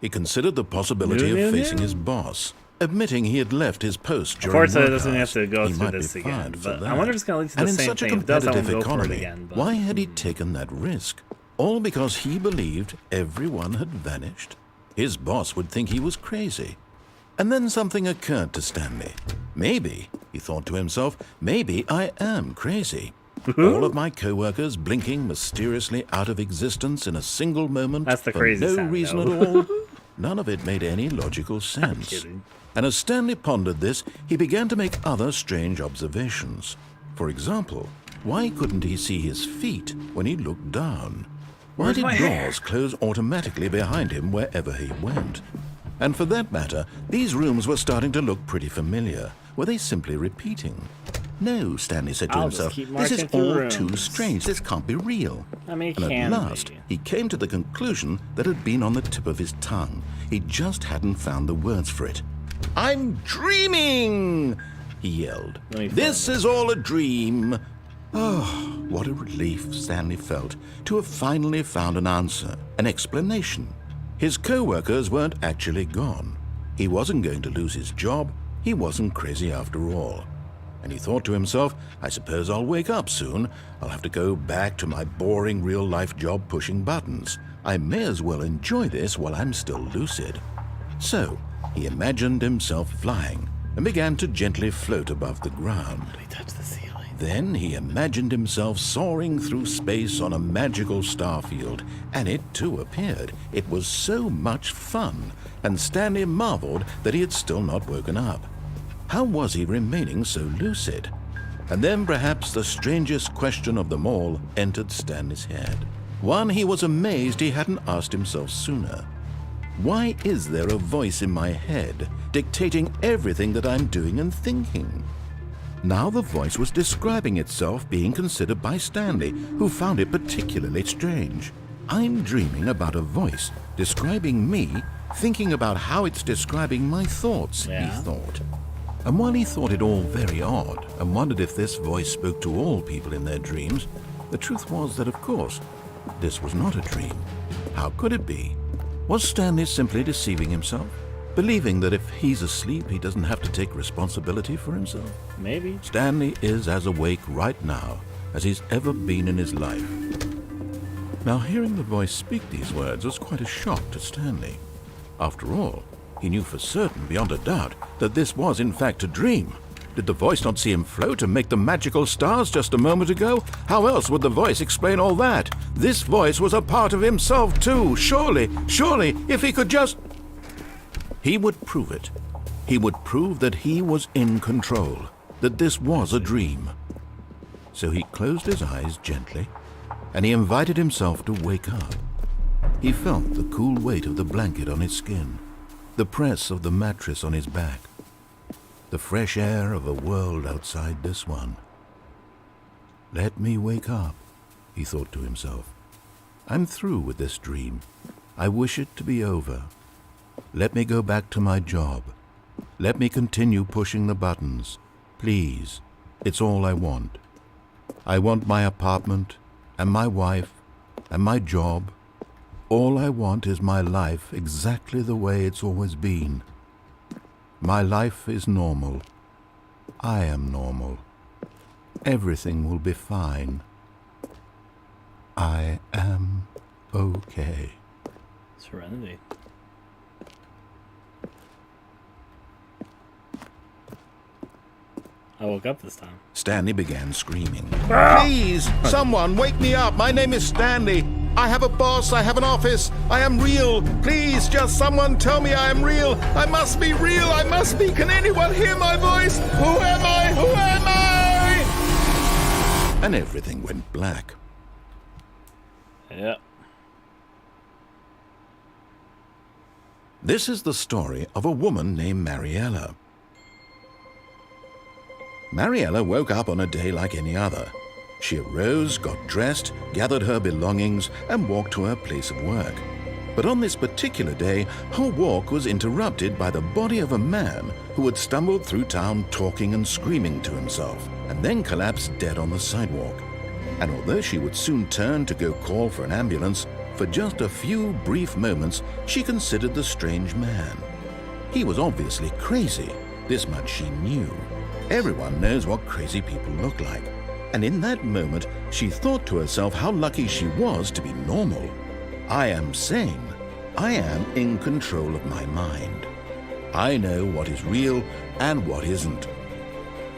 He considered the possibility of facing his boss, admitting he had left his post during Unfortunately, it work doesn't have hours. to go He through might be this again. fired for But that. I wonder if it's going to lead to And the in same such a thing. If it does, I competitive won't go for it economy, again. But, why had he taken that risk? All because he believed everyone had vanished? His boss would think he was crazy. And then something occurred to Stanley. Maybe, he thought to himself, maybe I am crazy. All of my co-workers blinking mysteriously out of existence in a single moment That's the for crazy no sound, reason though. at all. None of it made any logical sense. kidding. And as Stanley pondered this, he began to make other strange observations. For example, why couldn't he see his feet when he looked down? Why Where's did my hair? doors close automatically behind him wherever he went? And for that matter, these rooms were starting to look pretty familiar. Were they simply repeating? No, Stanley said to I'll just himself, keep this is marching through all rooms. too strange. This can't be real. I mean, it And can at last, be. he came to the conclusion that had been on the tip of his tongue. He just hadn't found the words for it. I'm dreaming, he yelled. Let me find This it. is all a dream. Oh, what a relief Stanley felt to have finally found an answer, an explanation. His co-workers weren't actually gone. He wasn't going to lose his job. He wasn't crazy after all. And he thought to himself, I suppose I'll wake up soon. I'll have to go back to my boring real-life job pushing buttons. I may as well enjoy this while I'm still lucid. So, he imagined himself flying and began to gently float above the ground. He touched the ceiling. Then he imagined himself soaring through space on a magical starfield, and it too appeared. It was so much fun, and Stanley marveled that he had still not woken up. How was he remaining so lucid? And then perhaps the strangest question of them all entered Stanley's head. One he was amazed he hadn't asked himself sooner. Why is there a voice in my head dictating everything that I'm doing and thinking? Now the voice was describing itself being considered by Stanley, who found it particularly strange. I'm dreaming about a voice describing me, thinking about how it's describing my thoughts, he thought. And while he thought it all very odd and wondered if this voice spoke to all people in their dreams, the truth was that, of course, this was not a dream. How could it be? Was Stanley simply deceiving himself? Believing that if he's asleep, he doesn't have to take responsibility for himself? Maybe. Stanley is as awake right now as he's ever been in his life. Now, hearing the voice speak these words was quite a shock to Stanley. After all, he knew for certain, beyond a doubt, that this was in fact a dream. Did the voice not see him float and make the magical stars just a moment ago? How else would the voice explain all that? This voice was a part of himself too. Surely, if he could just... He would prove it. He would prove that he was in control, that this was a dream. So he closed his eyes gently, and he invited himself to wake up. He felt the cool weight of the blanket on his skin, the press of the mattress on his back, the fresh air of a world outside this one. Let me wake up, he thought to himself. I'm through with this dream. I wish it to be over. Let me go back to my job. Let me continue pushing the buttons. Please, it's all I want. I want my apartment, and my wife, and my job. All I want is my life exactly the way it's always been. My life is normal. I am normal. Everything will be fine. I am okay. Serenity. I woke up this time. Stanley began screaming. Please, someone, wake me up. My name is Stanley. I have a boss. I have an office. I am real. Please, just someone tell me I am real. I must be real. I must be. Can anyone hear my voice? Who am I? Who am I? And everything went black. Yep. This is the story of a woman named Mariella. Mariella woke up on a day like any other. She arose, got dressed, gathered her belongings, and walked to her place of work. But on this particular day, her walk was interrupted by the body of a man who had stumbled through town talking and screaming to himself, and then collapsed dead on the sidewalk. And although she would soon turn to go call for an ambulance, For just a few brief moments, she considered the strange man. He was obviously crazy. This much she knew. Everyone knows what crazy people look like. And in that moment, she thought to herself how lucky she was to be normal. I am sane. I am in control of my mind. I know what is real and what isn't.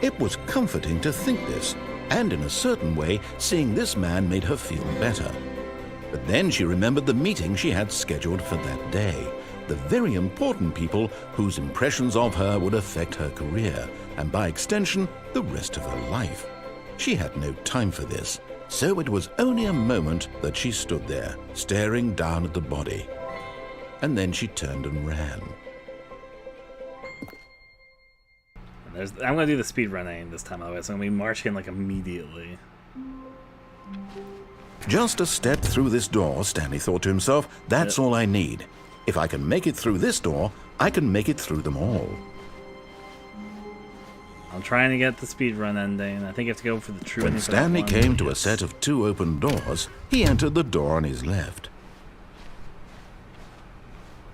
It was comforting to think this, and in a certain way, seeing this man made her feel better. But then she remembered the meeting she had scheduled for that day, the very important people whose impressions of her would affect her career, and by extension, the rest of her life. She had no time for this, so it was only a moment that she stood there, staring down at the body. And then she turned and ran. I'm going to do the speed running this time, by the way, so I'm going to be marching like immediately. Just a step through this door, Stanley thought to himself, that's all I need. If I can make it through this door, I can make it through them all. I'm trying to get the speedrun ending. I think you have to go for the true ending. When Stanley came to a set of 2 open doors, he entered the door on his left.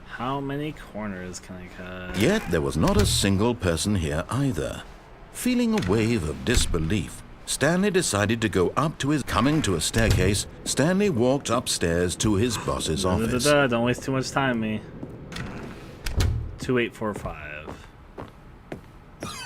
How many corners can I cut? Yet there was not a single person here either. Feeling a wave of disbelief, Stanley decided to go up to his... Coming to a staircase, Stanley walked upstairs to his boss's office. Don't waste too much time, me. 2845.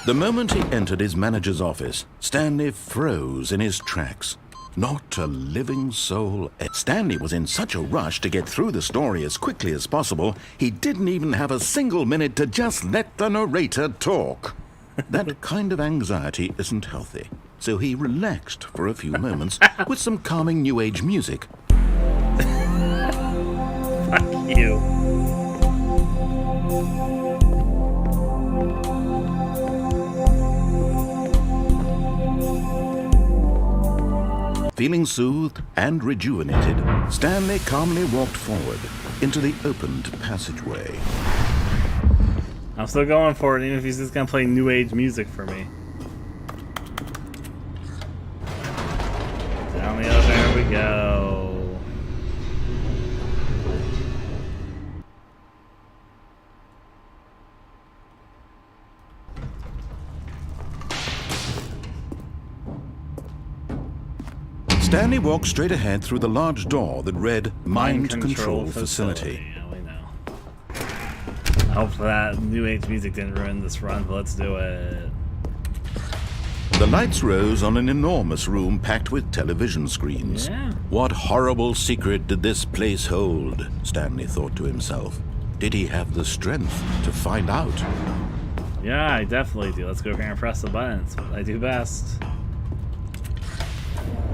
The moment he entered his manager's office, Stanley froze in his tracks. Not a living soul. Stanley was in such a rush to get through the story as quickly as possible, he didn't even have a single minute to just let the narrator talk. That kind of anxiety isn't healthy, so he relaxed for a few moments with some calming New Age music. Fuck you. Feeling soothed and rejuvenated, Stanley calmly walked forward into the opened passageway. I'm still going for it, even if he's just gonna play New Age music for me. Down the elevator we go. Stanley walked straight ahead through the large door that read Mind Control Facility. Yeah, we know. I hope that New Age music didn't ruin this run, but let's do it. The lights rose on an enormous room packed with television screens. Yeah. What horrible secret did this place hold? Stanley thought to himself. Did he have the strength to find out? Yeah, I definitely do. Let's go here and press the buttons. What I do best.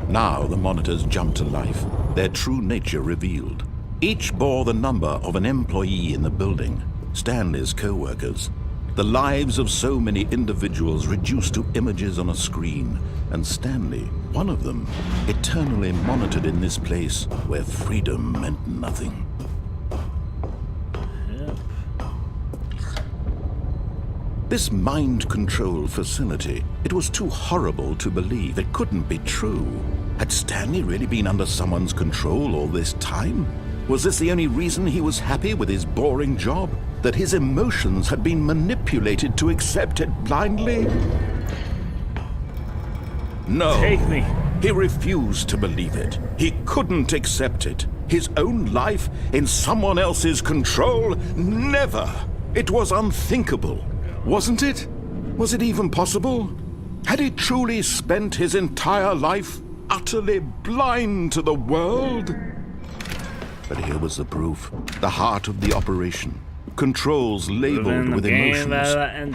Now the monitors jumped to life, their true nature revealed. Each bore the number of an employee in the building, Stanley's co-workers. The lives of so many individuals reduced to images on a screen, and Stanley, one of them, eternally monitored in this place where freedom meant nothing. This mind control facility, it was too horrible to believe. It couldn't be true. Had Stanley really been under someone's control all this time? Was this the only reason he was happy with his boring job? That his emotions had been manipulated to accept it blindly? No. Take me. He refused to believe it. He couldn't accept it. His own life in someone else's control? Never. It was unthinkable. Wasn't it? Was it even possible? Had he truly spent his entire life utterly blind to the world? But here was the proof. The heart of the operation. Controls labeled with emotions.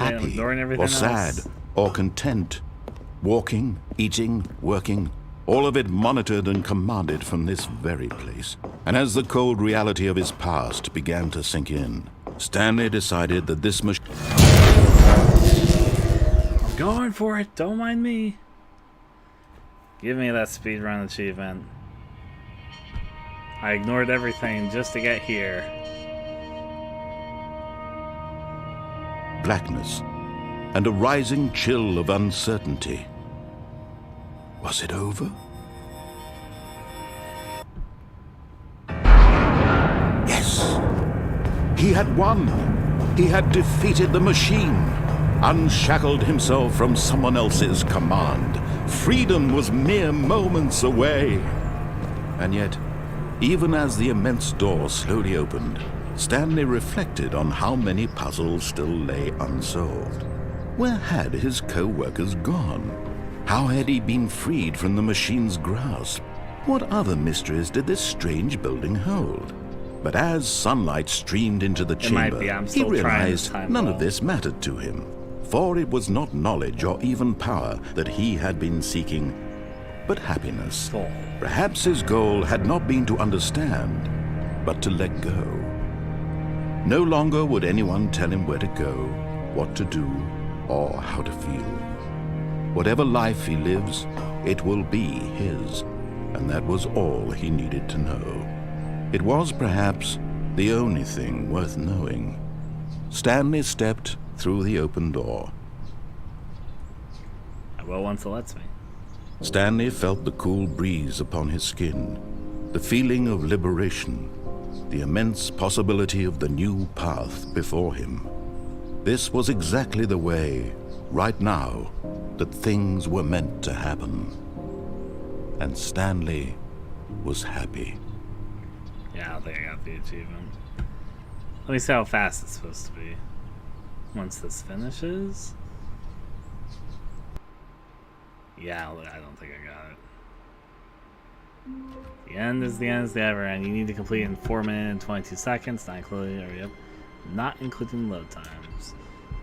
Happy or sad or content. Walking, eating, working. All of it monitored and commanded from this very place. And as the cold reality of his past began to sink in, Stanley decided that this machine... I'm going for it. Don't mind me. Give me that speedrun achievement. I ignored everything just to get here. Blackness and a rising chill of uncertainty. Was it over? He had won. He had defeated the machine, unshackled himself from someone else's command. Freedom was mere moments away. And yet, even as the immense door slowly opened, Stanley reflected on how many puzzles still lay unsolved. Where had his co-workers gone? How had he been freed from the machine's grasp? What other mysteries did this strange building hold? But as sunlight streamed into the chamber, he realized none of this mattered to him, for it was not knowledge or even power that he had been seeking, but happiness. Perhaps his goal had not been to understand, but to let go. No longer would anyone tell him where to go, what to do, or how to feel. Whatever life he lives, it will be his, and that was all he needed to know. It was perhaps the only thing worth knowing. Stanley stepped through the open door. I will once it lets me. Stanley felt the cool breeze upon his skin, the feeling of liberation, the immense possibility of the new path before him. This was exactly the way, right now, that things were meant to happen. And Stanley was happy. Yeah, I don't think I got the achievement. Let me see how fast it's supposed to be. Once this finishes. Yeah, I don't think I got it. The end is the end is the ever end. You need to complete in 4 minutes and 22 seconds, not including load times.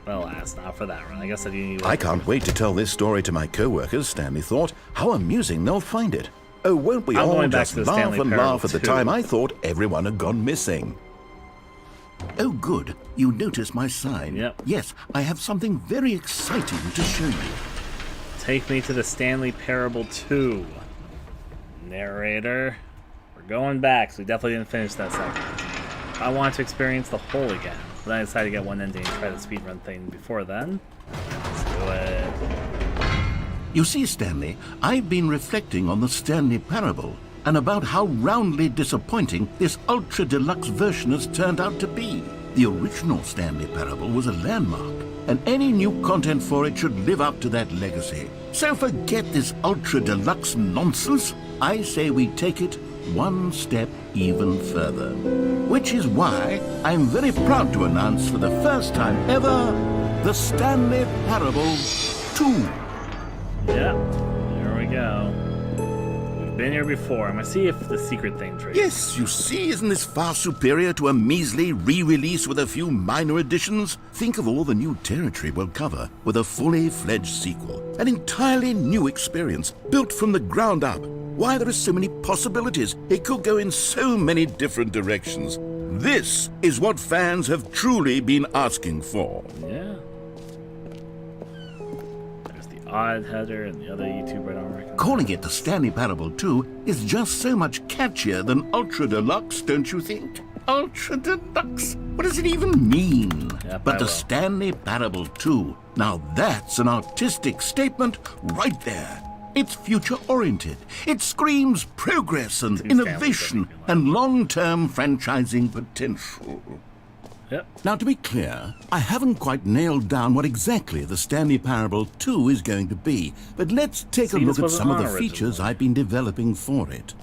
Well, alas, not for that run. I guess I do need. I can't wait to tell this story to my co-workers, Stanley thought. How amusing they'll find it. Oh, won't we all just laugh and laugh at the time I thought everyone had gone missing. Oh, good. You noticed my sign. Yep. Yes, I have something very exciting to show you. Take me to the Stanley Parable 2. Narrator. We're going back, so we definitely didn't finish that second. I want to experience the whole again. But I decided to get one ending and try the speedrun thing before then. Let's do it. You see, Stanley, I've been reflecting on the Stanley Parable and about how roundly disappointing this ultra deluxe version has turned out to be. The original Stanley Parable was a landmark, and any new content for it should live up to that legacy. So forget this ultra deluxe nonsense. I say we take it one step even further. Which is why I'm very proud to announce for the first time ever, the Stanley Parable 2. Yeah, here we go. We've been here before. I'm gonna see if the secret thing trades. Yes, you see, isn't this far superior to a measly re-release with a few minor additions? Think of all the new territory we'll cover with a fully fledged sequel. An entirely new experience, built from the ground up. Why, there are so many possibilities. It could go in so many different directions. This is what fans have truly been asking for. Yeah. There's the odd header and the other YouTuber I don't recognize. Calling it the Stanley Parable 2 is just so much catchier than Ultra Deluxe, don't you think? Ultra Deluxe? What does it even mean? Yep, But the Stanley Parable 2, now that's an artistic statement right there. It's future-oriented. It screams progress and innovation and long-term franchising potential. Yep. Now, to be clear, I haven't quite nailed down what exactly the Stanley Parable 2 is going to be, but let's take a look at some of the features I've been developing for it.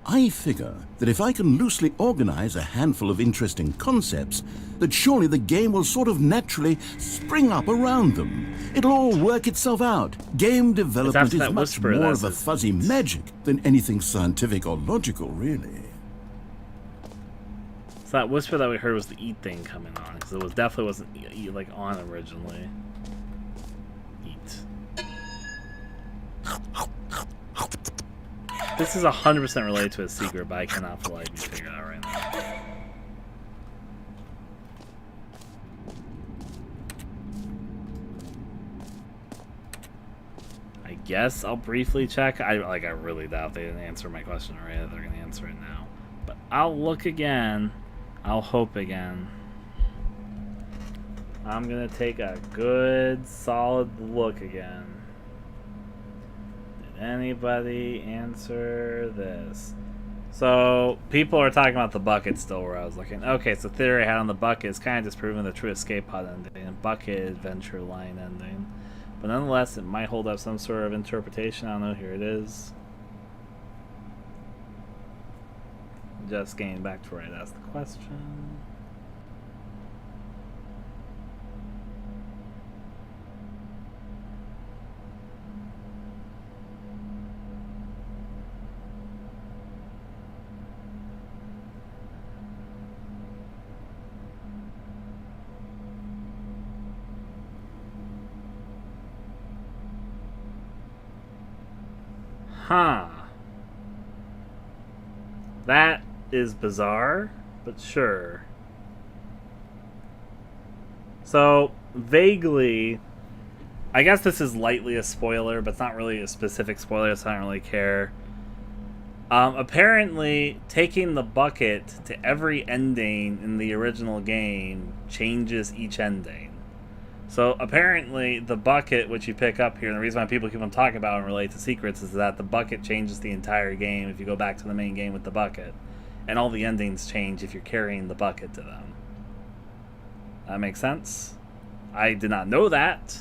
I figure that if I can loosely organize a handful of interesting concepts, that surely the game will sort of naturally spring up around them. It'll all work itself out. Game development is much more of a fuzzy magic than anything scientific or logical, really. So that whisper that we heard was the eat thing coming on, because it was definitely wasn't like on originally. Eat. This is 100% related to a secret, but I cannot for life be figured out right now. I guess I'll briefly check. I really doubt they didn't answer my question already. They're gonna answer it now, but I'll look again. I'll hope again. I'm gonna take a good, solid look again. Did anybody answer this? So, people are talking about the bucket still where I was looking. Okay, so theory I had on the bucket is kind of disproving the true escape pod ending and bucket adventure line ending. But nonetheless, it might hold up some sort of interpretation. I don't know. Here it is. Just getting back to where I'd asked the question. Huh. That is bizarre, but sure. So, vaguely, I guess this is lightly a spoiler, but it's not really a specific spoiler, so I don't really care. Apparently, taking the bucket to every ending in the original game changes each ending. So apparently the bucket, which you pick up here, and the reason why people keep on talking about and relate to secrets is that the bucket changes the entire game if you go back to the main game with the bucket. And all the endings change if you're carrying the bucket to them. That makes sense? I did not know that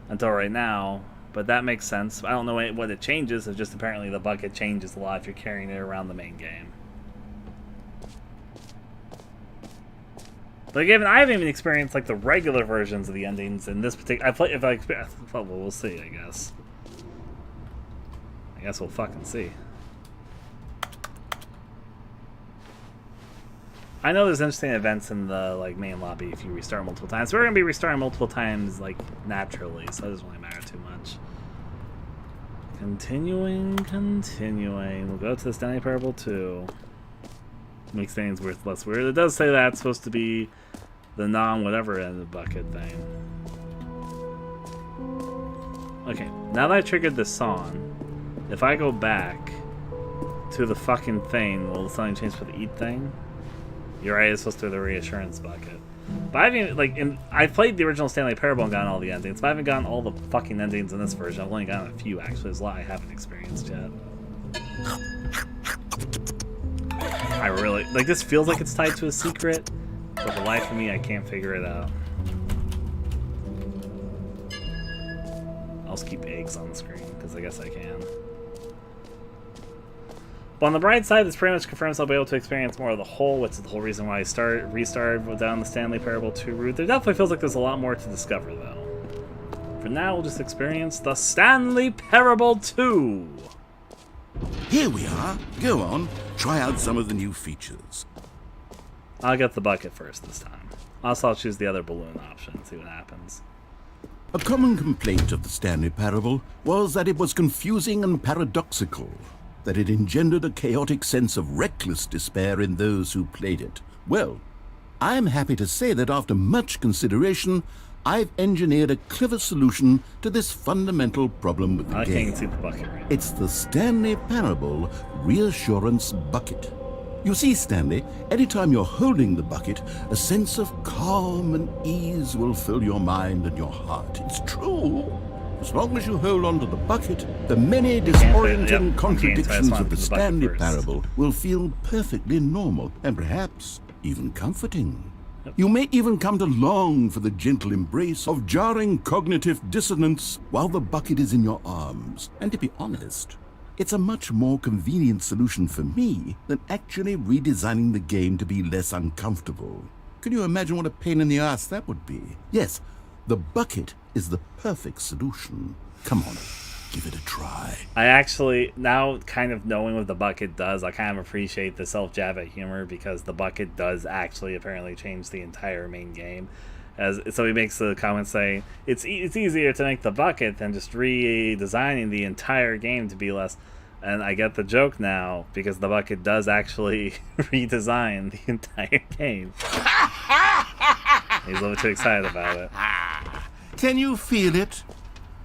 until right now, but that makes sense. I don't know what it changes, it's just apparently the bucket changes a lot if you're carrying it around the main game. But again, I haven't even experienced like the regular versions of the endings in this particular. Well, we'll see. I guess we'll fucking see. I know there's interesting events in the like main lobby if you restart multiple times. So we're gonna be restarting multiple times like naturally, so it doesn't really matter too much. Continuing. We'll go to the Stanley Parable 2. Makes things less weird. It does say that's supposed to be the non-whatever end of the bucket thing. Okay, now that I triggered this song, if I go back to the fucking thing, will something change for the eat thing? You're right, it's supposed to be the reassurance bucket. But I haven't, I played the original Stanley Parable and gotten all the endings, but I haven't gotten all the fucking endings in this version. I've only gotten a few, actually. There's a lot I haven't experienced yet. I really, like, this feels like it's tied to a secret, but for the life of me, I can't figure it out. I'll just keep eggs on the screen, because I guess I can. But on the bright side, this pretty much confirms I'll be able to experience more of the whole, which is the whole reason why I restarted down the Stanley Parable 2 route. There definitely feels like there's a lot more to discover, though. For now, we'll just experience the Stanley Parable 2! Here we are. Go on. Try out some of the new features. I'll get the bucket first this time. Also, I'll choose the other balloon option and see what happens. A common complaint of the Stanley Parable was that it was confusing and paradoxical, that it engendered a chaotic sense of reckless despair in those who played it. Well, I'm happy to say that after much consideration, I've engineered a clever solution to this fundamental problem with the game. I can't see the bucket right now. It's the Stanley Parable Reassurance Bucket. You see, Stanley, anytime you're holding the bucket, a sense of calm and ease will fill your mind and your heart. It's true. As long as you hold on to the bucket, the many disorienting contradictions of the Stanley Parable will feel perfectly normal and perhaps even comforting. You may even come to long for the gentle embrace of jarring cognitive dissonance while the bucket is in your arms. And to be honest, it's a much more convenient solution for me than actually redesigning the game to be less uncomfortable. Can you imagine what a pain in the ass that would be? Yes, the bucket is the perfect solution. Come on, give it a try. I actually, now kind of knowing what the bucket does, I kind of appreciate the self-jab at humor because the bucket does actually apparently change the entire main game. So he makes the comment saying, it's easier to make the bucket than just redesigning the entire game to be less... And I get the joke now, because the bucket does actually redesign the entire game. He's a little too excited about it. Can you feel it?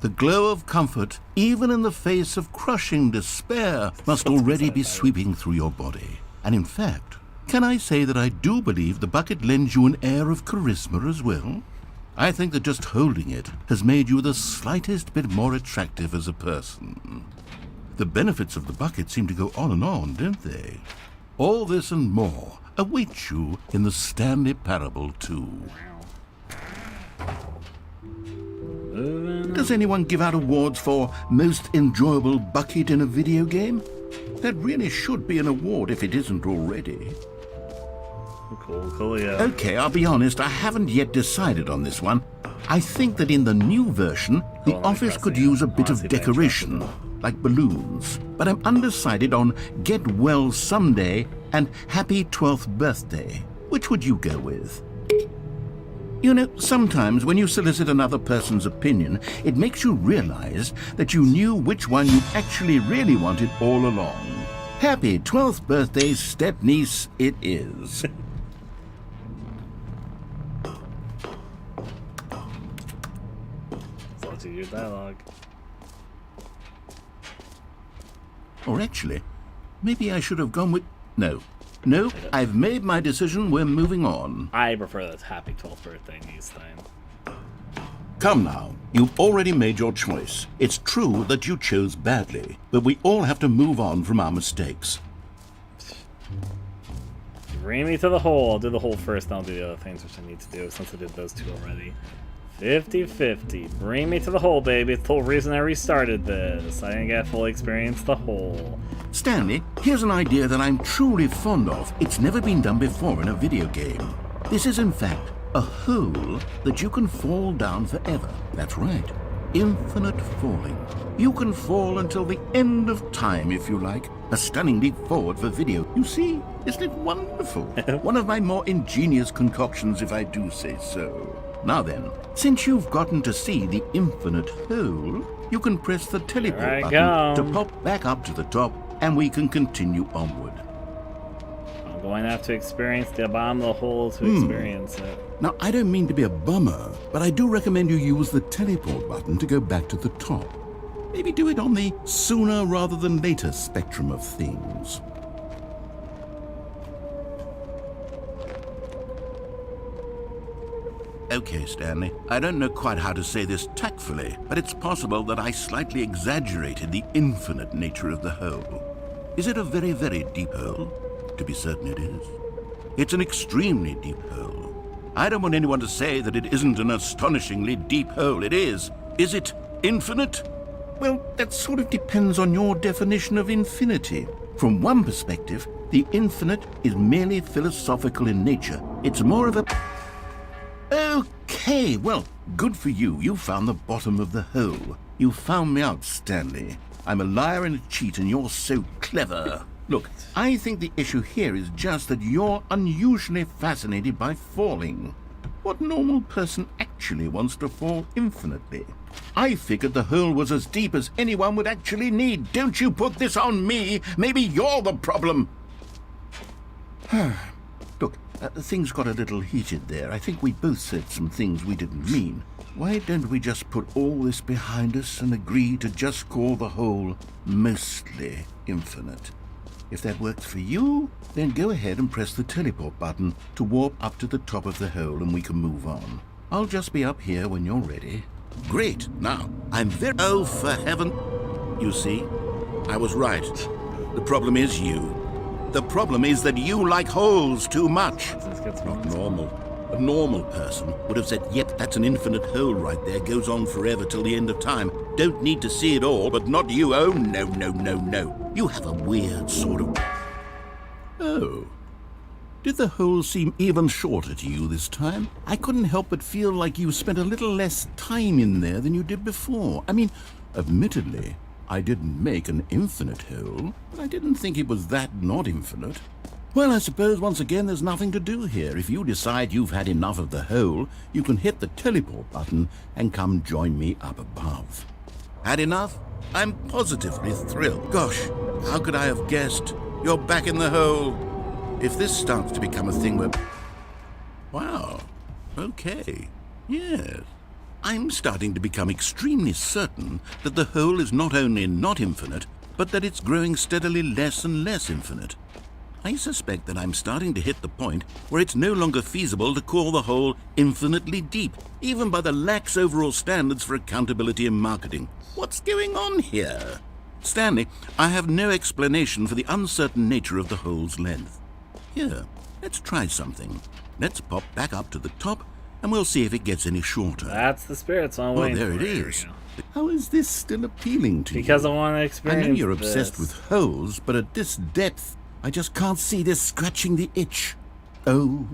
The glow of comfort, even in the face of crushing despair, must already be sweeping through your body. And in fact, can I say that I do believe the bucket lends you an air of charisma as well? I think that just holding it has made you the slightest bit more attractive as a person. The benefits of the bucket seem to go on and on, don't they? All this and more awaits you in the Stanley Parable 2. Does anyone give out awards for most enjoyable bucket in a video game? That really should be an award if it isn't already. Cool, yeah. Okay, I'll be honest, I haven't yet decided on this one. I think that in the new version, the office could use a bit of decoration, like balloons. But I'm undecided on Get Well Someday and Happy 12th Birthday. Which would you go with? You know, sometimes when you solicit another person's opinion, it makes you realize that you knew which one you actually really wanted all along. Happy 12th birthday, step-niece, it is. So let's use your dialogue. Or actually, maybe I should have gone with... No, I've made my decision, we're moving on. I prefer this happy 12th birthday niece thing. Come now, you've already made your choice. It's true that you chose badly, but we all have to move on from our mistakes. Bring me to the hole. I'll do the hole first, then I'll do the other things which I need to do since I did those two already. 50-50. Bring me to the hole, baby. It's the whole reason I restarted this. I didn't get fully experience the hole. Stanley, here's an idea that I'm truly fond of. It's never been done before in a video game. This is, in fact, a hole that you can fall down forever. That's right. Infinite falling. You can fall until the end of time, if you like. A stunning leap forward for video. You see? Isn't it wonderful? One of my more ingenious concoctions, if I do say so. Now then, since you've gotten to see the infinite hole, you can press the teleport button to pop back up to the top, and we can continue onward. I'm going to have to experience the bottom of the hole to experience it. Now, I don't mean to be a bummer, but I do recommend you use the teleport button to go back to the top. Maybe do it on the sooner rather than later spectrum of things. Okay, Stanley, I don't know quite how to say this tactfully, but it's possible that I slightly exaggerated the infinite nature of the hole. Is it a very, very deep hole? To be certain it is. It's an extremely deep hole. I don't want anyone to say that it isn't an astonishingly deep hole. It is. Is it infinite? Well, that sort of depends on your definition of infinity. From one perspective, the infinite is merely philosophical in nature. It's more of a... Okay, well, good for you. You found the bottom of the hole. You found me out, Stanley. I'm a liar and a cheat, and you're so clever. Look, I think the issue here is just that you're unusually fascinated by falling. What normal person actually wants to fall infinitely? I figured the hole was as deep as anyone would actually need. Don't you put this on me. Maybe you're the problem. Look, things got a little heated there. I think we both said some things we didn't mean. Why don't we just put all this behind us and agree to just call the hole mostly infinite? If that works for you, then go ahead and press the teleport button to warp up to the top of the hole and we can move on. I'll just be up here when you're ready. Great. Now, I'm very... Oh, for heaven... You see, I was right. The problem is you. The problem is that you like holes too much. Not normal. A normal person would have said, yep, that's an infinite hole right there, goes on forever till the end of time. Don't need to see it all, but not you. Oh, no, no, no, no. You have a weird sort of... Oh. Did the hole seem even shorter to you this time? I couldn't help but feel like you spent a little less time in there than you did before. I mean, admittedly, I didn't make an infinite hole, but I didn't think it was that not infinite. Well, I suppose once again there's nothing to do here. If you decide you've had enough of the hole, you can hit the teleport button and come join me up above. Had enough? I'm positively thrilled. Gosh, how could I have guessed? You're back in the hole. If this starts to become a thing where... Wow. Okay. Yes. I'm starting to become extremely certain that the hole is not only not infinite, but that it's growing steadily less and less infinite. I suspect that I'm starting to hit the point where it's no longer feasible to call the hole infinitely deep, even by the lax overall standards for accountability and marketing. What's going on here? Stanley, I have no explanation for the uncertain nature of the hole's length. Here, let's try something. Let's pop back up to the top, and we'll see if it gets any shorter. That's the spirit, so I'm Well, waiting there for it is. How is this still appealing to you? Because I want to I experience know you're obsessed this. with holes, but at this depth, I just can't see this scratching the itch. Oh,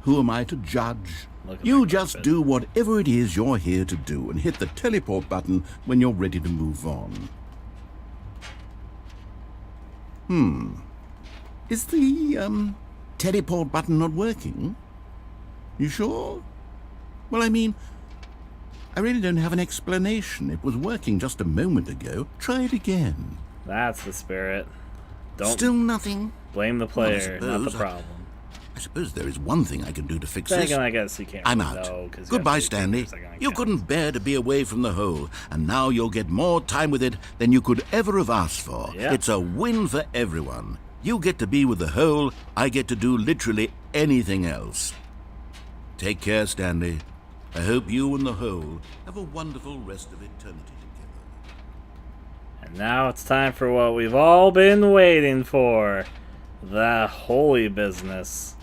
who am I to judge? Look at You my just carpet. do whatever it is you're here to do and hit the teleport button when you're ready to move on. Is the, teleport button not working? You sure? Well, I mean, I really don't have an explanation. It was working just a moment ago. Try it again. That's the spirit. Don't Still nothing? blame the Well, I player, not the suppose problem. I suppose there is one thing I can do to fix Then this. again, I guess you can't I'm really out. know, 'cause you Goodbye, have to be Stanley. 50% gonna You count. couldn't bear to be away from the hole, and now you'll get more time with it than you could ever have asked for. Yeah. It's a win for everyone. You get to be with the hole, I get to do literally anything else. Take care, Stanley. I hope you and the hole have a wonderful rest of eternity together. And now it's time for what we've all been waiting for. The holy business.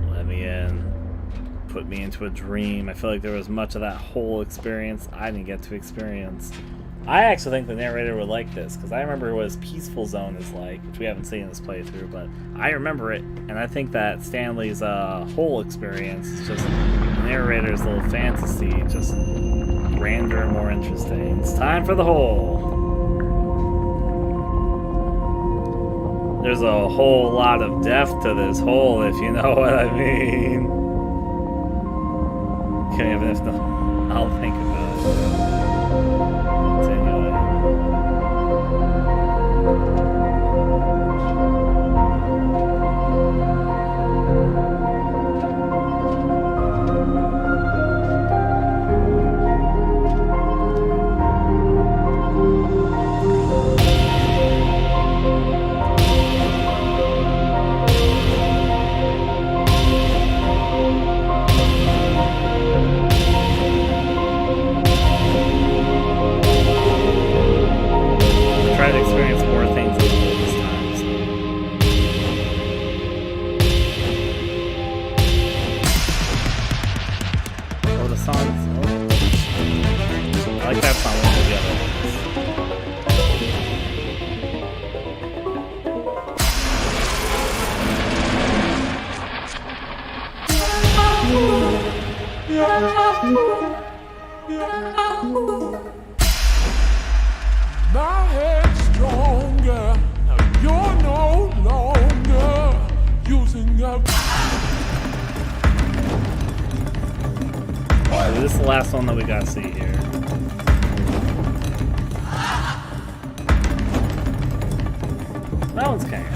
Let me in. Put me into a dream. I feel like there was much of that whole experience I didn't get to experience. I actually think the narrator would like this, because I remember what his peaceful zone is like, which we haven't seen in this playthrough, but I remember it, and I think that Stanley's whole experience is just the narrator's little fantasy, just grander and more interesting. It's time for the hole. There's a whole lot of depth to this hole, if you know what I mean. Okay, even if no, I'll think about it. Continuing. Try to experience more things than this time. Oh, the songs. Oh. I like that song one of the other ones. My head's stronger. Now you're no longer using up. So this is the last one that we gotta see here. That one's kind of.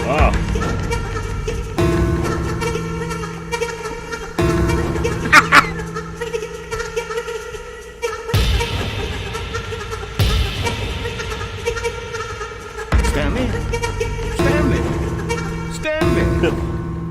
Wow. Stanley? Stanley? Stanley!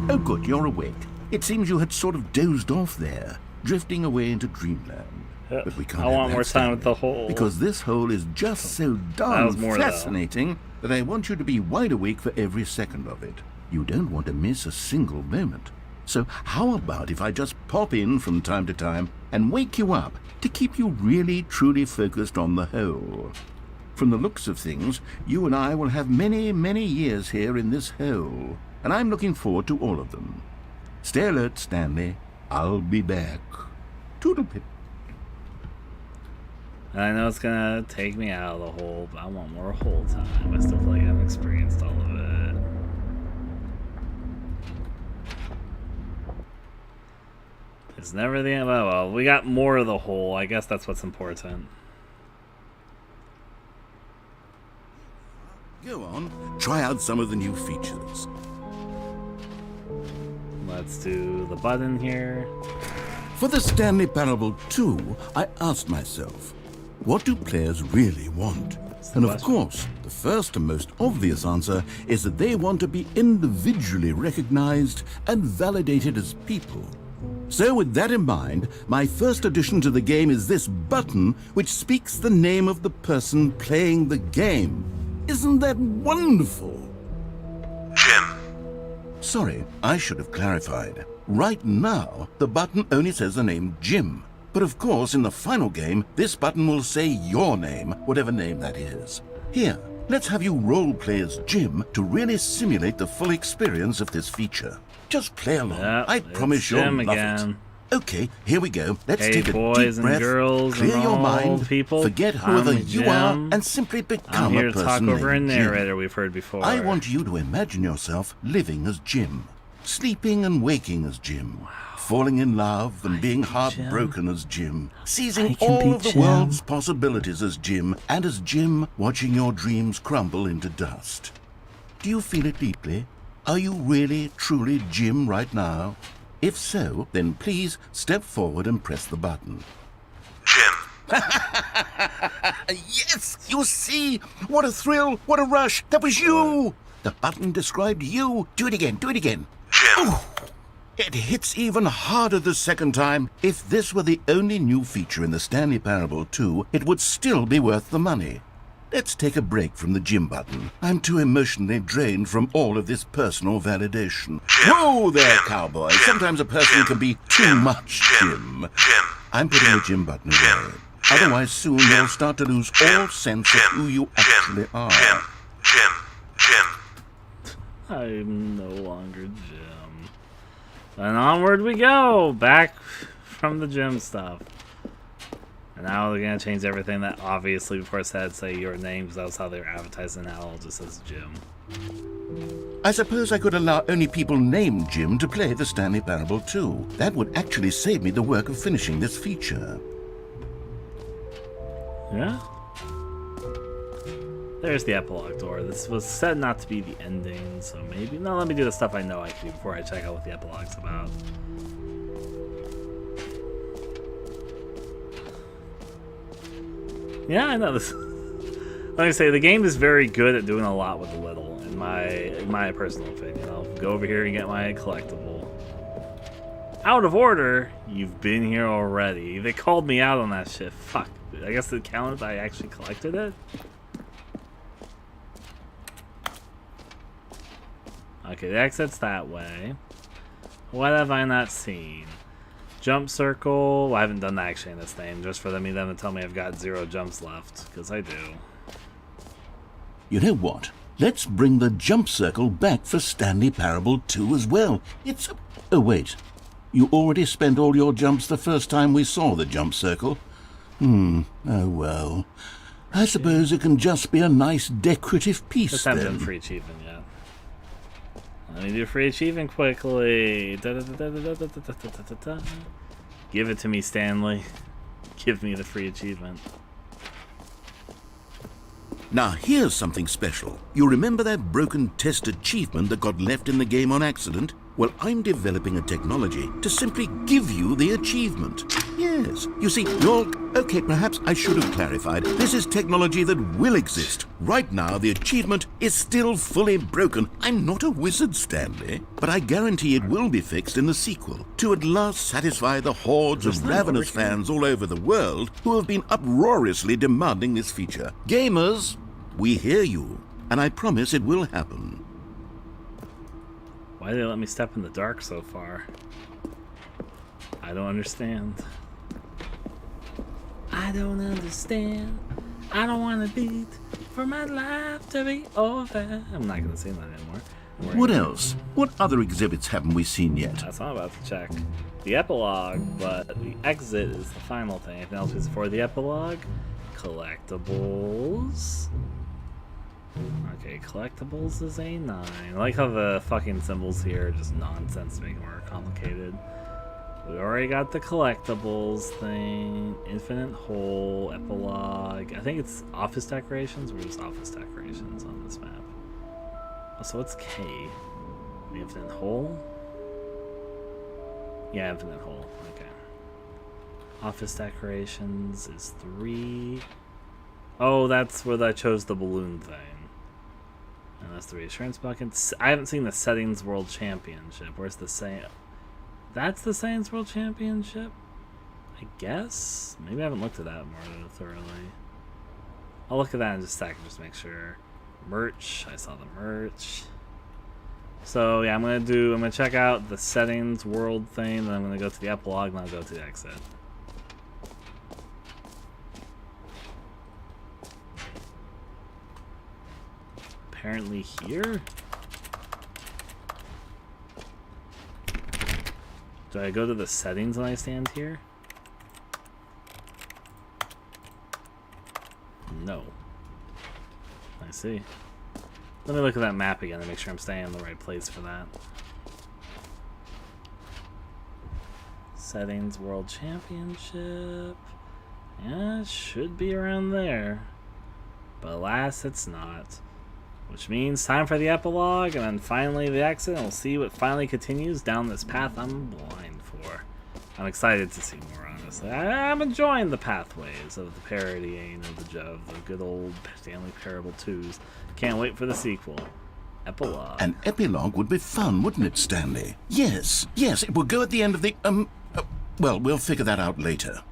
Oh, good, you're awake. It seems you had sort of dozed off there, drifting away into dreamland. But we can't I have want that, more time with Stanley, the hole. Because this hole is just so That darn was more, though. fascinating that I want you to be wide awake for every second of it. You don't want to miss a single moment. So how about if I just pop in from time to time and wake you up to keep you really, truly focused on the hole? From the looks of things, you and I will have many, many years here in this hole, and I'm looking forward to all of them. Stay alert, Stanley. I'll be back. Toodlepip. And I know it's gonna take me out of the hole, but I want more hole time. I still feel like I haven't experienced all of it. It's never the end. Well, we got more of the hole. I guess that's what's important. Go on, try out some of the new features. Let's do the button here. For the Stanley Parable 2, I asked myself, what do players really want? And of course, the first and most obvious answer is that they want to be individually recognized and validated as people. So with that in mind, my first addition to the game is this button which speaks the name of the person playing the game. Isn't that wonderful? Jim. Sorry, I should have clarified. Right now, the button only says the name Jim. But of course, in the final game, this button will say your name, whatever name that is. Here, let's have you role-play as Jim to really simulate the full experience of this feature. Just play along. Yep, I promise you'll Jim love again. it. Okay, here we go. Let's Hey, take a boys deep and breath, girls clear and your all mind, people. forget whoever I'm you are, Jim. and simply I'm become here a to talk person over a named Jim. narrator we've heard before. I want you to imagine yourself living as Jim, sleeping and waking as Jim, falling in love and being heartbroken as Jim, seizing all of the world's possibilities as Jim, and as Jim watching your dreams crumble into dust. Do you feel it deeply? Are you really, truly Jim right now? If so, then please step forward and press the button. Jim. Yes! You see? What a thrill! What a rush! That was you! The button described you. Do it again. Do it again. Jim. Ooh, it hits even harder the second time. If this were the only new feature in the Stanley Parable 2, it would still be worth the money. Let's take a break from the Jim button. I'm too emotionally drained from all of this personal validation. Whoa there, cowboy. Sometimes a person can be too much Jim. I'm putting the Jim button away. Otherwise, soon you'll start to lose all sense of who you actually are. Jim. I'm no longer Jim. And onward we go! Back from the Jim stuff. And now they're gonna change everything that obviously before said say your name, because that was how they were advertising. Now it all just says Jim. I suppose I could allow only people named Jim to play the Stanley Parable 2. That would actually save me the work of finishing this feature. Yeah? There's the epilogue door. This was said not to be the ending, so maybe... No, let me do the stuff I know I can do before I check out what the epilogue's about. Yeah, I know this. Like I say, the game is very good at doing a lot with a little, in my personal opinion. I'll go over here and get my collectible. Out of order? You've been here already. They called me out on that shit. Fuck. I guess it counted if I actually collected it? Okay, the exit's that way. What have I not seen? Jump circle. Well, I haven't done that actually in this thing, just for them to tell me I've got 0 jumps left, because I do. You know what? Let's bring the jump circle back for Stanley Parable 2 as well. It's a... Oh, wait. You already spent all your jumps the first time we saw the jump circle? Oh well. I suppose it can just be a nice decorative piece Just then. haven't done free achievement yet. Let me do free achievement quickly. Give it to me, Stanley. Give me the free achievement. Now here's something special. You remember that broken test achievement that got left in the game on accident? Well, I'm developing a technology to simply give you the achievement. Yes. You see, you're... Okay, perhaps I should have clarified. This is technology that will exist. Right now, the achievement is still fully broken. I'm not a wizard, Stanley, but I guarantee it will be fixed in the sequel to at last satisfy the hordes of ravenous fans all over the world who have been uproariously demanding this feature. Gamers, we hear you, and I promise it will happen. Why did they let me step in the dark so far? I don't understand. I don't understand. I don't want to beat for my life to be over. I'm not going to sing that anymore. What else? What other exhibits haven't we seen yet? That's what I'm about to check. The epilogue, but the exit is the final thing. Anything else before the epilogue? Collectibles. Okay, collectibles is a 9. I like how the fucking symbols here are just nonsense to make it more complicated. We already got the collectibles thing. Infinite hole, epilogue. I think it's office decorations. We're just office decorations on this map. Oh, so what's K? The infinite hole? Yeah, infinite hole. Okay. Office decorations is 3. Oh, that's where I chose the balloon thing. And that's the reassurance bucket. I haven't seen the Settings World Championship. Where's the same? That's the Settings World Championship? I guess? Maybe I haven't looked at that more thoroughly. I'll look at that in just a second, just to make sure. Merch. I saw the merch. So yeah, I'm gonna check out the Settings World thing, then I'm gonna go to the epilogue, and I'll go to the exit. Apparently here? Do I go to the settings when I stand here? No. I see. Let me look at that map again to make sure I'm staying in the right place for that. Settings World Championship. Yeah, it should be around there. But alas, it's not. Which means time for the epilogue, and then finally the exit, and we'll see what finally continues down this path I'm blind for. I'm excited to see more, honestly. I'm enjoying the pathways of the parodying of the good old Stanley Parable 2s. Can't wait for the sequel. Epilogue. An epilogue would be fun, wouldn't it, Stanley? Yes, yes, it will go at the end of the, well, we'll figure that out later.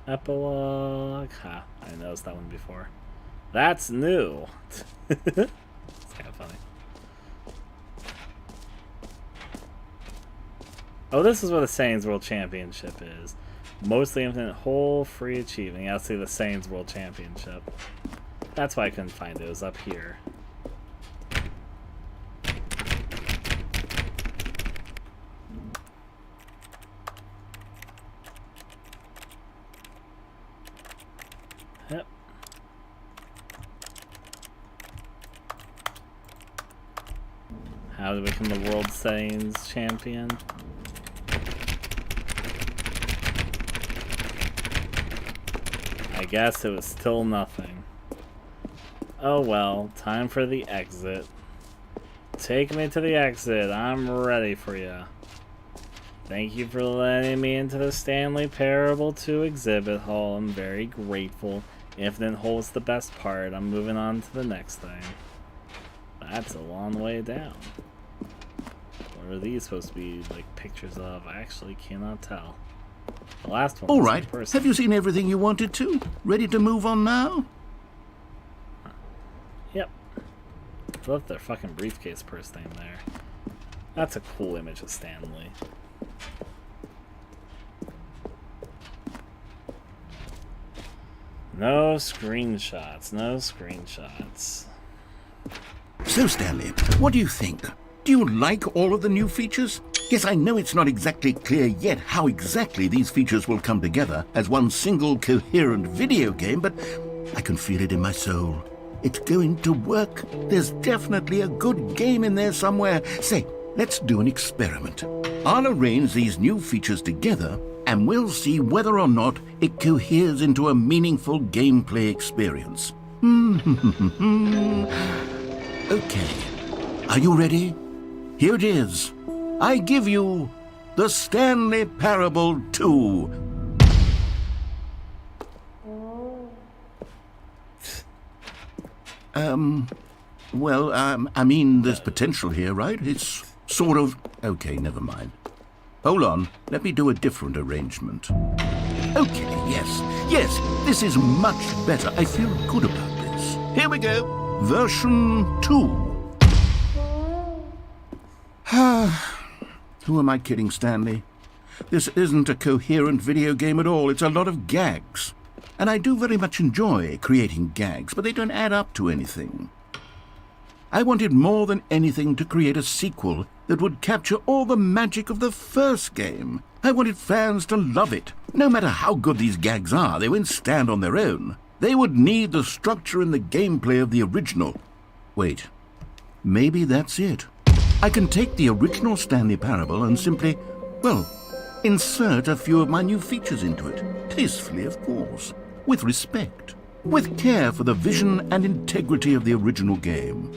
Epilogue. Ha, I noticed that one before. That's new. It's kind of funny. Oh, this is what the Saiyans World Championship is. Mostly infinite hole, free achievement. Yeah, let's see the Saiyans World Championship. That's why I couldn't find it. It was up here. Yep. How to become the World Saiyans Champion? I guess it was still nothing. Oh well, time for the exit. Take me to the exit. I'm ready for you. Thank you for letting me into the Stanley Parable 2 exhibit hall. I'm very grateful. Infinite hole is the best part. I'm moving on to the next thing. That's a long way down. What are these supposed to be, like, pictures of? I actually cannot tell. The last one. All right. Have you seen everything you wanted to? Ready to move on now? Yep. I love their fucking briefcase purse thing there. That's a cool image of Stanley. No screenshots. No screenshots. So, Stanley, what do you think? Do you like all of the new features? Yes, I know it's not exactly clear yet how exactly these features will come together as one single coherent video game, but I can feel it in my soul. It's going to work. There's definitely a good game in there somewhere. Say, let's do an experiment. I'll arrange these new features together, and we'll see whether or not it coheres into a meaningful gameplay experience. Okay. Are you ready? Here it is. I give you the Stanley Parable 2. Well, I mean, there's potential here, right? It's sort of... Okay, never mind. Hold on, let me do a different arrangement. Okay, yes, this is much better. I feel good about this. Here we go. Version 2. Who am I kidding, Stanley? This isn't a coherent video game at all. It's a lot of gags. And I do very much enjoy creating gags, but they don't add up to anything. I wanted more than anything to create a sequel that would capture all the magic of the first game. I wanted fans to love it. No matter how good these gags are, they won't stand on their own. They would need the structure and the gameplay of the original. Wait, maybe that's it. I can take the original Stanley Parable and simply, well, insert a few of my new features into it. Tastefully, of course. With respect. With care for the vision and integrity of the original game.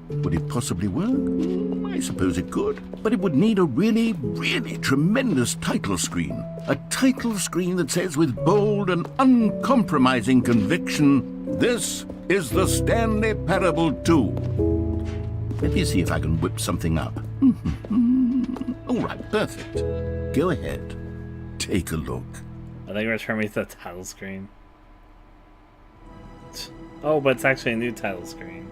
Would it possibly work? I suppose it could. But it would need a really, really tremendous title screen. A title screen that says with bold and uncompromising conviction, "This is the Stanley Parable 2. Let me see if I can whip something up. All right, perfect. Go ahead. Take a look. I think return me to the title screen. Oh, but it's actually a new title screen.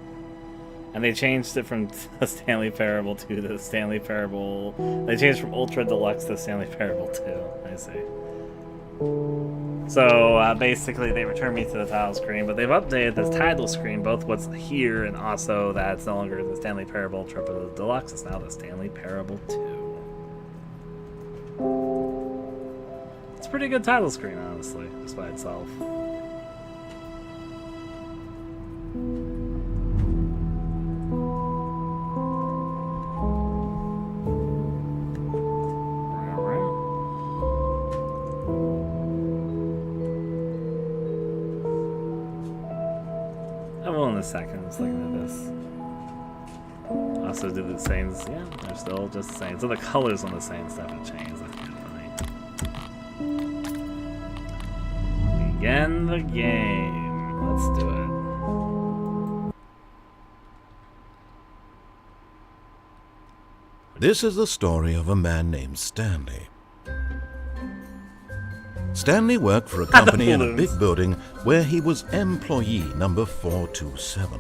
And they changed it from the Stanley Parable 2 to the Stanley Parable... They changed from Ultra Deluxe to Stanley Parable 2. I see. So, basically, they returned me to the title screen, but they've updated this title screen, both what's here and also that it's no longer the Stanley Parable Ultra Deluxe, it's now the Stanley Parable 2. It's a pretty good title screen, honestly, just by itself. In a second, I'm just looking at this. Also, do the same. Yeah, they're still just the same. So the colors on the same stuff have changed. That's kind of funny. Begin the game. Let's do it. This is the story of a man named Stanley. Stanley worked for a company in a big building where he was employee number 427.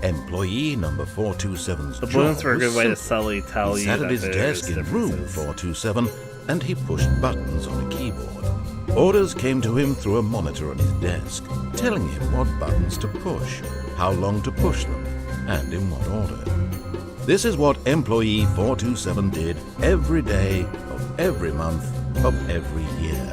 Employee number 427's the job balloons were a good was way to simple. subtly tell He you sat that at his desk in room differences. 427 and he pushed buttons on a keyboard. Orders came to him through a monitor on his desk, telling him what buttons to push, how long to push them, and in what order. This is what employee 427 did every day of every month of every year.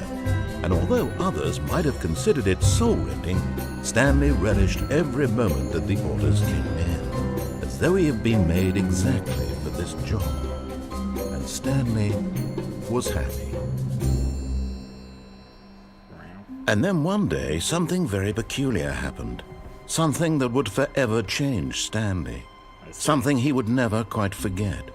And although others might have considered it soul-rending, Stanley relished every moment that the orders came in, as though he had been made exactly for this job. And Stanley was happy. And then one day, something very peculiar happened. Something that would forever change Stanley. Something he would never quite forget.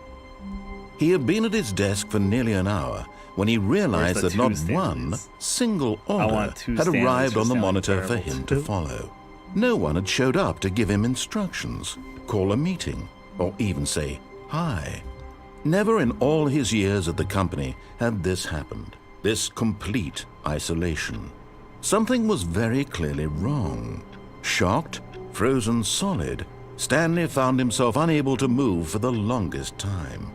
He had been at his desk for nearly an hour when he realized that not one single order had arrived on the monitor for him to follow. No one had showed up to give him instructions, call a meeting, or even say hi. Never in all his years at the company had this happened, this complete isolation. Something was very clearly wrong. Shocked, frozen solid, Stanley found himself unable to move for the longest time.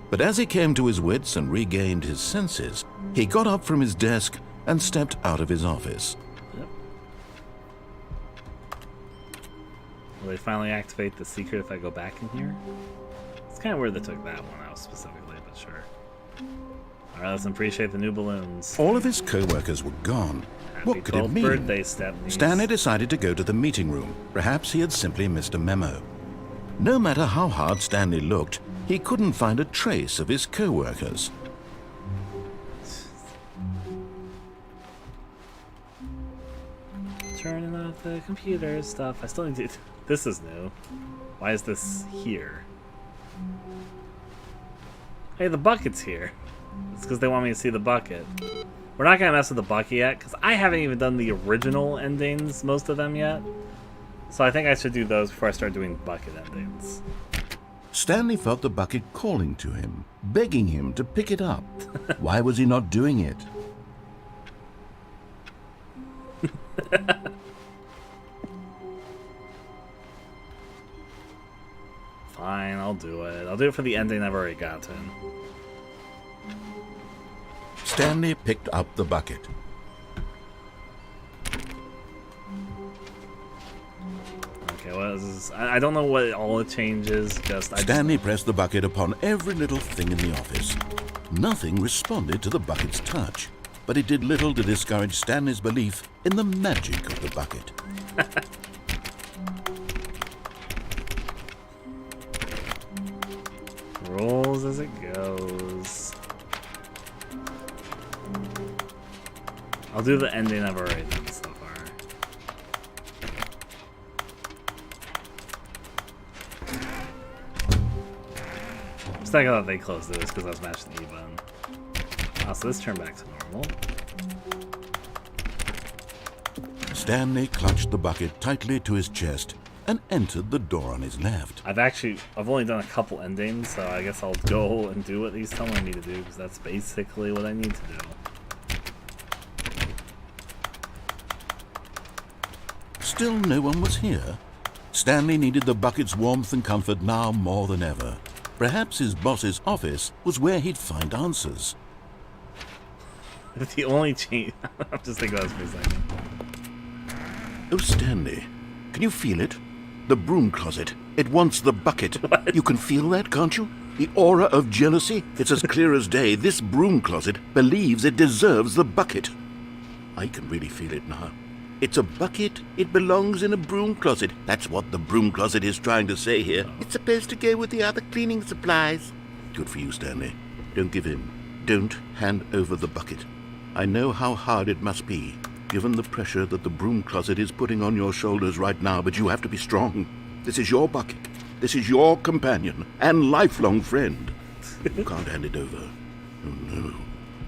But as he came to his wits and regained his senses, he got up from his desk and stepped out of his office. Yep. Will they finally activate the secret if I go back in here? It's kind of weird they took that one out specifically, but sure. Alright, let's appreciate the new balloons. All of his co-workers were gone. What could it mean? Birthday Stepnies. Stanley decided to go to the meeting room. Perhaps he had simply missed a memo. No matter how hard Stanley looked, he couldn't find a trace of his co-workers. Turning off the computer stuff. I still need to... This is new. Why is this here? Hey, the bucket's here. It's because they want me to see the bucket. We're not going to mess with the bucket yet, because I haven't even done the original endings, most of them yet. So I think I should do those before I start doing bucket endings. Stanley felt the bucket calling to him, begging him to pick it up. Why was he not doing it? Fine, I'll do it. I'll do it for the ending I've already gotten. Stanley picked up the bucket. Okay, what is this? I don't know what all it changes. Stanley pressed the bucket upon every little thing in the office. Nothing responded to the bucket's touch, but it did little to discourage Stanley's belief in the magic of the bucket. Rolls as it goes. I'll do the ending I've already done so far. Just like I thought they closed this because I was mashing the E button. Oh, so this turned back to normal. Stanley clutched the bucket tightly to his chest and entered the door on his left. I've only done a couple endings, so I guess I'll go and do what he's telling me to do because that's basically what I need to do. Still no one was here. Stanley needed the bucket's warmth and comfort now more than ever. Perhaps his boss's office was where he'd find answers. The only change... I'm just thinking about this for a second. Oh, Stanley, can you feel it? The broom closet. It wants the bucket. What? You can feel that, can't you? The aura of jealousy? It's as clear as day. This broom closet believes it deserves the bucket. I can really feel it now. It's a bucket. It belongs in a broom closet. That's what the broom closet is trying to say here. It's supposed to go with the other cleaning supplies. Good for you, Stanley. Don't give in. Don't hand over the bucket. I know how hard it must be, given the pressure that the broom closet is putting on your shoulders right now, but you have to be strong. This is your bucket. This is your companion and lifelong friend. You can't hand it over. Oh, no.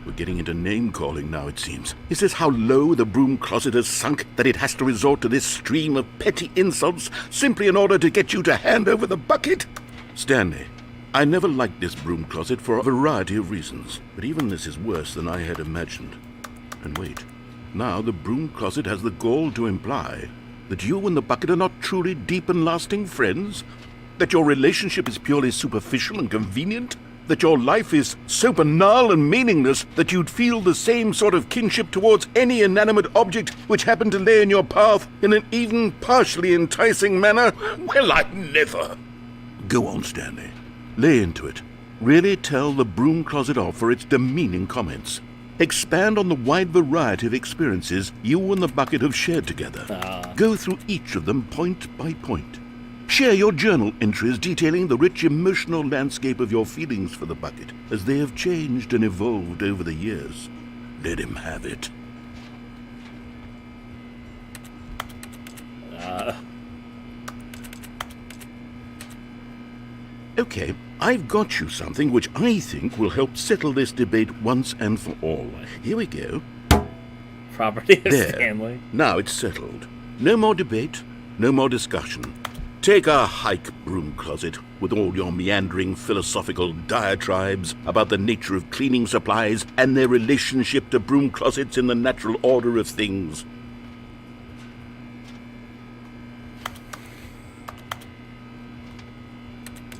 We're getting into name-calling now, it seems. Is this how low the broom closet has sunk, that it has to resort to this stream of petty insults simply in order to get you to hand over the bucket? Stanley, I never liked this broom closet for a variety of reasons, but even this is worse than I had imagined. And wait, now the broom closet has the gall to imply that you and the bucket are not truly deep and lasting friends? That your relationship is purely superficial and convenient? That your life is so banal and meaningless that you'd feel the same sort of kinship towards any inanimate object which happened to lay in your path in an even partially enticing manner? Well, I never. Go on, Stanley. Lay into it. Really tell the broom closet off for its demeaning comments. Expand on the wide variety of experiences you and the bucket have shared together. Go through each of them point by point. Share your journal entries detailing the rich emotional landscape of your feelings for the bucket as they have changed and evolved over the years. Let him have it. Okay, I've got you something which I think will help settle this debate once and for all. Here we go. Property of There. Stanley. Now it's settled. No more debate, no more discussion. Take a hike, broom closet, with all your meandering philosophical diatribes about the nature of cleaning supplies and their relationship to broom closets in the natural order of things.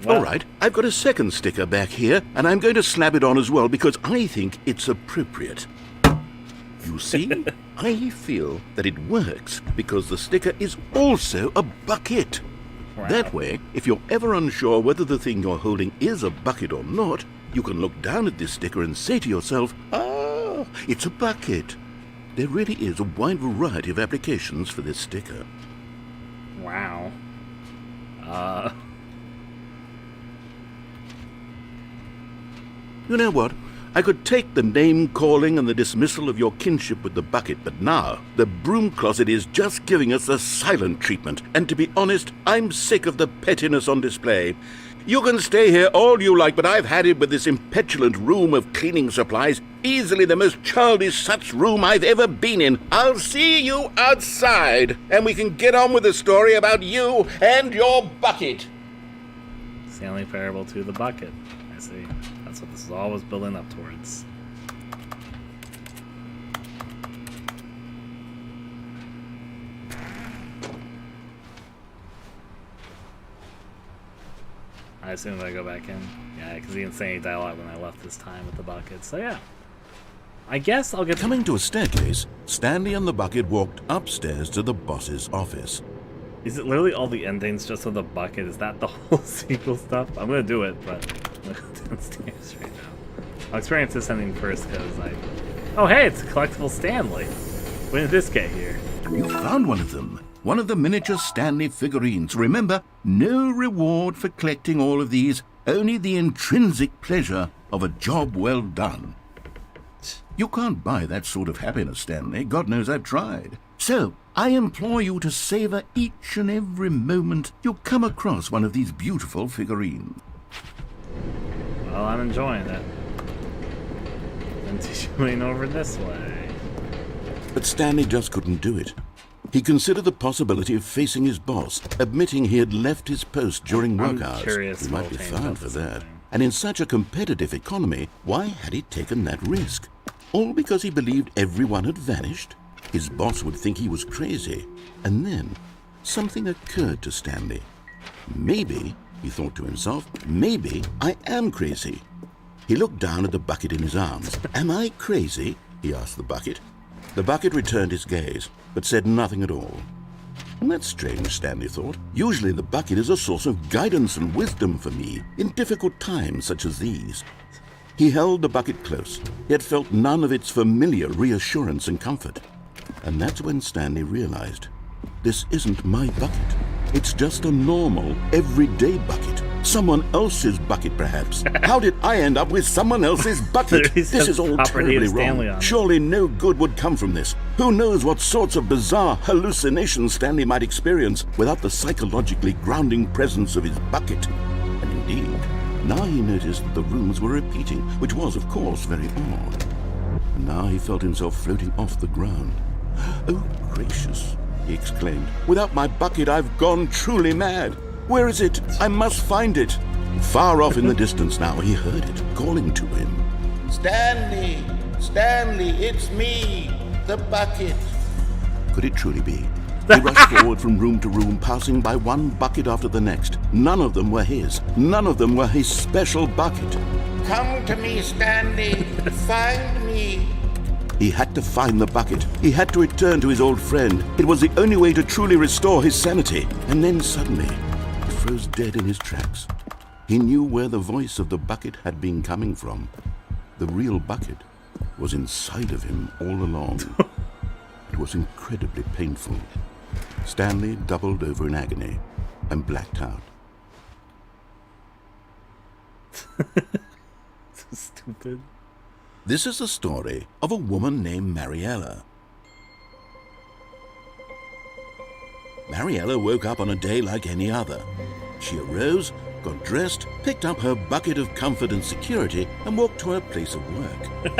Well, All right, I've got a second sticker back here, and I'm going to slap it on as well because I think it's appropriate. You see, I feel that it works because the sticker is also a bucket. wow. That way, if you're ever unsure whether the thing you're holding is a bucket or not, you can look down at this sticker and say to yourself, ah, it's a bucket. There really is a wide variety of applications for this sticker. Wow. You know what? I could take the name-calling and the dismissal of your kinship with the bucket, but now the broom closet is just giving us a silent treatment, and to be honest, I'm sick of the pettiness on display. You can stay here all you like, but I've had it with this impetulant room of cleaning supplies, easily the most childish such room I've ever been in. I'll see you outside, and we can get on with the story about you and your bucket. Stanley Parable to the bucket. I see. That's what this is always building up towards. I assume I go back in. Yeah, because he didn't say any dialogue when I left this time with the bucket. So yeah. I guess I'll get... Coming to a staircase, Stanley and the bucket walked upstairs to the boss's office. Is it literally all the endings just with the bucket? Is that the whole sequel stuff? I'm gonna do it, but I'm gonna go downstairs right now. I'll experience this ending first because I... Oh hey, it's a collectible Stanley. When did this get here? You found one of them. One of the miniature Stanley figurines. Remember, no reward for collecting all of these, only the intrinsic pleasure of a job well done. You can't buy that sort of happiness, Stanley. God knows I've tried. So, I implore you to savor each and every moment you come across one of these beautiful figurines. Well, I'm enjoying it. Continuing over this way. But Stanley just couldn't do it. He considered the possibility of facing his boss, admitting he had left his post during work hours. He might be fined for that. And in such a competitive economy, why had he taken that risk? All because he believed everyone had vanished? His boss would think he was crazy. And then, something occurred to Stanley. Maybe, he thought to himself, maybe I am crazy. He looked down at the bucket in his arms. Am I crazy? He asked the bucket. The bucket returned his gaze, but said nothing at all. And that's strange, Stanley thought. Usually the bucket is a source of guidance and wisdom for me in difficult times such as these. He held the bucket close, yet felt none of its familiar reassurance and comfort. And that's when Stanley realized, this isn't my bucket. It's just a normal, everyday bucket. Someone else's bucket, perhaps. How did I end up with someone else's bucket? This is all terribly wrong. Surely no good would come from this. Who knows what sorts of bizarre hallucinations Stanley might experience without the psychologically grounding presence of his bucket. And indeed, now he noticed that the rooms were repeating, which was, of course, very odd. And now he felt himself floating off the ground. Oh, gracious, he exclaimed. Without my bucket, I've gone truly mad. Where is it? I must find it. Far off in the distance now, he heard it, calling to him. Stanley! Stanley, it's me, the bucket. Could it truly be? He rushed forward from room to room, passing by one bucket after the next. None of them were his. None of them were his special bucket. Come to me, Stanley. Find me. He had to find the bucket. He had to return to his old friend. It was the only way to truly restore his sanity. And then suddenly, he froze dead in his tracks. He knew where the voice of the bucket had been coming from. The real bucket was inside of him all along. It was incredibly painful. Stanley doubled over in agony and blacked out. So stupid. This is the story of a woman named Mariella. Mariella woke up on a day like any other. She arose, got dressed, picked up her bucket of comfort and security, and walked to her place of work.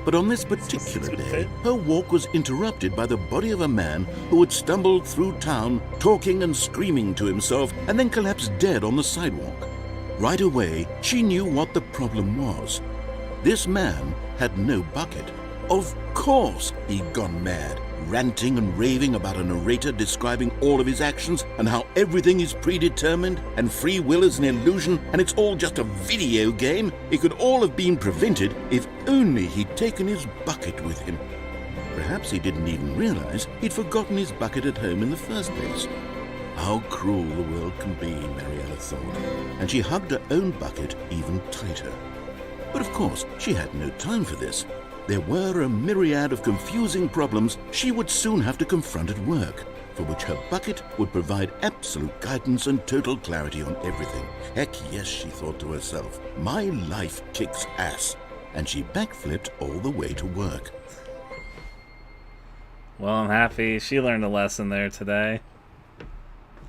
But on this particular day, her walk was interrupted by the body of a man who had stumbled through town, talking and screaming to himself, and then collapsed dead on the sidewalk. Right away, she knew what the problem was. This man had no bucket. Of course he'd gone mad, ranting and raving about a narrator describing all of his actions and how everything is predetermined and free will is an illusion and it's all just a video game. It could all have been prevented if only he'd taken his bucket with him. Perhaps he didn't even realize he'd forgotten his bucket at home in the first place. How cruel the world can be, Mariella thought, and she hugged her own bucket even tighter. But of course, she had no time for this. There were a myriad of confusing problems she would soon have to confront at work, for which her bucket would provide absolute guidance and total clarity on everything. Heck yes, she thought to herself, my life kicks ass. And she backflipped all the way to work. Well, I'm happy she learned a lesson there today.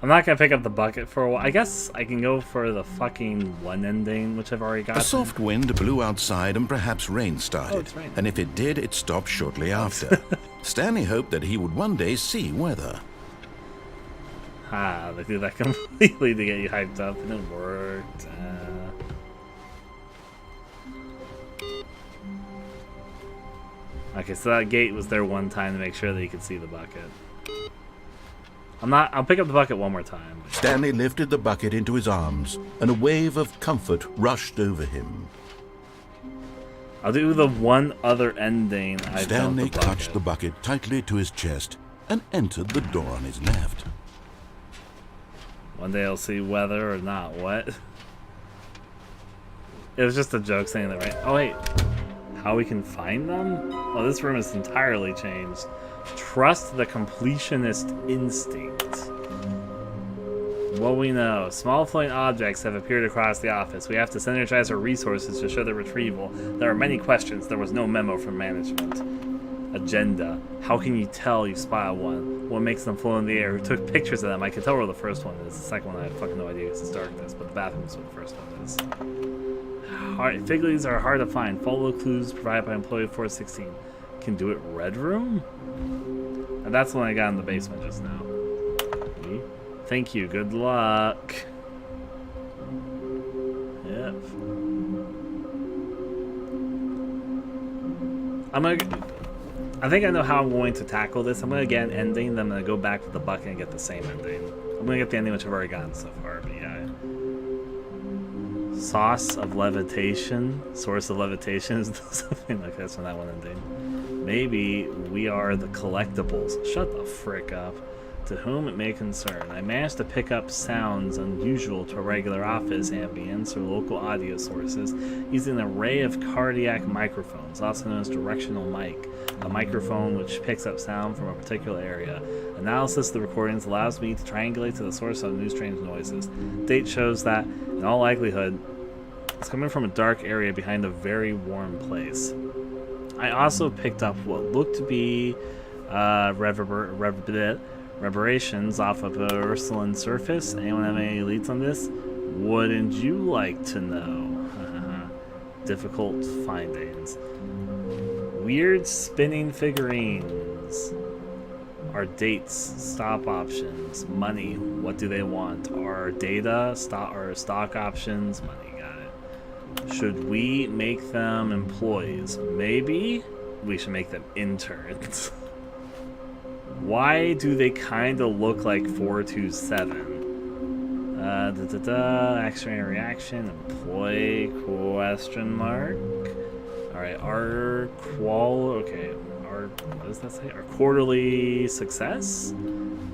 I'm not going to pick up the bucket for a while. I guess I can go for the fucking one ending, which I've already got. A soft wind blew outside and perhaps rain started. Oh, it's raining. And if it did, it stopped shortly after. Stanley hoped that he would one day see weather. They do that completely to get you hyped up, and it worked. Okay, so that gate was there one time to make sure that you could see the bucket. I'll pick up the bucket one more time. Stanley lifted the bucket into his arms, and a wave of comfort rushed over him. I'll do the one other ending. Stanley clutched the bucket tightly to his chest and entered the door on his left. One day I'll see whether or not. What? It was just a joke saying that, right? Oh, wait. How we can find them? Oh, this room is entirely changed. Trust the completionist instinct. What we know. Small floating objects have appeared across the office. We have to synergize our resources to show their retrieval. There are many questions. There was no memo from management. Agenda. How can you tell you spy one? What makes them float in the air? Who took pictures of them? I can tell where the first one is. The second one I have fucking no idea because it's darkness, but the bathroom's where the first one is. Fig leaves are hard to find. Follow clues provided by employee 416. Can do it red room? And that's the one I got in the basement just now. Thank you. Good luck. Yep. I think I know how I'm going to tackle this. I'm going to get an ending, then I'm going to go back to the bucket and get the same ending. I'm going to get the ending which I've already gotten so far, but yeah. Sauce of levitation. Source of levitation is something like that's from that one ending. Maybe we are the collectibles. Shut the frick up. To whom it may concern. I managed to pick up sounds unusual to a regular office ambience or local audio sources using an array of cardiac microphones, also known as directional mic, a microphone which picks up sound from a particular area. Analysis of the recordings allows me to triangulate to the source of new strange noises. Date shows that, in all likelihood, it's coming from a dark area behind a very warm place. I also picked up what looked to be reverberations off of a Ursuline surface. Anyone have any leads on this? Wouldn't you like to know? Difficult findings. Weird spinning figurines. Our dates, stop options, money. What do they want? Our data, stock options, money. Got it. Should we make them employees? Maybe we should make them interns. Why do they kind of look like 427? Action and reaction, employee, question mark. Alright, what does that say? Our quarterly success?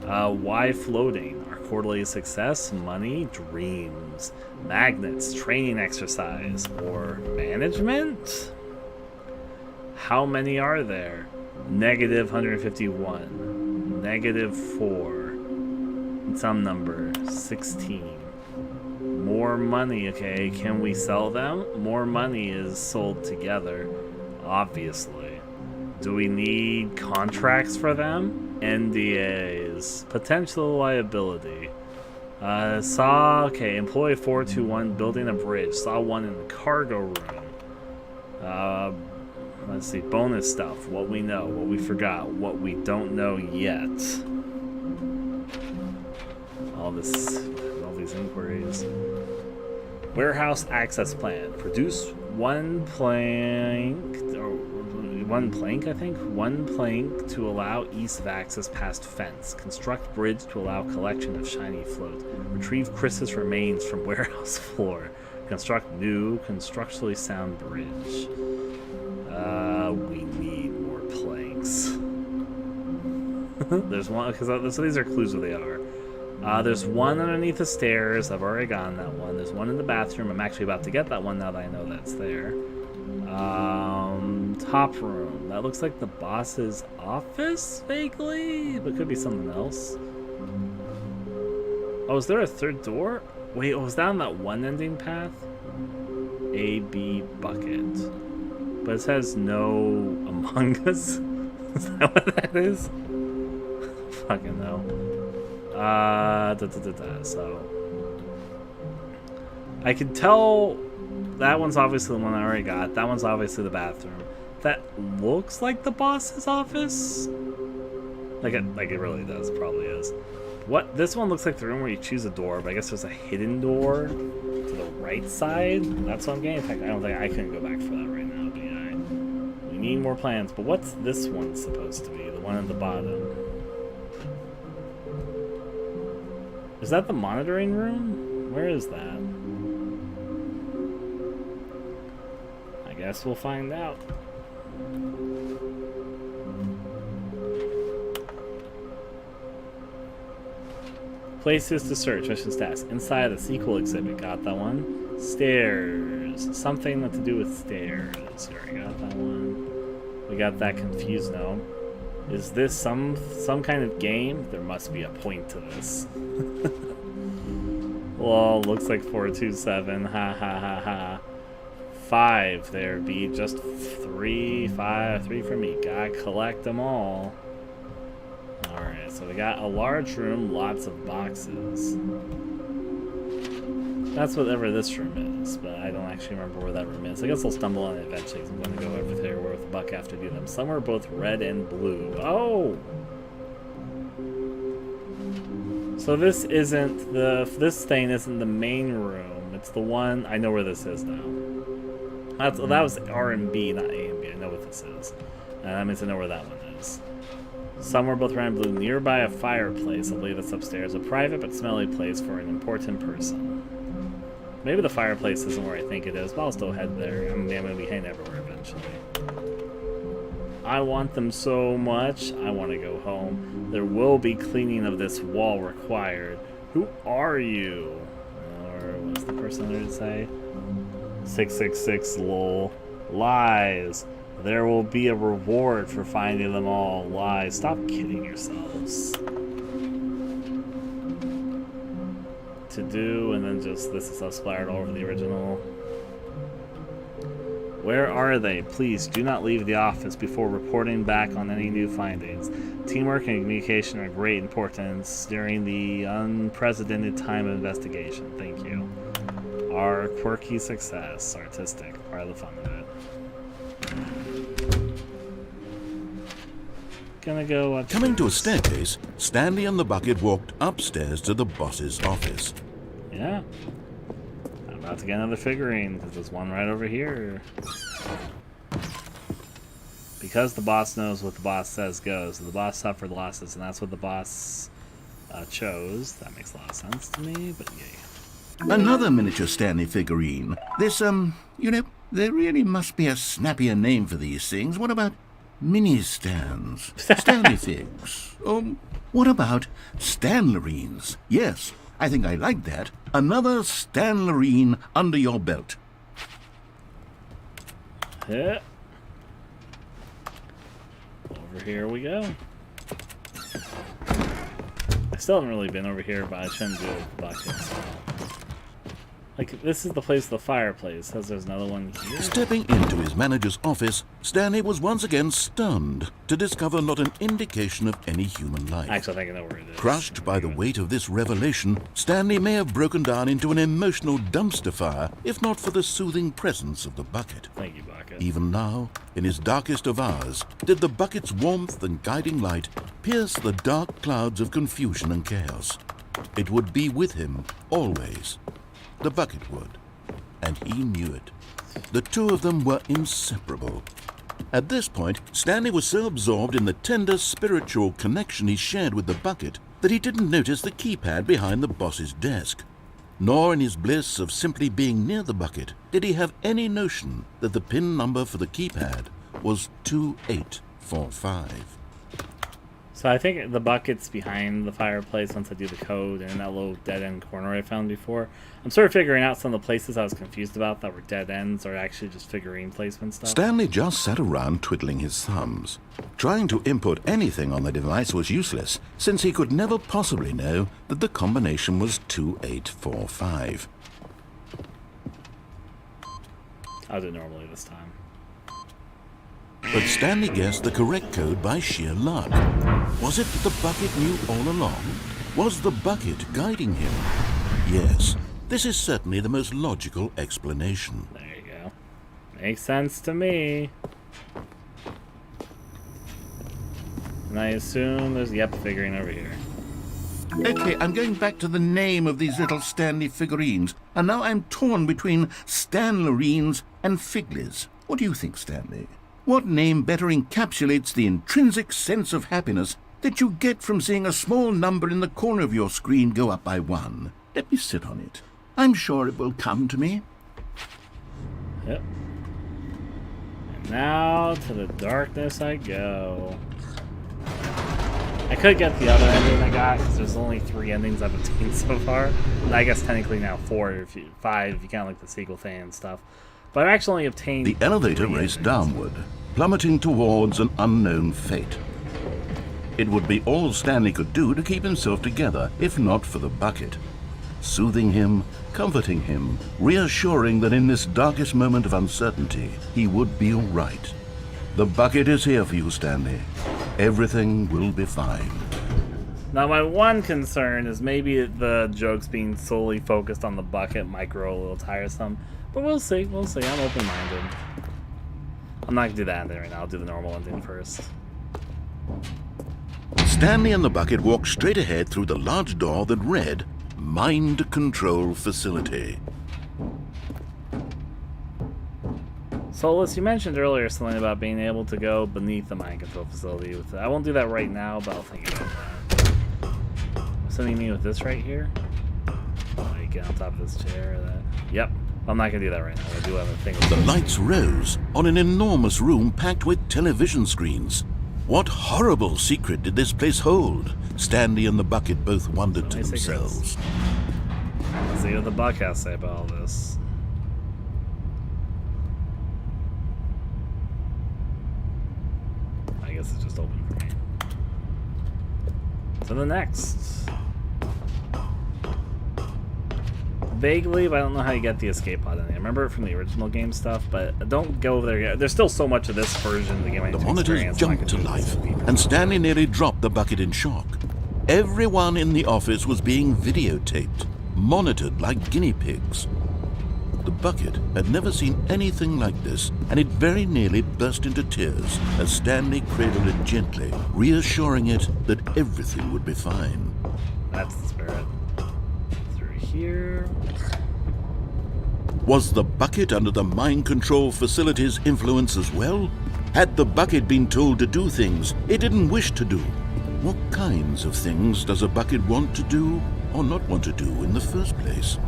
Why floating? Our quarterly success, money, dreams, magnets, training exercise, or management? How many are there? Negative 151, negative 4, some number, 16. More money, okay, can we sell them? More money is sold together, obviously. Do we need contracts for them? NDAs, potential liability. Employee 421 building a bridge, saw one in the cargo room. Let's see, bonus stuff, what we know, what we forgot, what we don't know yet. All these inquiries. Warehouse access plan. Produce one plank to allow ease of access past fence. Construct bridge to allow collection of shiny float. Retrieve Chris's remains from warehouse floor. Construct new, constructionally sound bridge. We need more planks. There's one, so these are clues where they are. There's one underneath the stairs. I've already gotten that one. There's one in the bathroom. I'm actually about to get that one now that I know that's there. Top room. That looks like the boss's office, vaguely, but could be something else. Oh, is there a third door? Wait, was that on that one ending path? A-B bucket. But it says no Among Us. Is that what that is? Fucking no. So I can tell that one's obviously the one I already got. That one's obviously the bathroom. That looks like the boss's office. Like it really does. Probably is. What? This one looks like the room where you choose a door, but I guess there's a hidden door to the right side. That's what I'm getting. In fact, I couldn't go back for that right now. But yeah, we need more plans. But what's this one supposed to be? The one at the bottom. Is that the monitoring room? Where is that? I guess we'll find out. Places to search, mission stats. Inside the sequel exhibit, got that one. Stairs, something to do with stairs. Here, we got that one. We got that confused gnome. Is this some kind of game? There must be a point to this. Well, looks like 427. Ha ha ha ha. 5 there be just 3 for me. Gotta collect them all. Alright, so we got a large room, lots of boxes. That's whatever this room is, but I don't actually remember where that room is. I guess I'll stumble on it eventually, because I'm going to go over there with the buck after do them. Some are both red and blue. Oh! So this isn't this thing isn't the main room. It's the one, I know where this is now. That was R and B, not A and B. I know what this is. And that means I know where that one is. Some are both red and blue. Nearby a fireplace, I believe it's upstairs. A private but smelly place for an important person. Maybe the fireplace isn't where I think it is, but I'll still head there. I'm going to be heading everywhere eventually. I want them so much. I want to go home. There will be cleaning of this wall required. Who are you? Or what's the person there to say? 666 lol. Lies. There will be a reward for finding them all. Lies. Stop kidding yourselves. To do, and then just this is stuff splattered all over the original. Where are they? Please do not leave the office before reporting back on any new findings. Teamwork and communication are great importance during the unprecedented time of investigation. Thank you. Our quirky success, artistic, part of the fun of it. Gonna go up. Coming to a staircase, Stanley and the bucket walked upstairs to the boss's office. Yeah. I'm about to get another figurine, because there's one right over here. Because the boss knows what the boss says goes. The boss suffered losses, and that's what the boss chose. That makes a lot of sense to me, but yay. Another miniature Stanley figurine. This, you know, there really must be a snappier name for these things. What about mini stands? Stanley figs? What about Stanlerines? Yes, I think I like that. Another Stanlerine under your belt. Yeah. Over here we go. I still haven't really been over here, but I shouldn't do it with the buckets. Like, this is the place of the fireplace. Says there's another one here. Stepping into his manager's office, Stanley was once again stunned to discover not an indication of any human life. Actually, I think I know where it is. Crushed by the weight of this revelation, Stanley may have broken down into an emotional dumpster fire, if not for the soothing presence of the bucket. Thank you, bucket. Even now, in his darkest of hours, did the bucket's warmth and guiding light pierce the dark clouds of confusion and chaos. It would be with him, always. The bucket would, and he knew it. The two of them were inseparable. At this point, Stanley was so absorbed in the tender spiritual connection he shared with the bucket that he didn't notice the keypad behind the boss's desk. Nor in his bliss of simply being near the bucket did he have any notion that the PIN number for the keypad was 2845. So I think the bucket's behind the fireplace once I do the code, and in that little dead-end corner I found before. I'm sort of figuring out some of the places I was confused about that were dead ends or actually just figurine placement stuff. Stanley just sat around twiddling his thumbs. Trying to input anything on the device was useless, since he could never possibly know that the combination was 2845. I'll do it normally this time. But Stanley guessed the correct code by sheer luck. Was it that the bucket knew all along? Was the bucket guiding him? Yes, this is certainly the most logical explanation. There you go. Makes sense to me. And I assume there's the figurine over here. Okay, I'm going back to the name of these little Stanley figurines, and now I'm torn between Stanlerines and Figlies. What do you think, Stanley? What name better encapsulates the intrinsic sense of happiness that you get from seeing a small number in the corner of your screen go up by 1? Let me sit on it. I'm sure it will come to me. Yep. And now to the darkness I go. I could get the other ending I got, because there's only 3 endings I've obtained so far. And I guess technically now 5 if you count like the sequel thing and stuff. But I've actually only obtained... The elevator 3 raced endings. downward, plummeting towards an unknown fate. It would be all Stanley could do to keep himself together, if not for the bucket. Soothing him, comforting him, reassuring that in this darkest moment of uncertainty, he would be all right. The bucket is here for you, Stanley. Everything will be fine. Now, my one concern is maybe the jokes being solely focused on the bucket might grow a little tiresome. But we'll see. We'll see. I'm open-minded. I'm not going to do that ending right now. I'll do the normal ending first. Stanley and the bucket walked straight ahead through the large door that read, Mind Control Facility. Solus, you mentioned earlier something about being able to go beneath the mind control facility. I won't do that right now, but I'll think about that. Something me with this right here? Oh, you get on top of this chair or that? Yep. I'm not going to do that right now. I do have a thing. The lights rose on an enormous room packed with television screens. What horrible secret did this place hold? Stanley and the bucket both wondered to themselves. Let's see what the buck has to say about all this. I guess it's just open for me. To the next. Vaguely, but I don't know how you get the escape pod in there. I remember it from the original game stuff, but don't go over there yet. There's still so much of this version of the game I need The to monitors experience. jumped to life, and Stanley nearly dropped the bucket in shock. Everyone in the office was being videotaped, monitored like guinea pigs. The bucket had never seen anything like this, and it very nearly burst into tears as Stanley cradled it gently, reassuring it that everything would be fine. That's the spirit. Through here. Was the bucket under the mind control facility's influence as well? Had the bucket been told to do things it didn't wish to do? What kinds of things does a bucket want to do or not want to do in the first place?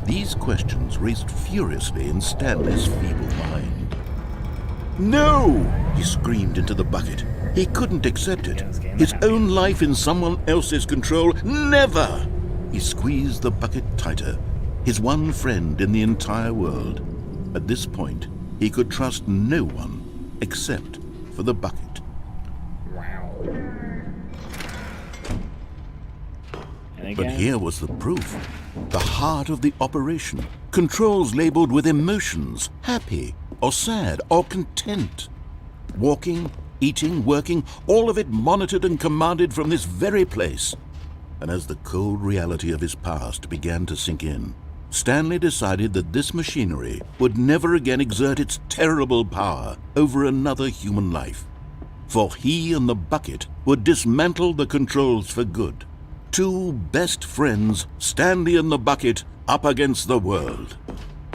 These questions raced furiously in Stanley's feeble mind. No! He screamed into the bucket. He couldn't accept it. His own life in someone else's control, never! He squeezed the bucket tighter. His one friend in the entire world. At this point, he could trust no one except for the bucket. Wow. But here was the proof. The heart of the operation. Controls labeled with emotions, happy or sad or content. Walking, eating, working, all of it monitored and commanded from this very place. And as the cold reality of his past began to sink in, Stanley decided that this machinery would never again exert its terrible power over another human life. For he and the bucket would dismantle the controls for good. Two best friends, Stanley and the bucket, up against the world.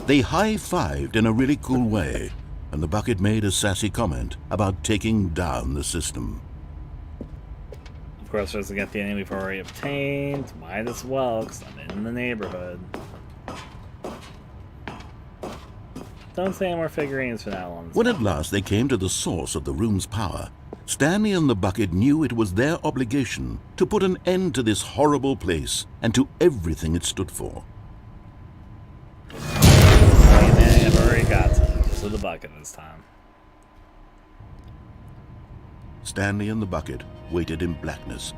They high-fived in a really cool way, and the bucket made a sassy comment about taking down the system. Of course, there's to get the enemy we've already obtained. Might as well, because I'm in the neighborhood. Don't say any more figurines for that one. When at last they came to the source of the room's power, Stanley and the bucket knew it was their obligation to put an end to this horrible place and to everything it stood for. I've already got to the bucket this time. Stanley and the bucket waited in blackness.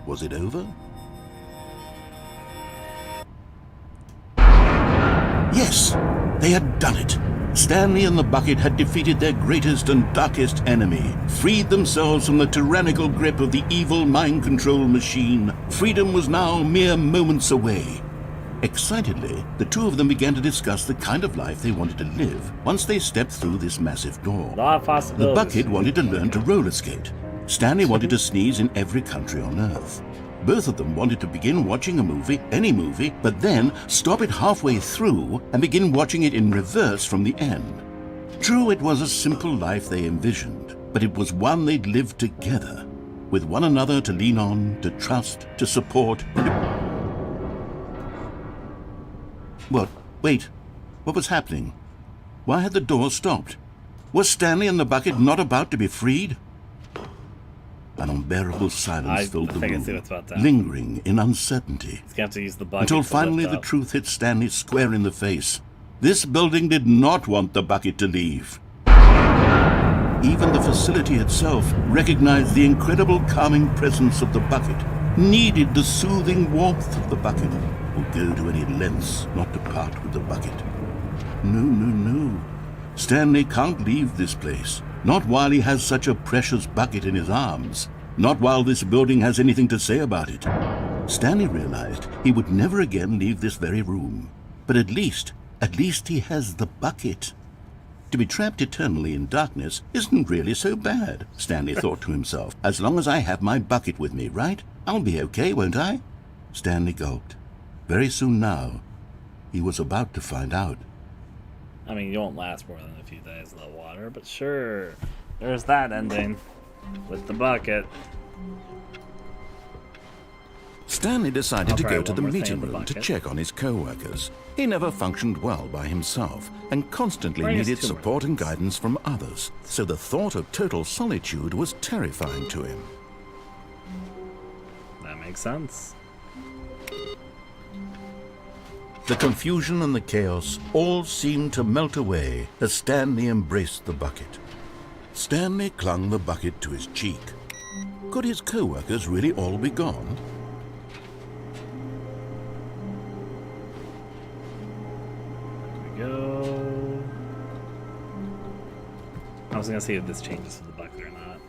Was it over? Yes, they had done it. Stanley and the bucket had defeated their greatest and darkest enemy, freed themselves from the tyrannical grip of the evil mind control machine. Freedom was now mere moments away. Excitedly, the two of them began to discuss the kind of life they wanted to live once they stepped through this massive door. The bucket wanted to learn to roller skate. Stanley wanted to sneeze in every country on Earth. Both of them wanted to begin watching a movie, any movie, but then stop it halfway through and begin watching it in reverse from the end. True, it was a simple life they envisioned, but it was one they'd lived together, with one another to lean on, to trust, to support, What? Wait. What was happening? Why had the door stopped? Was Stanley and the bucket not about to be freed? An unbearable silence filled the I room, see what's about that. lingering in uncertainty. He's going to have to use the bucket Until to finally lift the up. truth hit Stanley square in the face. This building did not want the bucket to leave. Even the facility itself recognized the incredible calming presence of the bucket, needed the soothing warmth of the bucket, would go to any lengths not to part with the bucket. No, no, no. Stanley can't leave this place. Not while he has such a precious bucket in his arms. Not while this building has anything to say about it. Stanley realized he would never again leave this very room. But at least he has the bucket. To be trapped eternally in darkness isn't really so bad, Stanley thought to himself. As long as I have my bucket with me, right? I'll be okay, won't I? Stanley gulped. Very soon now, he was about to find out. I mean, you won't last more than a few days without water, but sure. There's that ending with the bucket. Stanley decided to try go one to the more thing meeting with the room to bucket. check on his co-workers. He never functioned well by himself and constantly Bring us needed 2 more support and guidance from others, so the thought of total solitude was terrifying to him. That makes sense. The confusion and the chaos all seemed to melt away as Stanley embraced the bucket. Stanley clung the bucket to his cheek. Could his co-workers really all be gone? Here we go. I was gonna see if this changes to the bucket or not.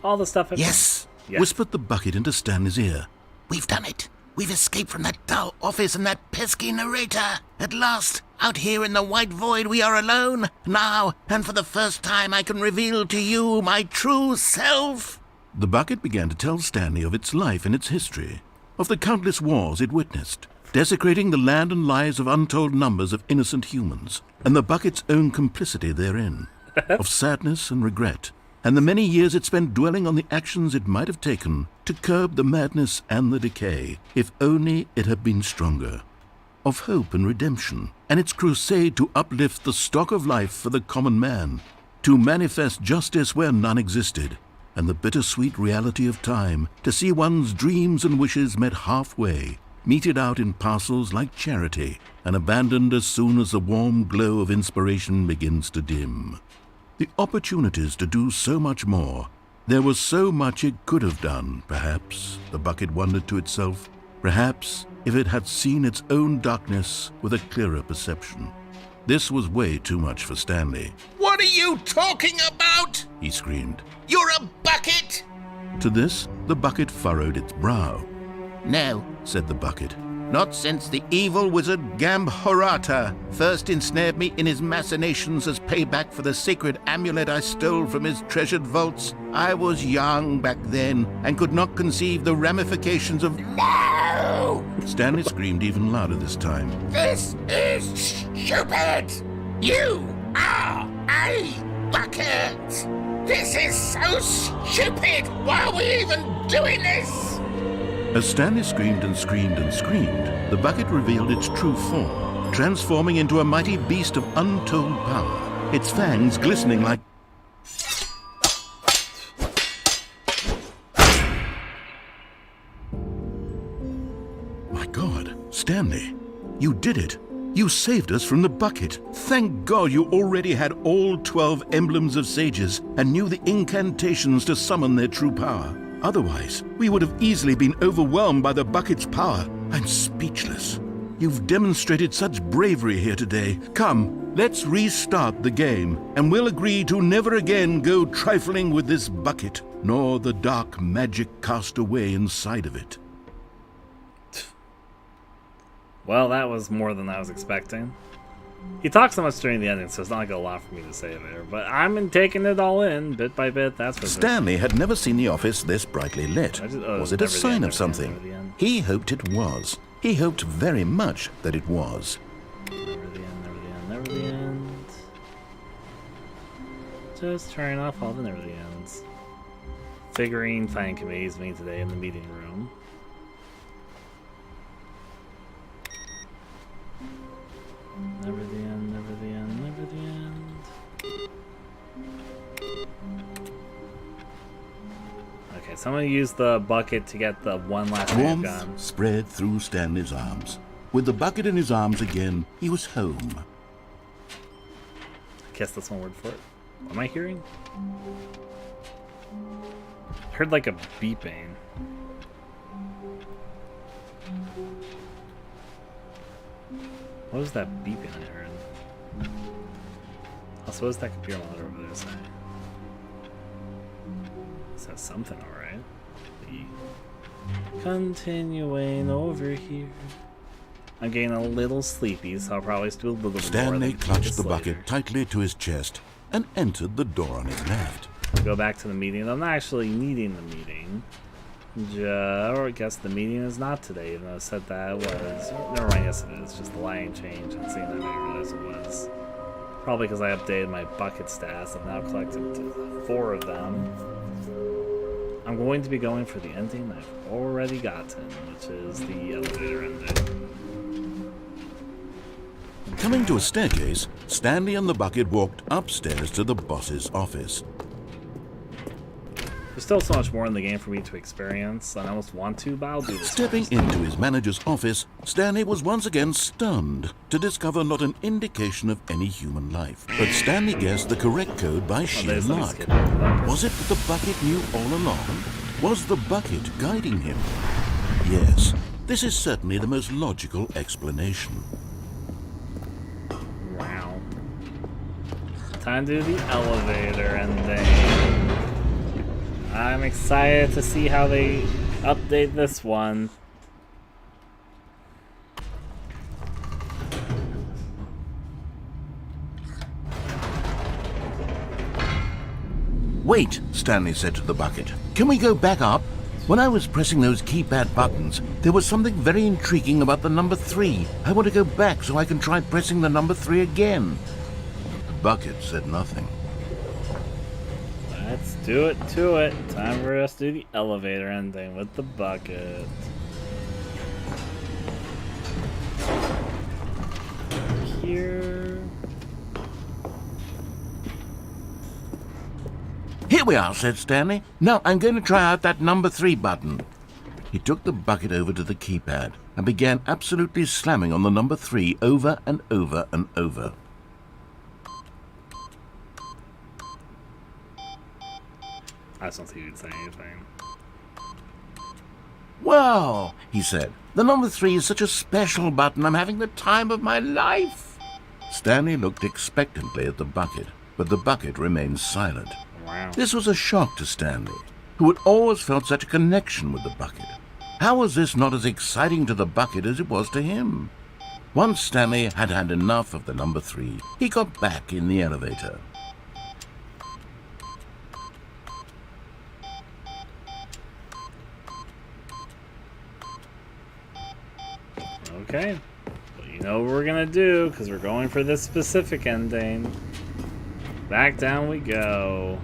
All the stuff. Yes! Yes. Whispered the bucket into Stanley's ear. We've done it. We've escaped from that dull office and that pesky narrator. At last, out here in the white void, we are alone. Now, and for the first time, I can reveal to you my true self. The bucket began to tell Stanley of its life and its history, of the countless wars it witnessed, desecrating the land and lives of untold numbers of innocent humans, and the bucket's own complicity therein, of sadness and regret, and the many years it spent dwelling on the actions it might have taken to curb the madness and the decay, if only it had been stronger, of hope and redemption, and its crusade to uplift the stock of life for the common man, to manifest justice where none existed, and the bittersweet reality of time, to see one's dreams and wishes met halfway, meted out in parcels like charity, and abandoned as soon as the warm glow of inspiration begins to dim. The opportunities to do so much more. There was so much it could have done, perhaps, the bucket wondered to itself. Perhaps if it had seen its own darkness with a clearer perception. This was way too much for Stanley. What are you talking about? He screamed. You're a bucket! To this, the bucket furrowed its brow. No, Said the bucket. not since the evil wizard Gambhorata first ensnared me in his machinations as payback for the sacred amulet I stole from his treasured vaults. I was young back then and could not conceive the ramifications of... No! Stanley screamed even louder this time. This is stupid! You are a bucket! This is so stupid! Why are we even doing this? As Stanley screamed and screamed and screamed, the bucket revealed its true form, transforming into a mighty beast of untold power, its fangs glistening like... My God, Stanley, you did it. You saved us from the bucket. Thank God you already had all 12 emblems of sages and knew the incantations to summon their true power. Otherwise, we would have easily been overwhelmed by the bucket's power. I'm speechless. You've demonstrated such bravery here today. Come, let's restart the game, and we'll agree to never again go trifling with this bucket, nor the dark magic cast away inside of it. Well, that was more than I was expecting. He talks so much during the ending, so it's not like a lot for me to say there. But I'm taking it all in, bit by bit, that's for sure. Stanley had never seen the office this brightly lit. Was it a never the sign end, of never the end, something? never the end. He hoped it was. He hoped very much that it was. Never the end, never the end, never the end. Just turning off all the never the ends. Figurine find committees me today in the meeting room. Never the end, never the end, never the end. so I'm gonna use the bucket to get the one last gun. Warmth spread through Stanley's arms. With the bucket in his arms again, he was home. I guess that's one word for it. What am I hearing? I heard like a beeping. What was that beeping I heard? Also, what is that computer monitor over there saying? It says something, alright. Continuing over here. I'm getting a little sleepy, so I'll probably do a little bit more. Stanley clutched the bucket tightly to his chest and entered the door on his left. Go back to the meeting. I'm not actually needing the meeting. Or I guess the meeting is not today, even though I said that was. Never mind, yes it is. Just the lighting change and seeing that I didn't realize it was. Probably because I updated my bucket stats. I've now collected 4 of them. I'm going to be going for the ending I've already gotten, which is the elevator ending. Coming to a staircase, Stanley and the bucket walked upstairs to the boss's office. There's still so much more in the game for me to experience, and I almost want to, but I'll do this Stepping first. into his manager's office, Stanley was once again stunned to discover not an indication of any human life. But Stanley guessed the correct code by sheer Let me luck. skip it. Was it that the bucket knew all along? Was the bucket guiding him? Yes, this is certainly the most logical explanation. Wow. Time to do the elevator ending. I'm excited to see how they update this one. Wait, Stanley said to the bucket. Can we go back up? When I was pressing those keypad buttons, there was something very intriguing about the number 3. I want to go back so I can try pressing the number 3 again. The bucket said nothing. Let's do it to it. Time for us to do the elevator ending with the bucket. Here. Here we are, said Stanley. Now I'm going to try out that number 3 button. He took the bucket over to the keypad and began absolutely slamming on the number 3 over and over and over. I just don't think you'd say anything. Wow, he said. The number 3 is such a special button. I'm having the time of my life. Stanley looked expectantly at the bucket, but the bucket remained silent. Wow. This was a shock to Stanley, who had always felt such a connection with the bucket. How was this not as exciting to the bucket as it was to him? Once Stanley had had enough of the number 3, he got back in the elevator. Okay. Well, you know what we're gonna do, because we're going for this specific ending. Back down we go.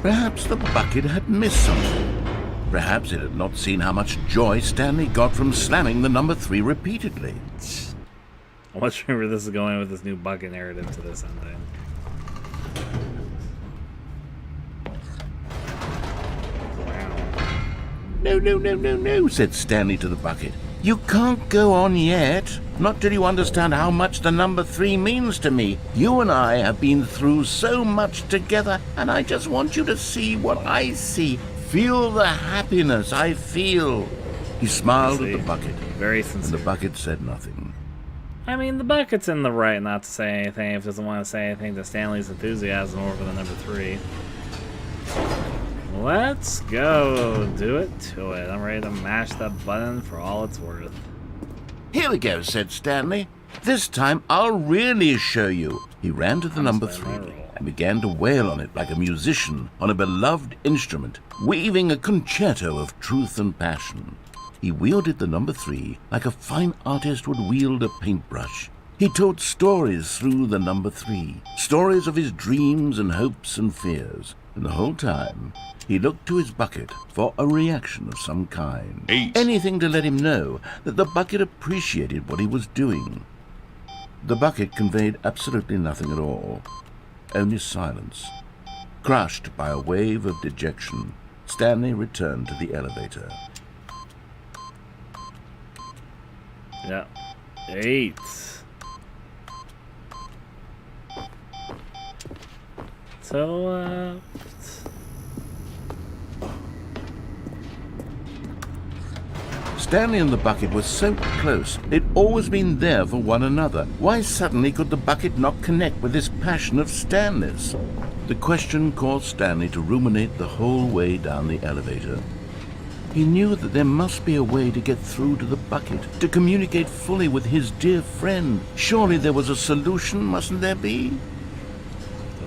Perhaps the bucket had missed something. Perhaps it had not seen how much joy Stanley got from slamming the number 3 repeatedly. I want you to remember this is going with this new bucket narrative to this ending. Wow. No, said Stanley to the bucket. You can't go on yet. Not till you understand how much the number 3 means to me. You and I have been through so much together, and I just want you to see what I see. Feel the happiness I feel. He smiled at the bucket. Very And sincere. the bucket said nothing. I mean, the bucket's in the right not to say anything if it doesn't want to say anything to Stanley's enthusiasm over the number 3. Let's go. Do it to it. I'm ready to mash that button for all it's worth. Here we go, said Stanley. This time I'll really show you. He ran to the number 3 and began to wail on it like a musician on a beloved instrument, weaving a concerto of truth and passion. He wielded the number 3 like a fine artist would wield a paintbrush. He told stories through the number 3, stories of his dreams and hopes and fears. And the whole time, he looked to his bucket for a reaction of some kind. Anything to let him know that the bucket appreciated what he was doing. The bucket conveyed absolutely nothing at all, only silence, crushed by a wave of dejection. Stanley returned to the elevator. Yeah. 8. So, Stanley and the bucket were so close. They'd always been there for one another. Why suddenly could the bucket not connect with this passion of Stanley's? The question caused Stanley to ruminate the whole way down the elevator. He knew that there must be a way to get through to the bucket, to communicate fully with his dear friend. Surely there was a solution, mustn't there be?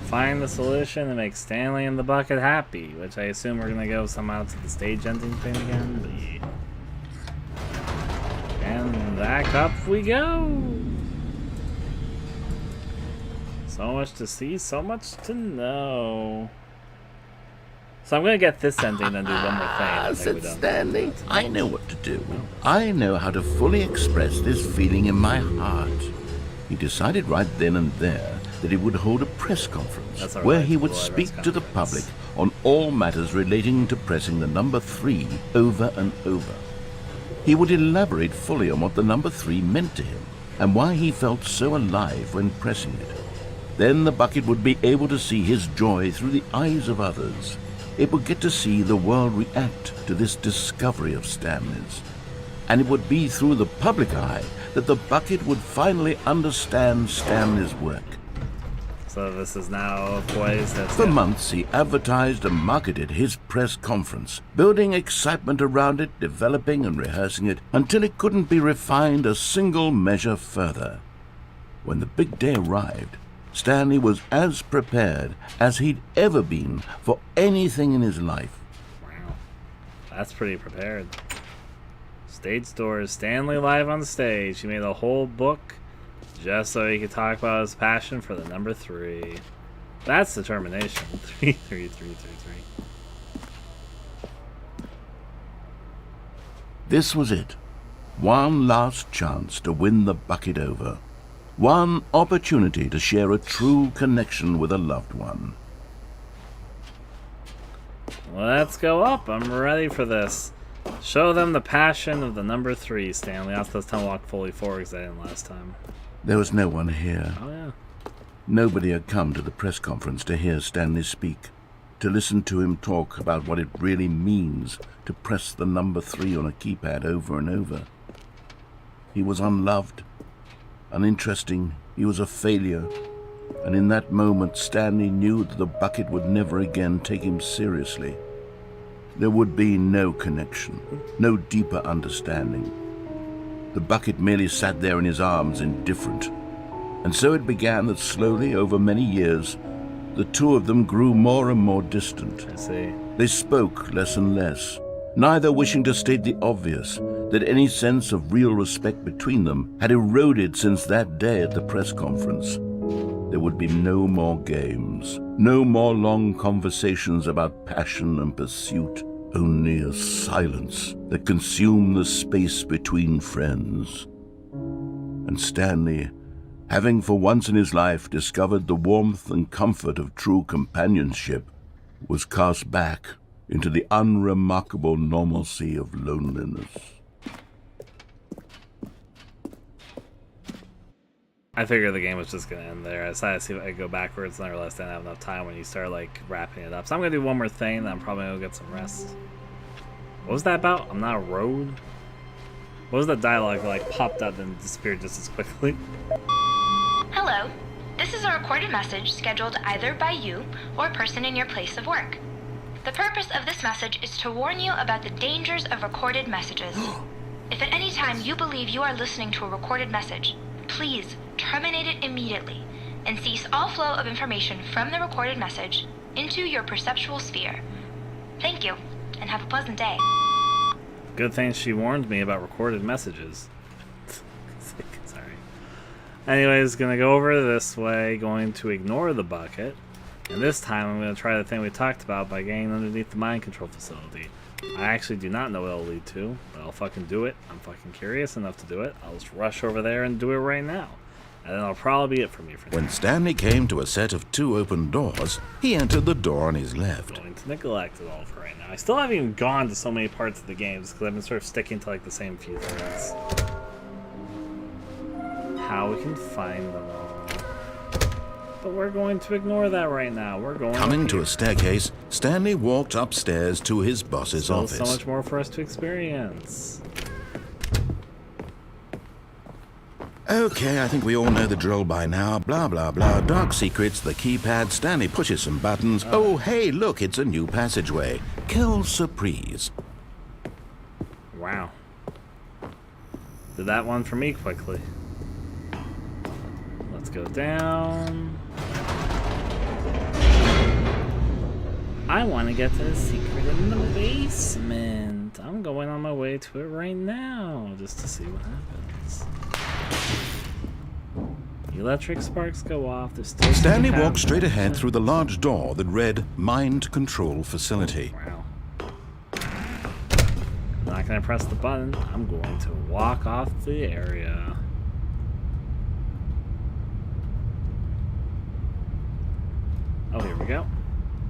to find the solution to make Stanley and the bucket happy, which I assume we're gonna go somehow to the stage ending thing again. But yeah. And back up we go. So much to see, so much to know. So I'm gonna get this ending and do one more thing. Said Stanley, I know what to do. I know how to fully express this feeling in my heart. He decided right then and there that he would hold a press conference where he would speak to the public on all matters relating to pressing the number 3 over and over. He would elaborate fully on what the number 3 meant to him and why he felt so alive when pressing it. Then the bucket would be able to see his joy through the eyes of others. It would get to see the world react to this discovery of Stanley's. And it would be through the public eye that the bucket would finally understand Stanley's work. So this is now poised. For months, he advertised and marketed his press conference, building excitement around it, developing and rehearsing it, until it couldn't be refined a single measure further. When the big day arrived, Stanley was as prepared as he'd ever been for anything in his life. Wow, that's pretty prepared. Stage doors, Stanley live on stage. He made a whole book just so he could talk about his passion for the number 3. That's determination. 3, 3, 3, 3, 3. This was it. One last chance to win the bucket over. One opportunity to share a true connection with a loved one. Let's go up. I'm ready for this. Show them the passion of the number 3, Stanley. I'll tell them to walk fully forward because I didn't last time. There was no one here. Oh, yeah. Nobody had come to the press conference to hear Stanley speak, to listen to him talk about what it really means to press the number 3 on a keypad over and over. He was unloved, uninteresting, he was a failure, and in that moment Stanley knew that the bucket would never again take him seriously. There would be no connection, no deeper understanding. The bucket merely sat there in his arms, indifferent. And so it began that slowly, over many years, the two of them grew more and more distant. I see. They spoke less and less, neither wishing to state the obvious, that any sense of real respect between them had eroded since that day at the press conference. There would be no more games, no more long conversations about passion and pursuit, only a silence that consumed the space between friends. And Stanley, having for once in his life discovered the warmth and comfort of true companionship, was cast back into the unremarkable normalcy of loneliness. I figured the game was just going to end there. I decided to see if I could go backwards, and I realized I didn't have enough time when you start, like, wrapping it up. So I'm going to do one more thing, and then I'm probably going to get some rest. What was that about? I'm not a road? What was that dialogue that, like, popped up and disappeared just as quickly? Hello. This is a recorded message scheduled either by you or a person in your place of work. The purpose of this message is to warn you about the dangers of recorded messages. If at any time you believe you are listening to a recorded message, please terminate it immediately and cease all flow of information from the recorded message into your perceptual sphere. Thank you, and have a pleasant day. Good thing she warned me about recorded messages. Sorry. Anyways, gonna go over this way, going to ignore the bucket. And this time I'm gonna try the thing we talked about by getting underneath the mind control facility. I actually do not know what it'll lead to, but I'll fucking do it. I'm fucking curious enough to do it. I'll just rush over there and do it right now. And that'll probably be it for me for now. When Stanley came to a set of 2 open doors, he entered the door on his left. Going to neglect it all for right now. I still haven't even gone to so many parts of the games because I've been sort of sticking to like the same few things. How we can find them all. But we're going to ignore that right now. We're going Coming to a staircase, Stanley walked upstairs to his boss's Still office. so much more for us to experience. Okay, I think we all know the drill by now. Blah, blah, blah. Dark secrets, the keypad. Stanley pushes some buttons. Oh, hey, look, it's a new passageway. Quelle surprise. Wow. Did that one for me quickly. Let's go down. I want to get to the secret in the basement. I'm going on my way to it right now just to see what happens. Electric sparks go off. There's still Stanley walked straight ahead through the large door that read Mind Control Facility. Wow. Not gonna press the button. I'm going to walk off the area. Oh, here we go.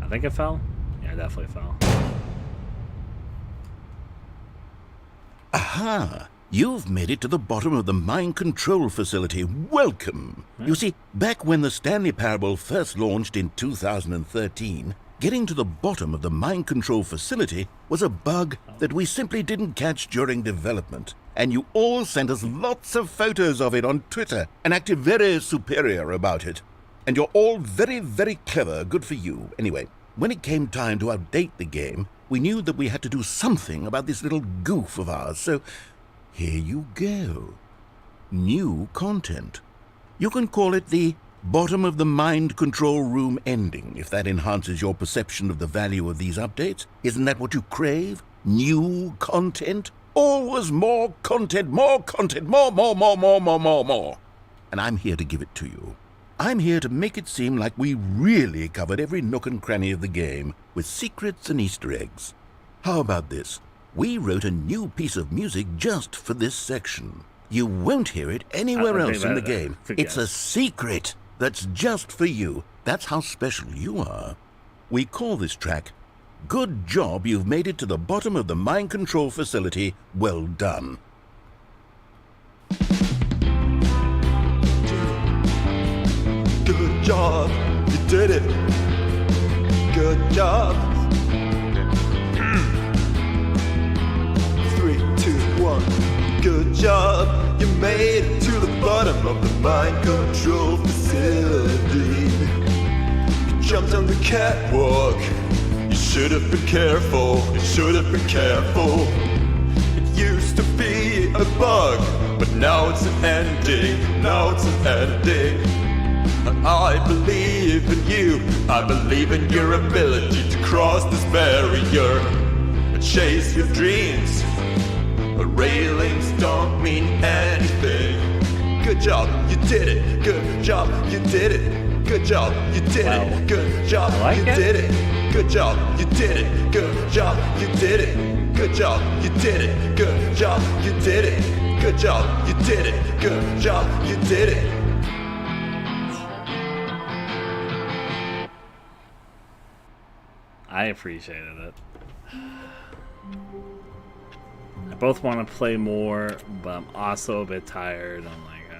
I think it fell. Yeah, it definitely fell. Aha! You've made it to the bottom of the mind control facility. Welcome! You see, back when the Stanley Parable first launched in 2013, getting to the bottom of the mind control facility was a bug that we simply didn't catch during development. And you all sent us lots of photos of it on Twitter and acted very superior about it. And you're all very, very clever. Good for you. Anyway, when it came time to update the game, we knew that we had to do something about this little goof of ours, so here you go. New content. You can call it the bottom of the mind control room ending, if that enhances your perception of the value of these updates. Isn't that what you crave? New content? Always more content, more content, more. And I'm here to give it to you. I'm here to make it seem like we really covered every nook and cranny of the game with secrets and Easter eggs. How about this? We wrote a new piece of music just for this section. You won't hear it anywhere else in the game. It's a secret that's just for you. That's how special you are. We call this track, Good Job You've Made It to the Bottom of the Mind Control Facility. Well done. Good job, you did it. Good job. 3, 2, 1. Good job, you made it to the bottom of the mind control facility. You jumped on the catwalk. You should have been careful. You should have been careful. It used to be a bug, but now it's an ending. Now it's an ending. I believe in you. I believe in your ability to cross this barrier and chase your dreams. But railings don't mean anything. Good job, you did it. Good job, you did it. Good job, you did it. Good job, you did it. Good job, you did it. Good job, you did it. Good job, you did it. Good job, you did it. Good job, you did it. Good job, you did it. I appreciated it. I both want to play more, but I'm also a bit tired. I'm like, oh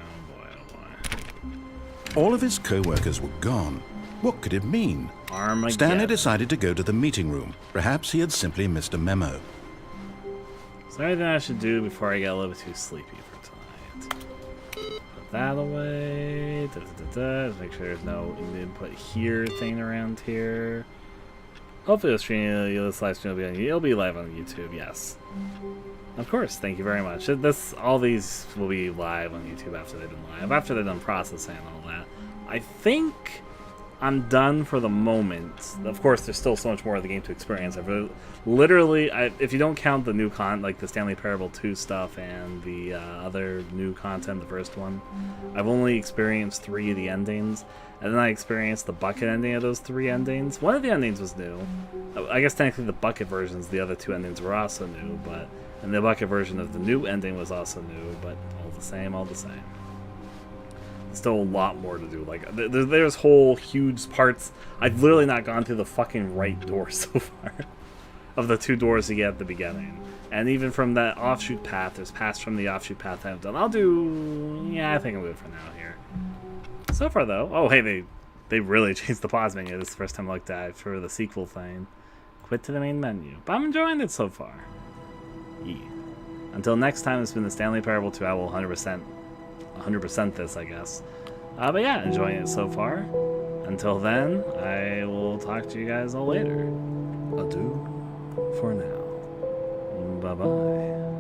boy. All of his co-workers were gone. What could it mean? Armageddon. Stanley decided to go to the meeting room. Perhaps he had simply missed a memo. Is there anything I should do before I get a little bit too sleepy for tonight? Put that away. Make sure there's no input here thing around here. Hopefully this live stream will be live on YouTube, yes. Of course, thank you very much. All these will be live on YouTube after they've been live, after they're done processing and all that. I think I'm done for the moment. Of course, there's still so much more of the game to experience. Literally, if you don't count the new like the Stanley Parable 2 stuff and the other new content, the first one, I've only experienced 3 of the endings. And then I experienced the bucket ending of those 3 endings. One of the endings was new. I guess technically the bucket versions, the other 2 endings were also new, and the bucket version of the new ending was also new, but all the same, all the same. still a lot more to do. Like, there's whole huge parts. I've literally not gone through the fucking right door so far of the 2 doors you get at the beginning. And even from that offshoot path, there's paths from the offshoot path I haven't done. I'll do... Yeah, I think I'm good for now here. So far, though... Oh, hey, they really changed the pause menu. This is the first time I looked at it for the sequel thing. Quit to the main menu. But I'm enjoying it so far. Yeah. Until next time, it's been the Stanley Parable 2. I will 100% this, I guess. But yeah, enjoying it so far. Until then, I will talk to you guys all later. Adieu for now. Bye-bye.